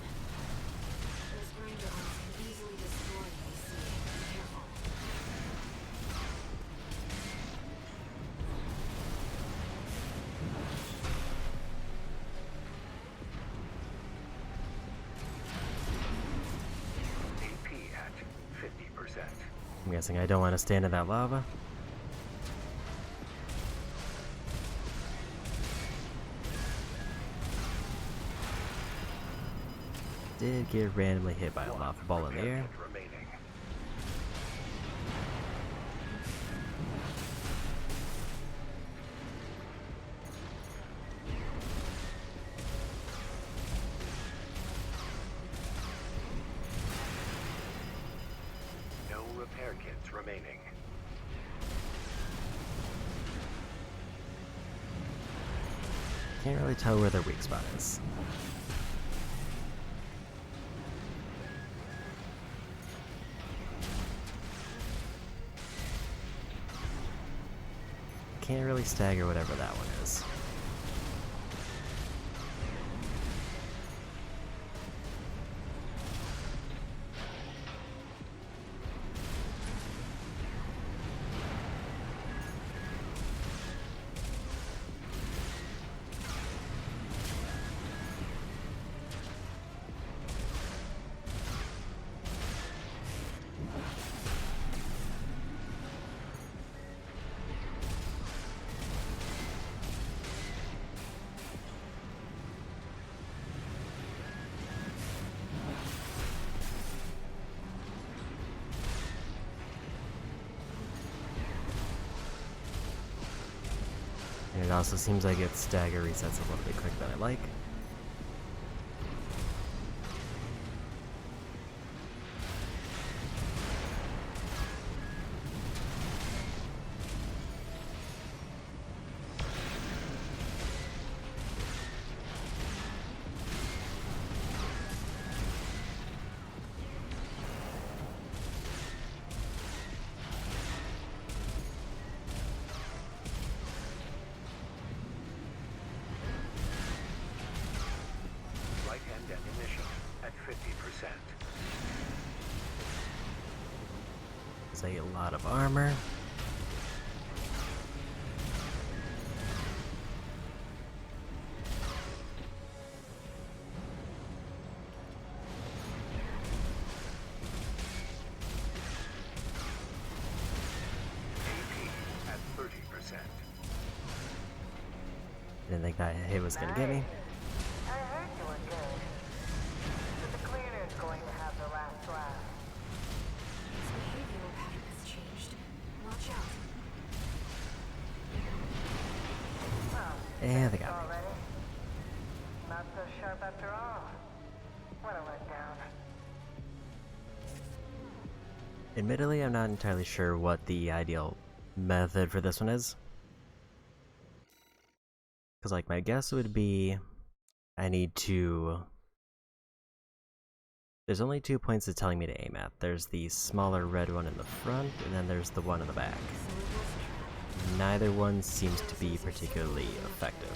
Those grinder arms can easily destroy what they see. Be careful. AP at 50%. I'm guessing I don't want to stand in that lava. Did get randomly hit by a lava ball in the air. Kit remaining. No repair kits remaining. Can't really tell where their weak spot is. Can't really stagger whatever that one is. And it also seems like its stagger resets a little bit quicker than I like. Right-hand ammunition at 50%. There's a lot of armor. AP at 30%. Didn't think that hit was gonna get me. I heard you were good. But the cleaners And they got me. already? Not so sharp after all. What a letdown. Admittedly, I'm not entirely sure what the ideal method for this one is. Because, like, my guess would be I need to... There's only 2 points it's telling me to aim at. There's the smaller red one in the front, and then there's the one in the back. Neither one seems to be particularly effective.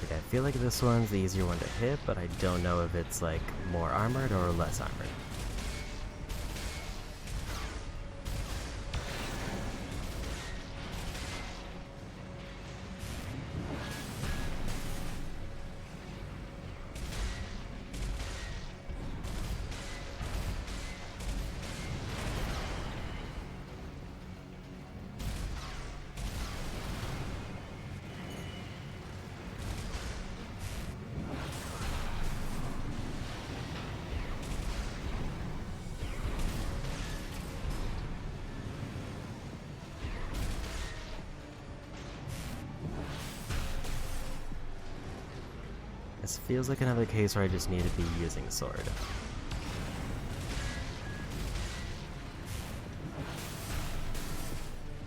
I feel like this one's the easier one to hit, but I don't know if it's like more armored or less armored. This feels like another case where I just need to be using a sword.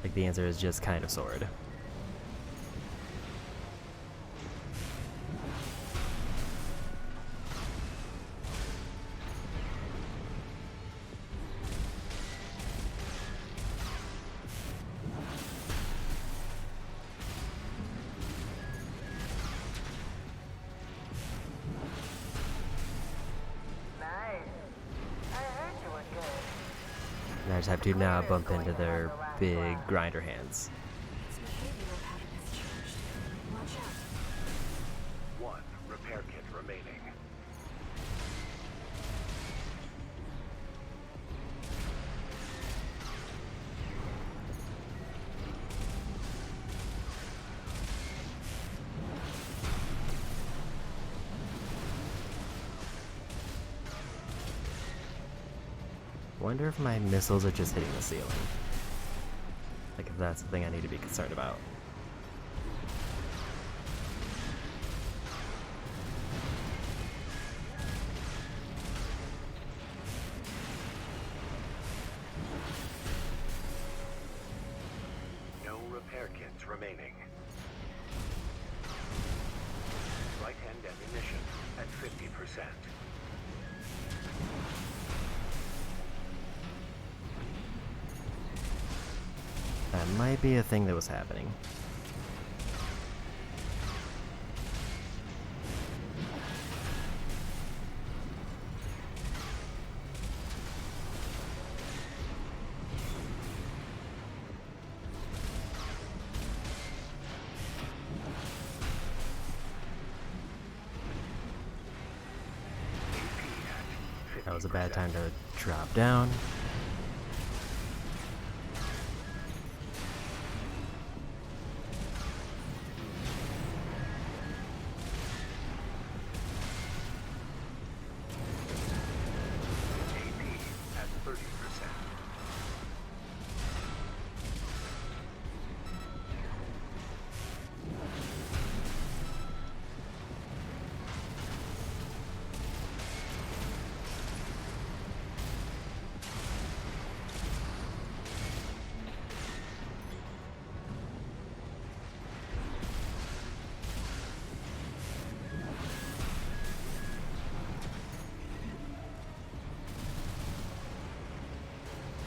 Like, the answer is just kind of sword. And I just have to now bump into their big grinder hands. One repair kit remaining. Wonder if my missiles are just hitting the ceiling. Like, if that's the thing I need to be concerned about. No repair kits remaining. Right-hand ammunition at 50%. That might be a thing that was happening. That was a bad time to drop down.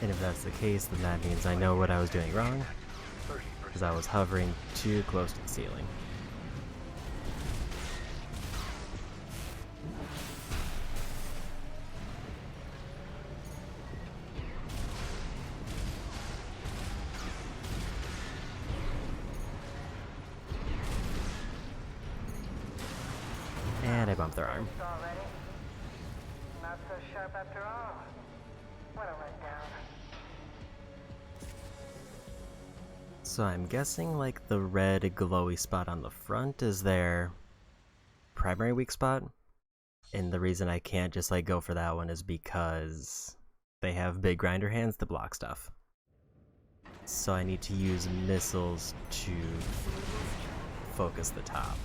And if that's the case, then that means I know what I was doing wrong, because I was hovering too close to the ceiling. arm. Already? Not so sharp after all. What a letdown. So I'm guessing like the red glowy spot on the front is their primary weak spot. And the reason I can't just like go for that one is because they have big grinder hands that block stuff. So I need to use missiles to focus the top.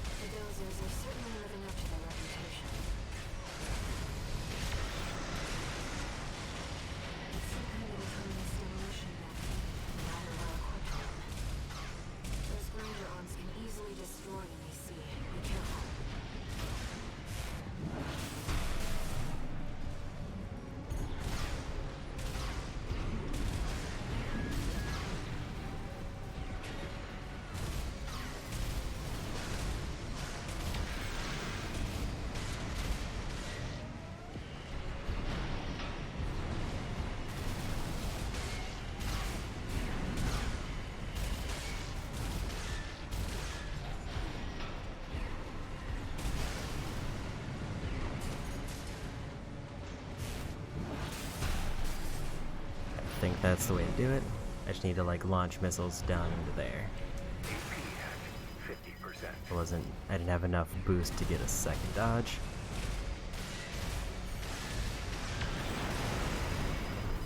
I think that's the way to do it. I just need to like launch missiles down into there. I didn't have enough boost to get a second dodge.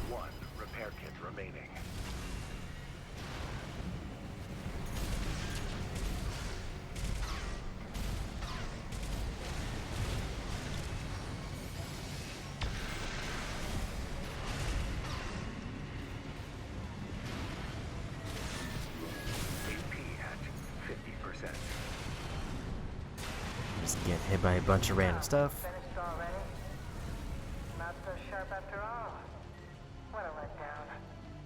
One repair kit remaining. Just get hit by a bunch of random stuff. Finished already? Not so sharp after all. What a letdown.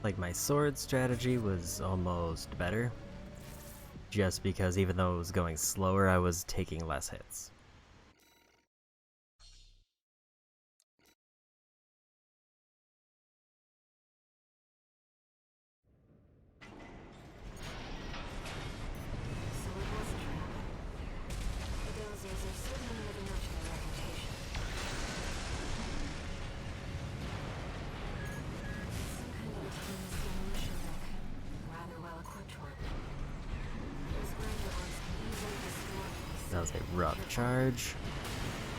Like my sword strategy was almost better. Just because even though it was going slower, I was taking less hits. That was a rough charge.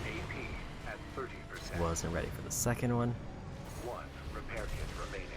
AP at 30%. Wasn't ready for the second one. One repair kit remaining.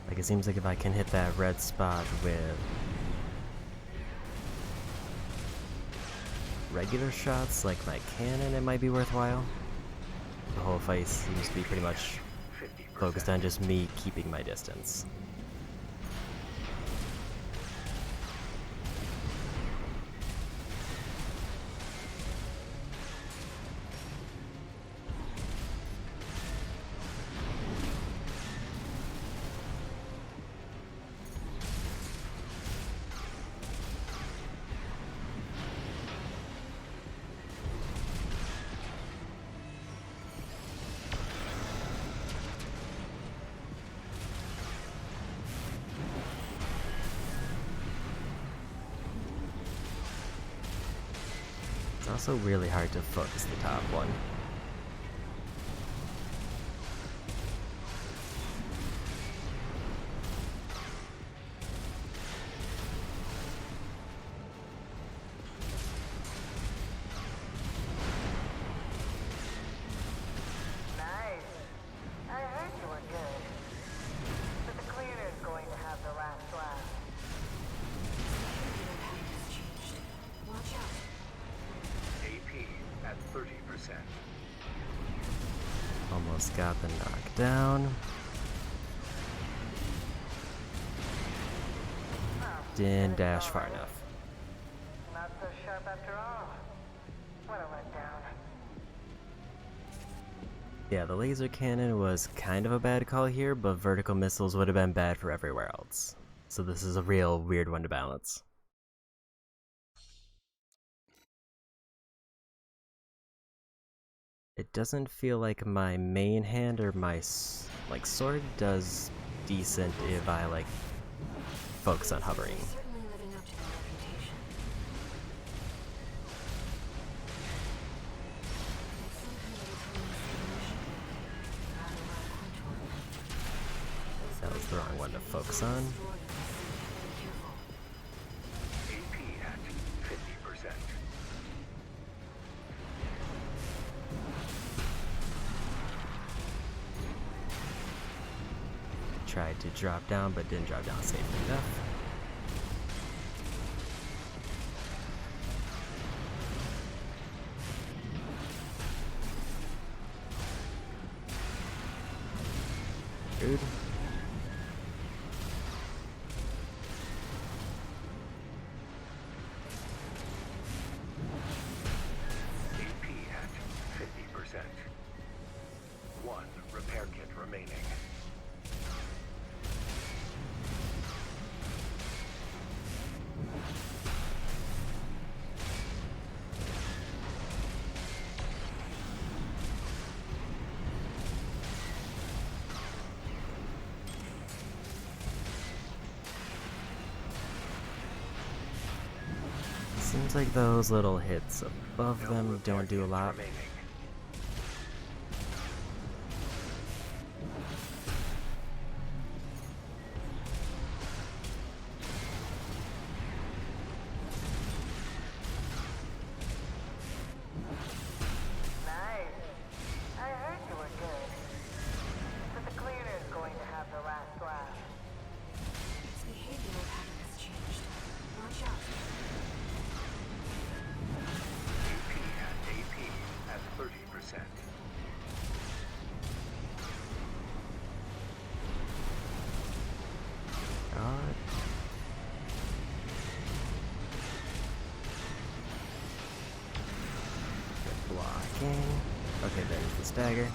Like it seems like if I can hit that red spot with regular shots like my cannon, it might be worthwhile. The whole fight seems to be pretty much focused on just me keeping my distance. It's also really hard to focus the top one. Nice. I heard you were good. But the cleaner's going to have the last laugh. AP at 30%. Almost got the knockdown. didn't dash far enough. Not so sharp after all. What a letdown. Yeah, the laser cannon was kind of a bad call here, but vertical missiles would have been bad for everywhere else. So this is a real weird one to balance. It doesn't feel like my main hand or my sword does decent if I focus on hovering. That was the wrong one to focus on. AP at 50%. Tried to drop down, but didn't drop down safely enough. Dude. AP at 50%. 1 repair kit remaining. Seems like those little hits above them don't do a lot. Remaining. Nice. I heard you were good. But the cleaner's going to have the last laugh. Its behavioral pattern has changed. Watch out. AP at 30%. God. Good blocking. Okay, there's the stagger.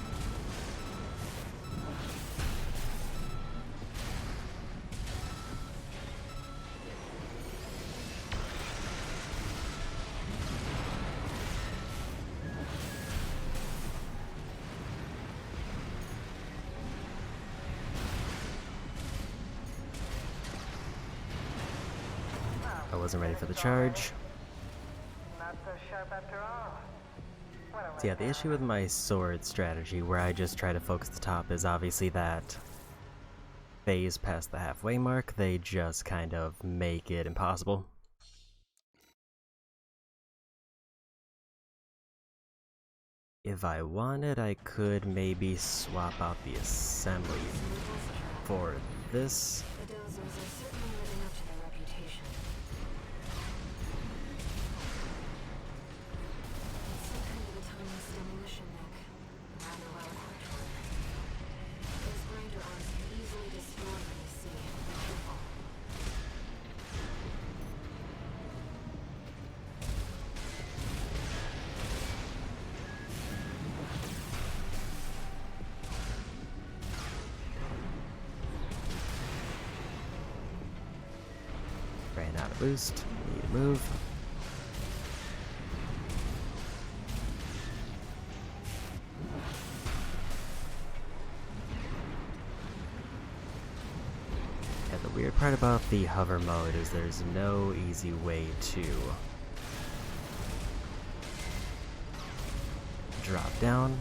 I wasn't ready for the charge. Not so sharp after all. What a So yeah, the issue with my sword strategy, where I just try to focus the top, is obviously that phase past the halfway mark, they just kind of make it impossible. If I wanted, I could maybe swap out the assembly for this. The dozers are certainly living up to their reputation. It's some kind of a timeless demolition mech. Rather well equipped for it. Those grinder arms can easily destroy what they see. Be careful. Ran out of boost. Need to move. Yeah, the weird part about the hover mode is there's no easy way to drop down,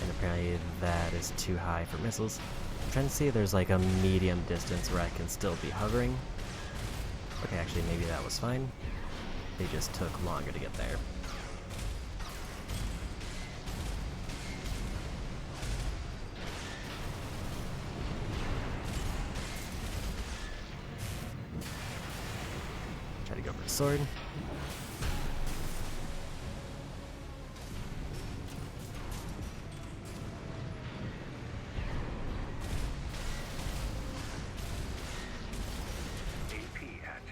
and apparently that is too high for missiles. I'm trying to see if there's like a medium distance where I can still be hovering. Okay, actually maybe that was fine. They just took longer to get there. Try to go for the sword. AP at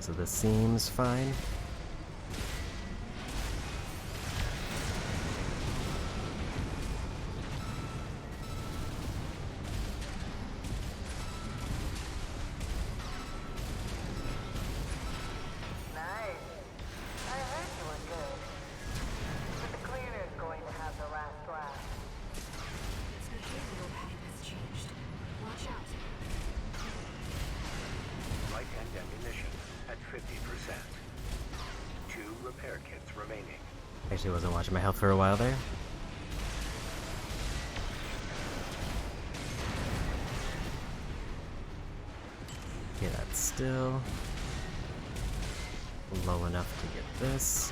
so this seems fine. Nice. I heard you were good. But the cleaner's going to have the last laugh. Its behavioral pattern has changed. Watch out. Light-hand ammunition at 50%. 2 repair kits remaining. Actually wasn't watching my health for a while there. Okay, that's still low enough to get this.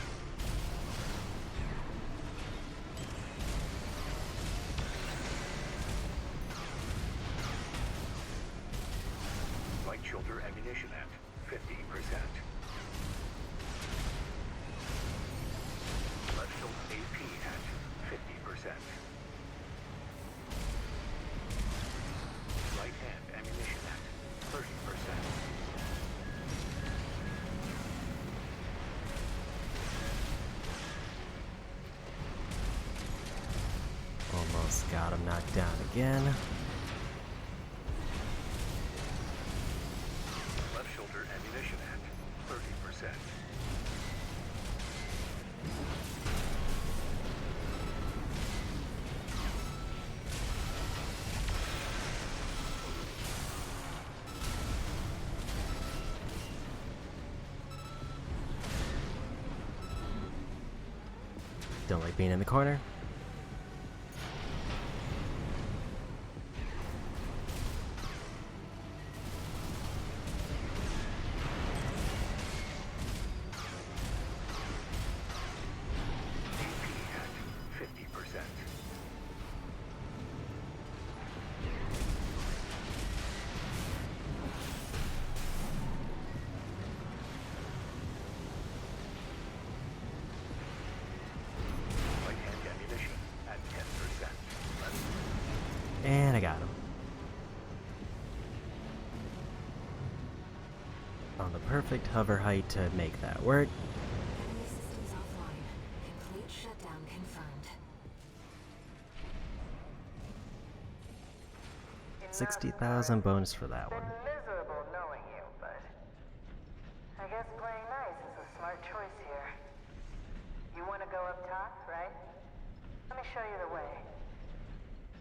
Light shoulder ammunition at 50%. Left shoulder AP at 50%. Right hand ammunition at 30%. Almost got him knocked down again. Left shoulder ammunition at 30%. Don't like being in the corner. AP at 50%. Right hand ammunition at 10%. And I got him. On the perfect hover height to make that work. Enemy systems offline. Complete shutdown confirmed. 60,000 bonus for that one. Been miserable knowing you, but I guess playing nice is a smart choice here. You want to go up top, right? Let me show you the way.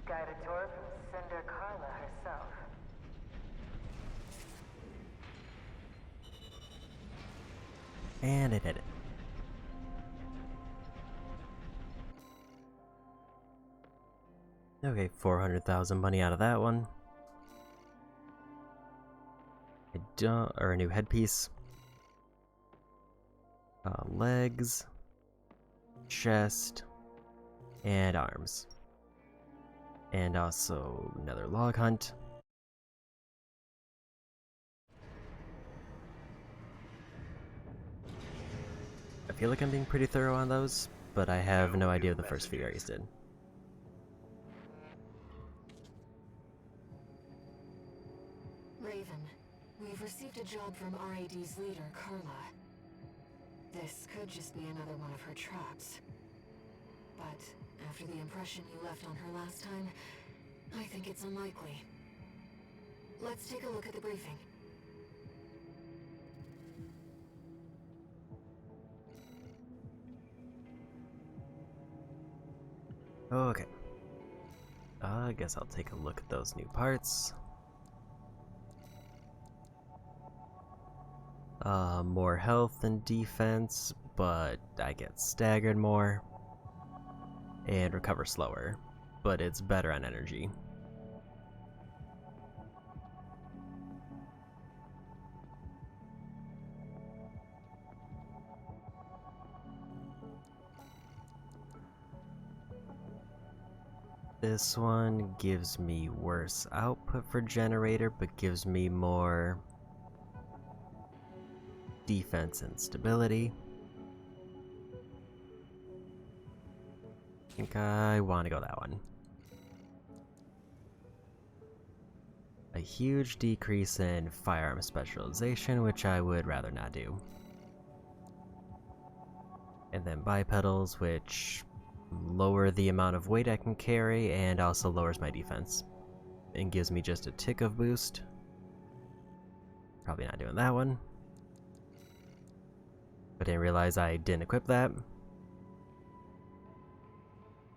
Guided tour from Cinder Carla herself. And I did it. Okay, 400,000 money out of that one. Or a new headpiece. Legs, chest, and arms. And also another log hunt. I feel like I'm being pretty thorough on those, but I have no idea what the first few areas did. Raven, we've received a job from RAD's leader, Carla. This could just be another one of her traps. But after the impression you left on her last time, I think it's unlikely. Let's take a look at the briefing. Okay. I guess I'll take a look at those new parts. More health and defense, but I get staggered more. And recover slower, but it's better on energy. This one gives me worse output for generator, but gives me more defense and stability. I think I want to go that one. huge decrease in firearm specialization, which I would rather not do. And then bipedals, which lower the amount of weight I can carry and also lowers my defense. And gives me just a tick of boost. Probably not doing that one. But didn't realize I didn't equip that.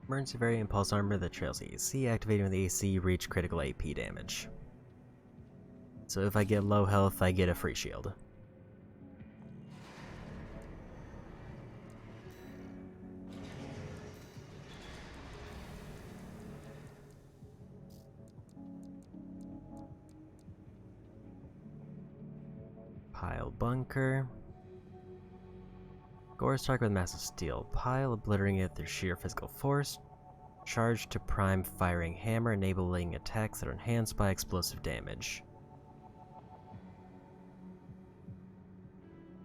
Emergency variant pulse armor that trails the AC, activating when the AC reach critical AP damage. So if I get low health, I get a free shield. Pile bunker. Gore strike with massive steel pile, obliterating it through sheer physical force. Charge to prime firing hammer, enabling attacks that are enhanced by explosive damage.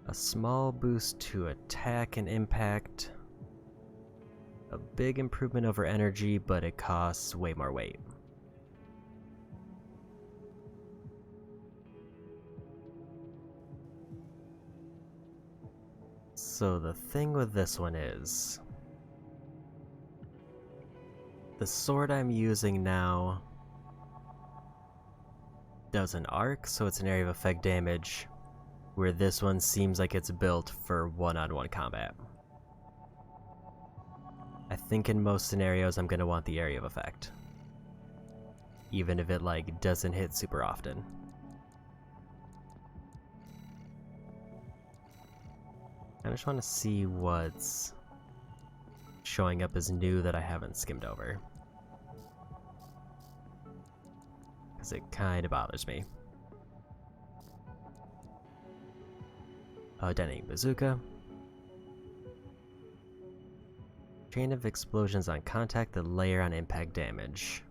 A small boost to attack and impact. A big improvement over energy, but it costs way more weight. So the thing with this one is, the sword I'm using now does an arc, so it's an area of effect damage, where this one seems like it's built for one-on-one combat. I think in most scenarios I'm gonna want the area of effect, even if it like doesn't hit super often. I just want to see what's showing up as new that I haven't skimmed over, because it kind of bothers me. Detonating bazooka. Chain of explosions on contact that layer on impact damage.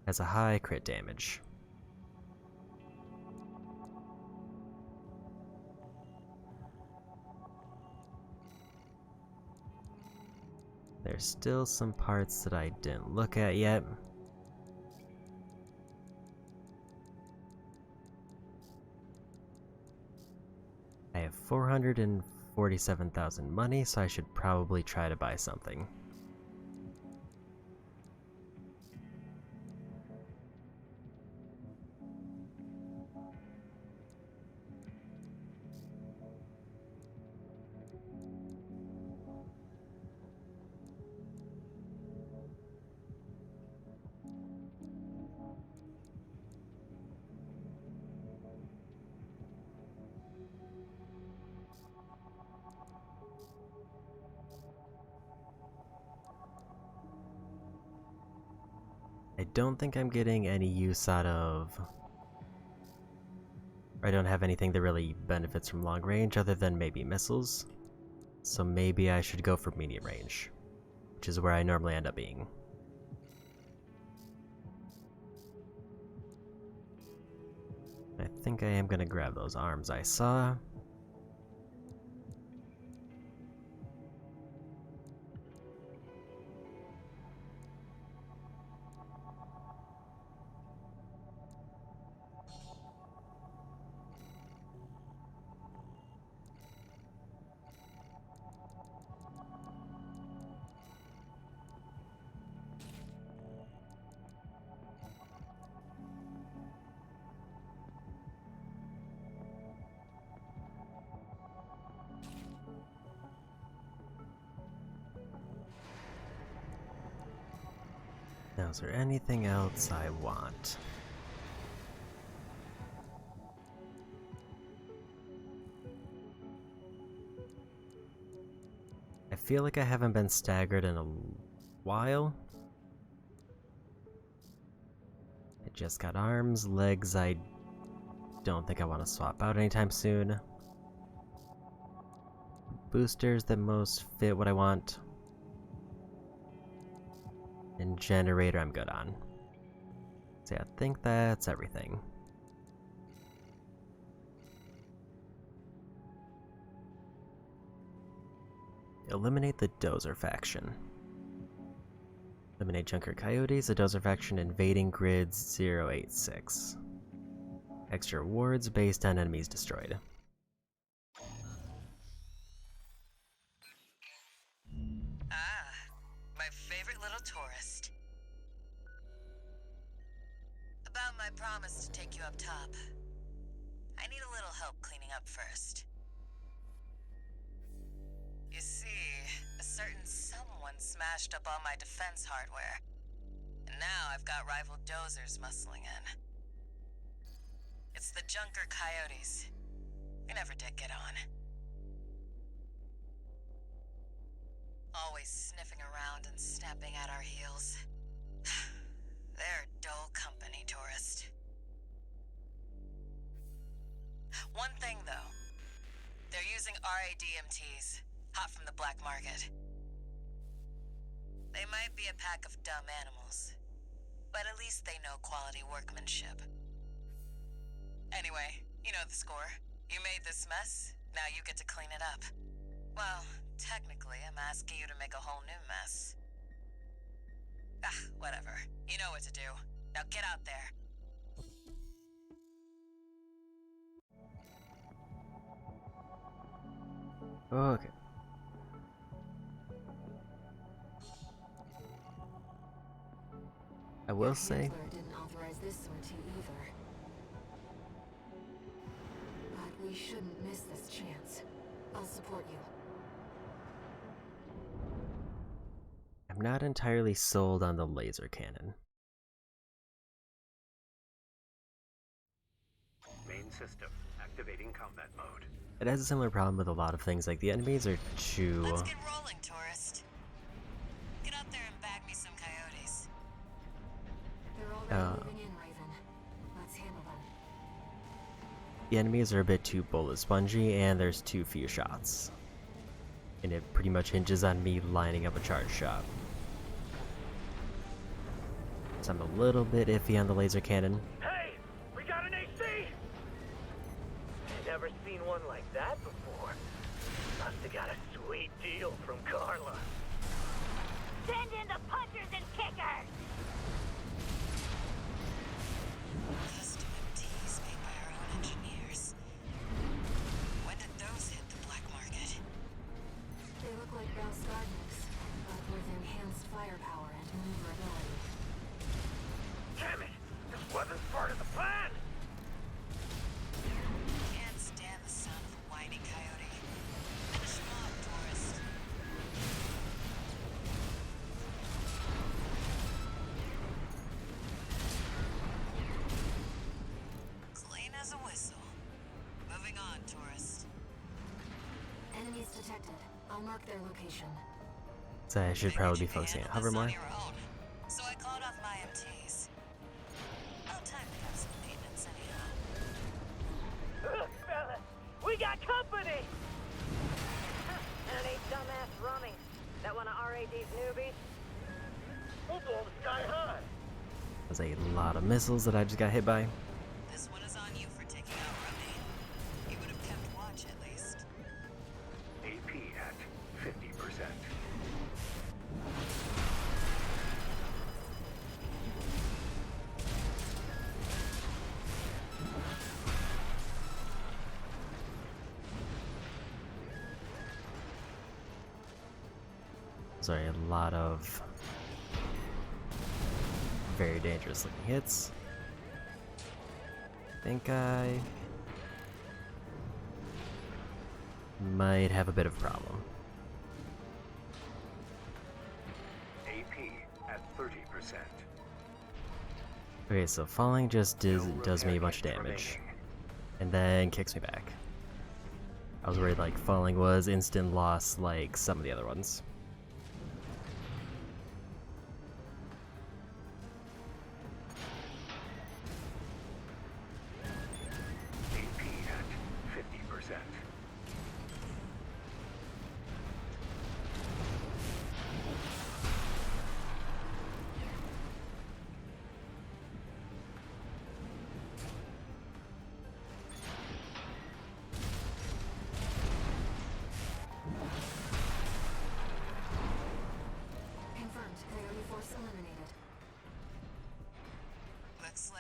Has a high crit damage. There's still some parts that I didn't look at yet. I have 447,000 money, so I should probably try to buy something. I don't think I'm getting any use out of... I don't have anything that really benefits from long range other than maybe missiles. So maybe I should go for medium range, which is where I normally end up being. I think I am gonna grab those arms I saw. Now, is there anything else I want? I feel like I haven't been staggered in a while. I just got arms, legs I don't think I want to swap out anytime soon. Boosters that most fit what I want. And generator I'm good on. So yeah, I think that's everything. Eliminate the Dozer faction. Eliminate Junker Coyotes, a dozer faction invading grids 086. Extra rewards based on enemies destroyed. Ah, my favorite little tourist. About my promise to take you up top. I need a little help cleaning up first. You see, a certain someone smashed up all my defense hardware. And now I've got rival dozers muscling in. It's the Junker Coyotes. We never did get on. Always sniffing around and snapping at our heels. They're dull company, tourist. One thing, though. They're using RADMTs, hot from the black market. They might be a pack of dumb animals, but at least they know quality workmanship. Anyway, you know the score. You made this mess, now you get to clean it up. Well, technically, I'm asking you to make a whole new mess. Ah, whatever. You know what to do. Now get out there. Okay. I will say, Didn't authorize this sortie either. But we shouldn't miss this chance. I'll support you. I'm not entirely sold on the laser cannon. Main system activating combat mode. It has a similar problem with a lot of things, like the enemies are too... Let's get rolling, tourist. Get out there and bag me some coyotes. They're already moving in, Raven. Let's handle them. The enemies are a bit too bullet spongy, and there's too few shots. And it pretty much hinges on me lining up a charge shot. So I'm a little bit iffy on the laser cannon. Hey, we got an AC! Never seen one like that before. Must have got a sweet deal from Carla. Send in the punchers and kickers! Custom MTs made by our own engineers. When did those hit the black market? They look like Bell Gardens, but with enhanced firepower and maneuverability. Damn it! This wasn't part of the plan! Can't stand the sound of a whining coyote. Finish him off, tourist. Clean as a whistle. Moving on, tourist. Enemies detected. I'll mark their location. So I should probably be focusing on hover more. So I called off my MTs. About time to have some maintenance anyhow. Look, fellas, we got company! And ain't dumbass Rummy. That one of RAD's newbies? We'll blow the sky high! There's a lot of missiles that I just got hit by. This one is on you for taking out Rummy. You would have kept watch at least. AP at 50%. Sorry, a lot of very dangerous looking hits. Think I might have a bit of a problem. AP at 30%. Okay, so falling just does me a bunch of damage, and then kicks me back. I was worried like falling was instant loss like some of the other ones. AP at 50%.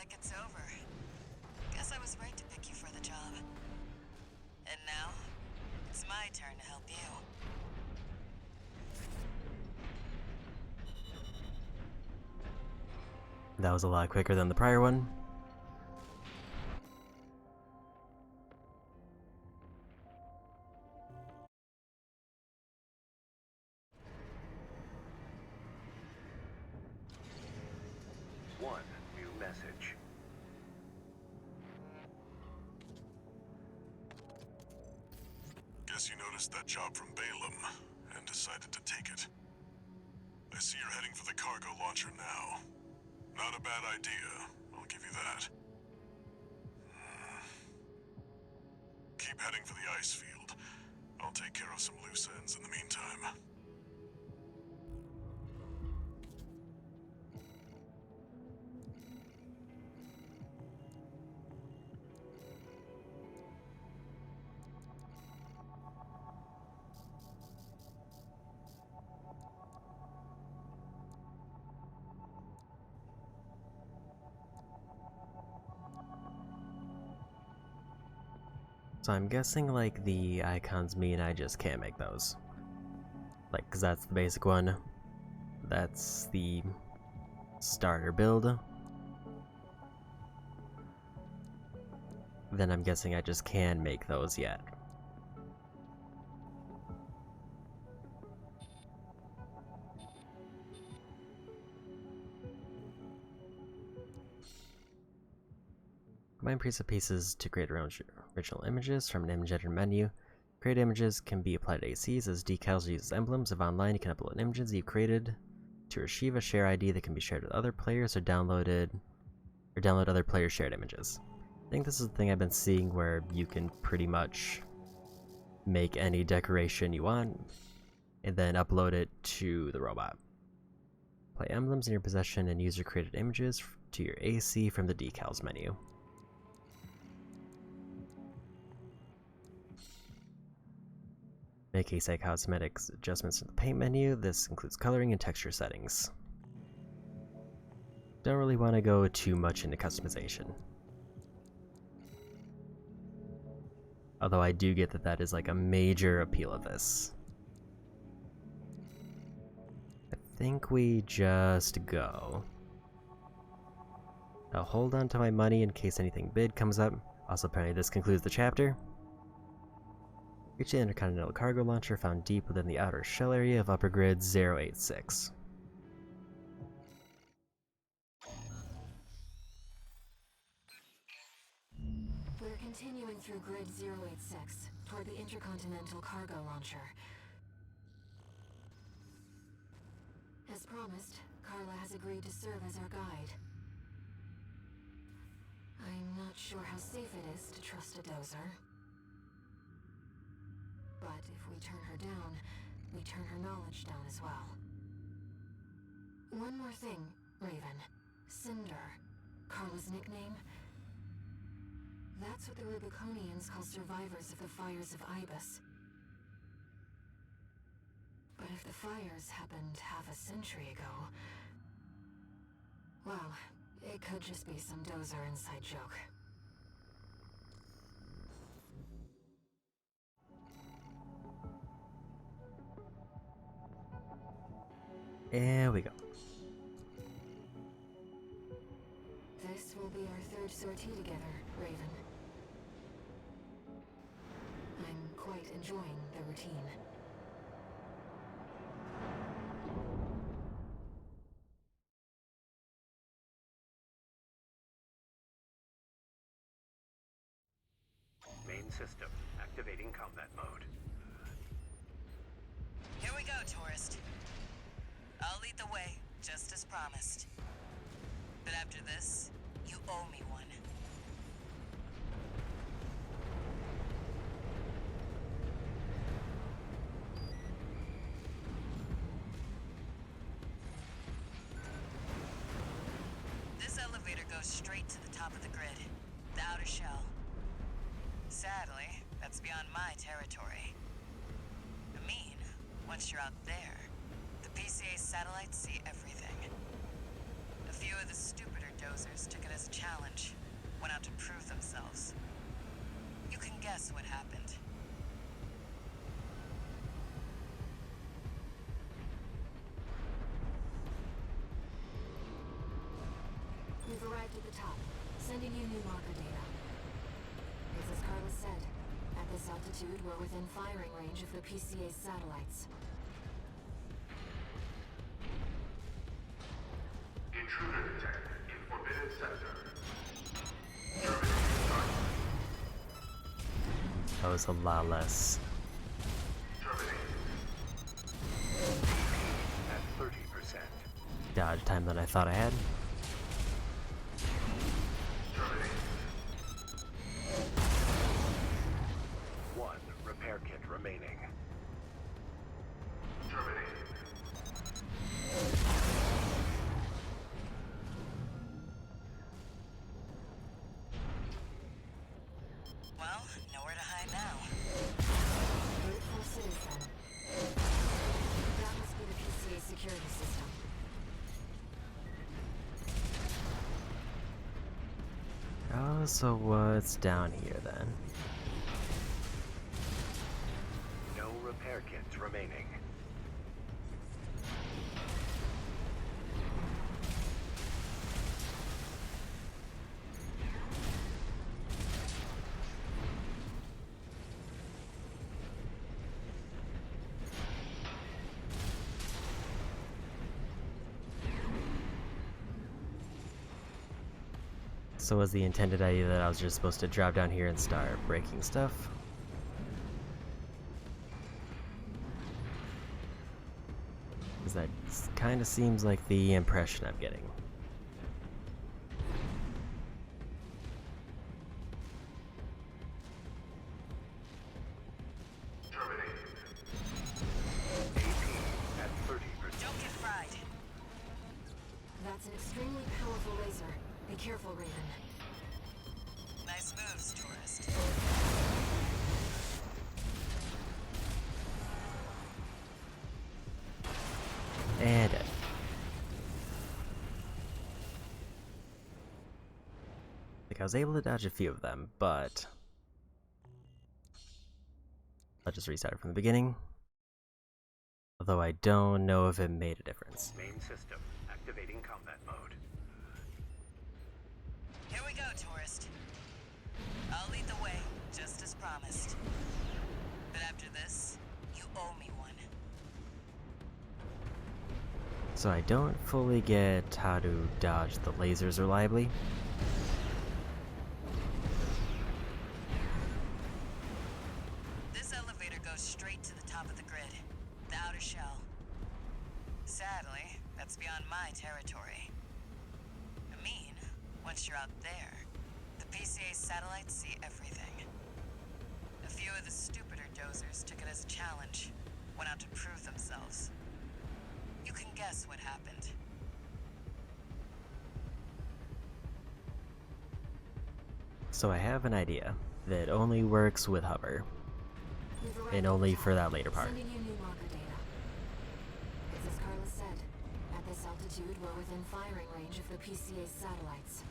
like it's over. Guess I was right to pick you for the job. And now, it's my turn to help you. That was a lot quicker than the prior one. One new message. Guess you noticed that job from Balaam and decided to take it. I see you're heading for the cargo launcher now. Not a bad idea, I'll give you that. Keep heading for the ice field. I'll take care of some loose ends in the meantime. So I'm guessing like the icons mean I just can't make those. Like, cause that's the basic one. That's the starter build. Then I'm guessing I just can make those yet. Combine preset pieces to create original images from an image editor menu. Create images can be applied to ACs as decals or use as emblems. If online, you can upload images you've created to receive a share ID that can be shared with other players or download other players' shared images. I think this is the thing I've been seeing where you can pretty much make any decoration you want and then upload it to the robot. Apply emblems in your possession and user created images to your AC from the decals menu. Make ASI cosmetics adjustments in the paint menu. This includes coloring and texture settings. Don't really want to go too much into customization. Although I do get that that is like a major appeal of this. I think we just go. I'll hold on to my money in case anything big comes up. Also, apparently this concludes the chapter. Reach the intercontinental cargo launcher found deep within the outer shell area of Upper Grid 086. We're continuing through Grid 086 toward the intercontinental cargo launcher. As promised, Carla has agreed to serve as our guide. I'm not sure how safe it is to trust a dozer. But if we turn her down, we turn her knowledge down as well. One more thing, Raven. Cinder. Carla's nickname? That's what the Rubiconians call survivors of the fires of Ibis. But if the fires happened half a century ago... well, it could just be some dozer inside joke. There we go. This will be our third sortie together, Raven. I'm quite enjoying the routine. Main system activating combat mode. Here we go, tourist. I'll lead the way, just as promised. But after this, you owe me one. This elevator goes straight to the top of the grid, the outer shell. Sadly, that's beyond my territory. I mean, once you're out there, the PCA satellites see everything. A few of the stupider dozers took it as a challenge. guess what happened. We've arrived at the top, sending you new marker data. It's as Carlos said. At this altitude, we're within firing range of the PCA's satellites. Intruder detected in Forbidden Sector. That was a lot less. At 30%. Dodge time than I thought I had. One repair kit remaining. Well, nowhere to hide now. Grateful citizen. That must be the PCA security system. Oh, so what's down here then? No repair kits remaining. So was the intended idea that I was just supposed to drop down here and start breaking stuff? Because that kind of seems like the impression I'm getting. AP at 30%. Don't get fried. That's an extremely powerful laser. Be careful, Raven. Nice moves, tourist. And it. Like I was able to dodge a few of them, but I'll just restart from the beginning. Although I don't know if it made a difference. Main system activating combat mode. Here we go, tourist. I'll lead the way, just as promised. But after this, you owe me one. So I don't fully get how to dodge the lasers reliably. This elevator goes straight to the top of the grid, the outer shell. Sadly, that's beyond my territory. I mean, once you're out there, the PCA satellites see everything. A few of the stupider dozers took it as a challenge, went out to prove themselves. You can guess what happened. So I have an idea that only works with hover, We've arrived and at only the top, for that later part. Sending you new marker data. It's as Carlos said. At this altitude, we're within firing range of the PCA's satellites.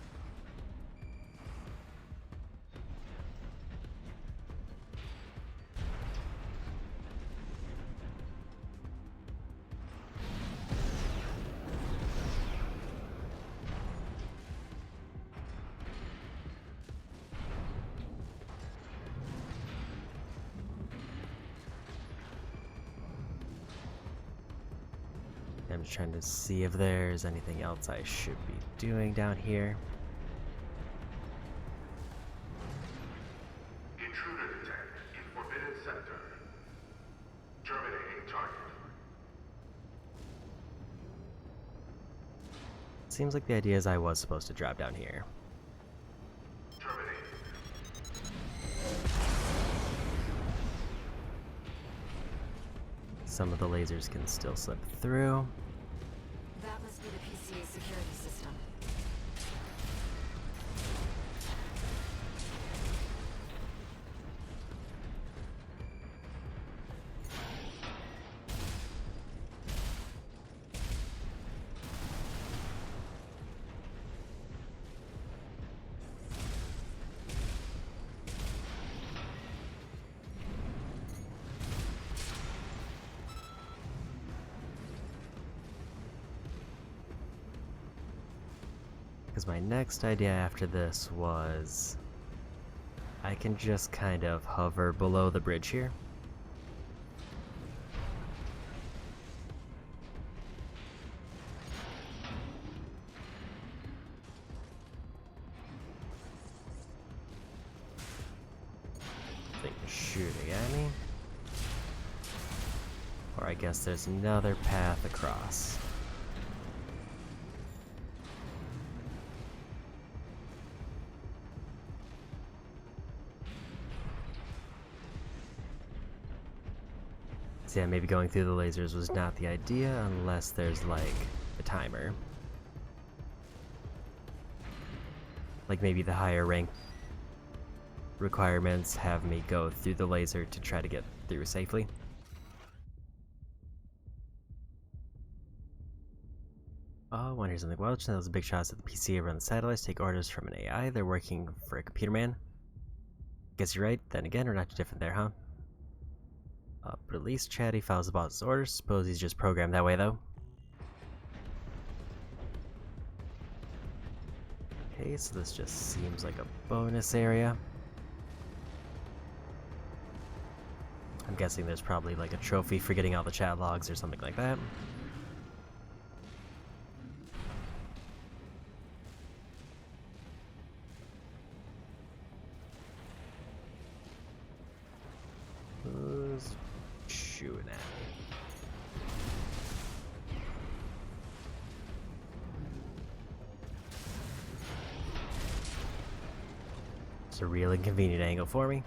I'm just trying to see if there's anything else I should be doing down here. Intruder detected in Forbidden Sector. Terminating target. Seems like the idea is I was supposed to drop down here. Terminating. Some of the lasers can still slip through. That must be the PCA security system. Because my next idea after this was I can just kind of hover below the bridge here. Thing shooting at me. Or I guess there's another path across. So yeah, maybe going through the lasers was not the idea unless there's like a timer. Like maybe the higher rank requirements have me go through the laser to try to get through safely. Oh, I want to hear something. Welch, that was a big shot at the PC over on the satellites. Take orders from an AI. They're working for a computer man. Guess you're right. Then again, we're not too different there, huh? But at least Chatty follows the boss's orders. Suppose he's just programmed that way, though. Okay, so this just seems like a bonus area. I'm guessing there's probably like a trophy for getting all the chat logs or something like that. Who's shooting at me? It's a real inconvenient angle for me.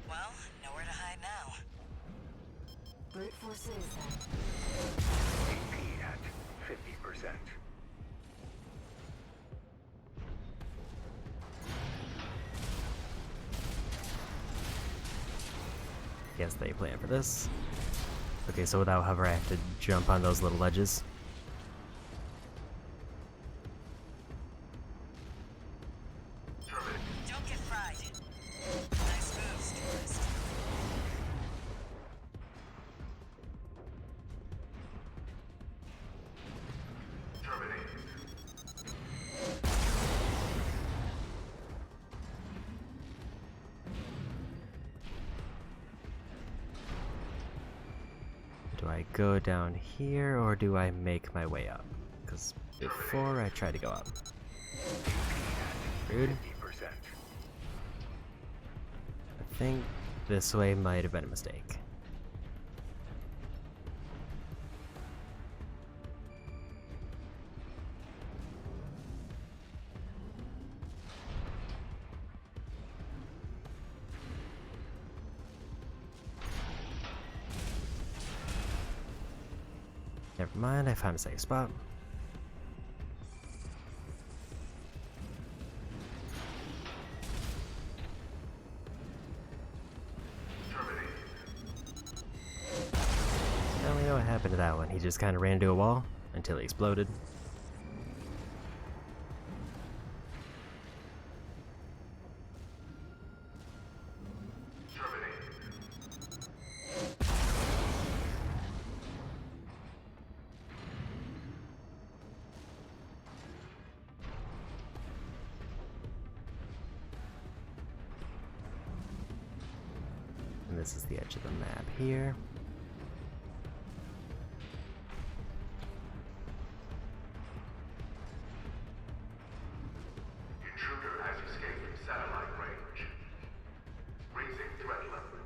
Well, nowhere to hide now. Brute force it is then. AP at 50%. Guess they plan for this. Okay, so without hover, I have to jump on those little ledges. Don't get fried. Nice moves, tourist. Do I go down here or do I make my way up? Because before I try to go up. Rude. 50%. I think this way might have been a mistake. Never mind, I found a safe spot. I don't really know what happened to that one. He just kind of ran into a wall until he exploded. And this is the edge of the map here. Intruder has escaped satellite range. Raising threat level.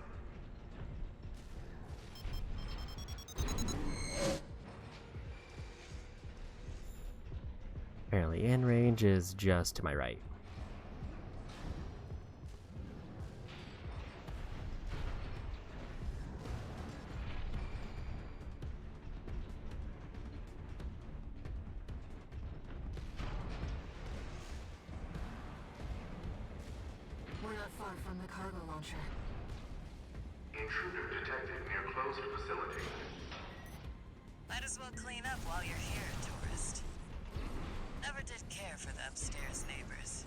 Apparently in range is just to my right. We're not far from the cargo launcher. Intruder detected near closed facility. Might as well clean up while you're here, tourist. Never did care for the upstairs neighbors.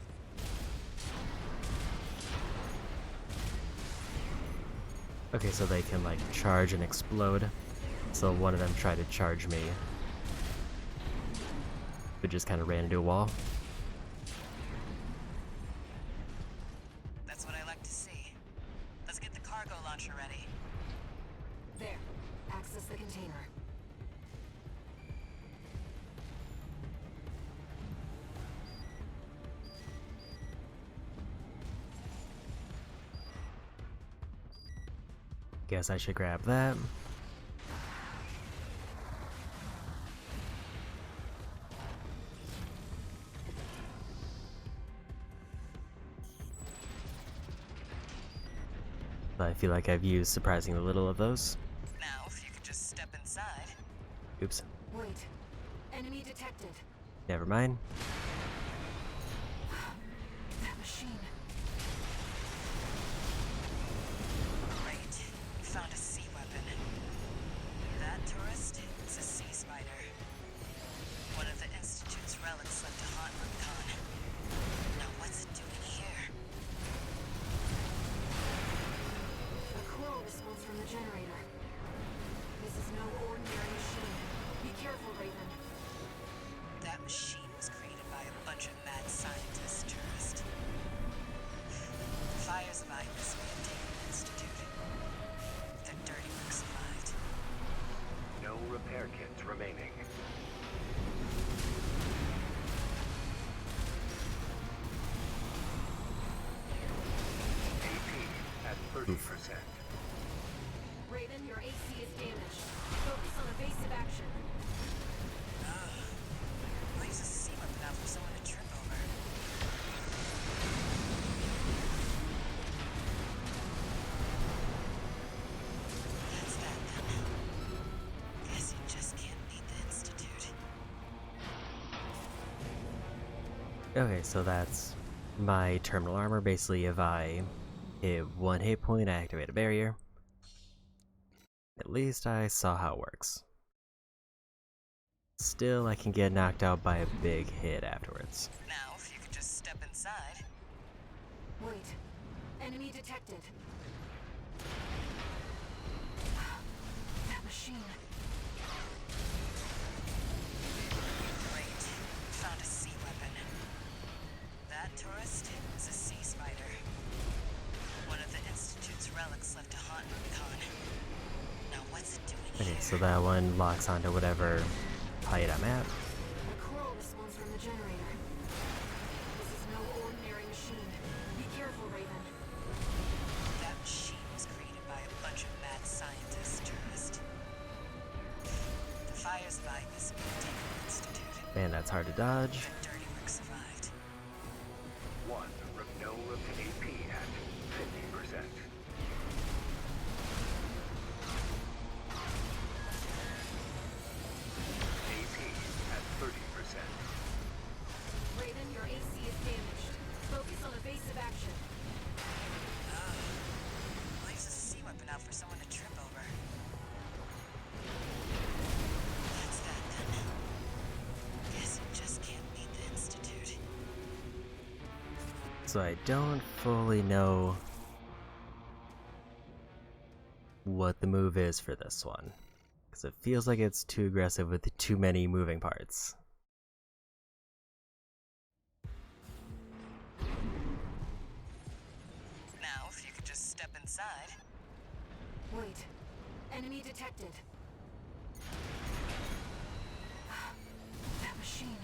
Okay, so they can like charge and explode. So one of them tried to charge me, but just kind of ran into a wall. That's what I like to see. Let's get the cargo launcher ready. There. Access the container. Guess I should grab that. I feel like I've used surprisingly little of those. Now, if you could just step inside. Oops. Wait. Enemy detected. Never mind. That machine. Great. We found a sea weapon. That tourist is a sea spider. One of the Institute's relics left to haunt Rubicon. Now what's it doing here? A call response from the generator. This is no ordinary machine. Be careful, Raven. That machine was created by a bunch of mad scientists, tourist. The fires of Ibis may have taken the Institute. Their dirty work survived. No repair kits remaining. AP at 30%. Raven, your AC is damaged. Focus on evasive action. I'll use a sea weapon now for someone to trip over. That's that then. Guess you just can't beat the Institute. Okay, so that's my terminal armor. Basically, if I hit one hit point, I activate a barrier. At least I saw how it works. Still, I can get knocked out by a big hit afterwards. Now, if you could just step inside. Wait. Enemy detected. That machine. Great. Found a sea weapon. That tourist is a sea spider. One of the Institute's relics left to haunt Rubicon. Now what's it doing Okay, here? so that one locks onto whatever height I'm at. A call response from the generator. This is no ordinary machine. Be careful, Raven. That machine was created by a bunch of mad scientists, tourist. The fires of Ibis may have taken the Institute. Man, that's hard to dodge. Their dirty work survived. No repair AP at 50%. AP at 30%. Raven, your AC is damaged. Focus on evasive action. I'll use a sea weapon now for someone to trip over. That's that then. Guess you just can't beat the Institute. So I don't fully know what the move is for this one, because it feels like it's too aggressive with too many moving parts. Now, if you could just step inside. Wait. Enemy detected. That machine.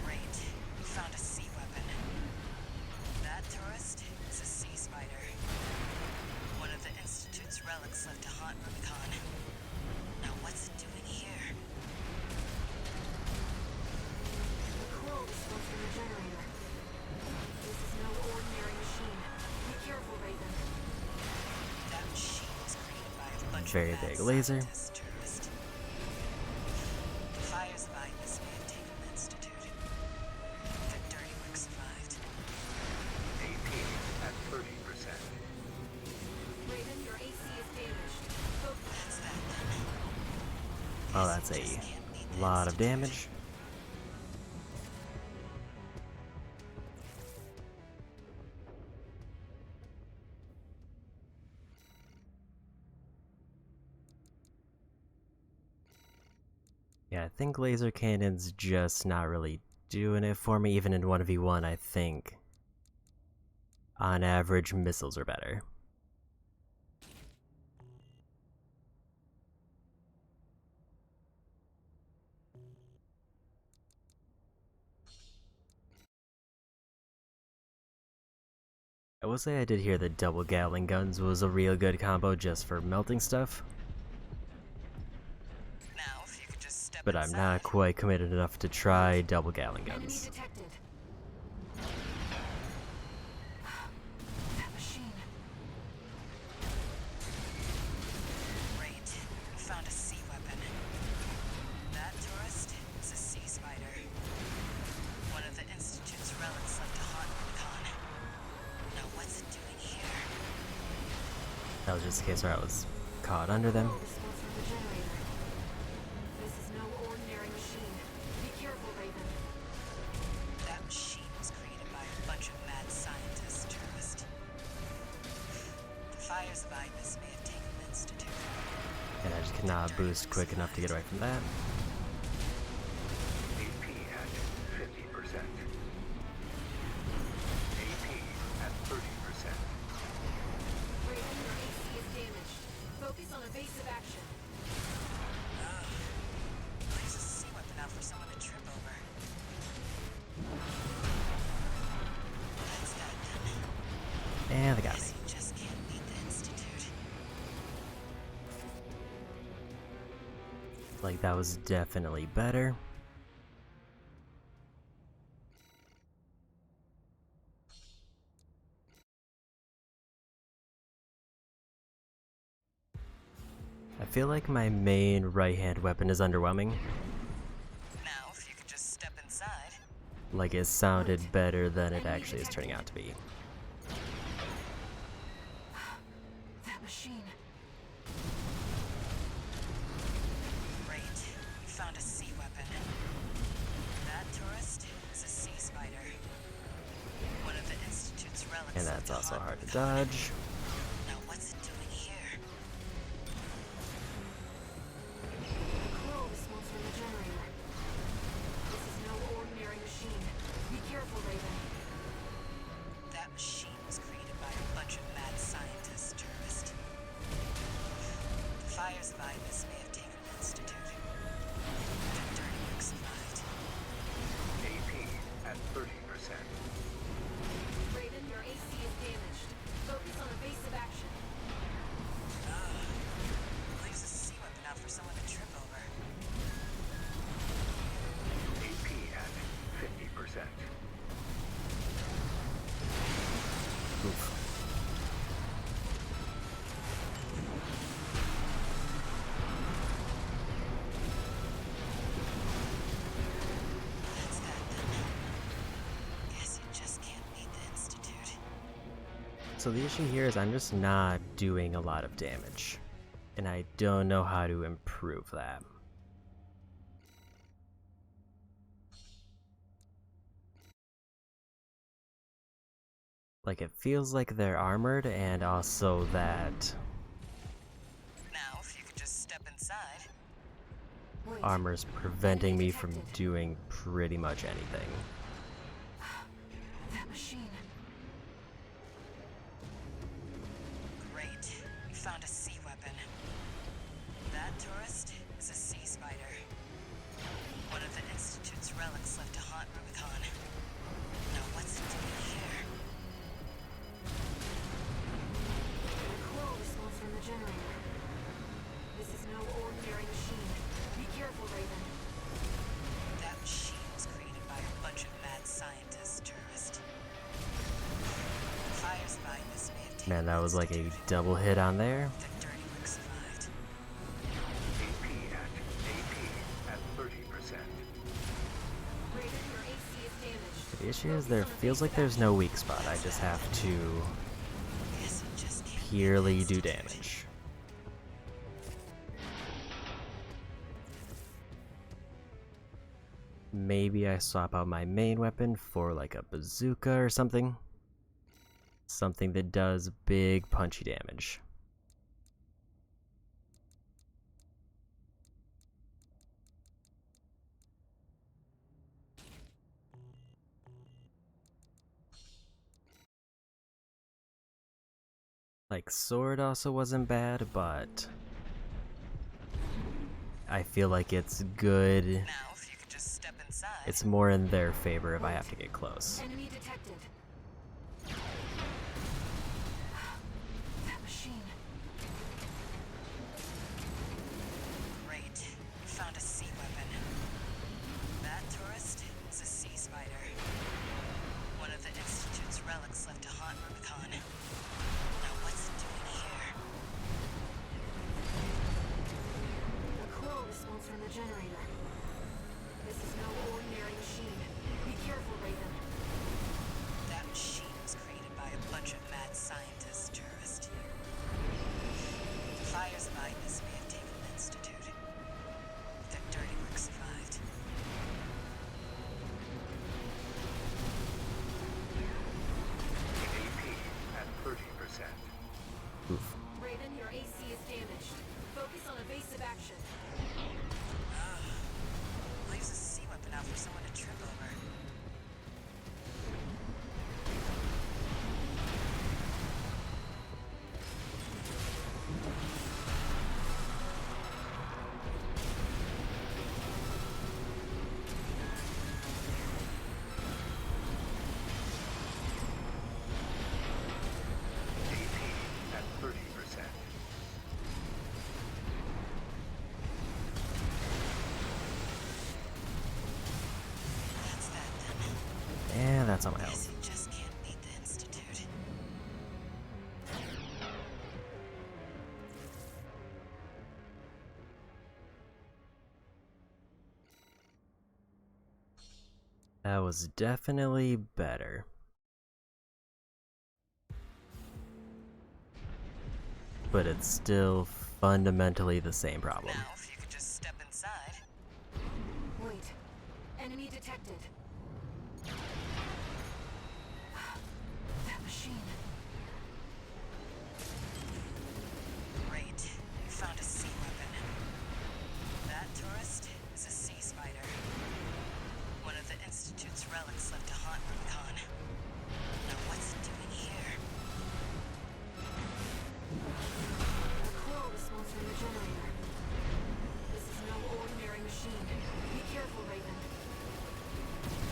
Great. We found a sea weapon. That tourist is a sea spider. One of the Institute's relics left to haunt Rubicon. Now what's it doing here? A call response from the generator. This is no ordinary machine. Be careful, Raven. That machine was created by a bunch Very of mad big laser. scientists, tourist. The fires of Ibis may have taken the Institute. Their dirty work survived. AP at 30%. Raven, your AC is damaged. Focus. That's that then. Oh, that's a lot of damage. Yeah, I think laser cannon's just not really doing it for me, even in 1v1, I think. On average, missiles are better. I will say I did hear that double Gatling guns was a real good combo just for melting stuff. Now, if you could just step But I'm not quite committed enough to try double Gatling Enemy guns. detected. That machine. Great. Found a sea weapon. That tourist is a sea spider. One of the Institute's relics left to haunt Rubicon. Now what's it doing here? That was just a case where I was caught under them. This was from the generator. This is no ordinary machine. Be careful, Raven. That machine was created by a bunch of mad scientists, tourist. The fires of Ibis may have taken the Institute. And I just cannot boost quick enough to get away from that. AP at 50%. AP at 30%. Raven, your AC is damaged. Focus on evasive action. There's a sea weapon out for someone to trip over. That's that done. And they got me. Guess you just can't beat the Institute. Like, that was definitely better. I feel like my main right-hand weapon is underwhelming. Now, if you could just step inside. Like, it sounded better than it actually is turning out to be. That machine. Great. You found a sea weapon. That tourist is a sea spider. One of the Institute's relics. And left that's also haunt hard to Rubicon. dodge. Now what's it doing here? Crow response from the generator. This is no ordinary machine. Be careful, Raven. That machine was created by a bunch of mad scientists, tourist. The fires of Ibis may have taken the Institute. The dirty work survived. AP at 30%. Raven, your AC is damaged. Focus on evasive action. Leaves a sea weapon out for someone to trip over. AP at 50%. Oof. That's that done. Guess you just can't beat the Institute. So the issue here is I'm just not doing a lot of damage. And I don't know how to improve that. Like, it feels like they're armored, and also that Now, if you could just step inside. Wait. armor's preventing me from doing pretty much anything. That machine. Great. You found a sea weapon. That tourist is a sea spider. One of the Institute's relics left to haunt Rubicon. Now what's it doing here? Crow response from the generator. This is no ordinary machine. Be careful, Raven. That machine was created by a bunch of mad scientists, tourist. The fires of Ibis may have taken Man, that the was like a Institute. double hit on there. The dirty work survived. AP at 30%. Raven, your AC is damaged. The issue is there feels like there's no weak spot. I just have to Guess you just can't beat the purely do Institute. damage. Maybe I swap out my main weapon for like a bazooka or something. Something that does big punchy damage. Like, sword also wasn't bad, but I feel like it's good. Now, if you could just step inside. It's more in their favor if I have to get close. Enemy detected. That machine. Great. You found a sea weapon. That tourist is a sea spider. One of the Institute's relics left to haunt Rubicon. Now what's it doing here? A coral response from the generator. This is no ordinary machine. Be careful, Raven. That machine was created by a bunch of mad scientists, tourist. The fires of Ibis may have taken the Institute. Their dirty work survived. AP at 30%. Oof. Raven, your AC is damaged. Focus on evasive action. I'll use a sea weapon out for someone to trip over. AP at 30%. That's that then. And that's on my Guess health. you just can't beat the Institute. That was definitely better. But it's still fundamentally the same problem. Now, if you could just step inside. Wait. Enemy detected. That machine. Great. You found a sea weapon. That tourist is a sea spider. One of the Institute's relics left to haunt Rubicon. Now what's it doing here? A coral response from the generator. This is no ordinary machine. Be careful, Raven.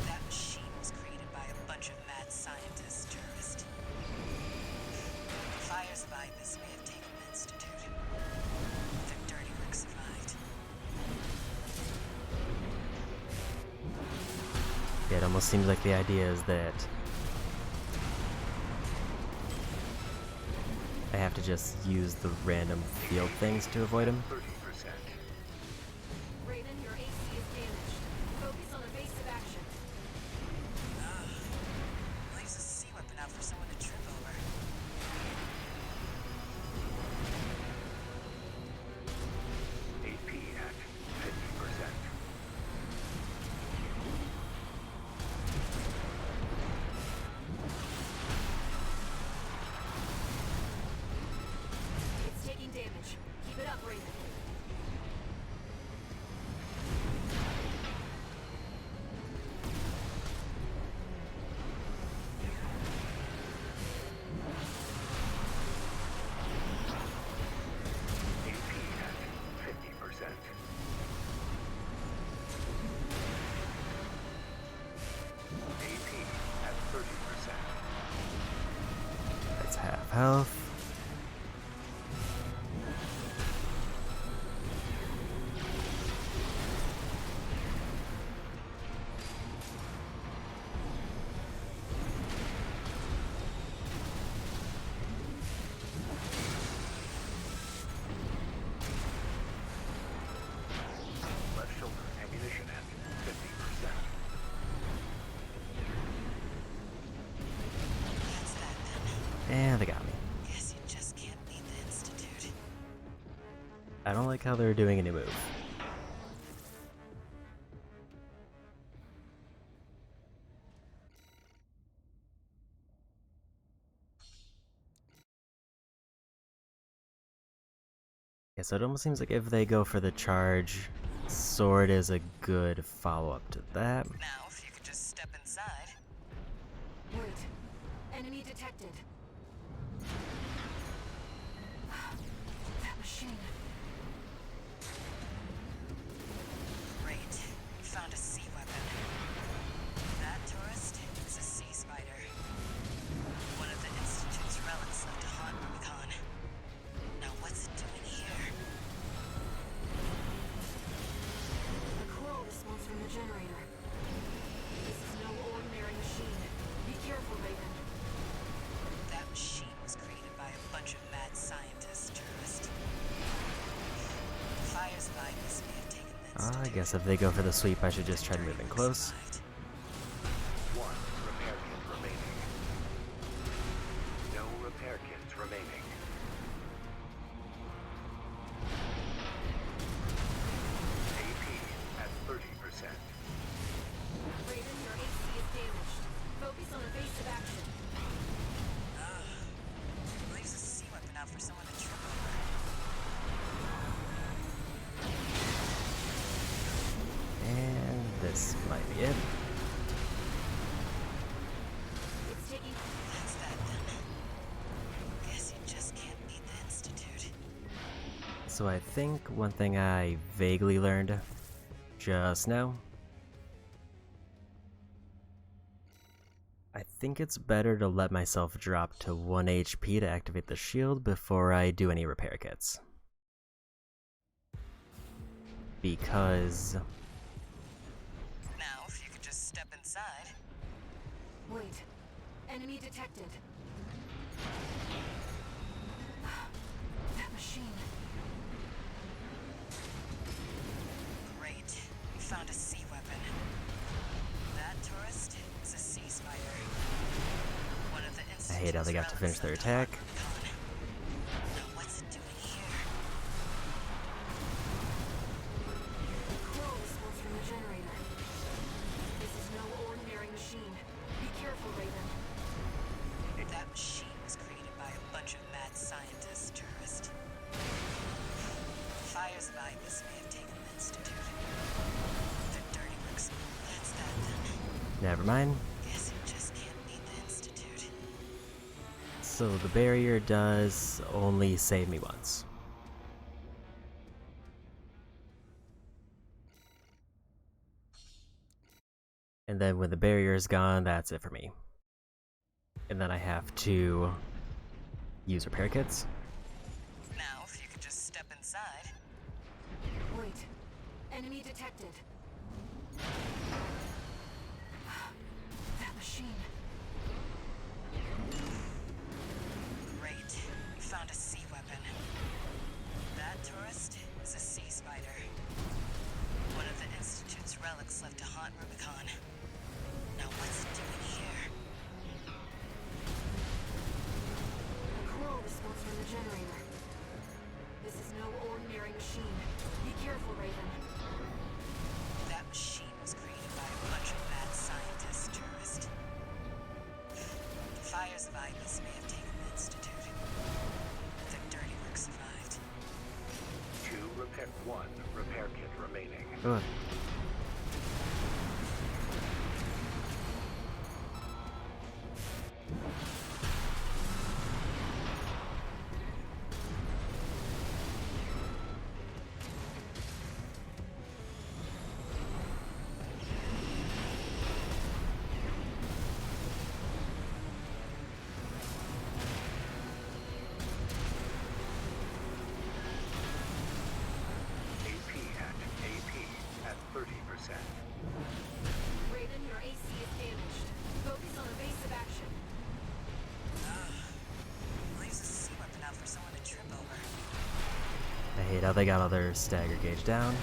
That machine was created by a bunch of mad scientists, tourist. The fires of Ibis may have taken the Institute. Their dirty work survived. Yeah, it almost seems like the idea is that I have to just use the random field things to avoid him. 30%. Raven, your AC is damaged. Focus on evasive action. I'll use a sea weapon out for someone to trip over. AP at 50%. It's taking damage. Keep it up, Raven. AP at 50%. AP at 30%. That's half health. Left shoulder ammunition at 50%. That's that then. And they got me. Guess you just can't beat the Institute. I don't like how they're doing a new move. Yeah, so it almost seems like if they go for the charge, sword is a good follow-up to that. Now, if you could just step inside. Wait. Enemy detected. machine. Great. We found a sea weapon. That tourist is a sea spider. One of the Institute's relics left to haunt Rubicon. Now what's it doing here? A coral response from the generator. This is no ordinary machine. Be careful, Raven. That machine was created by a bunch of mad scientists, tourist. Fires of Ibis may have taken the I Institute. guess if they go for the sweep, I should just try to move in close. One repair kit remaining. No repair kits remaining. AP at 30%. Raven, your AC is damaged. Focus on evasive action. Leaves a sea weapon out for someone to trip over. And this might be it. It's taking... That's that then. Guess you just can't beat the Institute. So I think one thing I vaguely learned just now, I think it's better to let myself drop to 1 HP to activate the shield before I do any repair kits. Because Now, if you could just step inside. Wait. Enemy detected. That machine. Great. We found a sea weapon. That tourist is a sea spider. One of the I hate how they got to finish their attack. Now what's it doing here? Coral response from the generator. This is no ordinary machine. Be careful, Raven. That machine was created by a bunch of mad scientists, tourist. Fires of Ibis may have taken the Institute. The dirty works. That's that then. Never mind. Guess you just can't beat the Institute. So the barrier does only save me once. And then when the barrier is gone, that's it for me. And then I have to use repair kits. Now, if you could just step inside. Wait. Enemy detected. That machine. Great. We found a sea weapon. That tourist is a sea spider. One of the Institute's relics left to haunt Rubicon. Now what's it doing here? A coral response from the generator. This is no ordinary machine. Be careful, Raven. That machine was created by a bunch of mad scientists, tourist. The fires of Ibis may have taken the Institute. The dirty work survived. One repair kit remaining. Ugh. AP at 30%. Raven, your AC is damaged. Focus on evasive action. Leaves a sea weapon out for someone to trip over. I hate how they got all their stagger gauge down.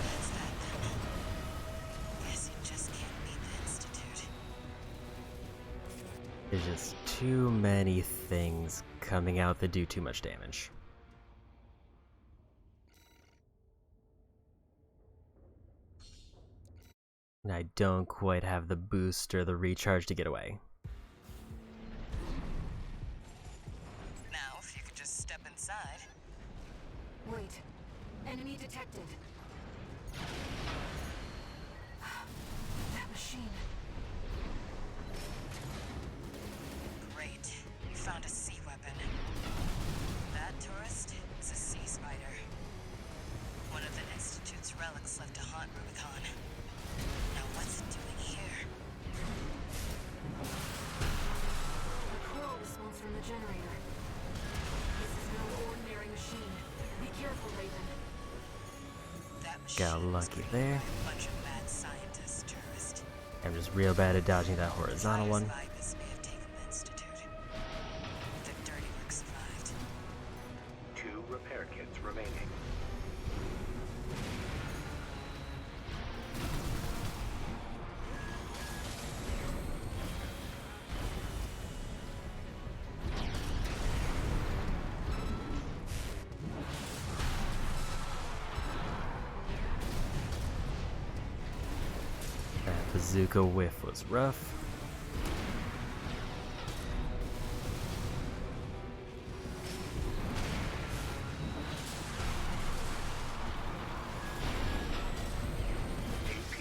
That's that then. Guess you just can't beat the Institute. There's just too many things coming out that do too much damage. And I don't quite have the boost or the recharge to get away. Wait. Enemy detected. That machine. Great. You found a sea weapon. That tourist is a sea spider. One of the Institute's relics left to haunt Rubicon. Now what's it doing here? A coral response from the generator. This is no ordinary machine. Be careful, Raven. That Got machine was lucky created there. by a bunch of mad scientists, tourist. I'm just real bad at dodging that horizontal one. Fires of Ibis may have taken the Institute. The dirty work survived. 2 repair kits remaining. That bazooka whiff was rough. AP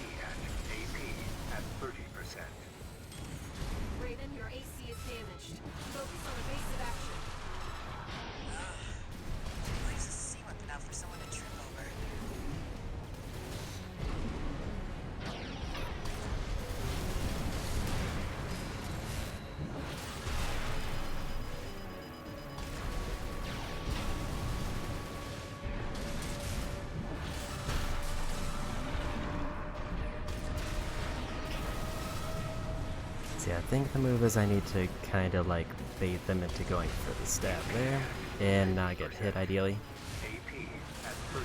at 30%. Raven, your AC is damaged. Focus on evasive action. Leaves a sea weapon out for someone to trip over. See, I think the move is I need to kind of like bait them into going for the stab there and not get hit ideally. AP at 30%.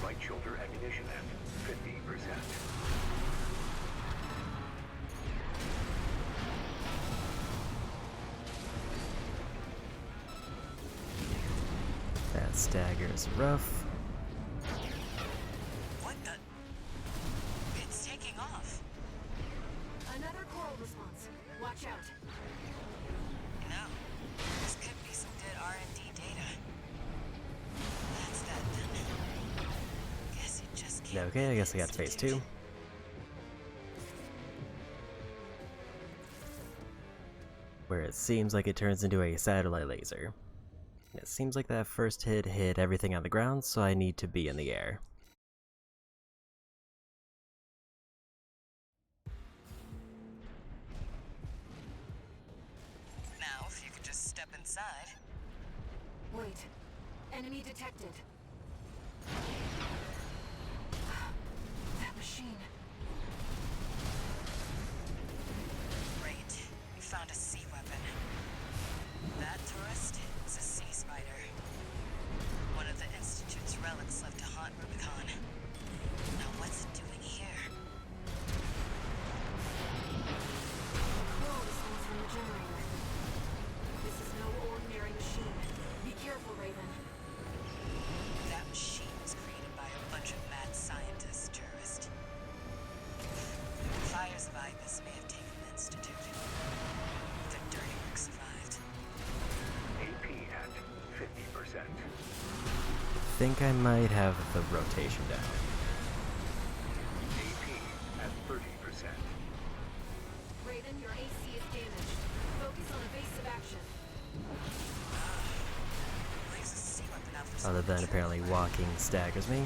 Light shoulder ammunition at 50%. That stagger is rough. What the? It's taking off. Another coral response. Watch out. No. This could be some good R&D data. That's that then. Guess it just can't Okay, I be guess I the got phase Institute. 2. Where it seems like it turns into a satellite laser. It seems like that first hit hit everything on the ground, so I need to be in the air. Now, if you could just step inside. Wait. Enemy detected. That machine. Great. You found a sea weapon. That tourist is a sea spider. One of the Institute's relics left to haunt Rubicon. Now what's it doing here? Coral response from the generator. This is no ordinary machine. Be careful, Raven. That machine was created by a bunch of mad scientists, tourist. Fires of Ibis may have taken the Institute. The dirty work survived. AP at 50%. I think I might have the rotation down. AP at 30%. Raven, your AC is damaged. Focus on evasive action. Leaves a sea weapon out for Other someone to than trip apparently over. walking staggers me.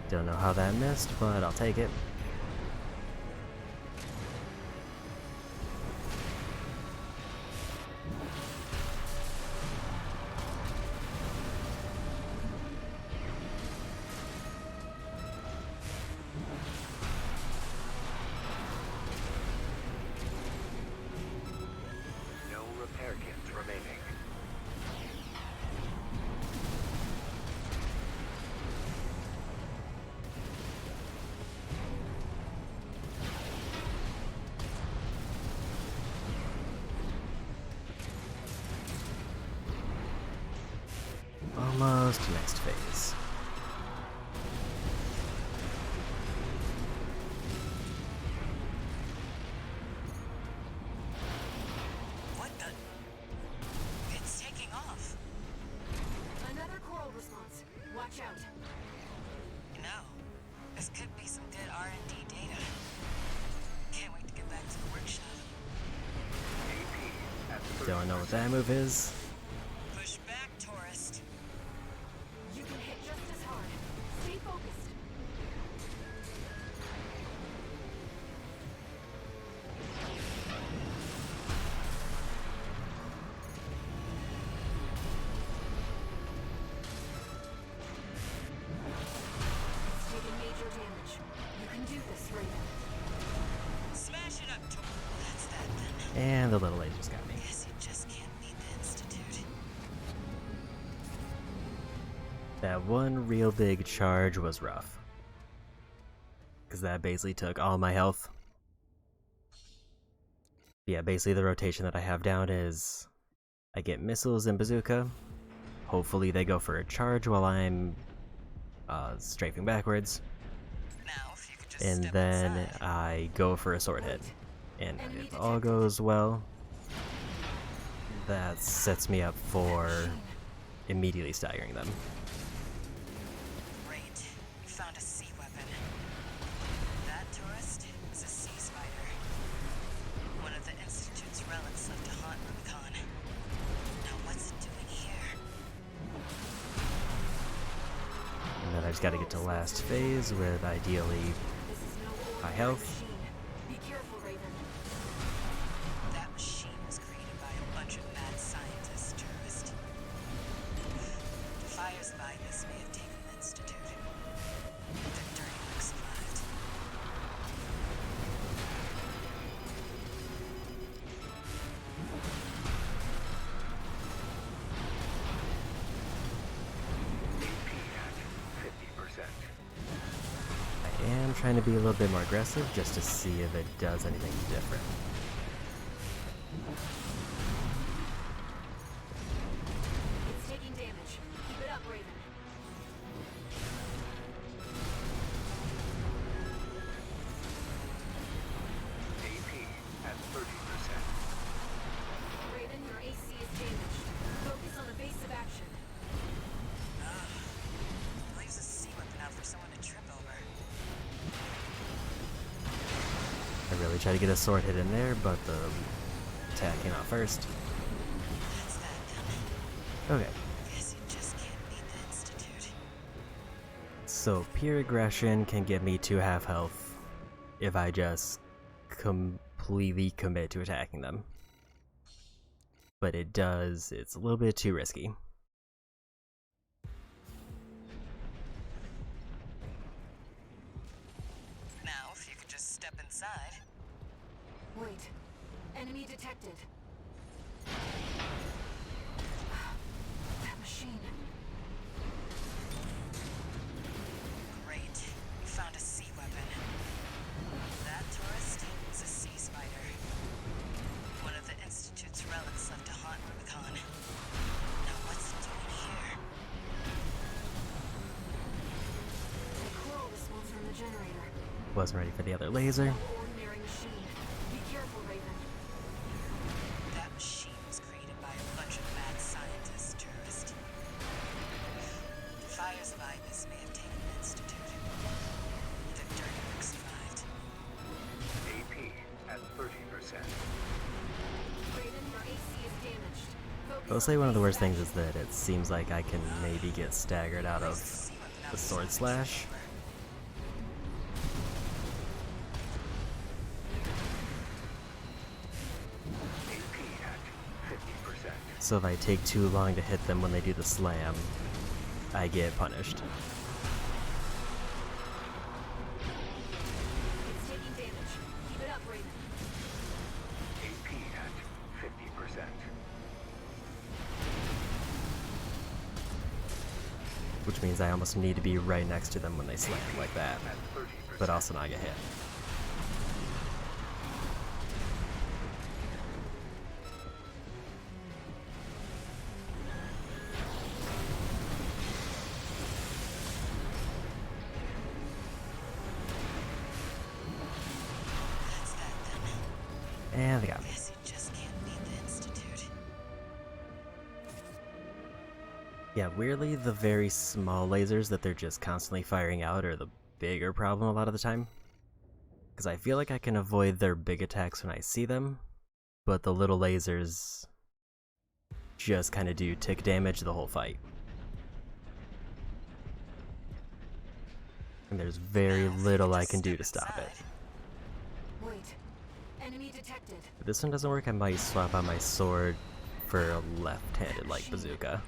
Don't know how that missed, but I'll take it. almost next phase. What the? It's taking off. Another coral response. Watch out. You know, this could be some good R&D data. Can't wait to get back to the workshop. Don't know what that move is. Push back, tourist. You can hit just as hard. Stay focused. It's taking major damage. You can do this, Raven. Smash it up, That's that then. And the little lady just got me. Guess you just can't beat the Institute. That one real big charge was rough. Because that basically took all my health. Yeah, basically the rotation that I have down is I get missiles and bazooka. Hopefully they go for a charge while I'm strafing backwards. Now, if you could just And step then inside. I go for a sword hit. And if all goes well, that sets me up for immediately staggering them. Great. You found a sea weapon. That tourist is a sea spider. One of the Institute's relics left to haunt Rubicon. Now what's it doing here? And then I just gotta get to last phase with ideally high health. Be careful, Raven. That machine was created by a bunch of mad scientists, tourist. Fires by this may have taken the Institute. Their dirty work survived. I am trying to be a little bit more aggressive just to see if it does anything different. It's taking damage. Keep it up, Raven. AP at 30%. Raven, your AC is damaged. Focus on evasive action. Leaves a sea weapon out for someone to trip over. I really tried to get a sword hit in there, but the attack came out first. That's that then. Okay, Guess you just can't beat the Institute. so pure aggression can get me to half health if I just completely commit to attacking them. But it's a little bit too risky. Now, if you could just step inside. Wait. Enemy detected. That machine. Great. You found a sea weapon. That tourist is a sea spider. One of the Institute's relics left to haunt Rubicon. Now what's it doing here? The coral response from the generator. Wasn't ready for the other laser. No ordinary machine. Be careful, Raven. That machine was created by a bunch of mad scientists, tourist. The fires of Ibis may have taken the Institute. Their dirty work survived. AP at 30%. Raven, your AC is damaged. Focus I'll say one of the worst things is that it seems like I can maybe get staggered out of the sword slash. AP at 50%. So if I take too long to hit them when they do the slam, I get punished. It's taking damage. Keep it up, Raven. AP at 50%. Which means I almost need to be right next to them when they slam like that, At 30%. but also not get hit. Yeah, weirdly, the very small lasers that they're just constantly firing out are the bigger problem a lot of the time. Because I feel like I can avoid their big attacks when I see them, but the little lasers just kind of do tick damage the whole fight. And there's very little I can do to stop it. Wait. Enemy detected. If this one doesn't work, I might swap out my sword for a left-handed like bazooka.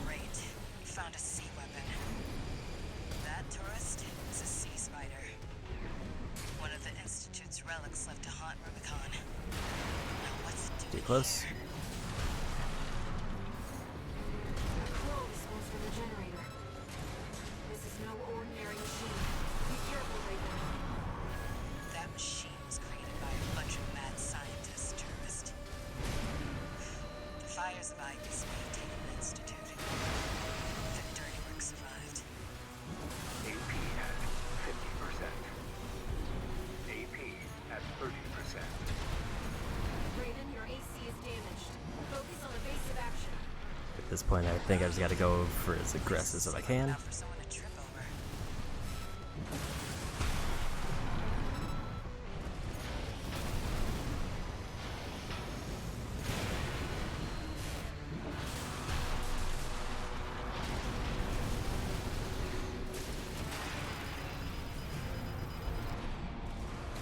Great. We found a sea weapon. That tourist is a sea spider. One of the Institute's relics left to haunt Rubicon. Now what's it doing Too close. here? Coral response from the generator. This is no ordinary machine. Be careful, Raven. That machine was created by a bunch of mad scientists, tourist. The fires of Ibis may have taken the Institute. The dirty work survived. AP at 50%. AP at 30%. Raven, your AC is damaged. Focus on evasive action. At this point, I think I just gotta go for as aggressive as I can. Out for someone to trip over.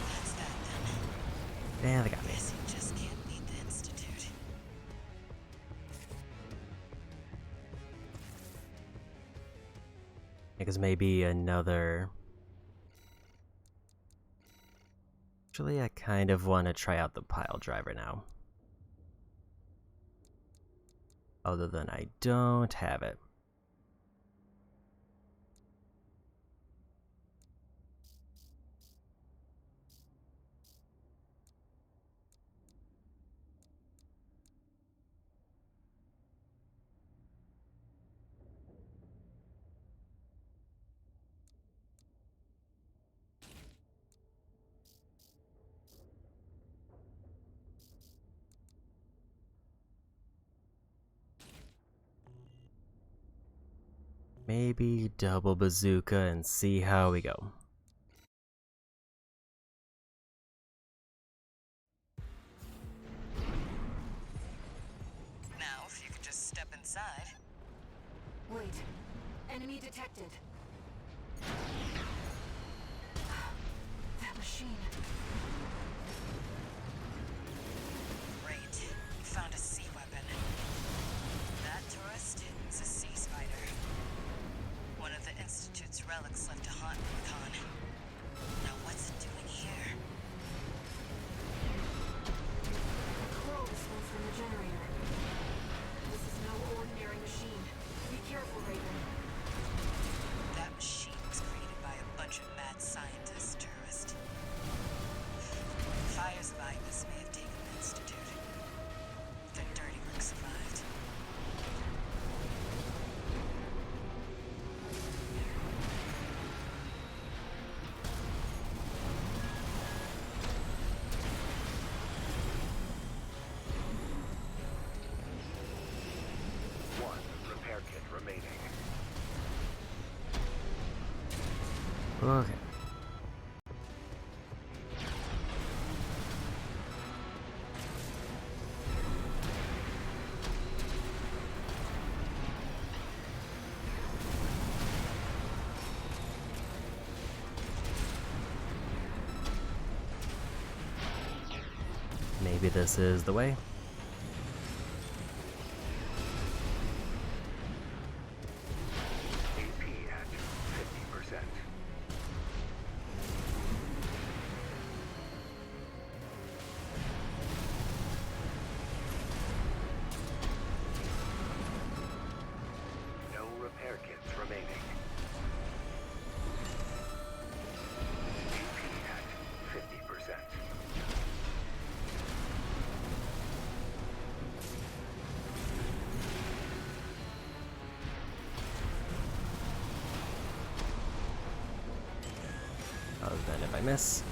That's that then. Yeah, they got me. Guess you just can't beat the Institute. Because maybe another... Actually, I kind of want to try out the pile driver now. Other than I don't have it. Maybe double bazooka and see how we go. Now, if you could just step inside. Wait. Enemy detected. That machine. Great. We found a sea weapon. That tourist is a sea spider. One of the Institute's relics left to haunt Rubicon. Now what's it doing here? Coral response from the generator. This is no ordinary machine. Be careful, Raven. That machine was created by a bunch of mad scientists, tourist. The fires of Ibis may have taken the Institute. The dirty work survived. One repair kit remaining. Okay. Maybe this is the way. AP at 50%. No repair kits remaining. AP at 50%. Other than if I miss.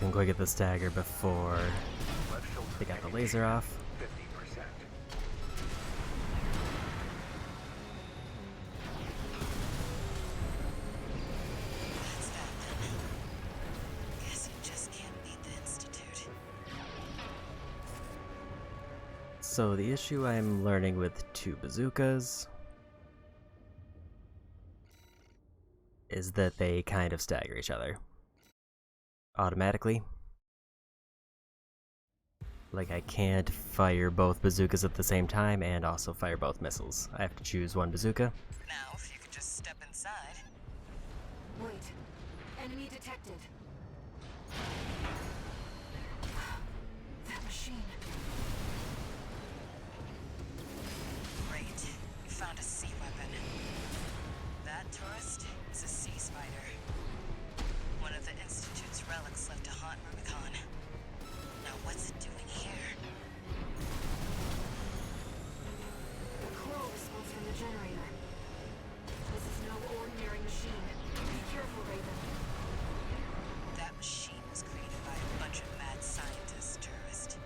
can go get the stagger before they got the laser off. 50%. That's that then. Guess you just can't beat the Institute. So the issue I'm learning with 2 bazookas is that they kind of stagger each other automatically. Like, I can't fire both bazookas at the same time and also fire both missiles. I have to choose one bazooka. Now, if you could just step inside. Wait. Enemy detected. That machine. Great. You found a sea weapon. That tourist is a sea spider. One of the Institute's relics left to haunt Rubicon. Now what's it doing here? The coral response from the generator. This is no ordinary machine. Be careful, Raven. That machine was created by a bunch of mad scientists, tourist.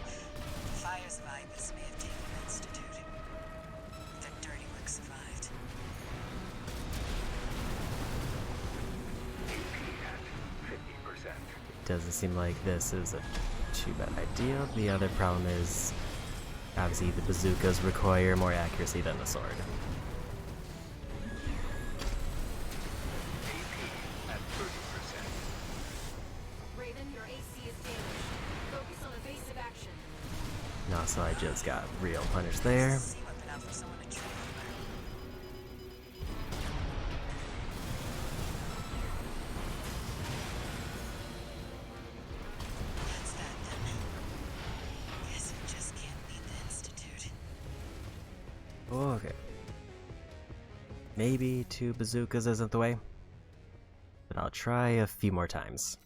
The fires of Ibis may have taken the Institute. Their dirty work survived. AP at 50%. Doesn't seem like this is a too bad idea. The other problem is, obviously, the bazookas require more accuracy than the sword. AP at 30%. Raven, your AC is damaged. Focus on evasive action. And also, I just got real punished there. Sea weapon out for someone to train over. That's that then. Guess you just can't beat the Institute. Okay. Maybe 2 bazookas isn't the way, but I'll try a few more times.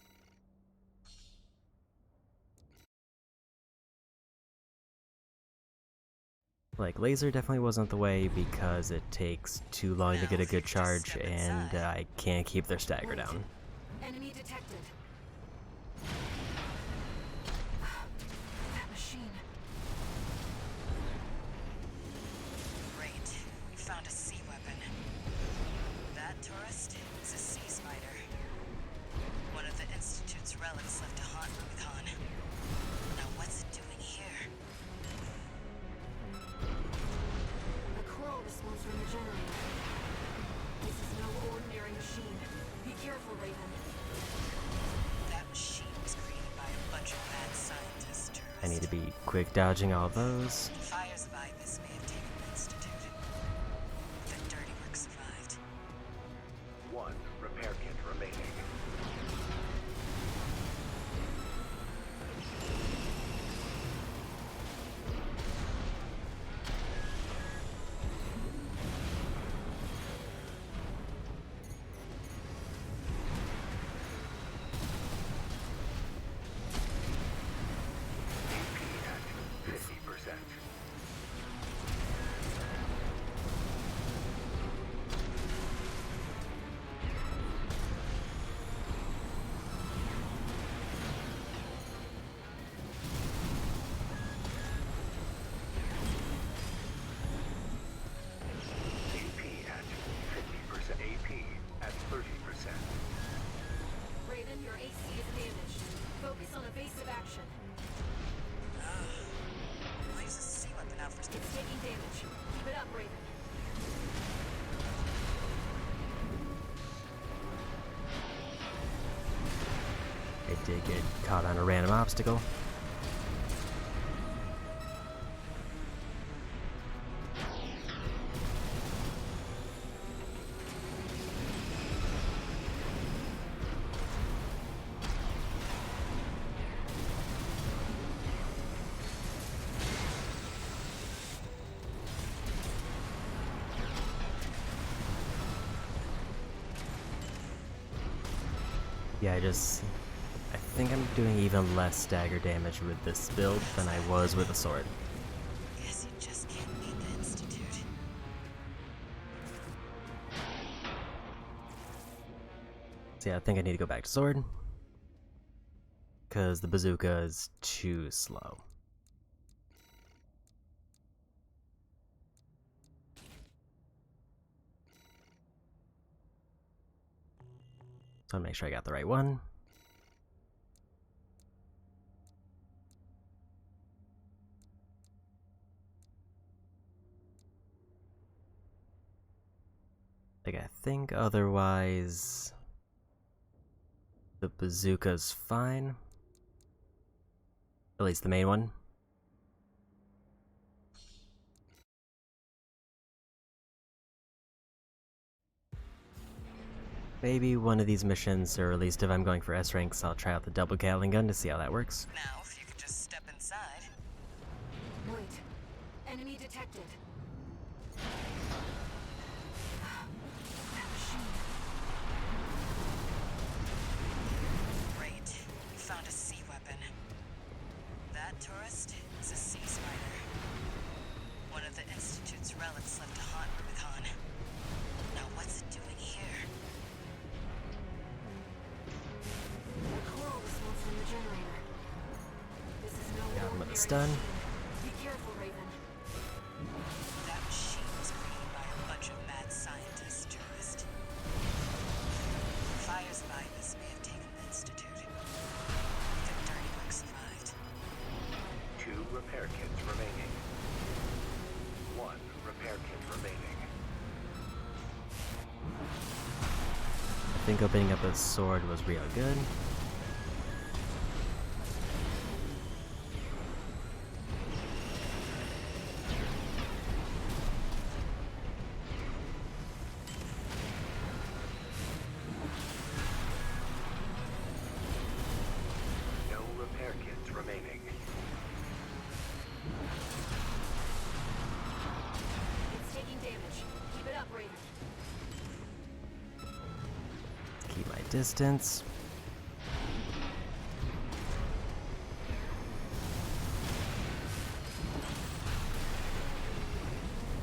Like, laser definitely wasn't the way because it takes too long to get a good charge, and I can't keep their stagger down. Enemy detected. That machine. Great. You found a sea weapon. That tourist is a sea spider. One of the Institute's relics left to haunt Rubicon. Now what's it doing here? The coral response from the generator. This is no ordinary machine. Be careful, Raven. That machine was created by a bunch of mad scientists, tourist. I need to be quick dodging all those. The fires of Ibis may have taken the Institute. Their dirty work survived. 1 repair kit remaining. AP at 50%. AP at 50%. AP at 30%. Raven, your AC is damaged. Focus on evasive action. Why is a sea weapon out for It's taking damage. Keep it up, Raven. I did get caught on a random obstacle. Yeah, I think I'm doing even less stagger damage with this build than I was with a sword. Guess you just can't beat the Institute. So yeah, I think I need to go back to sword. because the bazooka is too slow. So I'll make sure I got the right one. Like, I think otherwise the bazooka's fine. At least the main one. Maybe one of these missions, or at least if I'm going for S ranks, I'll try out the double Gatling gun to see how that works. Now, if you could just step inside. Wait. Enemy detected. That machine. Great. We found a sea weapon. That tourist is a sea spider. One of the Institute's relics left to haunt Rubicon. Now what's it doing here? The coral response from the generator. This is no Got him with a ordinary stun. machine. Be careful, Raven. That machine was created by a bunch of mad scientists, tourist. Fire's virus may have taken the Institute. The dirty work survived. 2 repair kits remaining. 1 repair kit remaining. I think opening up a sword was real good. No repair kits remaining. It's taking damage. Keep it up, Raven. Keep my distance.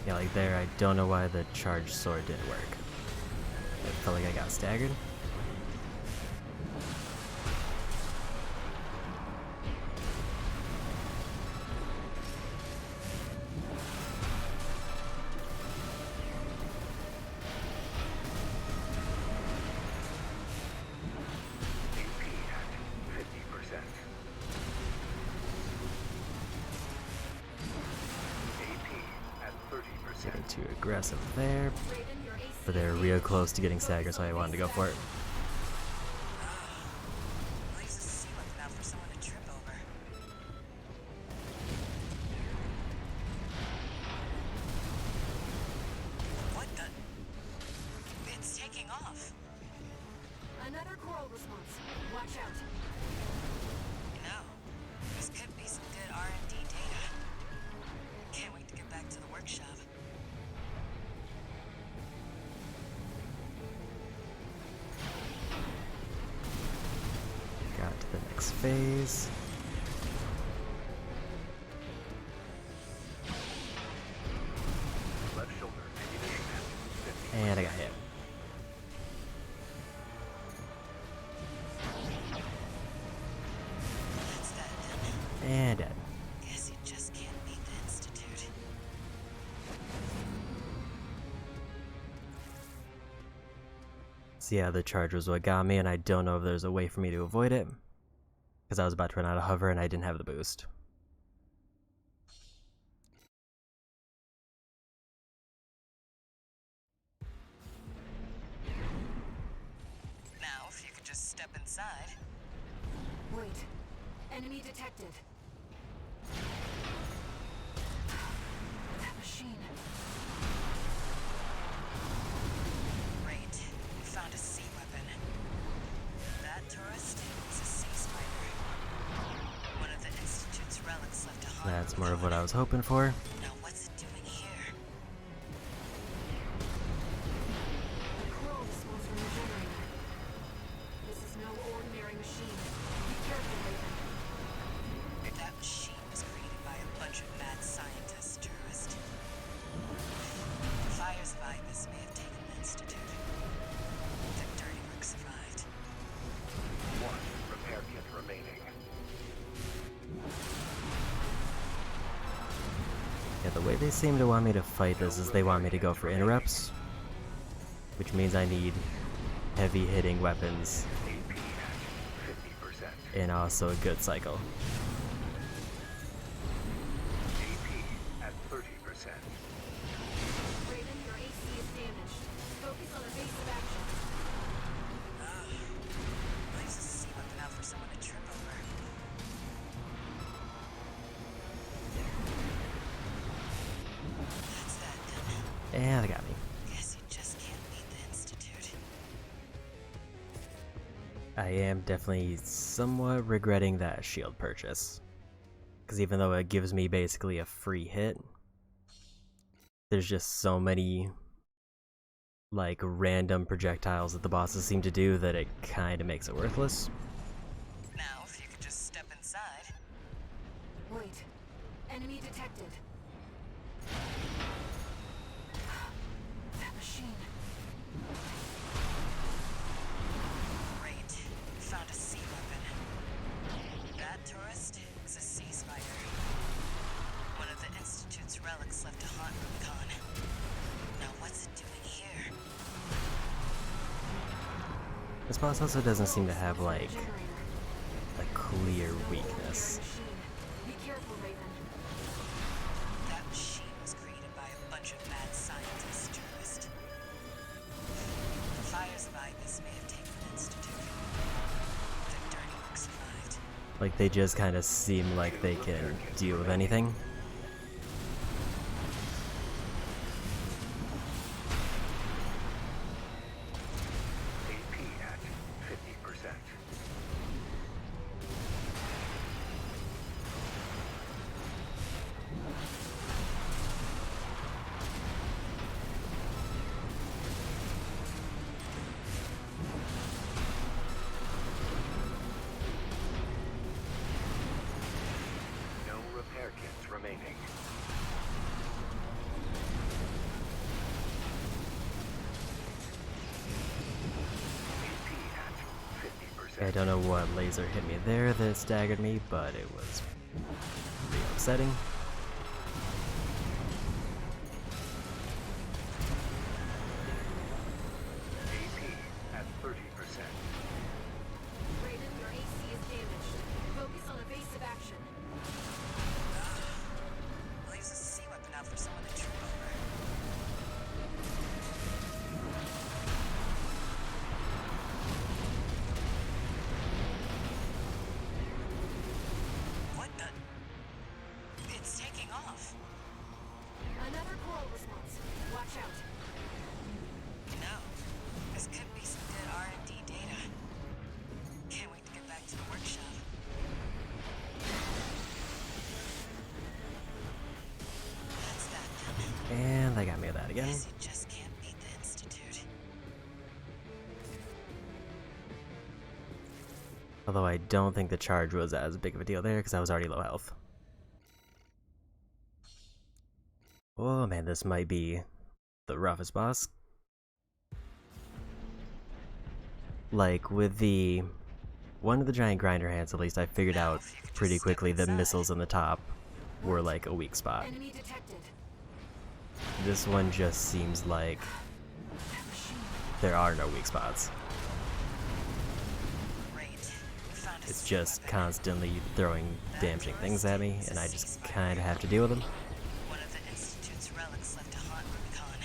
Yeah, like there, I don't know why the charged sword didn't work. I felt like I got staggered. AP at 50%. AP at 30%. Getting too aggressive there, Raven, your AC. but they're real close to getting staggered, so I wanted to go for it. I'll use a sea weapon now for someone to trip over. What the? It's taking off. Another coral response. Watch out. You know, this could be some good R&D data. Can't wait to get back to the workshop. Got to the next phase. Left shoulder ammunition at 50%. And I got hit. That's that then. And dead. Guess you just can't beat the Institute. So yeah, the charge was what got me, and I don't know if there's a way for me to avoid it. Because I was about to run out of hover and I didn't have the boost. Now, if you could just step inside. Wait. Enemy detected. That machine. Great. We found a sea weapon. That tourist is a sea spider. One of the Institute's relics left to haunt. That's more of what I was hoping for. Now what's it doing here? The coral response from the generator. This is no ordinary machine. Be careful, Raven. That machine was created by a bunch of mad scientists, tourist. Fire's virus may have taken the Institute. The dirty work survived. 1 repair kit remaining. Yeah, the way they seem to want me to fight this is they want me to go for interrupts, which means I need heavy hitting weapons and also a good cycle. AP at 30%. Raven, your AC is damaged. Focus on a base of action. Leaves a sea weapon out for someone to trip over. That's that done. Yeah, they got me. Guess you just can't beat the Institute. I am definitely somewhat regretting that shield purchase. Because even though it gives me basically a free hit, there's just so many like random projectiles that the bosses seem to do that it kind of makes it worthless. Now, if you could just step inside. Wait. Enemy detected. That machine. Great. Found a sea weapon. That tourist is a sea spider. One of the Institute's relics left to haunt Rubicon. Now what's it doing here? This boss also doesn't seem to have like a clear weakness. Be careful, Raven. That machine was created by a bunch of mad scientists, tourist. The fires of Ibis may have taken the Institute. The dirty work survived. Like they just kind of seem like they can deal with anything. AP at 50%. No repair kits remaining. AP at 50%. I don't know what laser hit me there that staggered me, but it was pretty upsetting. AP at 30%. Raven, your AC is damaged. Focus on a base of action. Leaves a sea weapon out for someone to trip over. What the? It's taking off. Another coral response. Watch out. No. This could be some good R&D data. Can't wait to get back to the workshop. That's that done. And they got me with that again. Guess you just can't beat the Institute. Although I don't think the charge was as big of a deal there because I was already low health. Oh man, this might be the roughest boss. Like with the one of the giant grinder hands, at least I figured out pretty quickly that missiles on the top were like a weak spot. Enemy detected. This one just seems like there are no weak spots. Great. Found a It's sea just weapon. constantly throwing damaging things at me, and I just kind of have to deal with them. One of the Institute's relics left to haunt Rubicon.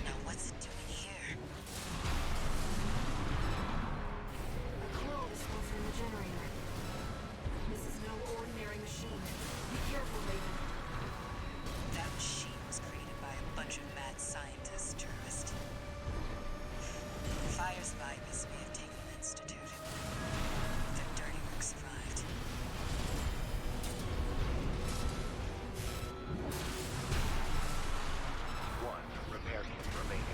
Now what's it doing here? A coral response from the generator. This is no ordinary machine. Be careful, Raven. That machine was created by a bunch of mad scientists, tourist. The fires of Ibis may have taken the Institute. The dirty work survived. One repair kit remaining.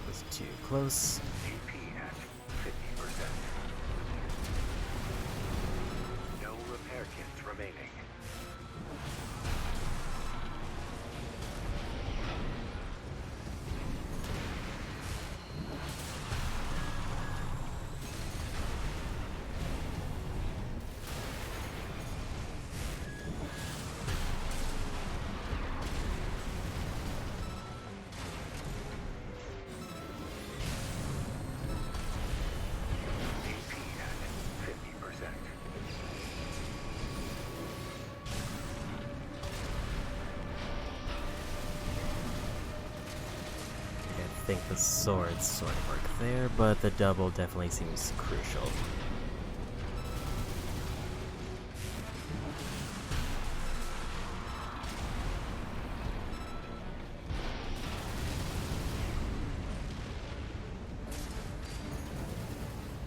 Was too close. AP at 50%. No repair kits remaining. think the swords sort of work there, but the double definitely seems crucial.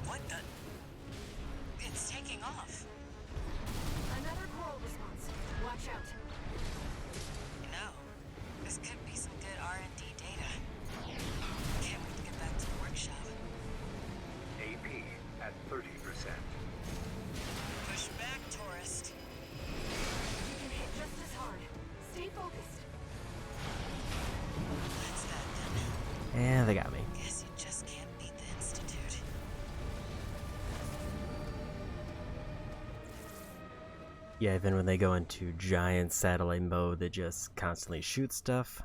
What the? It's taking off. Another coral response. Watch out. You know, this could be some good R&D data. Can't wait to get back to the workshop. AP at 30%. Push back, tourist. You can hit just as hard. Stay focused. That's that then. And they got me. Guess you just can't beat the Institute. Yeah, even when they go into giant satellite mode that just constantly shoots stuff,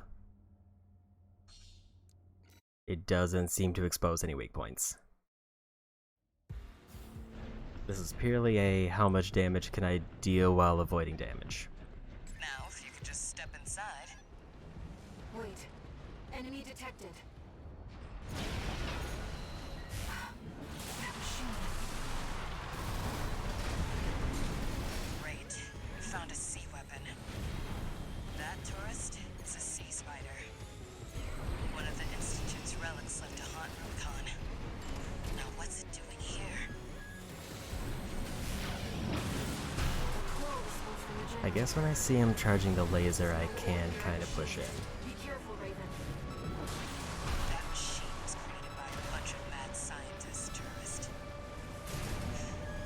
it doesn't seem to expose any weak points. This is purely a how much damage can I deal while avoiding damage. Now, if you could just step inside. Wait. Enemy detected. That machine. Great. We found a sea weapon. That tourist is a sea spider. One of the Institute's relics left to haunt Rubicon. Now what's it doing here? Coral response from the I generator. guess when I see him charging the laser, I can kind of push in. Be careful, Raven. That machine was created by a bunch of mad scientists, tourist.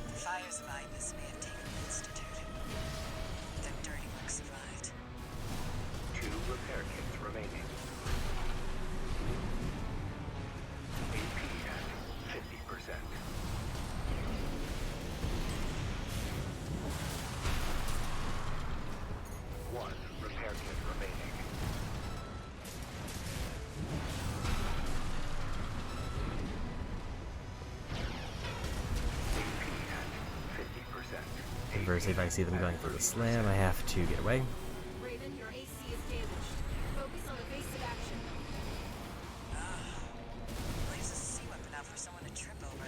The fires of Ibis may have taken the Institute. Their dirty work survived. 2 repair kits remaining. AP at 50%. One repair kit remaining. AP at 50%. Conversely, if I see them going for the slam, I have to get away. Raven, your AC is damaged. Focus on evasive action. Leaves a sea weapon out for someone to trip over.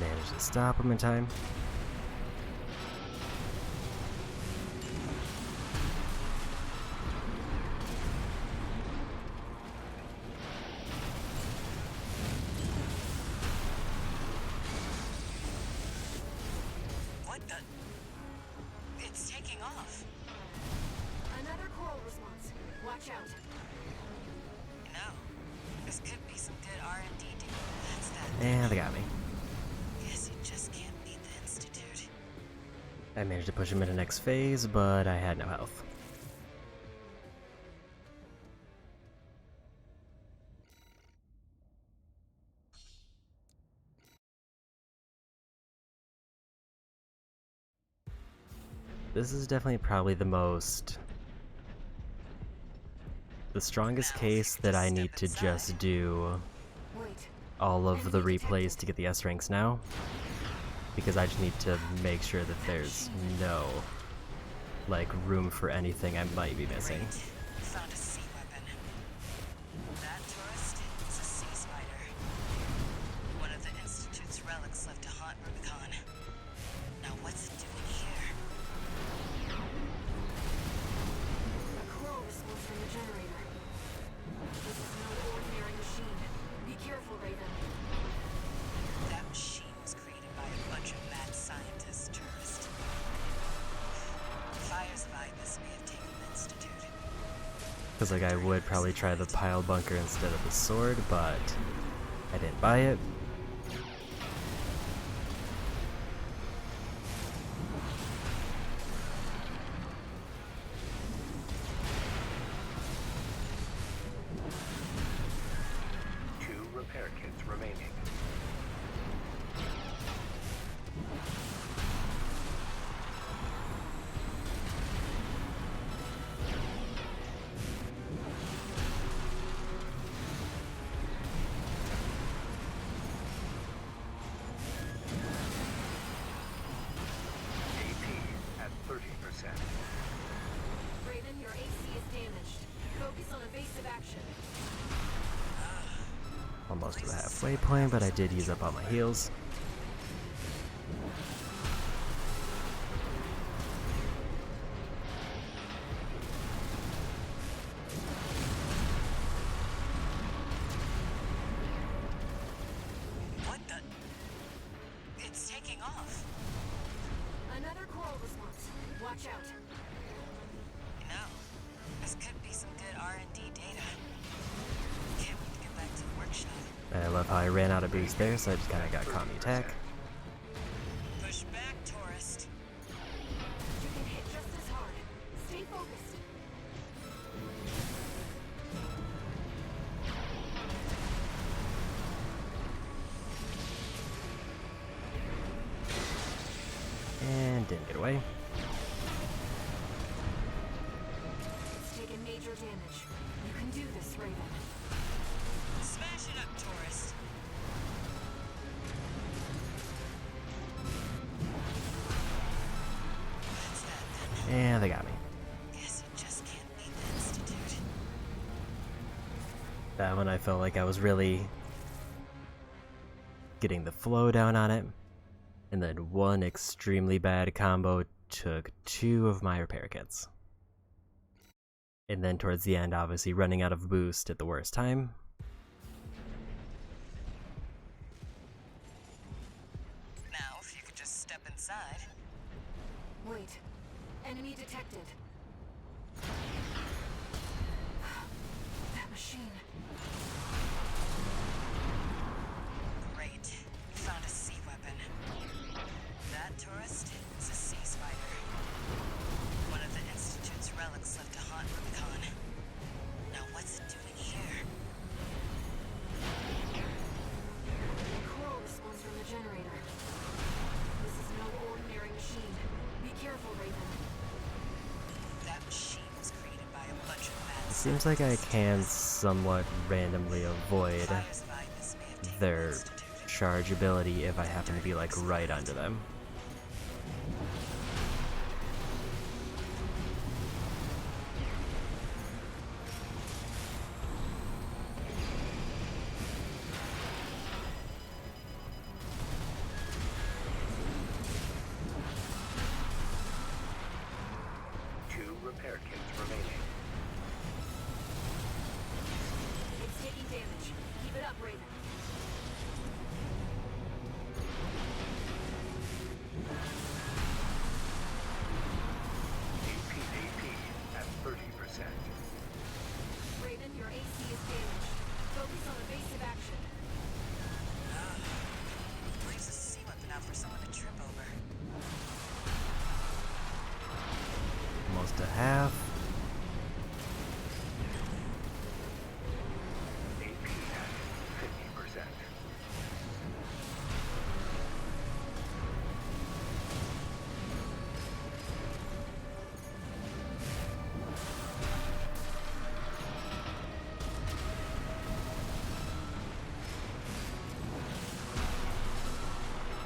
Managed to stop him in time. What the? It's taking off. Another coral response. Watch out. You know, this could be some good R&D data. That's that. And they got me. Guess you just can't beat the Institute. I managed to push him into next phase, but I had no health. This is definitely probably the strongest case that I need to just do Wait. all of the replays to get the S ranks now, because I just need to make sure that there's no room for anything I might be missing. We found a sea weapon. That tourist is a sea spider. One of the Institute's relics left to haunt Rubicon. Now what's it doing here? A coral response from the generator. This is no ordinary machine. Be careful, Raven. That machine was created by a bunch of mad scientists, tourist. Fires of Ibis may have taken the Institute. Because I would probably try the pile bunker instead of the sword, but I didn't buy it. action. Almost to the halfway point, but I did use up all my heals. What the? It's taking off. Another coral response. Watch out. You know, this could be some good R&D data. Can't wait to get back to the workshop. I love how I ran out of boost there, so I just kind of got caught in the attack. Push back, tourist. You can hit just as hard. Stay focused. And didn't get away. It's taken major damage. You can do this, Raven. Smash it up, tourist. That's that then. And they got me. Guess you just can't beat the Institute. That one I felt like I was really getting the flow down on it. And then one extremely bad combo took 2 of my repair kits. And then towards the end, obviously running out of boost at the worst time. Now, if you could just step inside. Wait. Enemy detected. That machine. Great. Found a sea weapon. That tourist is a sea spider. One of the Institute's relics left to haunt Rubicon. Now what's it doing here? Coral response from the generator. This is no ordinary machine. Be careful, Raven. That machine was created by a bunch of mad It seems like I can somewhat randomly avoid Fires of Ibis may have taken their the Institute. charge ability if I happen to be like right under them. Two repair kits remaining. It's taking damage. Keep it up, Raven. AP at 30%. Raven, your AC is damaged. Focus on evasive action. Leaves a sea weapon out for someone to trip over. Almost to half. AP at 50%.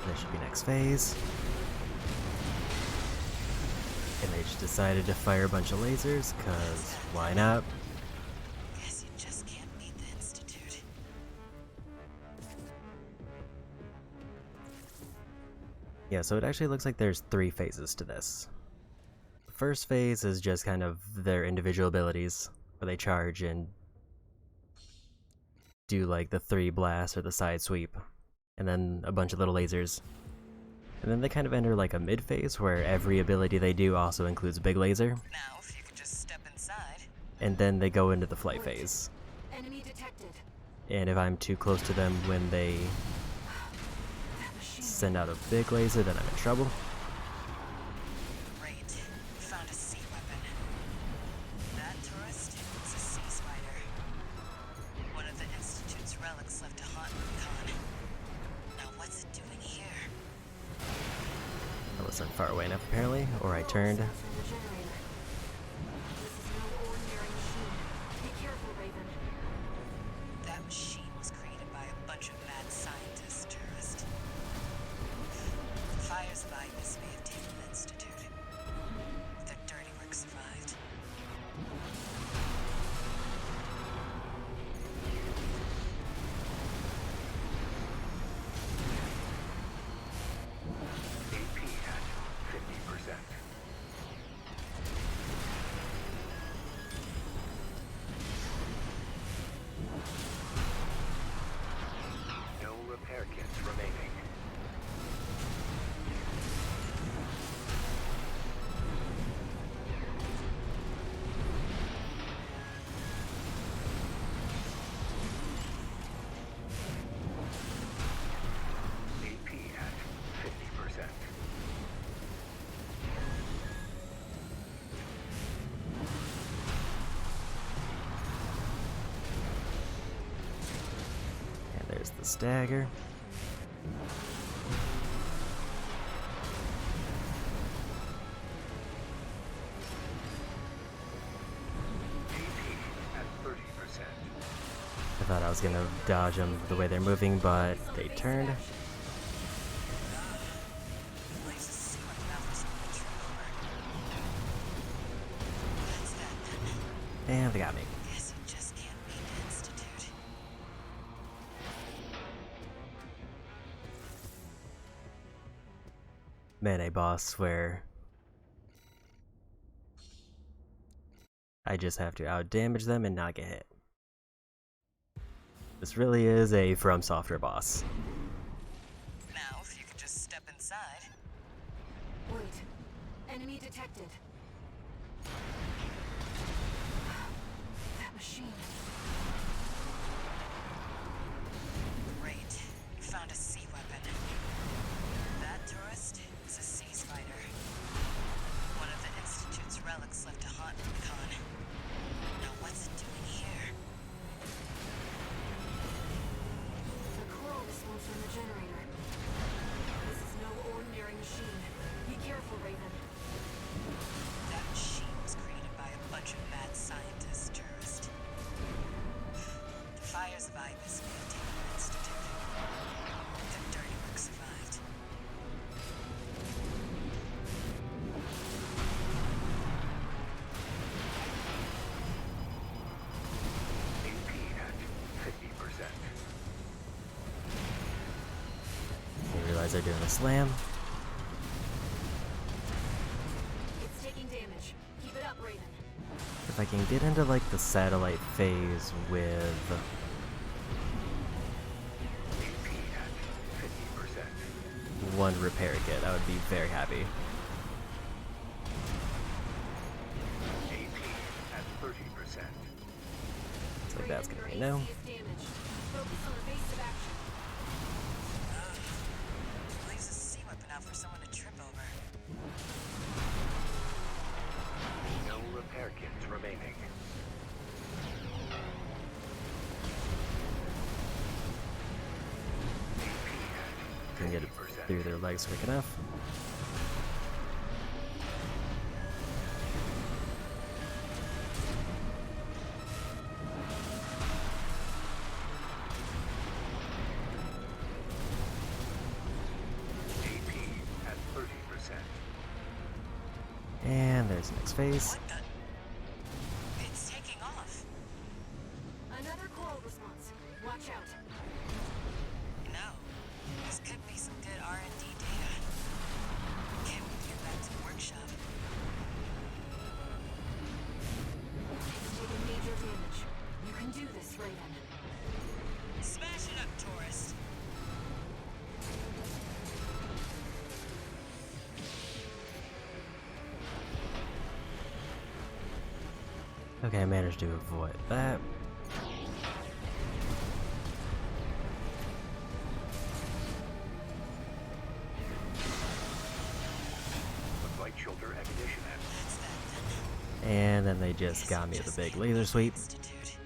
This should be next phase. And they just decided to fire a bunch of lasers, cause why not? Guess you just can't beat the Institute. Yeah, so it actually looks like there's 3 phases to this. The first phase is just kind of their individual abilities, where they charge and do like the 3 blasts or the side sweep, and then a bunch of little lasers. And then they kind of enter like a mid phase where every ability they do also includes a big laser, Now, if you could just step inside. and then they go into the flight phase. Enemy detected. And if I'm too close to them when they That machine. send out a big laser, then I'm in trouble. Great. Found a sea weapon. That tourist is a sea spider. One of the Institute's relics left to haunt Rubicon. Now what's it doing here? I wasn't far away enough apparently, or I turned. Response from the generator. This is no ordinary machine. Be careful, Raven. That machine was created by a bunch of mad scientists, tourist. The fires of Ibis may have taken the Institute. Their dirty work survived. stagger. I thought I was gonna dodge them the way they're moving, but they turned. And they got me. Guess you just can't beat the Institute. Man, a boss where I just have to outdamage them and not get hit. This really is a From Software boss. Now, if you could just step inside. Wait. Enemy detected. That machine. Great. You found a sea weapon. That tourist is a sea spider. One of the Institute's relics left to haunt Rubicon. Now what's it doing here? The coral response from the generator. This is no ordinary machine. Be careful, Raven. That machine was created by a bunch of mad scientists, tourist. The fires of Ibis may have taken the Institute. Their dirty work survived. AP at 50%. I realize they're doing a slam. It's taking damage. Keep it up, Raven. If I can get into like the satellite phase with AP at 50%. one repair kit, I would be very happy. AP at 30%. Looks like that's gonna be Raven, no. your AC is damaged. Focus on evasive action. Leaves a sea weapon out for someone to trip over. No repair kits remaining. Can get it through their legs quick enough. AP at 30%. And there's the next phase. What the? It's taking off. Another coral response. Watch out. No. This could be some good R&D data. Can't wait to get back to the workshop. It's taking major damage. You can do this, Raven. Smash it up, tourist. Okay, I managed to avoid that. Looks like shoulder ammunition at That's that then. And then they just got me with a big laser sweep. Institute.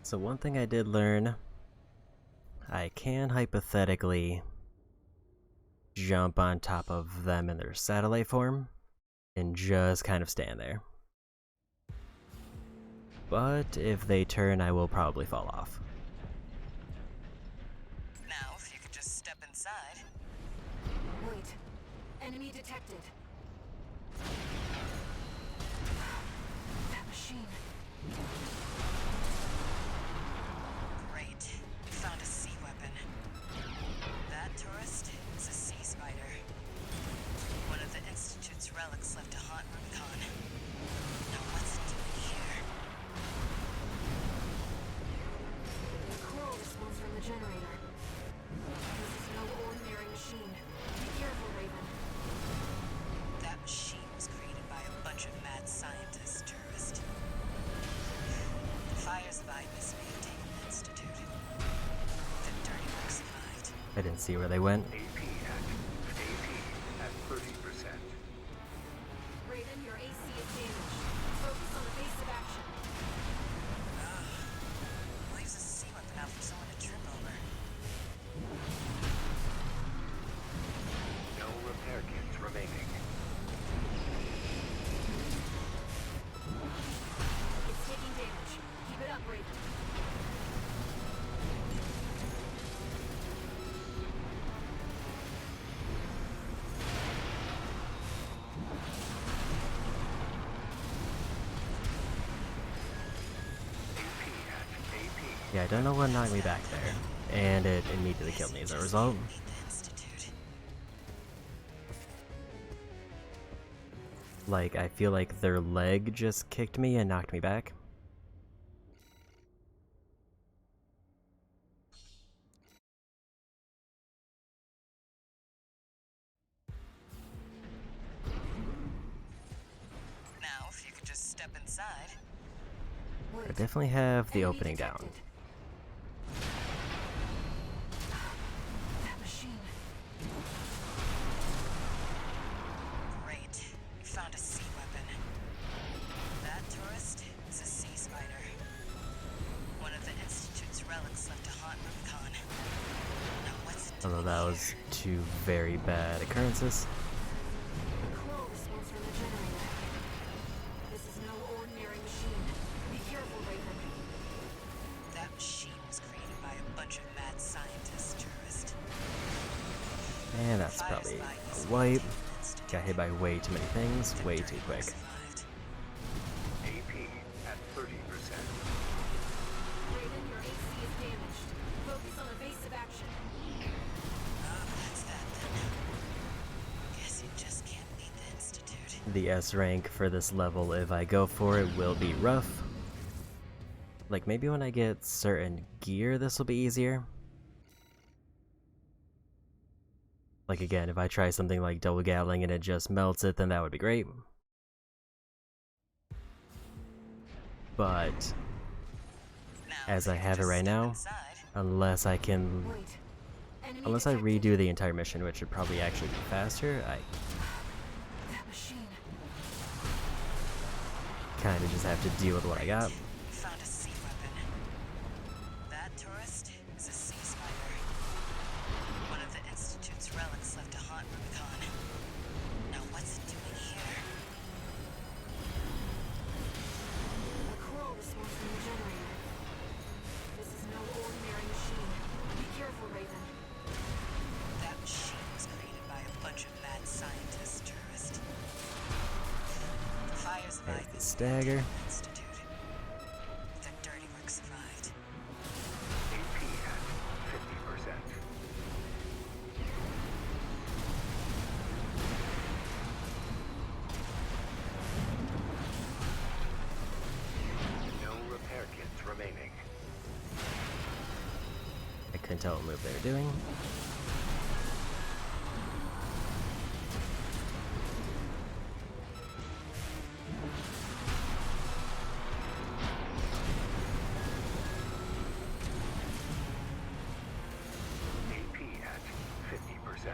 So one thing I did learn, I can hypothetically jump on top of them in their satellite form and just kind of stand there. But if they turn, I will probably fall off. Now, if you could just step inside. Wait. Enemy detected. That machine. Great. You found a sea weapon. That tourist is a sea spider. One of the Institute's relics left to haunt Rubicon. Now what's it doing here? The coral response from the generator. This is no ordinary machine. Be careful, Raven. That machine was created by a bunch of mad scientists, tourist. The fires of Ibis may have taken the Institute. The dirty work survived. I didn't see where they went. AP at 30%. Raven, your AC is damaged. Focus on evasive action. Yeah, I don't know what knocked me back there, and it immediately killed me as a result. Like, I feel like their leg just kicked me and knocked me back. Now, if you could just step inside. I definitely have the opening down. That machine. Great. You found a sea weapon. That tourist is a sea spider. One of the Institute's relics left to haunt Rubicon. Now what's it Although doing that here? was two very bad occurrences. Coral response from the generator. This is no ordinary machine. Be careful, Raven. That machine was created by a bunch of mad scientists, tourist. And that's probably a wipe. Got hit by way too many things, way too quick. AP at 30%. Raven, your AC is damaged. Focus on evasive action. Oh, that's that then. Guess you just can't beat the Institute. The S rank for this level, if I go for it, will be rough. Like, maybe when I get certain gear, this will be easier. Like, again, if I try something like double gatling and it just melts it, then that would be great. But Now, as if I you could have it just right step now, inside. unless I can, Wait. Enemy unless I detected. redo the entire mission, which would probably actually be faster, I That machine. kind of just have to deal with what I got. You found a sea weapon. That tourist is a sea spider. One of the Institute's relics left to haunt Rubicon. Now what's it doing here? A coral response from the generator. This is no ordinary machine. Be careful, Raven. That machine was created by a bunch of mad scientists, tourist. The fires There's light the stagger. Institute. Their dirty work survived. AP at 50%. No repair kits remaining. I couldn't tell what move they were doing. AP at 50%.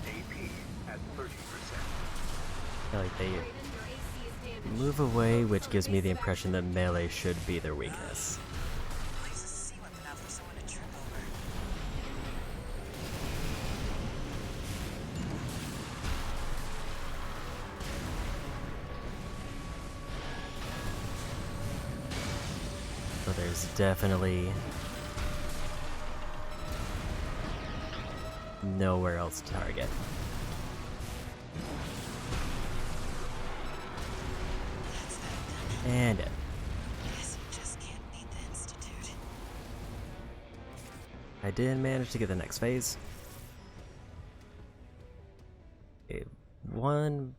AP at 30%. I feel like they Raven, your AC is damaged. move away, which gives me the impression that melee should be their weakness. Leaves a sea weapon out for someone to trip over. So there's definitely nowhere else to target. That's that then. And it. Guess you just can't beat the Institute. I did manage to get the next phase. One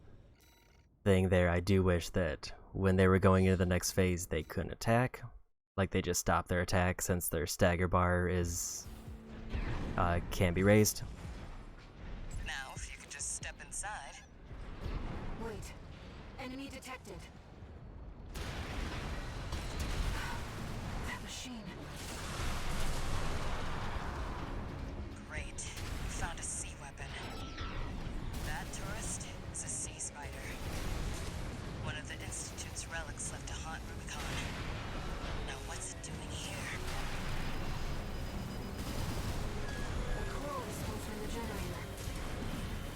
thing there, I do wish that when they were going into the next phase, they couldn't attack. Like, they just stopped their attack since their stagger bar is can't be raised. Now, if you could just step inside. Wait. Enemy detected. That machine. Great. You found a sea weapon. That tourist is a sea spider. One of the Institute's relics left to haunt Rubicon. Now what's it doing here? A coral response from the generator.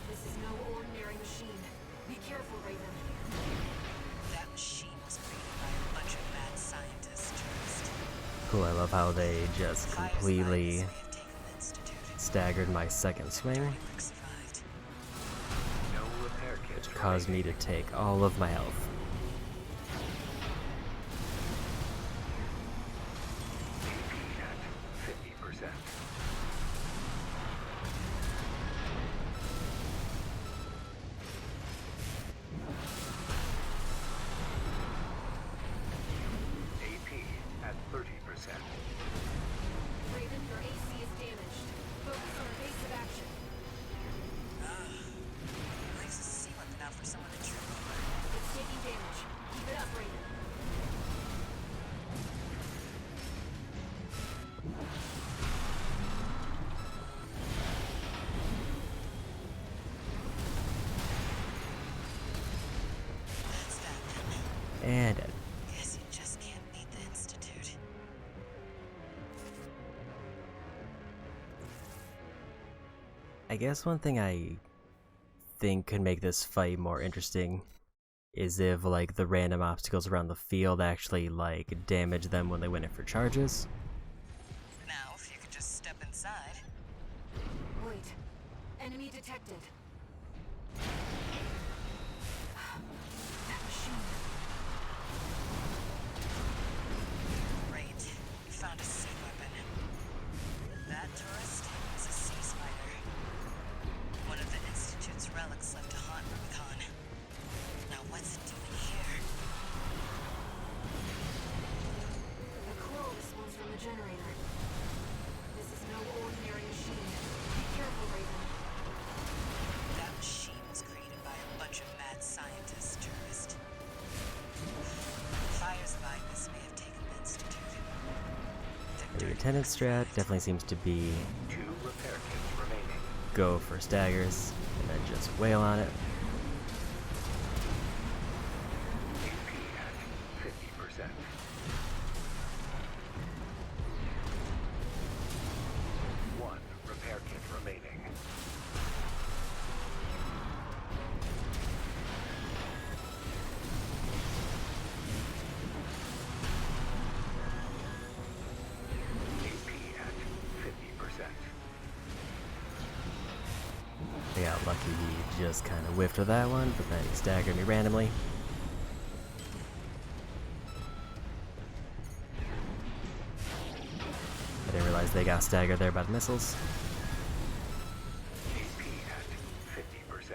This is no ordinary machine. Be careful, Raven. That machine was created by a bunch of mad scientists, tourist. Cool, I love how they just Fires completely lights may have taken the Institute. staggered my second swing, Dirty work survived. No repair kits which caused me to take all of my health. AP at 30%. Raven, your AC is damaged. Focus on evasive action. Leaves a sea weapon out for someone to trip over. It's taking damage. Keep it up, Raven. That's that. And Guess you just can't beat the Institute. I guess one thing I think could make this fight more interesting is if like the random obstacles around the field actually like damage them when they went in for charges. Now, if you could just step inside. Wait. Enemy detected. That machine. Great. You found a sea weapon. That tourist is a sea spider. One of the Institute's relics left to haunt Rubicon. Now what's it doing here? A coral response from the generator. This is no ordinary machine. Be careful, Raven. That machine was created by a bunch of mad scientists, tourist. Fires of Ibis may have taken the Institute. The attendant strat definitely seems to be 2 repair kits remaining. go for staggers and then just wail on it. AP at 50%. One repair kit remaining. AP at 50%. I got lucky he just kind of whiffed with that one, but then he staggered me randomly. I didn't realize they got staggered there by the missiles. AP at 50%.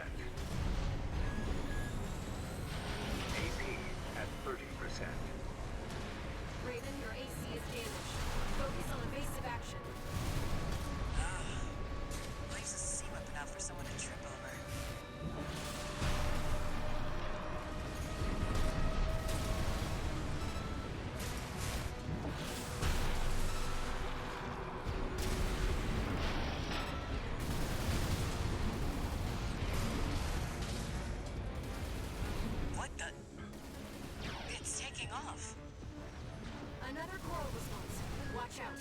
AP at 30%. Raven, your AC is damaged. Focus on evasive action. Leaves a sea weapon out for someone to trip over. What the? It's taking off. Another coral response. Watch out.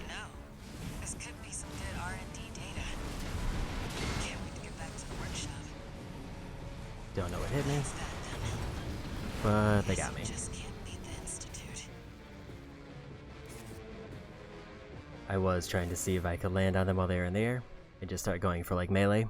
No. This could be some good R&D data. Can't wait to get back to the workshop. Don't know what hit me, That's that then. but they Guess got me. you just can't beat the Institute. I was trying to see if I could land on them while they were in the air and just start going for like melee.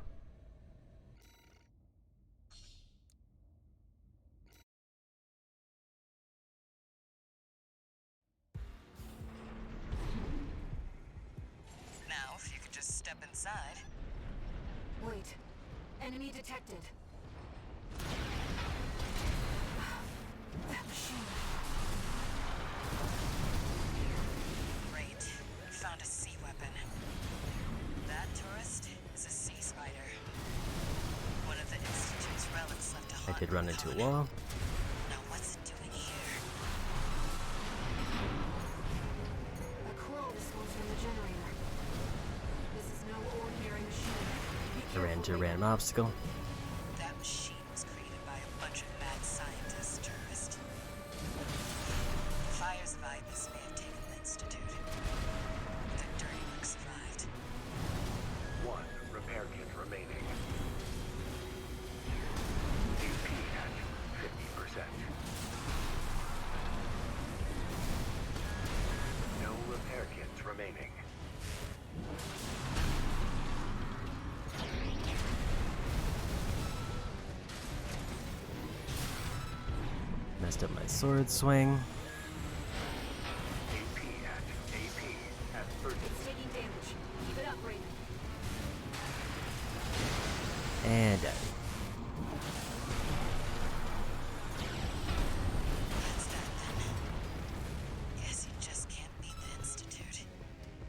Now, if you could just step inside. Wait. Enemy detected. That machine. Great. You found a sea weapon. That tourist is a sea spider. One of the Institute's relics left to I haunt did run into a Rubicon. wall. Now what's it doing here? A coral response from the generator. This is no ordinary machine. Be I careful, ran into a Raven. random obstacle. That machine was created by a bunch of mad scientists, tourist. Fires of Ibis may have taken the Institute. The dirty work survived. One repair kit remaining. AP at 50%. No repair kits remaining. Messed up my sword swing. AP at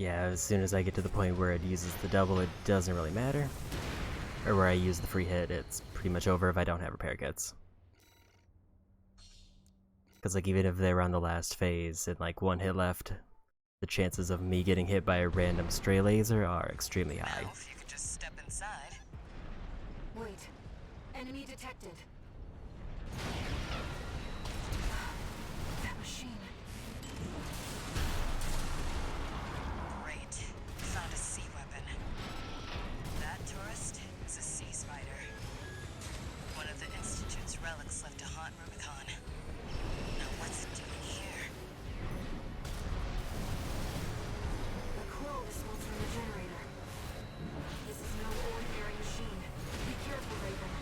Yeah, as soon as I get to the point where it uses the double, it doesn't really matter. Or where I use the free hit, it's pretty much over if I don't have repair kits. Because like even if they were on the last phase and like one hit left, the chances of me getting hit by a random stray laser are extremely high. Now, if you could just step inside. Wait. Enemy detected. That machine. Great. Found a sea weapon. That tourist is a sea spider. One of the Institute's relics left to haunt Rubicon. Now what's it doing here? The coral response from the generator. This is no ordinary machine. Be careful, Raven.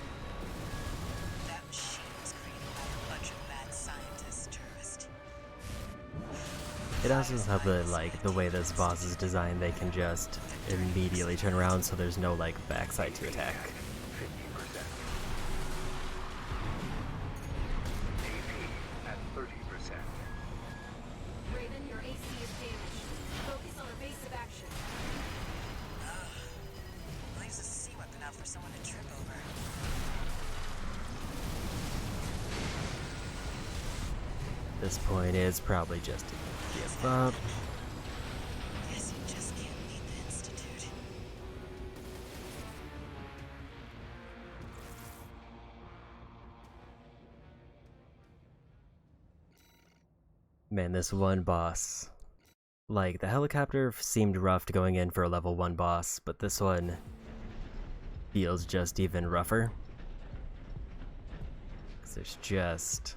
That machine was created by a bunch of mad scientists, tourist. It also helps that like the way this boss is designed, they can just immediately turn around, so there's no like backside to attack. 50%. AP at 30%. Raven, your AC is damaged. Focus on evasive action. Leaves a sea weapon out for someone to trip over. This point is probably just to give up. Guess you just can't beat the Institute. Man, this one boss. Like, the helicopter seemed rough going in for a level 1 boss, but this one feels just even rougher. 'Cause there's just...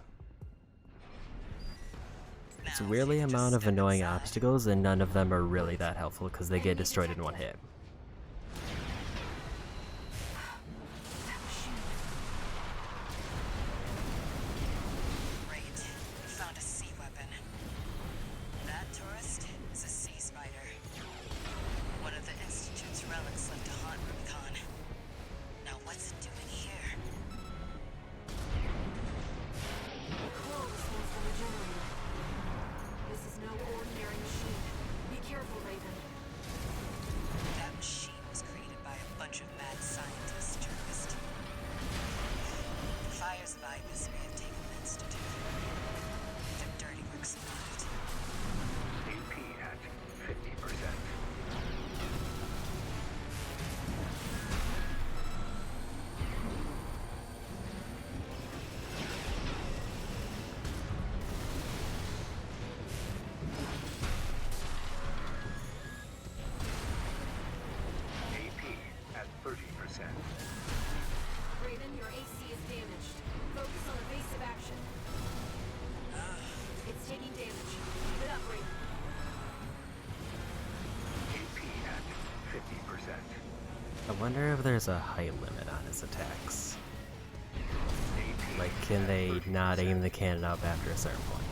It's a weirdly amount of annoying obstacles, and none of them are really that helpful because they get destroyed in one hit. Great. Found a sea weapon. That tourist is a sea spider. One of the Institute's relics left to haunt Rubicon. Now what's it doing here? The coral response from the generator. This is no ordinary machine. Be careful, Raven. That machine was created by a bunch of mad scientists, tourist. Fire's Vibus may have taken the Institute. Their dirty work survived. AP at 50%. AP at 30%. Raven, your AC is damaged. Focus on evasive action. It's taking damage. Keep it up, Raven. AP at 50%. I wonder if there's a height limit on his attacks. AP Like, can they at 30%. not aim the cannon up after a certain point?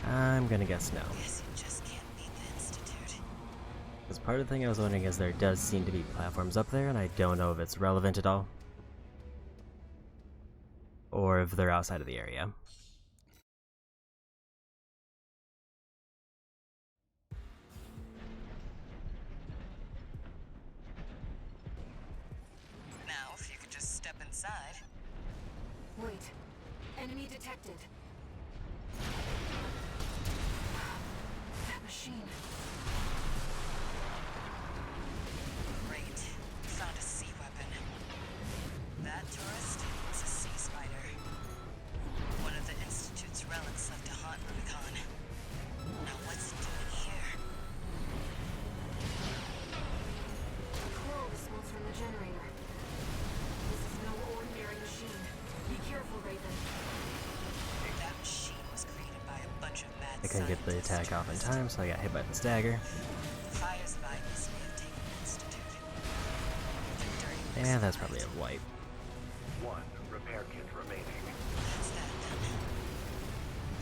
I'm gonna guess no. Guess you just can't beat the Institute. Because part of the thing I was wondering is there does seem to be platforms up there, and I don't know if it's relevant at all. Or if they're outside of the area. Now, if you could just step inside. Wait. Enemy detected. That machine. Great. Found a sea weapon. That tourist is a sea spider. One of the Institute's relics left to haunt Rubicon. Now what's it doing here? The coral response from the generator. This is no ordinary machine. Be careful, Raven. AP I couldn't get the attack off in time, so I got hit by the stagger. Fire's vitals may have taken the Institute. And that's probably a wipe. 1 repair kit remaining. That's that then.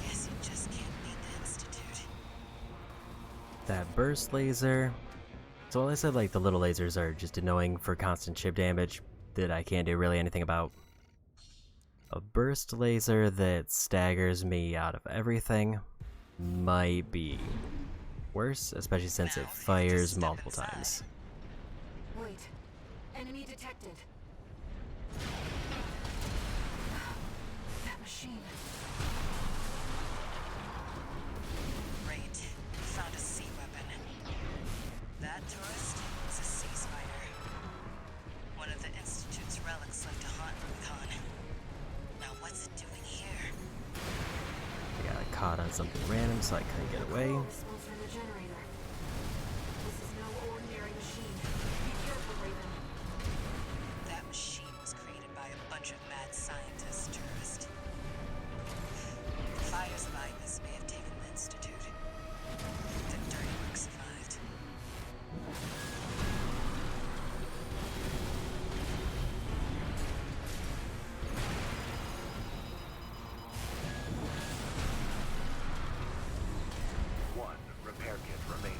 Guess you just can't beat the Institute. That burst laser. So while I said like the little lasers are just annoying for constant chip damage that I can't do really anything about, a burst laser that staggers me out of everything might be worse, especially since it fires multiple times. Wait. Enemy detected. That machine. Great. Found a sea weapon. That tourist is a sea spider. One of the Institute's relics left to haunt Rubicon. Now what's it doing here? I got caught on something random, so I couldn't get away. Response from the generator. This is no ordinary machine. Be careful, Raven. That machine was created by a bunch of mad scientists, tourist. Fire's virus may have taken the Institute. The dirty work survived. One repair kit remaining.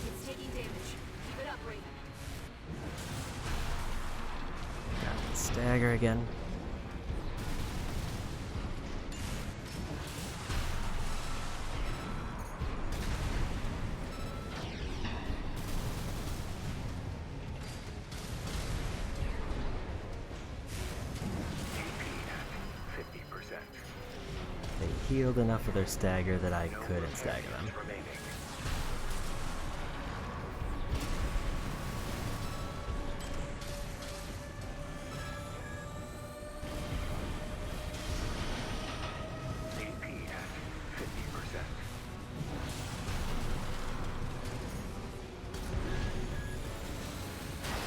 It's taking damage. Keep it up, Raven. Got the stagger again. AP at 50%. They healed enough with their stagger that I couldn't stagger them. Remaining. AP at 50%.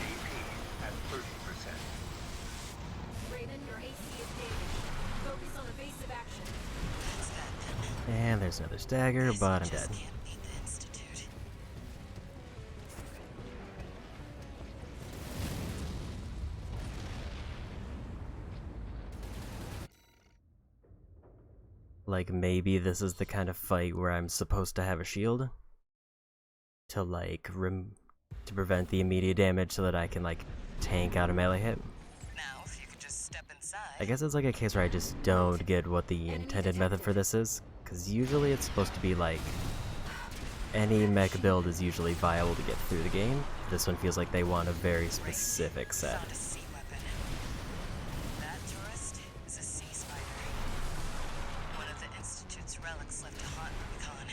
AP at 30%. Raven, your AC is damaged. Focus on evasive action. That's that then. And there's another stagger, Guess but you I'm just dead. can't beat the Institute. Like, maybe this is the kind of fight where I'm supposed to have a shield to, like, to prevent the immediate damage so that I can, like, tank out a melee hit. Now, if you could just step inside. I guess it's like a case where I just don't get what the intended method for this is, because usually it's supposed to be, like, any mech build is usually viable to get through the game. This one feels like they want a very specific set. Found a sea weapon. That tourist is a sea spider. One of the Institute's relics left to haunt Rubicon.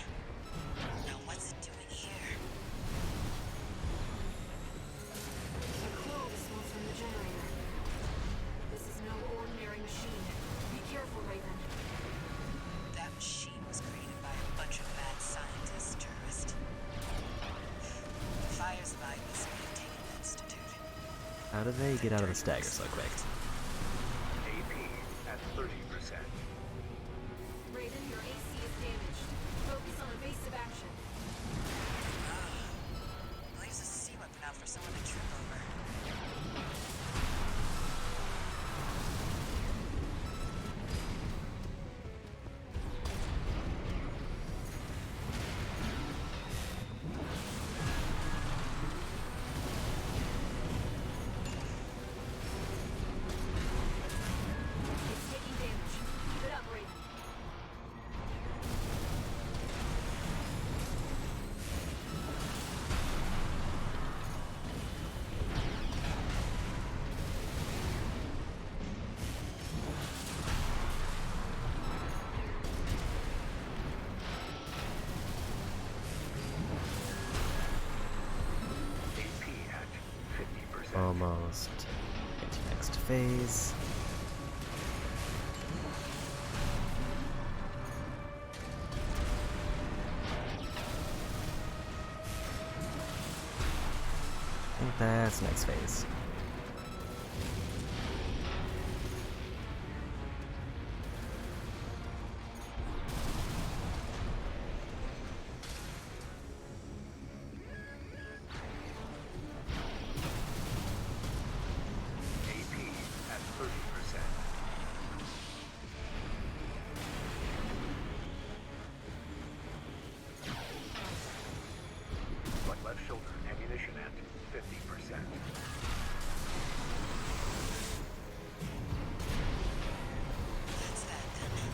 Now what's it doing here? A call response from the generator. This is no ordinary machine. Be careful, Raven. That machine was created by a bunch of mad scientists, tourist. Fire's virus may have taken the Institute. How do they get out of the stagger so quick? AP at 30%. Raven, your AC is damaged. Focus on evasive action. Leaves a sea weapon out for someone to trip over. It's taking damage. Keep it up, Raven. AP at 50%. Almost into next phase. That's next phase. Left shoulder ammunition at 50%.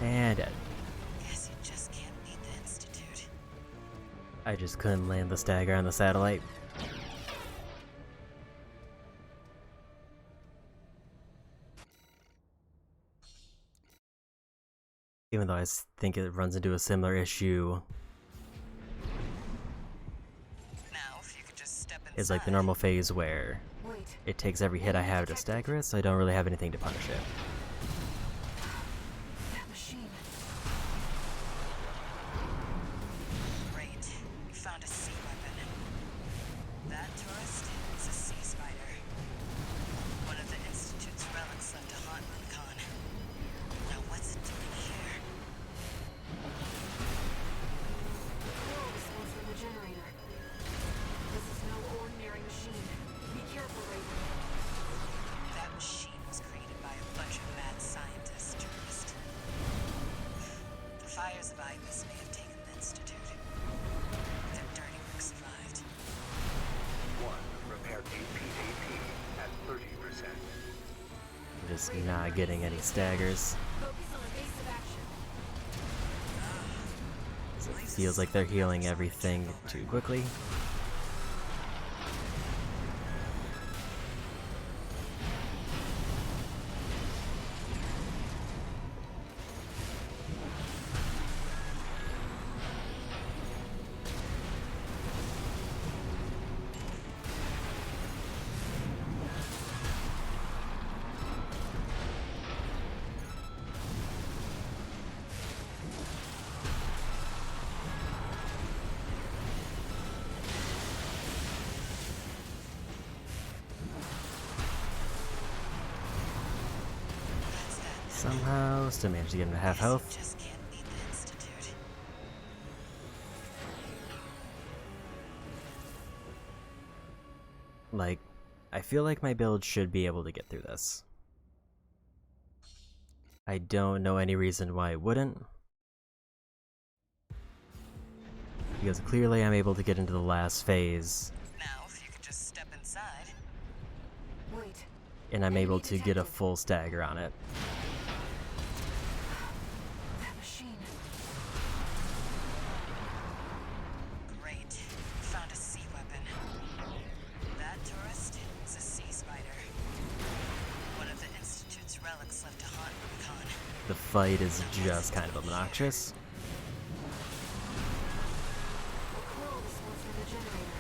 And dead. Guess you just can't beat the Institute. I just couldn't land the stagger on the satellite. Even though I think it runs into a similar issue. Now, if you could just step inside. Is like the normal phase where it takes every hit I have to stagger it, so I don't really have anything to punish it. That machine. Great. You found a sea weapon. That tourist is a sea spider. One of the Institute's relics left to haunt Rubicon. Now what's it doing here? Coral response from the generator. This is no ordinary machine. Be careful, Raven. That machine was created by a bunch of mad scientists, tourist. The fires of Ibis may have taken the Institute. Their dirty work survived. 1. Repair AP at 30%. I'm just not getting any staggers. Focus on evasive action. It feels like they're healing everything too quickly. Somehow, still managed to get him to half health. Just can't beat the Institute. Like, I feel like my build should be able to get through this. I don't know any reason why it wouldn't. Because clearly I'm able to get into the last phase, Now, if you could just step inside. Wait. and I'm able to get a full stagger on it. That machine. Great. You found a sea weapon. That tourist is a sea spider. One of the Institute's relics left to haunt Rubicon. The fight is just kind of obnoxious. Coral response from the generator.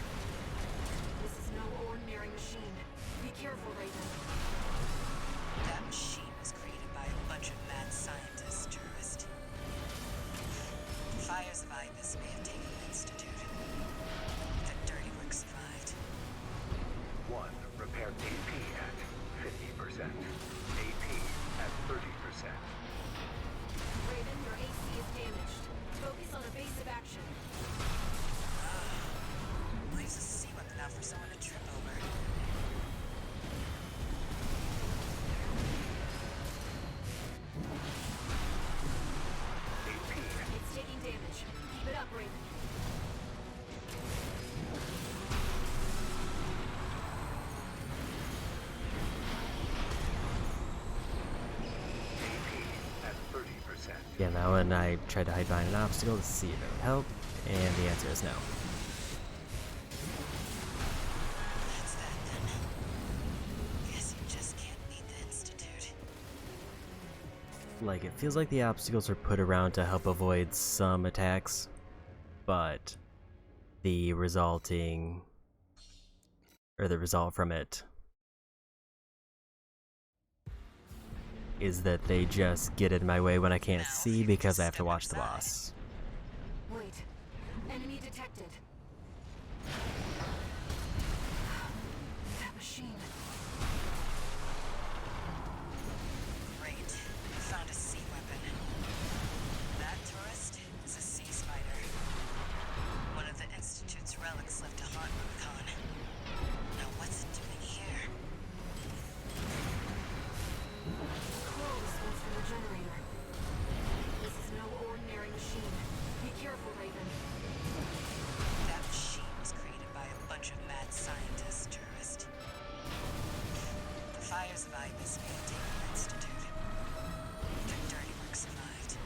This is no ordinary machine. Be careful, Raven. That machine was created by a bunch of mad scientists, tourist. The fires of Ibis may have taken the Institute. Their dirty work survived. 1. Repair AP at 50%. AP at 30%. Raven, your AC is damaged. Focus on evasive action. Leaves a sea weapon out for someone to trip over. AP It's taking damage. Keep it up, Raven. at 30%. Yeah, now when I tried to hide behind an obstacle to see if it would help, and the answer is no. That's that then. Guess you just can't beat the Institute. Like, it feels like the obstacles are put around to help avoid some attacks, but the result from it is that they just get in my way when I can't see because I have to watch the boss. Wait. Enemy detected. machine. Great. Found a sea weapon. That tourist is a sea spider. One of the Institute's relics left to haunt Rubicon. Now what's it doing here? Coral response from the generator. This is no ordinary machine. Be careful, Raven. That machine was created by a bunch of mad scientists, tourist. The fires of Ibis may have taken the Institute. Their dirty work survived.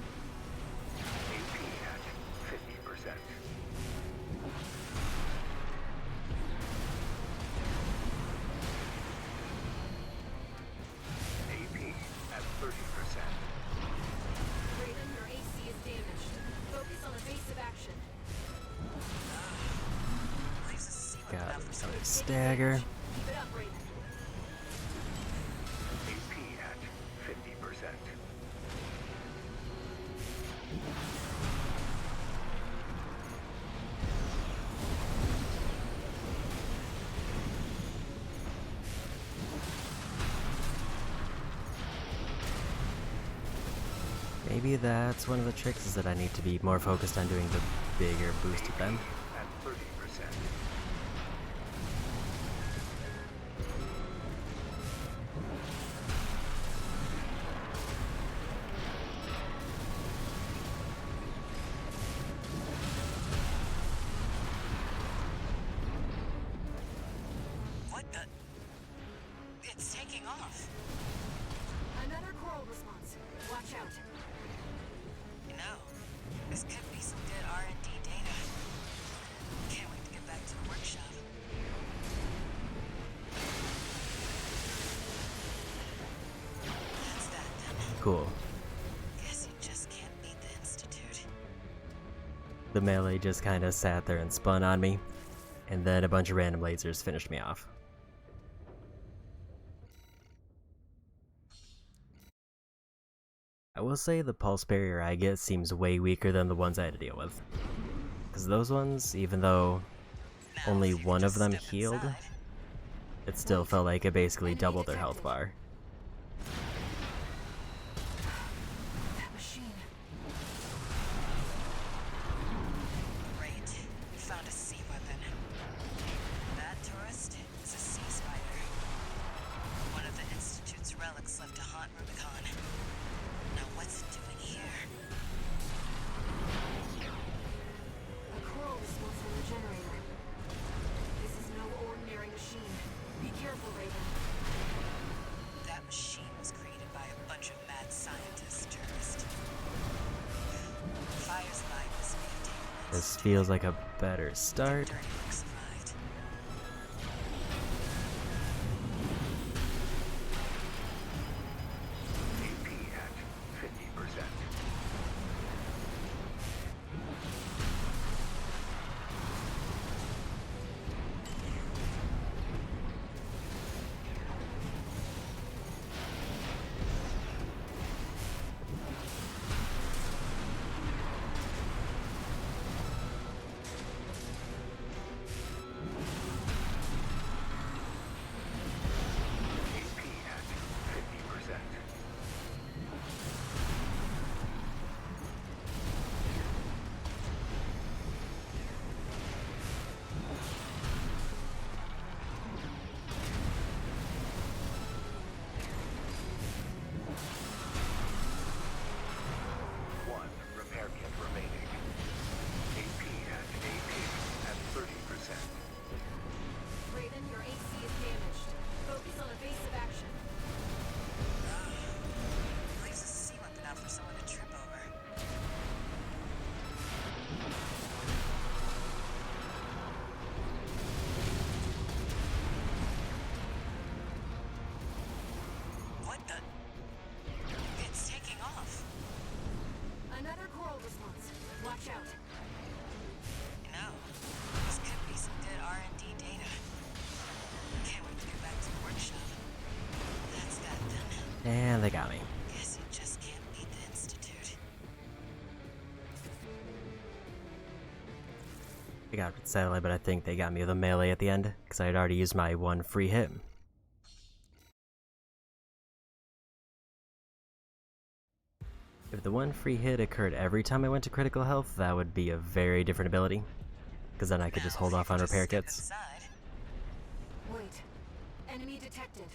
AP at 50%. AP at 30%. Raven, your AC is damaged. Focus on evasive action. Leaves a sea weapon Got out for some another stagger. Keep it up, Raven. AP at 50%. Maybe that's one of the tricks, is that I need to be more focused on doing the bigger boosted them. At 30%. What the? It's taking off. Another coral response. Watch out. You know, this could be some good R&D data. Can't wait to get back to the workshop. That's that then. Cool. Guess you just can't beat the Institute. The melee just kind of sat there and spun on me, and then a bunch of random lasers finished me off. I will say the pulse barrier I get seems way weaker than the ones I had to deal with. Because those ones, even though Now, only if you could one of just them step healed, inside. it still felt like it basically doubled their health bar. That machine. Great. We found a sea weapon. That tourist is a sea spider. One of the Institute's relics left to haunt Rubicon. Now what's it doing here? A coral response from the generator. This is no ordinary machine. Be careful, Raven. That machine was created by a bunch of mad scientists, tourist. Fires of Ibis may have taken the This Institute. feels like a better start. Dirty work survived. AP at 50%. AP at 50%. One repair kit remaining. AP at 30%. Raven, your AC is damaged. Focus on evasive action. Leaves a sea weapon out for someone to trip over. What the? It's taking off. Another coral response. Watch out. You know, this could be some good R&D data. Can't wait to get back to the workshop. That's that then. And they got me. Guess you just can't beat the Institute. I got it with satellite, but I think they got me with a melee at the end, because I had already used my one free hit. If the one free hit occurred every time I went to critical health, that would be a very different ability, because then I could just hold off on repair kits. Wait. Enemy detected.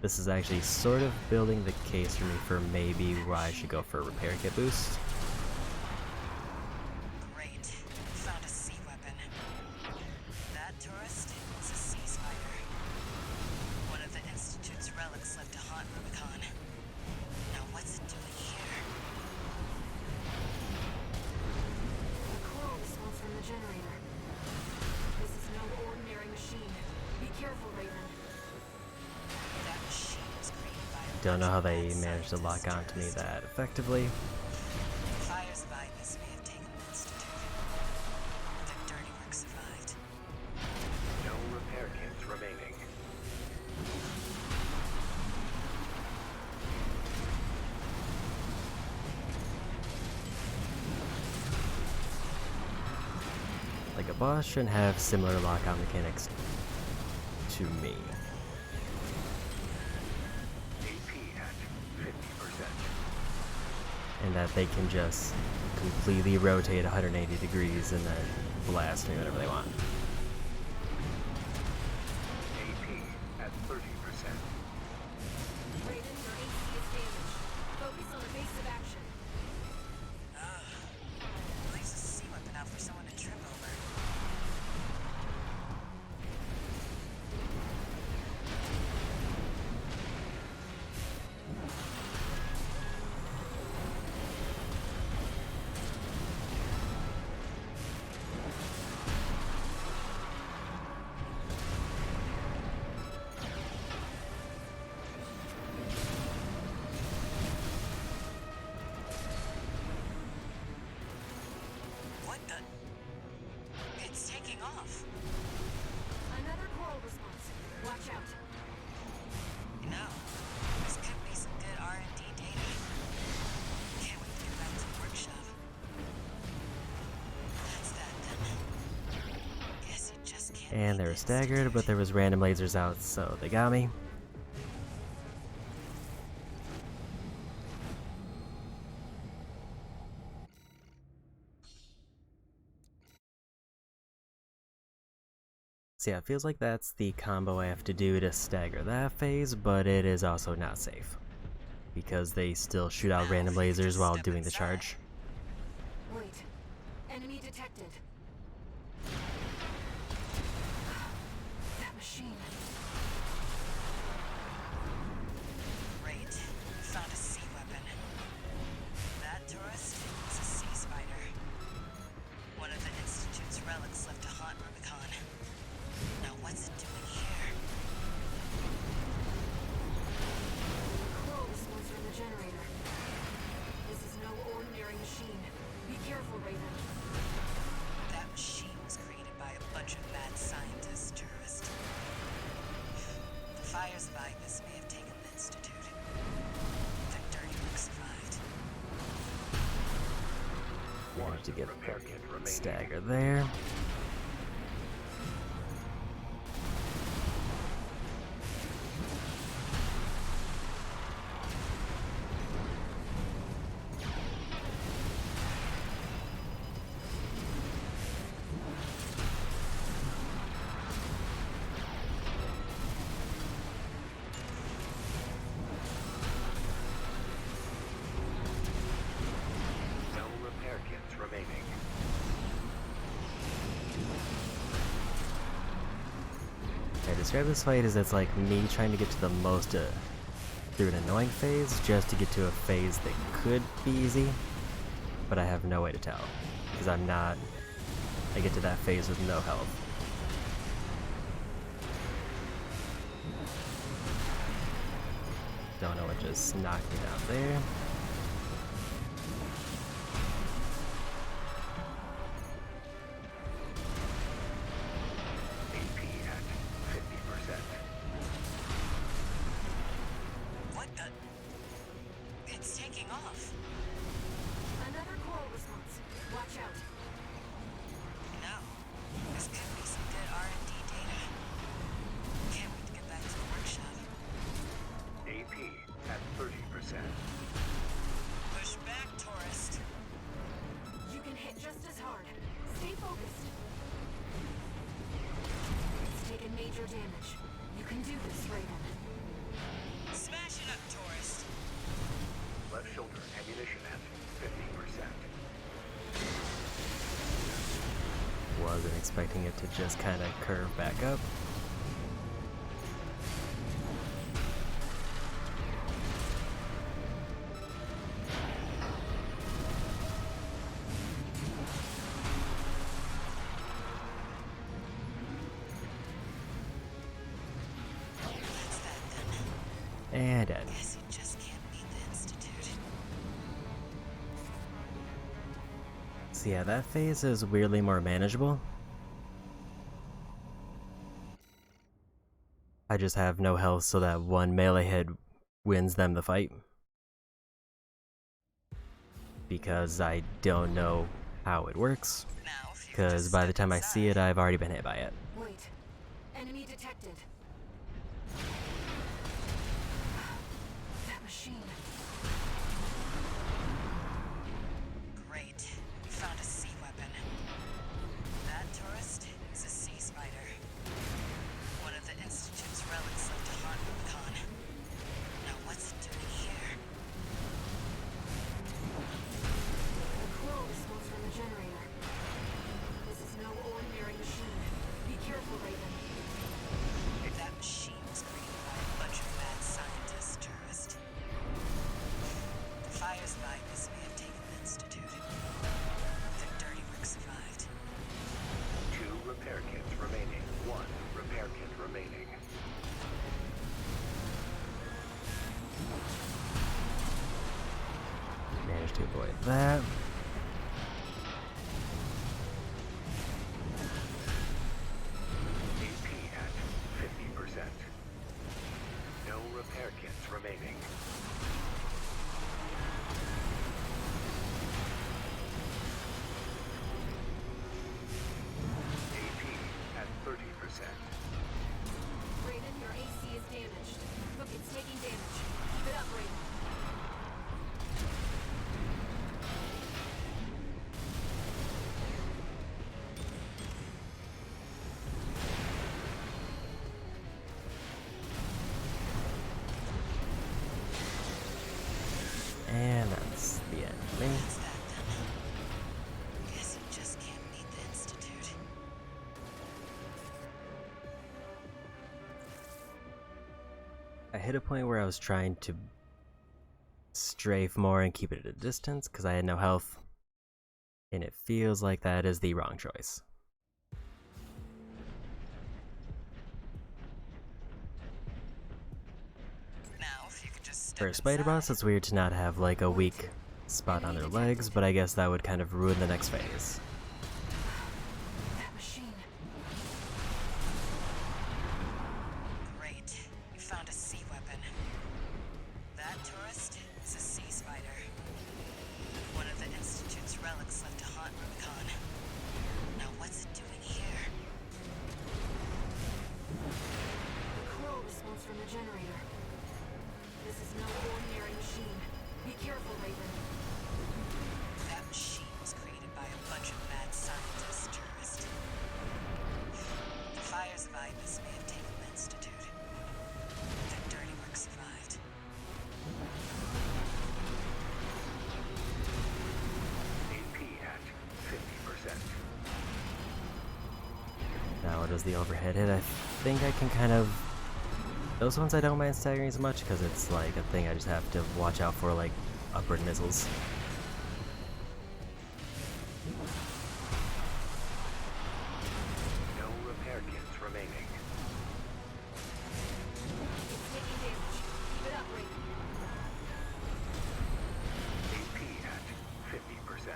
This is actually sort of building the case for me for maybe why I should go for a repair kit boost. Great. Found a sea weapon. That tourist is a sea spider. One of the Institute's relics left to haunt Rubicon. Now what's it doing here? A coral response from the generator. This is no ordinary machine. Be careful, Raven. That machine was created by a Don't know how bunch of they mad managed to lock scientists, onto me tourist. that effectively. Fires of Ibis may have taken the Institute. The dirty work survived. No repair kits remaining. Like, a boss shouldn't have similar lockout mechanics to me. AP at 50%. And that they can just completely rotate 180 degrees and then blast me whenever they want. AP at 30%. Raven, your AC is damaged. Focus on evasive action. Leaves a sea weapon out for someone to trip over. What the? It's taking off. Another coral response. Watch out. You know, this could be some good R&D data. Can't wait to get back to the workshop. That's that done. Guess you just can't. And they were staggered, but there was random lasers out, so they got me. So yeah, it feels like that's the combo I have to do to stagger that phase, but it is also not safe, because they still shoot out random lasers while doing the charge. Wait. Enemy detected. That machine. Great. Found a sea weapon. That tourist is a sea spider. One of the Institute's relics left to haunt Rubicon. Now what's it doing here? Coral response from the generator. This is no ordinary machine. Be careful, Raven. That machine was created by a bunch of mad scientists, tourist. The fires of Ibis may have taken the Institute. The dirty work survived. Managed to get repair kit remaining. stagger there. No repair kits remaining. I describe this fight as it's like me trying to get to the most through an annoying phase just to get to a phase that could be easy, but I have no way to tell, because I get to that phase with no health. Don't know what just knocked me down there. AP at 50%. What the? It's taking off. Another coral response. Watch out. No, wasn't expecting it to just kind of curve back up. And dead. Guess you just can't beat the Institute. So yeah, that phase is weirdly more manageable. I just have no health, so that one melee hit wins them the fight. Because I don't know how it works. Because by the time I see it, I've already been hit by it. Wait. Enemy detected. That machine. Great. We found a sea weapon. That tourist is a sea spider. One of the Institute's relics left to haunt Rubicon. Now what's it doing here? The coral response from the generator. This is no ordinary machine. Be careful, Raven. That machine was created by a bunch of mad scientists, tourist. The fires of Ibis may have taken the Institute. Their dirty work survived. 2 repair kits remaining. 1 repair kit remaining. Managed to avoid that. AP at 50%. No repair kits remaining. AP at 30%. Raven, your AC is damaged. Look, it's taking damage. Keep it up, Raven. And that's the end of me. That's that then. Guess you just can't beat the Institute. I hit a point where I was trying to strafe more and keep it at a distance because I had no health. And it feels like that is the wrong choice. Now, if you could just step For a spider boss, it's weird to not have like a weak spot on their legs, but I guess that would kind of ruin the next phase. That machine. Great. You found a sea weapon. That tourist is a sea spider. One of the Institute's relics left to haunt Rubicon. Now what's it doing here? The coral response from the generator. This is no ordinary machine. Be careful, Raven. That machine was created by a bunch of mad scientists, tourist. The fires of Ibis may have taken the Institute. Their dirty work survived. AP at 50%. Now what does the overhead hit? I think I can kind of... Those ones I don't mind staggering as much because it's like a thing I just have to watch out for, like upward missiles. No repair kits remaining. It's taking damage. Keep it up, Raven. AP at 50%.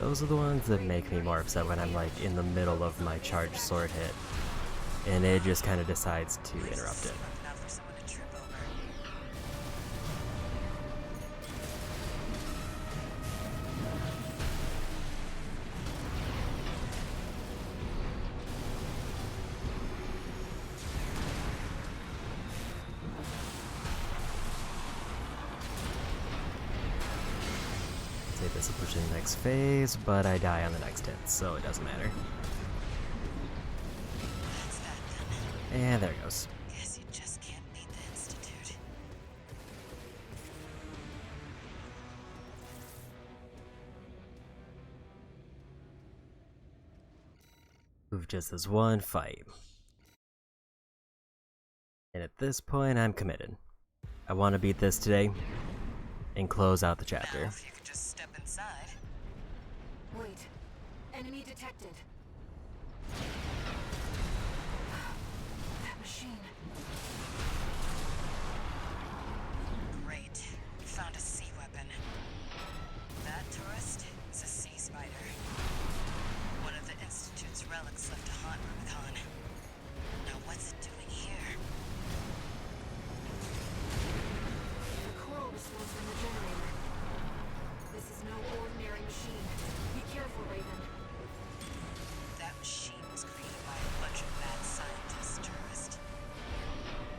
Those are the ones that make me more upset when I'm like in the middle of my charged sword hit and it just kind of decides to interrupt it. Enough for someone to trip over. say this will push to the next phase, but I die on the next hit, so it doesn't matter. And there it goes. Guess you just can't beat the Institute. With just this one fight. And at this point, I'm committed. I want to beat this today and close out the chapter. Now, if you could just step inside. Wait. Enemy detected. That machine. Great. Found a sea weapon. That tourist is a sea spider. One of the Institute's relics left to haunt Rubicon. Now what's it doing here? The coral response from the generator. This is no ordinary machine. Be careful, Raven. That machine was created by a bunch of mad scientists, tourist.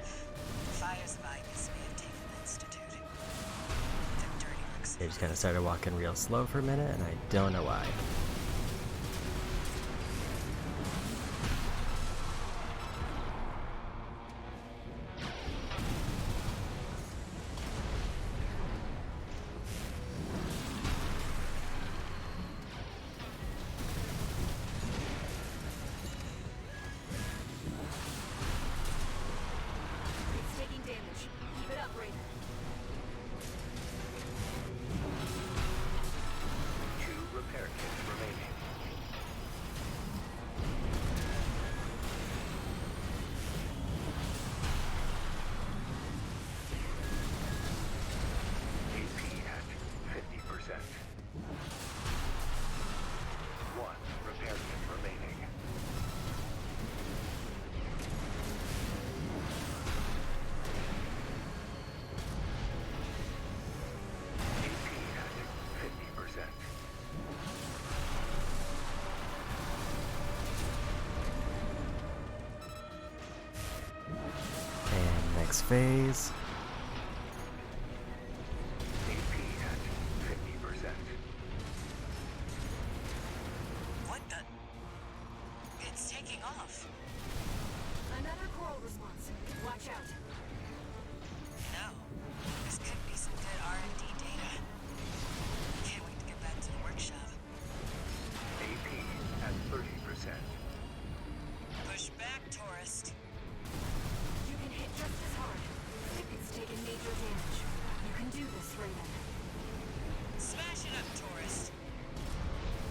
The fires of Ibis may have taken the Institute. The dirty works. They just kind of started walking real slow for a minute, and I don't know why. It's taking damage. Keep it up, Raven. 2 repair kits remaining. AP at 50%. 1 repair kit remaining. AP at 50%. And next phase. AP at 50%. What the? It's taking off. Another coral response. Watch out. No. This could be some good R&D data. Can't wait to get back to the workshop. AP at 30%. Push back, tourist. You can hit just as hard. It's taken major damage. You can do this, Raven. Smash it up, tourist.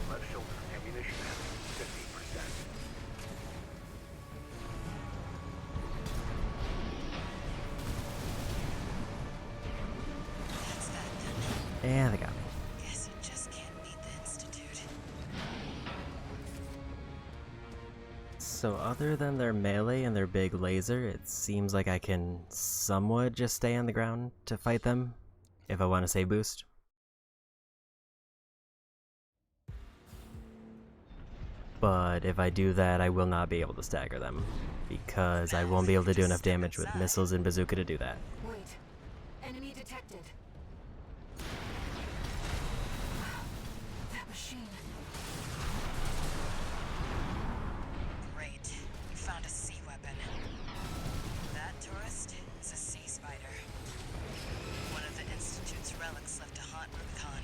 Left shoulder ammunition at 50%. That's that then. And they got me. Guess you just can't beat the Institute. So other than their melee and their big laser, it seems like I can somewhat just stay on the ground to fight them if I want to save boost. But if I do that, I will not be able to stagger them because I won't be able to do enough damage with missiles and bazooka to do that. Wait. Enemy detected. That machine. Great. You found a sea weapon. That tourist is a sea spider. One of the Institute's relics left to haunt Rubicon.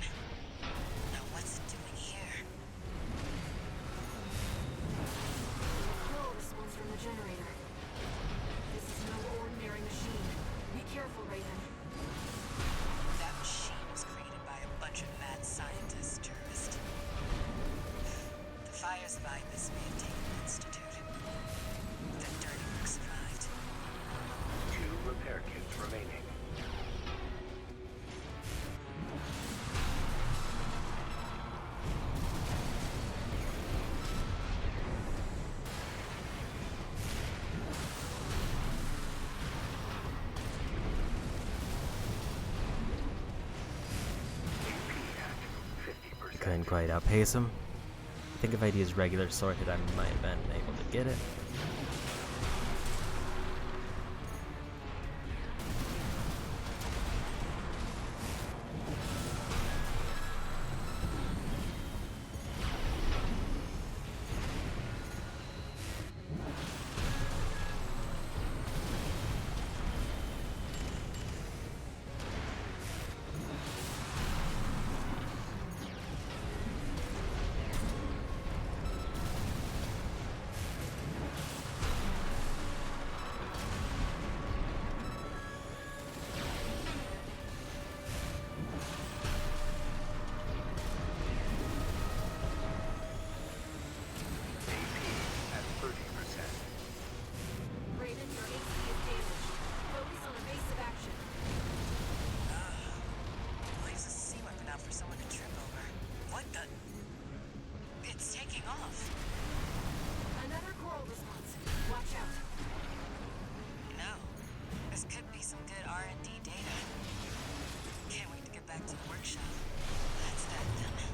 Now what's it doing here? Coral response from the generator. This is no ordinary machine. Be careful, Raven. That machine was created by a bunch of mad scientists, tourist. The fires of Ibis may have taken the Institute. The dirty work survived. 2 repair kits remaining. AP at 50%. Couldn't quite outpace him. I think if I'd used regular sword hit, I might have been able to get it.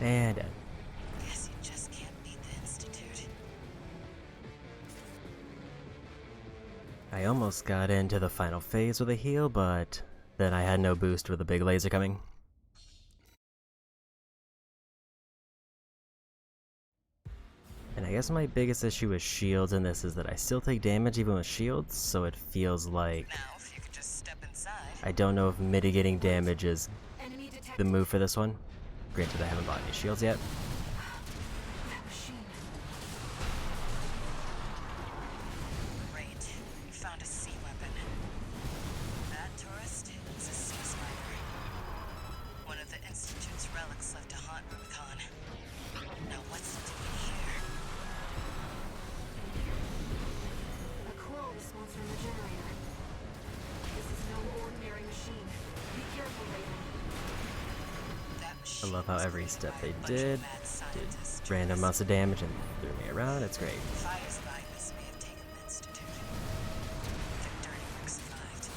And dead. Guess you just can't beat the Institute. I almost got into the final phase with a heal, but then I had no boost with a big laser coming. And I guess my biggest issue with shields in this is that I still take damage even with shields, so it feels like Now, if you could just step inside. I don't know if mitigating damage is the move for this one. Granted, I haven't bought any shields yet. That machine. Great. You found a sea weapon. That tourist is a sea spider. One of the Institute's relics left to haunt Rubicon. Now what's it doing here? A coral response from the generator. This is no ordinary machine. Be careful, Raven. That I machine love how was every created step by they a bunch of did mad scientists, random amounts of damage and threw me around. It's great. Fire's virus may have taken the Institute. The dirty work survived.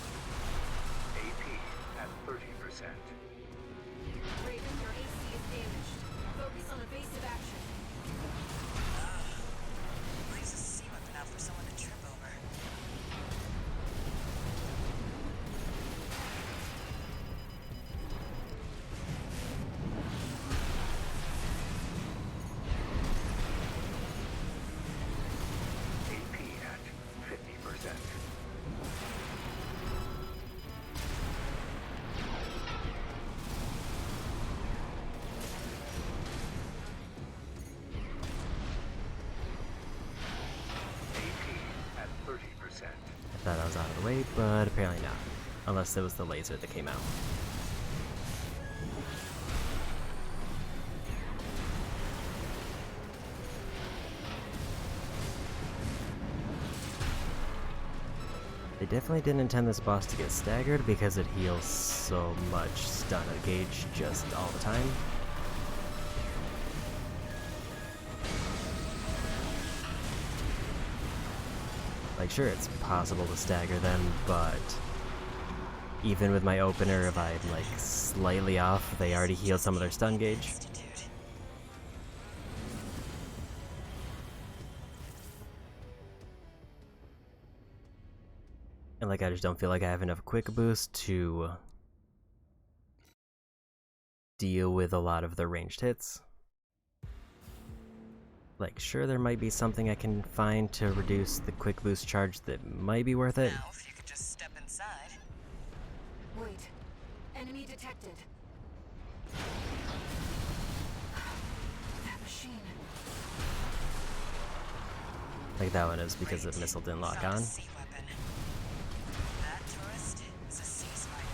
AP at 30%. Raven, your AC is damaged. Focus on evasive action. Leaves a sea weapon out for someone to trip over. AP at 50%. AP at 30%. I thought I was out of the way, but apparently not. Unless it was the laser that came out. They definitely didn't intend this boss to get staggered because it heals so much stun gauge just all the time. Like, sure, it's possible to stagger them, but even with my opener, if I'm like slightly off, they already healed some of their stun gauge. Institute. And like, I just don't feel like I have enough quick boost to deal with a lot of the ranged hits. Like, sure, there might be something I can find to reduce the quick boost charge that might be worth it. Now, if you could just step inside. Wait. Enemy detected. That machine. Like, that one is because the missile didn't lock Found a on. sea weapon. That tourist is a sea spider.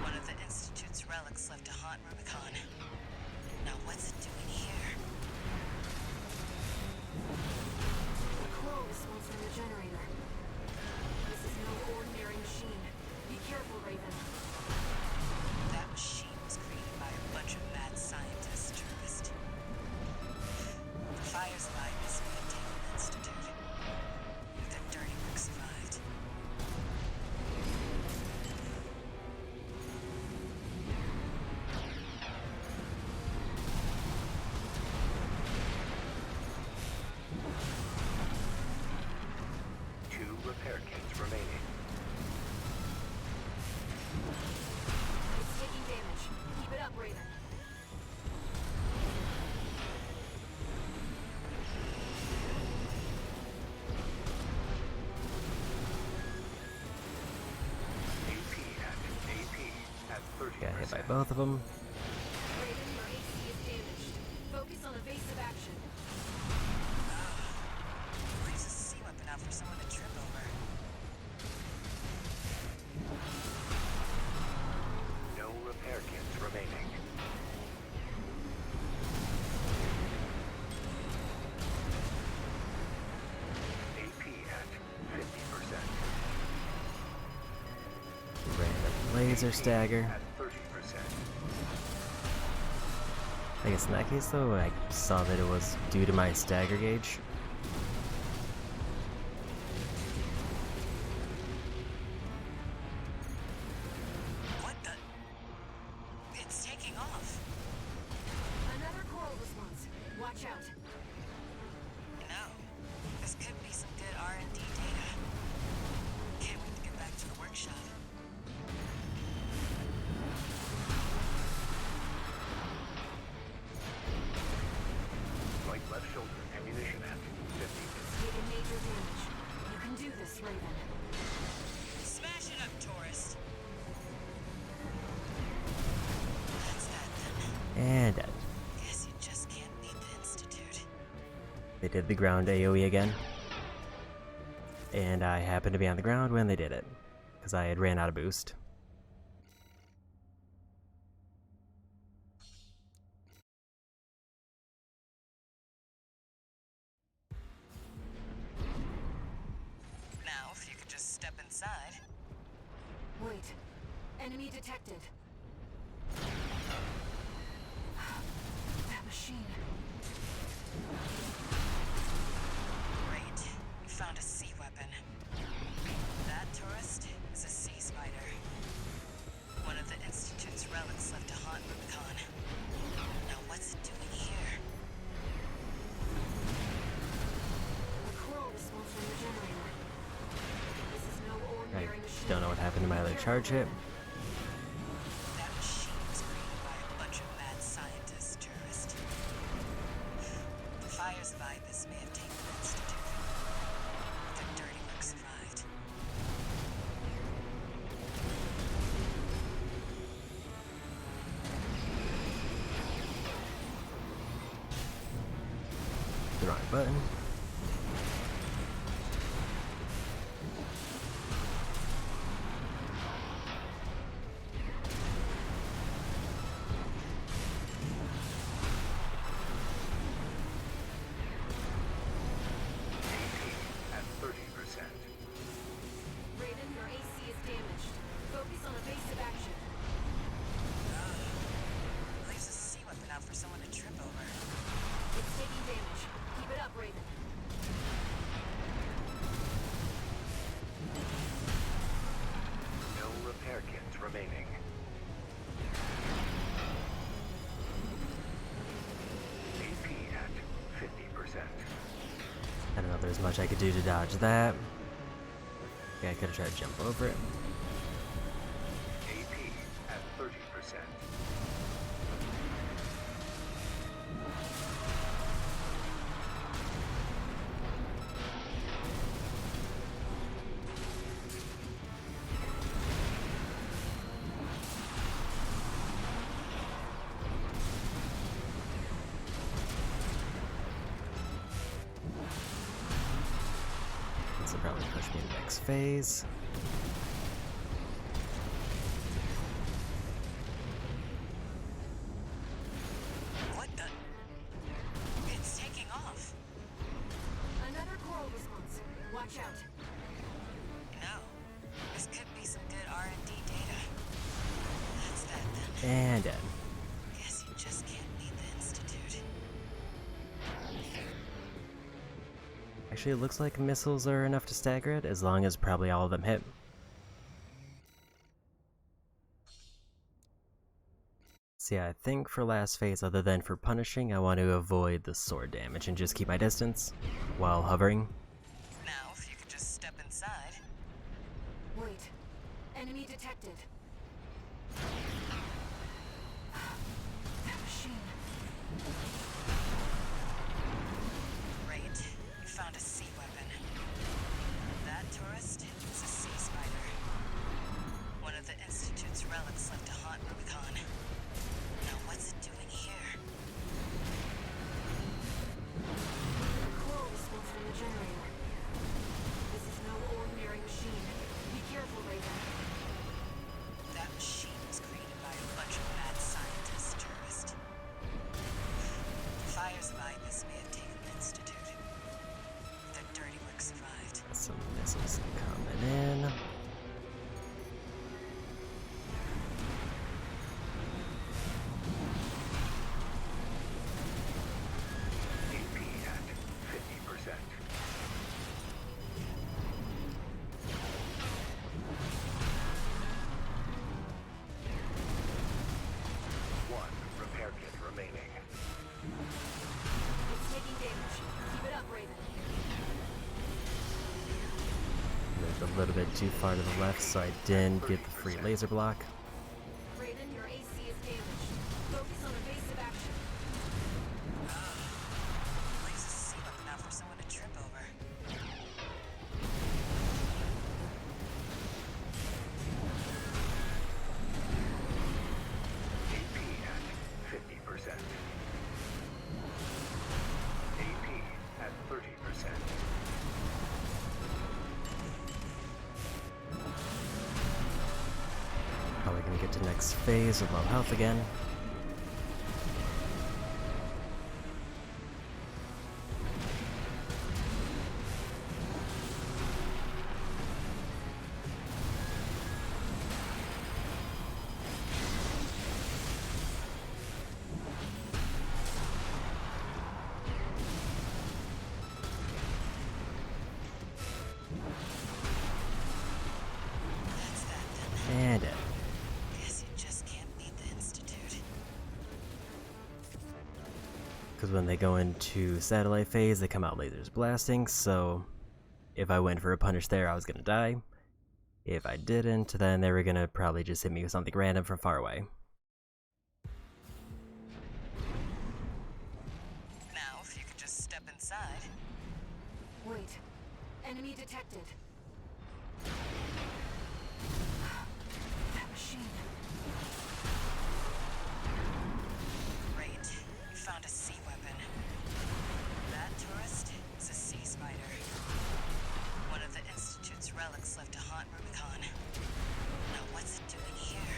One of the Institute's relics left to haunt Rubicon. Now what's it doing here? A coral response from the generator. This is no ordinary machine. Be careful, Raven. That machine was created by a bunch of mad scientists, tourist. The fire's virus may have taken the Institute. Their dirty work survived. Two repair kits remaining. It's taking damage. Keep it up, Raven. AP at 30%. Got hit by both of them. Raven, your AC is damaged. Focus on evasive action. Leaves a sea weapon out for someone to trip over. No repair kits remaining. AP at 50%. Random laser stagger. At 30%. I guess in that case though, I saw that it was due to my stagger gauge. What the? It's taking off. Coral response. Watch out. No. This could be some good R&D data. Can't wait to get back to the workshop. Right left shoulder, ammunition at 50. Taking major damage. You can do this, Raven. Smash it up, tourist. That's that then. And dead. Guess you just can't beat the Institute. They did the ground AoE again. And I happened to be on the ground when they did it, because I had ran out of boost. Now, if you could just step inside. Wait. Enemy detected. That machine. Great. You found a sea weapon. That tourist is a sea spider. One of the Institute's relics left to haunt Rubicon. Now what's it doing here? A coral response from the generator. This is no I ordinary machine. don't know what happened to my other charge hit. That machine was created by a bunch of mad scientists, tourist. The fires of Ibis may have taken the Institute. Their dirty work survived. The wrong button. At 30%. Raven, your AC is damaged. Focus on evasive action. Leaves a sea weapon out for someone to trip over. It's taking damage. Keep it up, Raven. No repair kits remaining. AP at 50%. I don't know if there's much I could do to dodge that. Yeah, I could have tried to jump over it. AP at 30%. This will probably push me to the next phase. What the? It's taking off. Another coral response. Watch out. No. This could be some good R&D data. That's that then. And dead. Guess you just can't beat the Institute. Actually, it looks like missiles are enough to stagger it, as long as probably all of them hit. So yeah, I think for last phase, other than for punishing, I want to avoid the sword damage and just keep my distance while hovering. Now, if you could just step inside. Wait. Enemy detected. That machine. Great. You found a sea weapon. That tourist is a sea spider. One of the Institute's relics left to haunt Rubicon. Now what's it doing here? A coral response from the generator. This is no ordinary machine. Be careful, Raven. That machine was created by a bunch of mad scientists, tourist. The fires of Ibis may have taken the Institute. Their dirty work survived. Got some missiles coming in. AP at 50%. One repair kit remaining. damage. Keep it up, Raven. Moved a little bit too far to the left, so I didn't get the free laser block. Raven, your AC is damaged. Focus on evasive action. Laser C weapon out for someone to trip over. AP at 50%. AP at 30%. Probably gonna get to next phase with low health again. That's that done. And it. Guess you just can't beat the Institute. Because when they go into satellite phase, they come out lasers blasting, so if I went for a punish there, I was gonna die. If I didn't, then they were gonna probably just hit me with something random from far away. Now, if you could just step inside. Wait. Enemy detected. That machine. Great. You found a C weapon. That tourist is a sea spider. One of the Institute's relics left to haunt Rubicon. Now what's it doing here?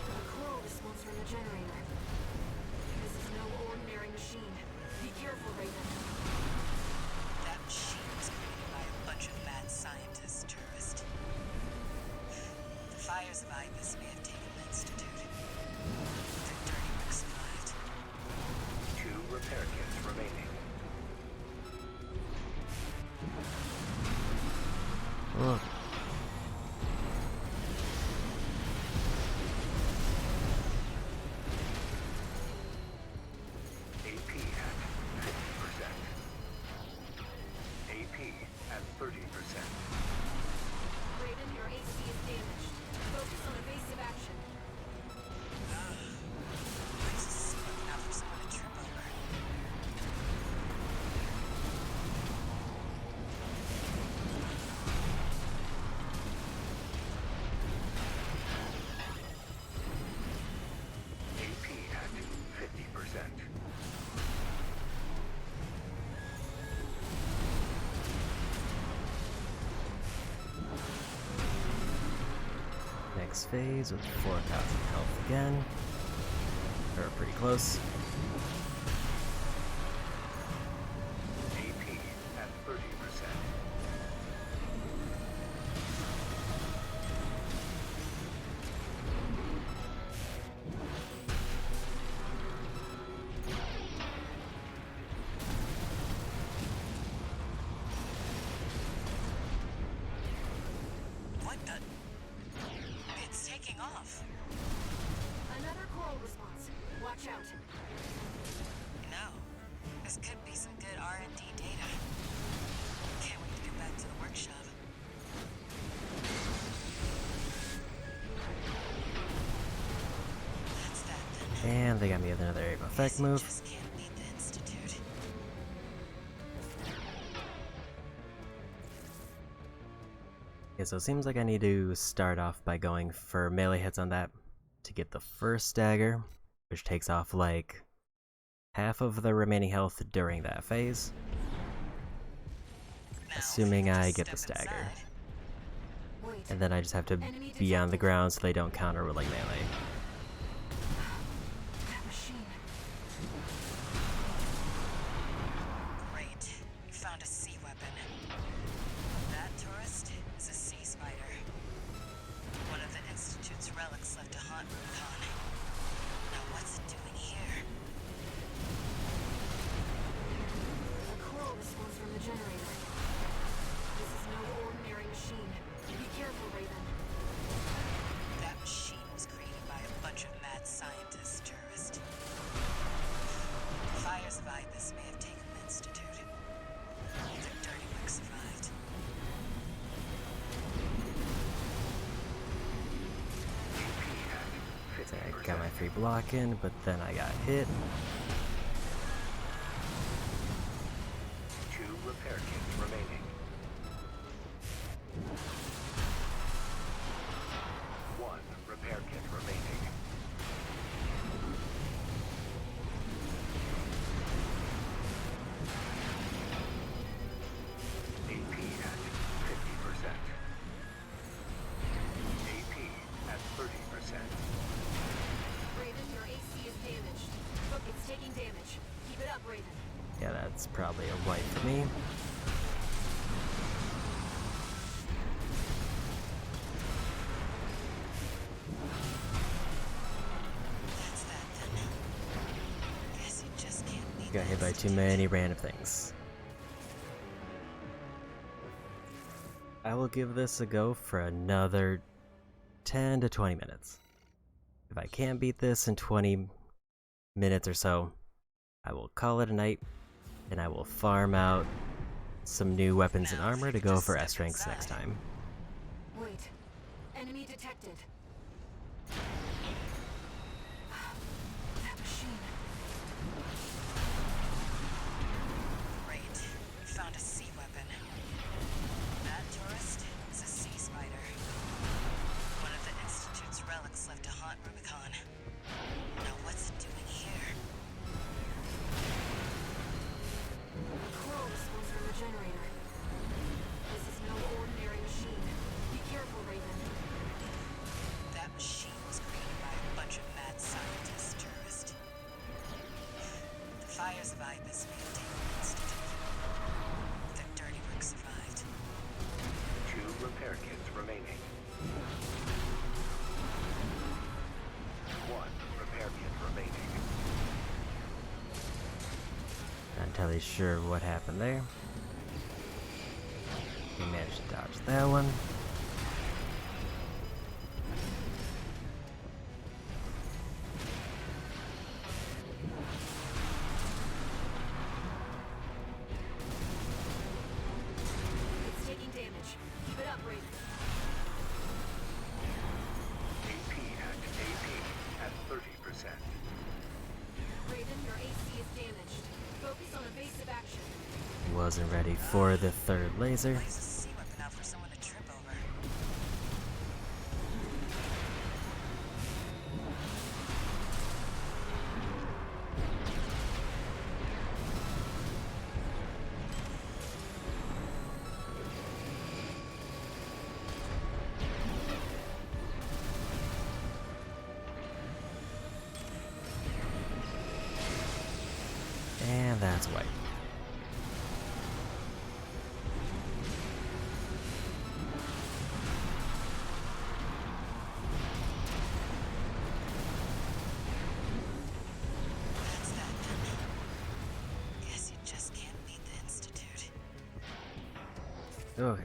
A coral response from the generator. This is no ordinary machine. Be careful, Raven. That machine was created by a bunch of mad scientists, tourist. The fires of Ibis may have taken the Institute. Their dirty work survived. 2 repair kits remaining. Ugh. AP at 50%. AP at 30%. Raven, your AC is damaged. Focus on evasive action. There's a C weapon out for someone to trip over. AP at 50%. Next phase with 4,000 health again. Or pretty close. AP at 30%. What the? It's taking off. Another coral response. Watch out. No. This could be some good R&D data. Can't wait to get back to the workshop. That's that then. And they got me with another area of effect Guess you move. just can't beat the Institute. Okay, so it seems like I need to start off by going for melee hits on that to get the first dagger, which takes off like half of the remaining health during that phase. Now, Assuming if you I just get the step stagger. inside. Wait. And then I just have to Enemy be on the detected. ground so they don't counter with like melee. That machine. Great. You found a C weapon. That tourist is a sea spider. One of the Institute's relics left to haunt Rubicon. Now what's it doing here? A coral response from the generator. This is no ordinary machine. Be careful, Raven. That machine was created by a got my free block in, but then I got hit. 2 repair kits remaining. 1 repair kit remaining. AP at 50%. AP at 30%. Raven, your AC is damaged. Look, it's taking damage. Keep it up, Raven. Yeah, that's probably a wipe for me. That's that then. Guess you just can't leave Got the hit by too institute. many random things. I will give this a go for another 10 to 20 minutes. If I can't beat this in 20 minutes or so, I will call it a night, and I will farm out some new weapons and Now, if armor you to could go just for step S ranks next inside. time. Wait. Enemy detected. That machine. Great. We found a sea weapon. That tourist is a sea spider. One of the Institute's relics left to haunt Rubicon. Now what's it doing here? Coral response from the generator. This is no ordinary machine. Be careful, Raven. That machine was created by a bunch of mad scientists, tourist. The fires of Ibis may have taken the Institute. Their dirty work survived. 2 repair kits remaining. 1 repair kit remaining. Not entirely sure what happened there. We managed to dodge that one. It's taking damage. Keep it up, Raven. AP at 30%. Raven, your AC is damaged. Focus on evasive action. Wasn't ready for the third laser. Lays a sea weapon out for someone to trip over. And that's white. That's that then. Guess you just can't beat the Institute. Okay.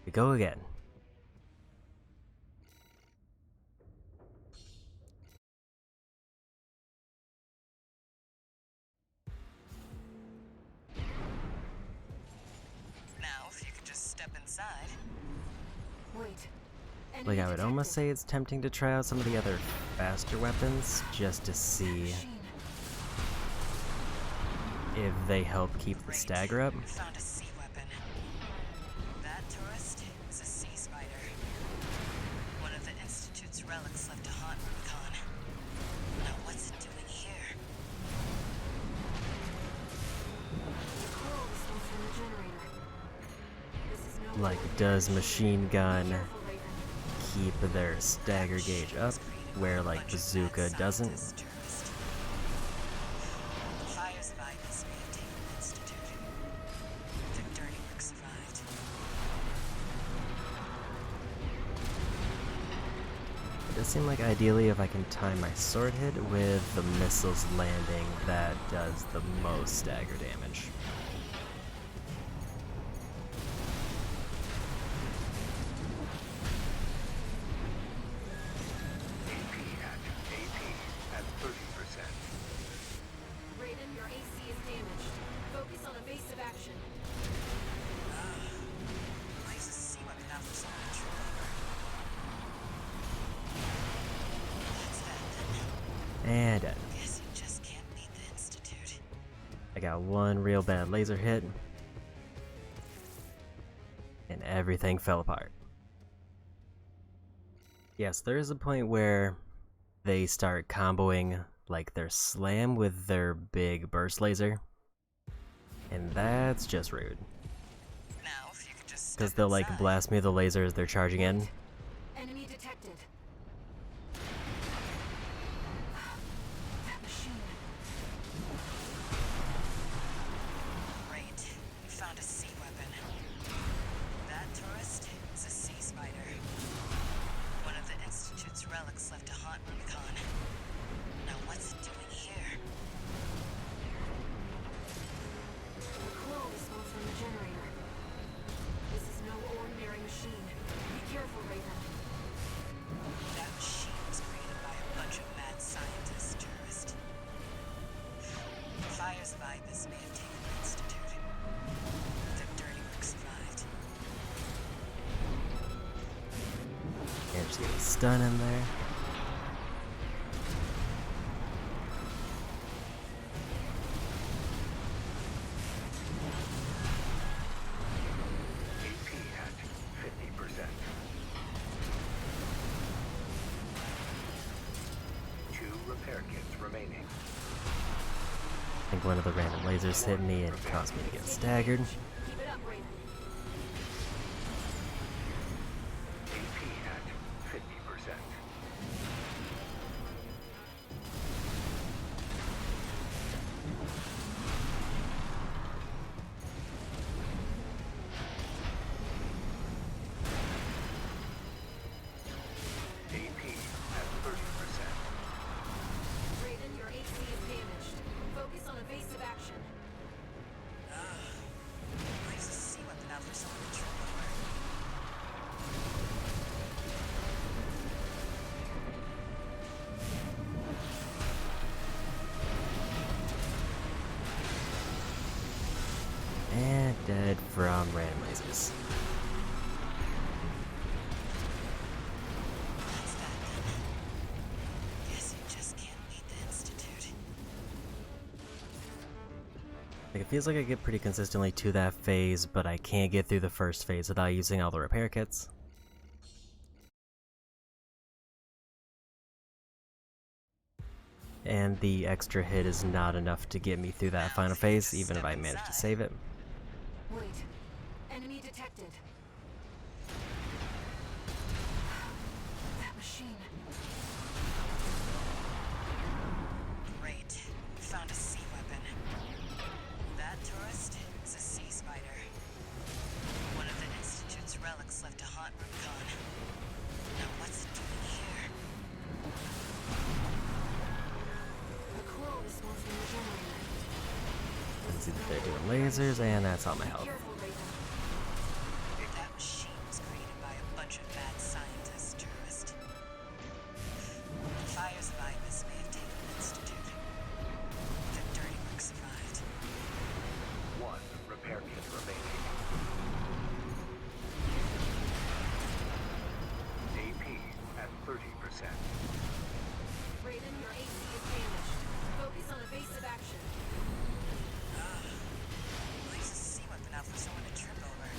We go again. Now, if you could just step inside. Wait. Like, Enemy I would almost detected. say it's tempting to try out some of the other faster weapons just to see Machine. if they help keep the stagger up. We found a sea weapon. That tourist is a sea spider. One of the Institute's relics left to haunt Rubicon. Now what's it doing here? Coral response from the generator. This is no Like, ordinary does machine. machine gun Be careful, Raven. keep their stagger gauge up, where, like, bazooka doesn't? The fires of Ibis may have taken the Institute. Their dirty work survived. It does seem like ideally if I can time my sword hit with the missiles landing, that does the most stagger damage. AP at 30%. Raven, your AC is damaged. Focus on evasive action. Lays a sea weapon out for someone to trip over. and dead. Guess you just can't beat the Institute. I got one real bad laser hit, and everything fell apart. Yes, there is a point where they start comboing like their slam with their big burst laser, and that's just rude. Now, if you could just Because step they'll like inside. blast me with the laser as they're charging in. Enemy detected. That machine. Great. We found a sea weapon. That tourist is a sea spider. One of the Institute's relics left to haunt Rubicon. Now what's it doing here? The coral response from the generator. This is no ordinary machine. Be careful, Raven. That machine was created by a bunch of mad scientists, tourist. The fires of Ibis may have taken the Institute. Their dirty work survived. And just get a stun in there. AP at 50%. 2 repair kits remaining. I think one of the random lasers hit me and it caused me to get staggered. Keep it up, Raven. AP at 50%. AP at 30%. Raven, your AC is damaged. Focus on evasive action. Leaves a sea weapon out for someone to trip over. And dead from random lasers. That's that then. Guess you just can't beat the Institute. Like, it feels like I get pretty consistently to that phase, but I can't get through the first phase without using all the repair kits. And the extra hit is not enough to get me through that final phase, even if I manage to save it. Wait. Enemy detected. That machine. Great. We found a sea weapon. That tourist is a sea spider. One of the Institute's relics left to haunt Rubicon. Now what's it doing here? A coral response from the generator. Let's see that they're doing lasers, and that's all my health. Careful, Raven. That machine was created by a bunch of mad scientists, tourist. The fires of Ibis may have taken the Institute. Their dirty work survived. 1 repair kit remaining. AP at 30%. Raven, your AC is damaged. Focus on evasive action. Leaves a sea weapon out for someone to trip over.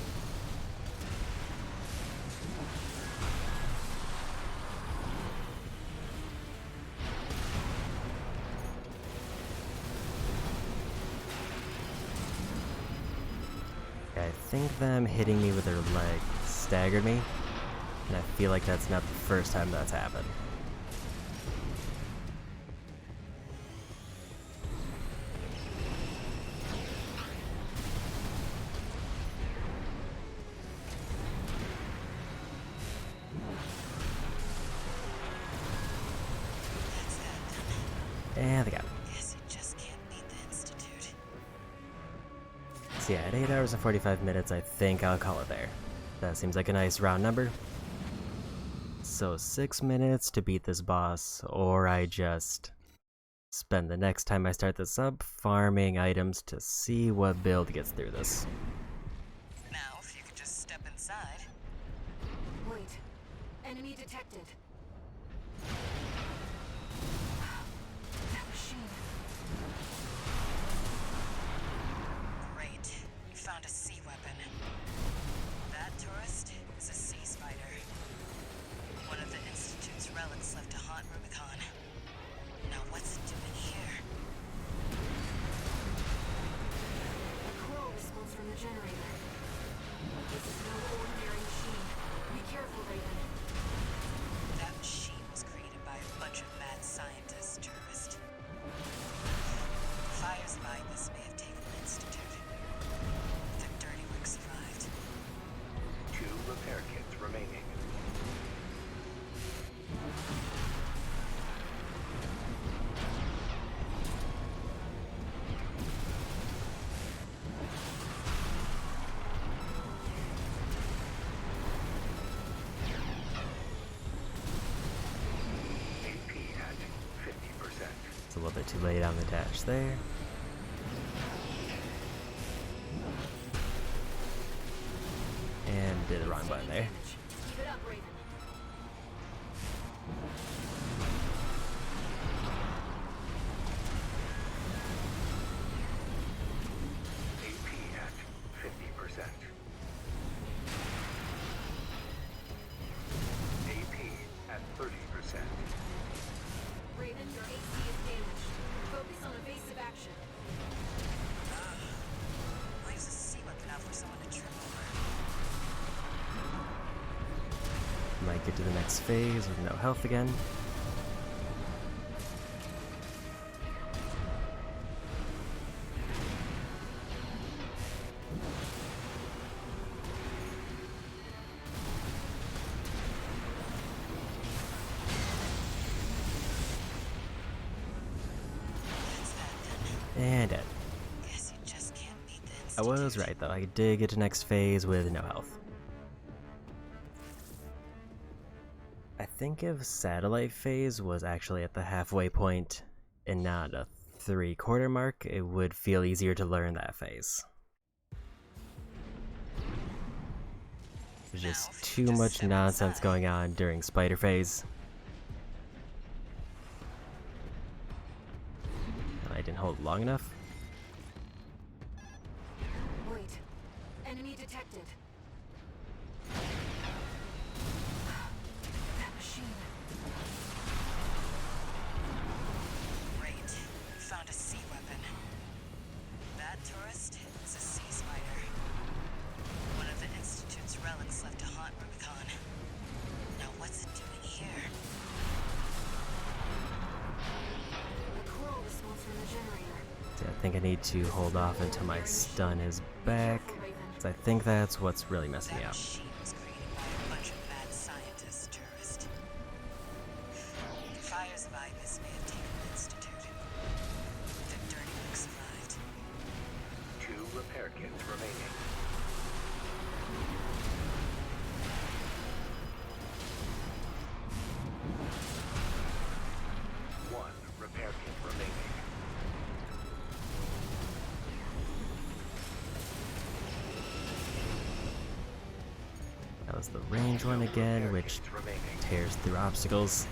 I think them hitting me with their leg staggered me, and I feel like that's not the first time that's happened. That's that then. And they got me. Guess you just can't beat the Institute. So yeah, at 8 hours and 45 minutes, I think I'll call it there. That seems like a nice round number. So 6 minutes to beat this boss, or I just spend the next time I start this up farming items to see what build gets through this. Now, if you could just step inside. Wait. Enemy detected. a little bit too late on the dash there. And did the wrong button there. Keep it up, Raven. AP at 50%. AP at 30%. Raven, your AC is damaged. Focus on evasive action. Leaves a C weapon out for someone to trip over. Might get to the next phase with no health again. And dead. Guess you just can't beat the I was Institute. right though, I did get to next phase with no health. I think if satellite phase was actually at the halfway point and not a 3/4 mark, it would feel easier to learn that phase. There's just too much nonsense going on during spider phase. I didn't hold long enough. Wait. Enemy detected. That machine. Great. Found a C weapon. That tourist is a sea spider. One of the Institute's relics left to haunt Rubicon. Now what's it doing here? The coral response from the generator. So I think I need to hold off until my stun is back, because I think that's what's really messing me That up. machine was created by a bunch of mad scientists, tourist. The fires of Ibis may have taken the Institute. The dirty work survived. 2 repair kits remaining. One repair kit remaining. That was the range one again, which tears through obstacles.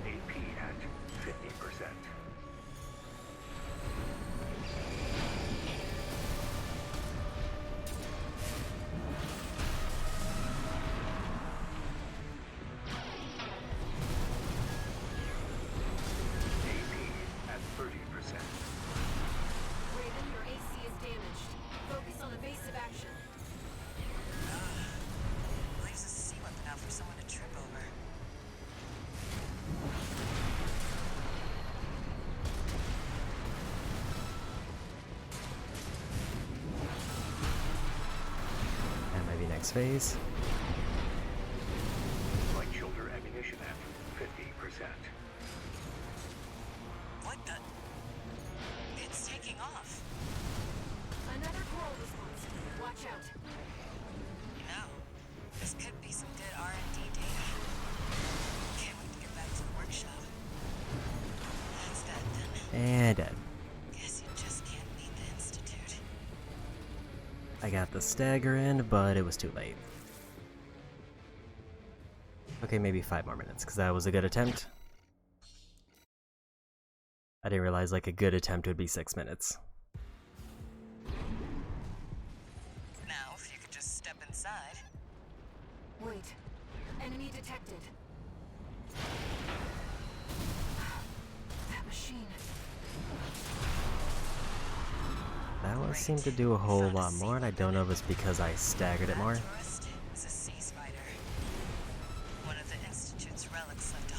AP at 50%. AP at 30%. Raven, your AC is damaged. Focus on evasive action. Leaves a C weapon out for someone to trip over. That might be next phase. Light shoulder ammunition at 50%. What the? It's taking off. Another coral response. Watch out. You know, this could be some good R&D data. Can't wait to get back to the workshop. That's that then. And dead. Guess you just can't beat the Institute. I got the stagger in, but it was too late. Okay, maybe 5 more minutes, because that was a good attempt. I didn't realize like a good attempt would be 6 minutes. Now, if you could just step inside. Wait. Enemy detected. That machine. That one seemed to do a whole lot more, and I don't know if it's because I staggered it more. That tourist is a sea spider. One of the Institute's relics left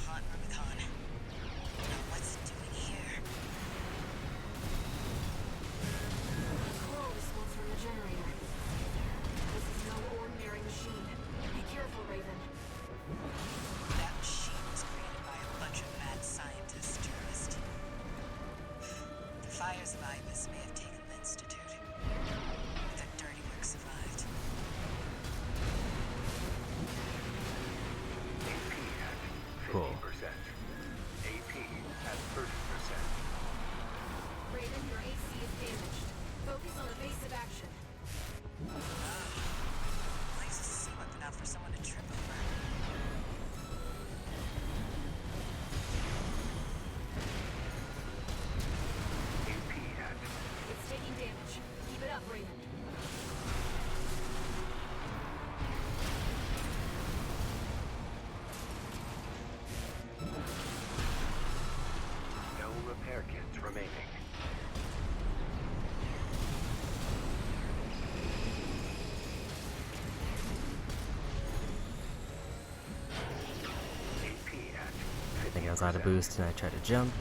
was out of boost and I tried to jump,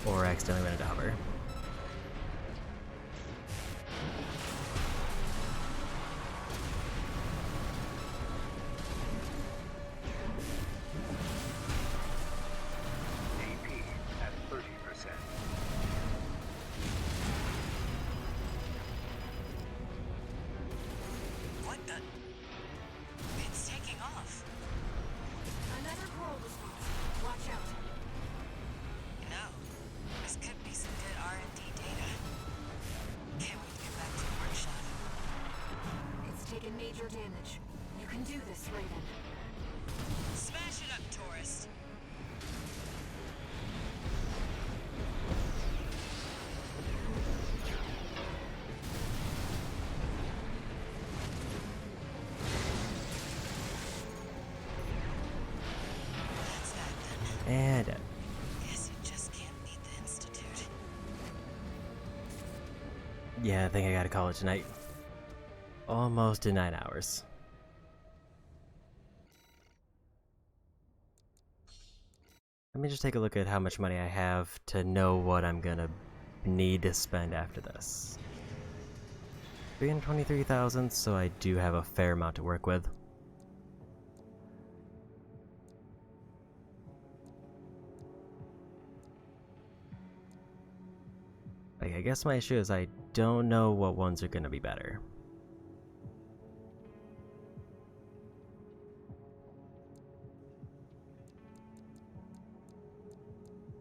or accidentally went into hover. AP at 30%. What the? It's taking off. Another coral response. Watch out. No. This could be some good R&D data. Can't wait to get back to the workshop. It's taken major damage. You can do this, Raven. Smash it up, tourist. That's that then. And Guess you just can't beat the Institute. yeah, I think I gotta call it tonight. Almost in 9 hours. Let me just take a look at how much money I have to know what I'm gonna need to spend after this. 323,000, so I do have a fair amount to work with. Like, I guess my issue is I don't know what ones are gonna be better.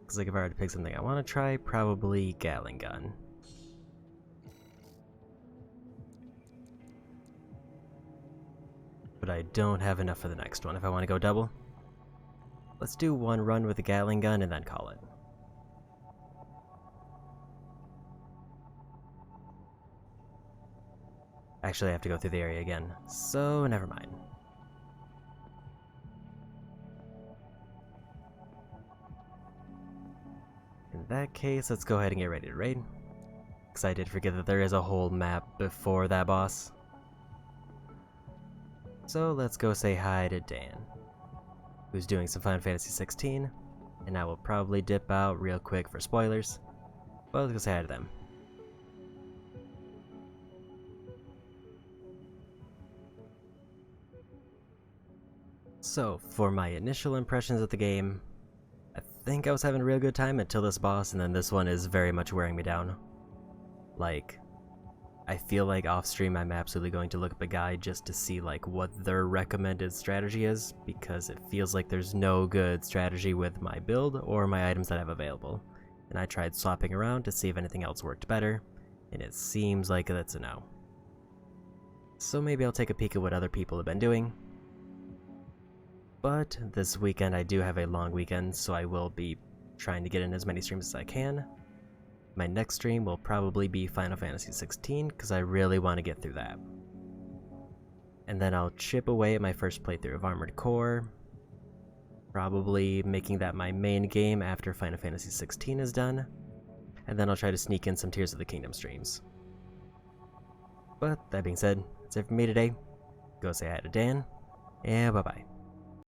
Because like if I were to pick something I want to try, probably Gatling Gun. But I don't have enough for the next one if I want to go double. Let's do one run with the Gatling Gun and then call it. Actually, I have to go through the area again, so never mind. In that case, let's go ahead and get ready to raid. Because I did forget that there is a whole map before that boss. So let's go say hi to Dan, who's doing some Final Fantasy 16, and I will probably dip out real quick for spoilers, but let's go say hi to them. So, for my initial impressions of the game, I think I was having a real good time until this boss, and then this one is very much wearing me down. Like, I feel like off stream I'm absolutely going to look up a guide just to see like what their recommended strategy is, because it feels like there's no good strategy with my build or my items that I have available. And I tried swapping around to see if anything else worked better, and it seems like that's a no. So maybe I'll take a peek at what other people have been doing. But this weekend I do have a long weekend, so I will be trying to get in as many streams as I can. My next stream will probably be Final Fantasy 16, because I really want to get through that. And then I'll chip away at my first playthrough of Armored Core, probably making that my main game after Final Fantasy 16 is done, and then I'll try to sneak in some Tears of the Kingdom streams. But that being said, that's it for me today. Go say hi to Dan, and bye-bye.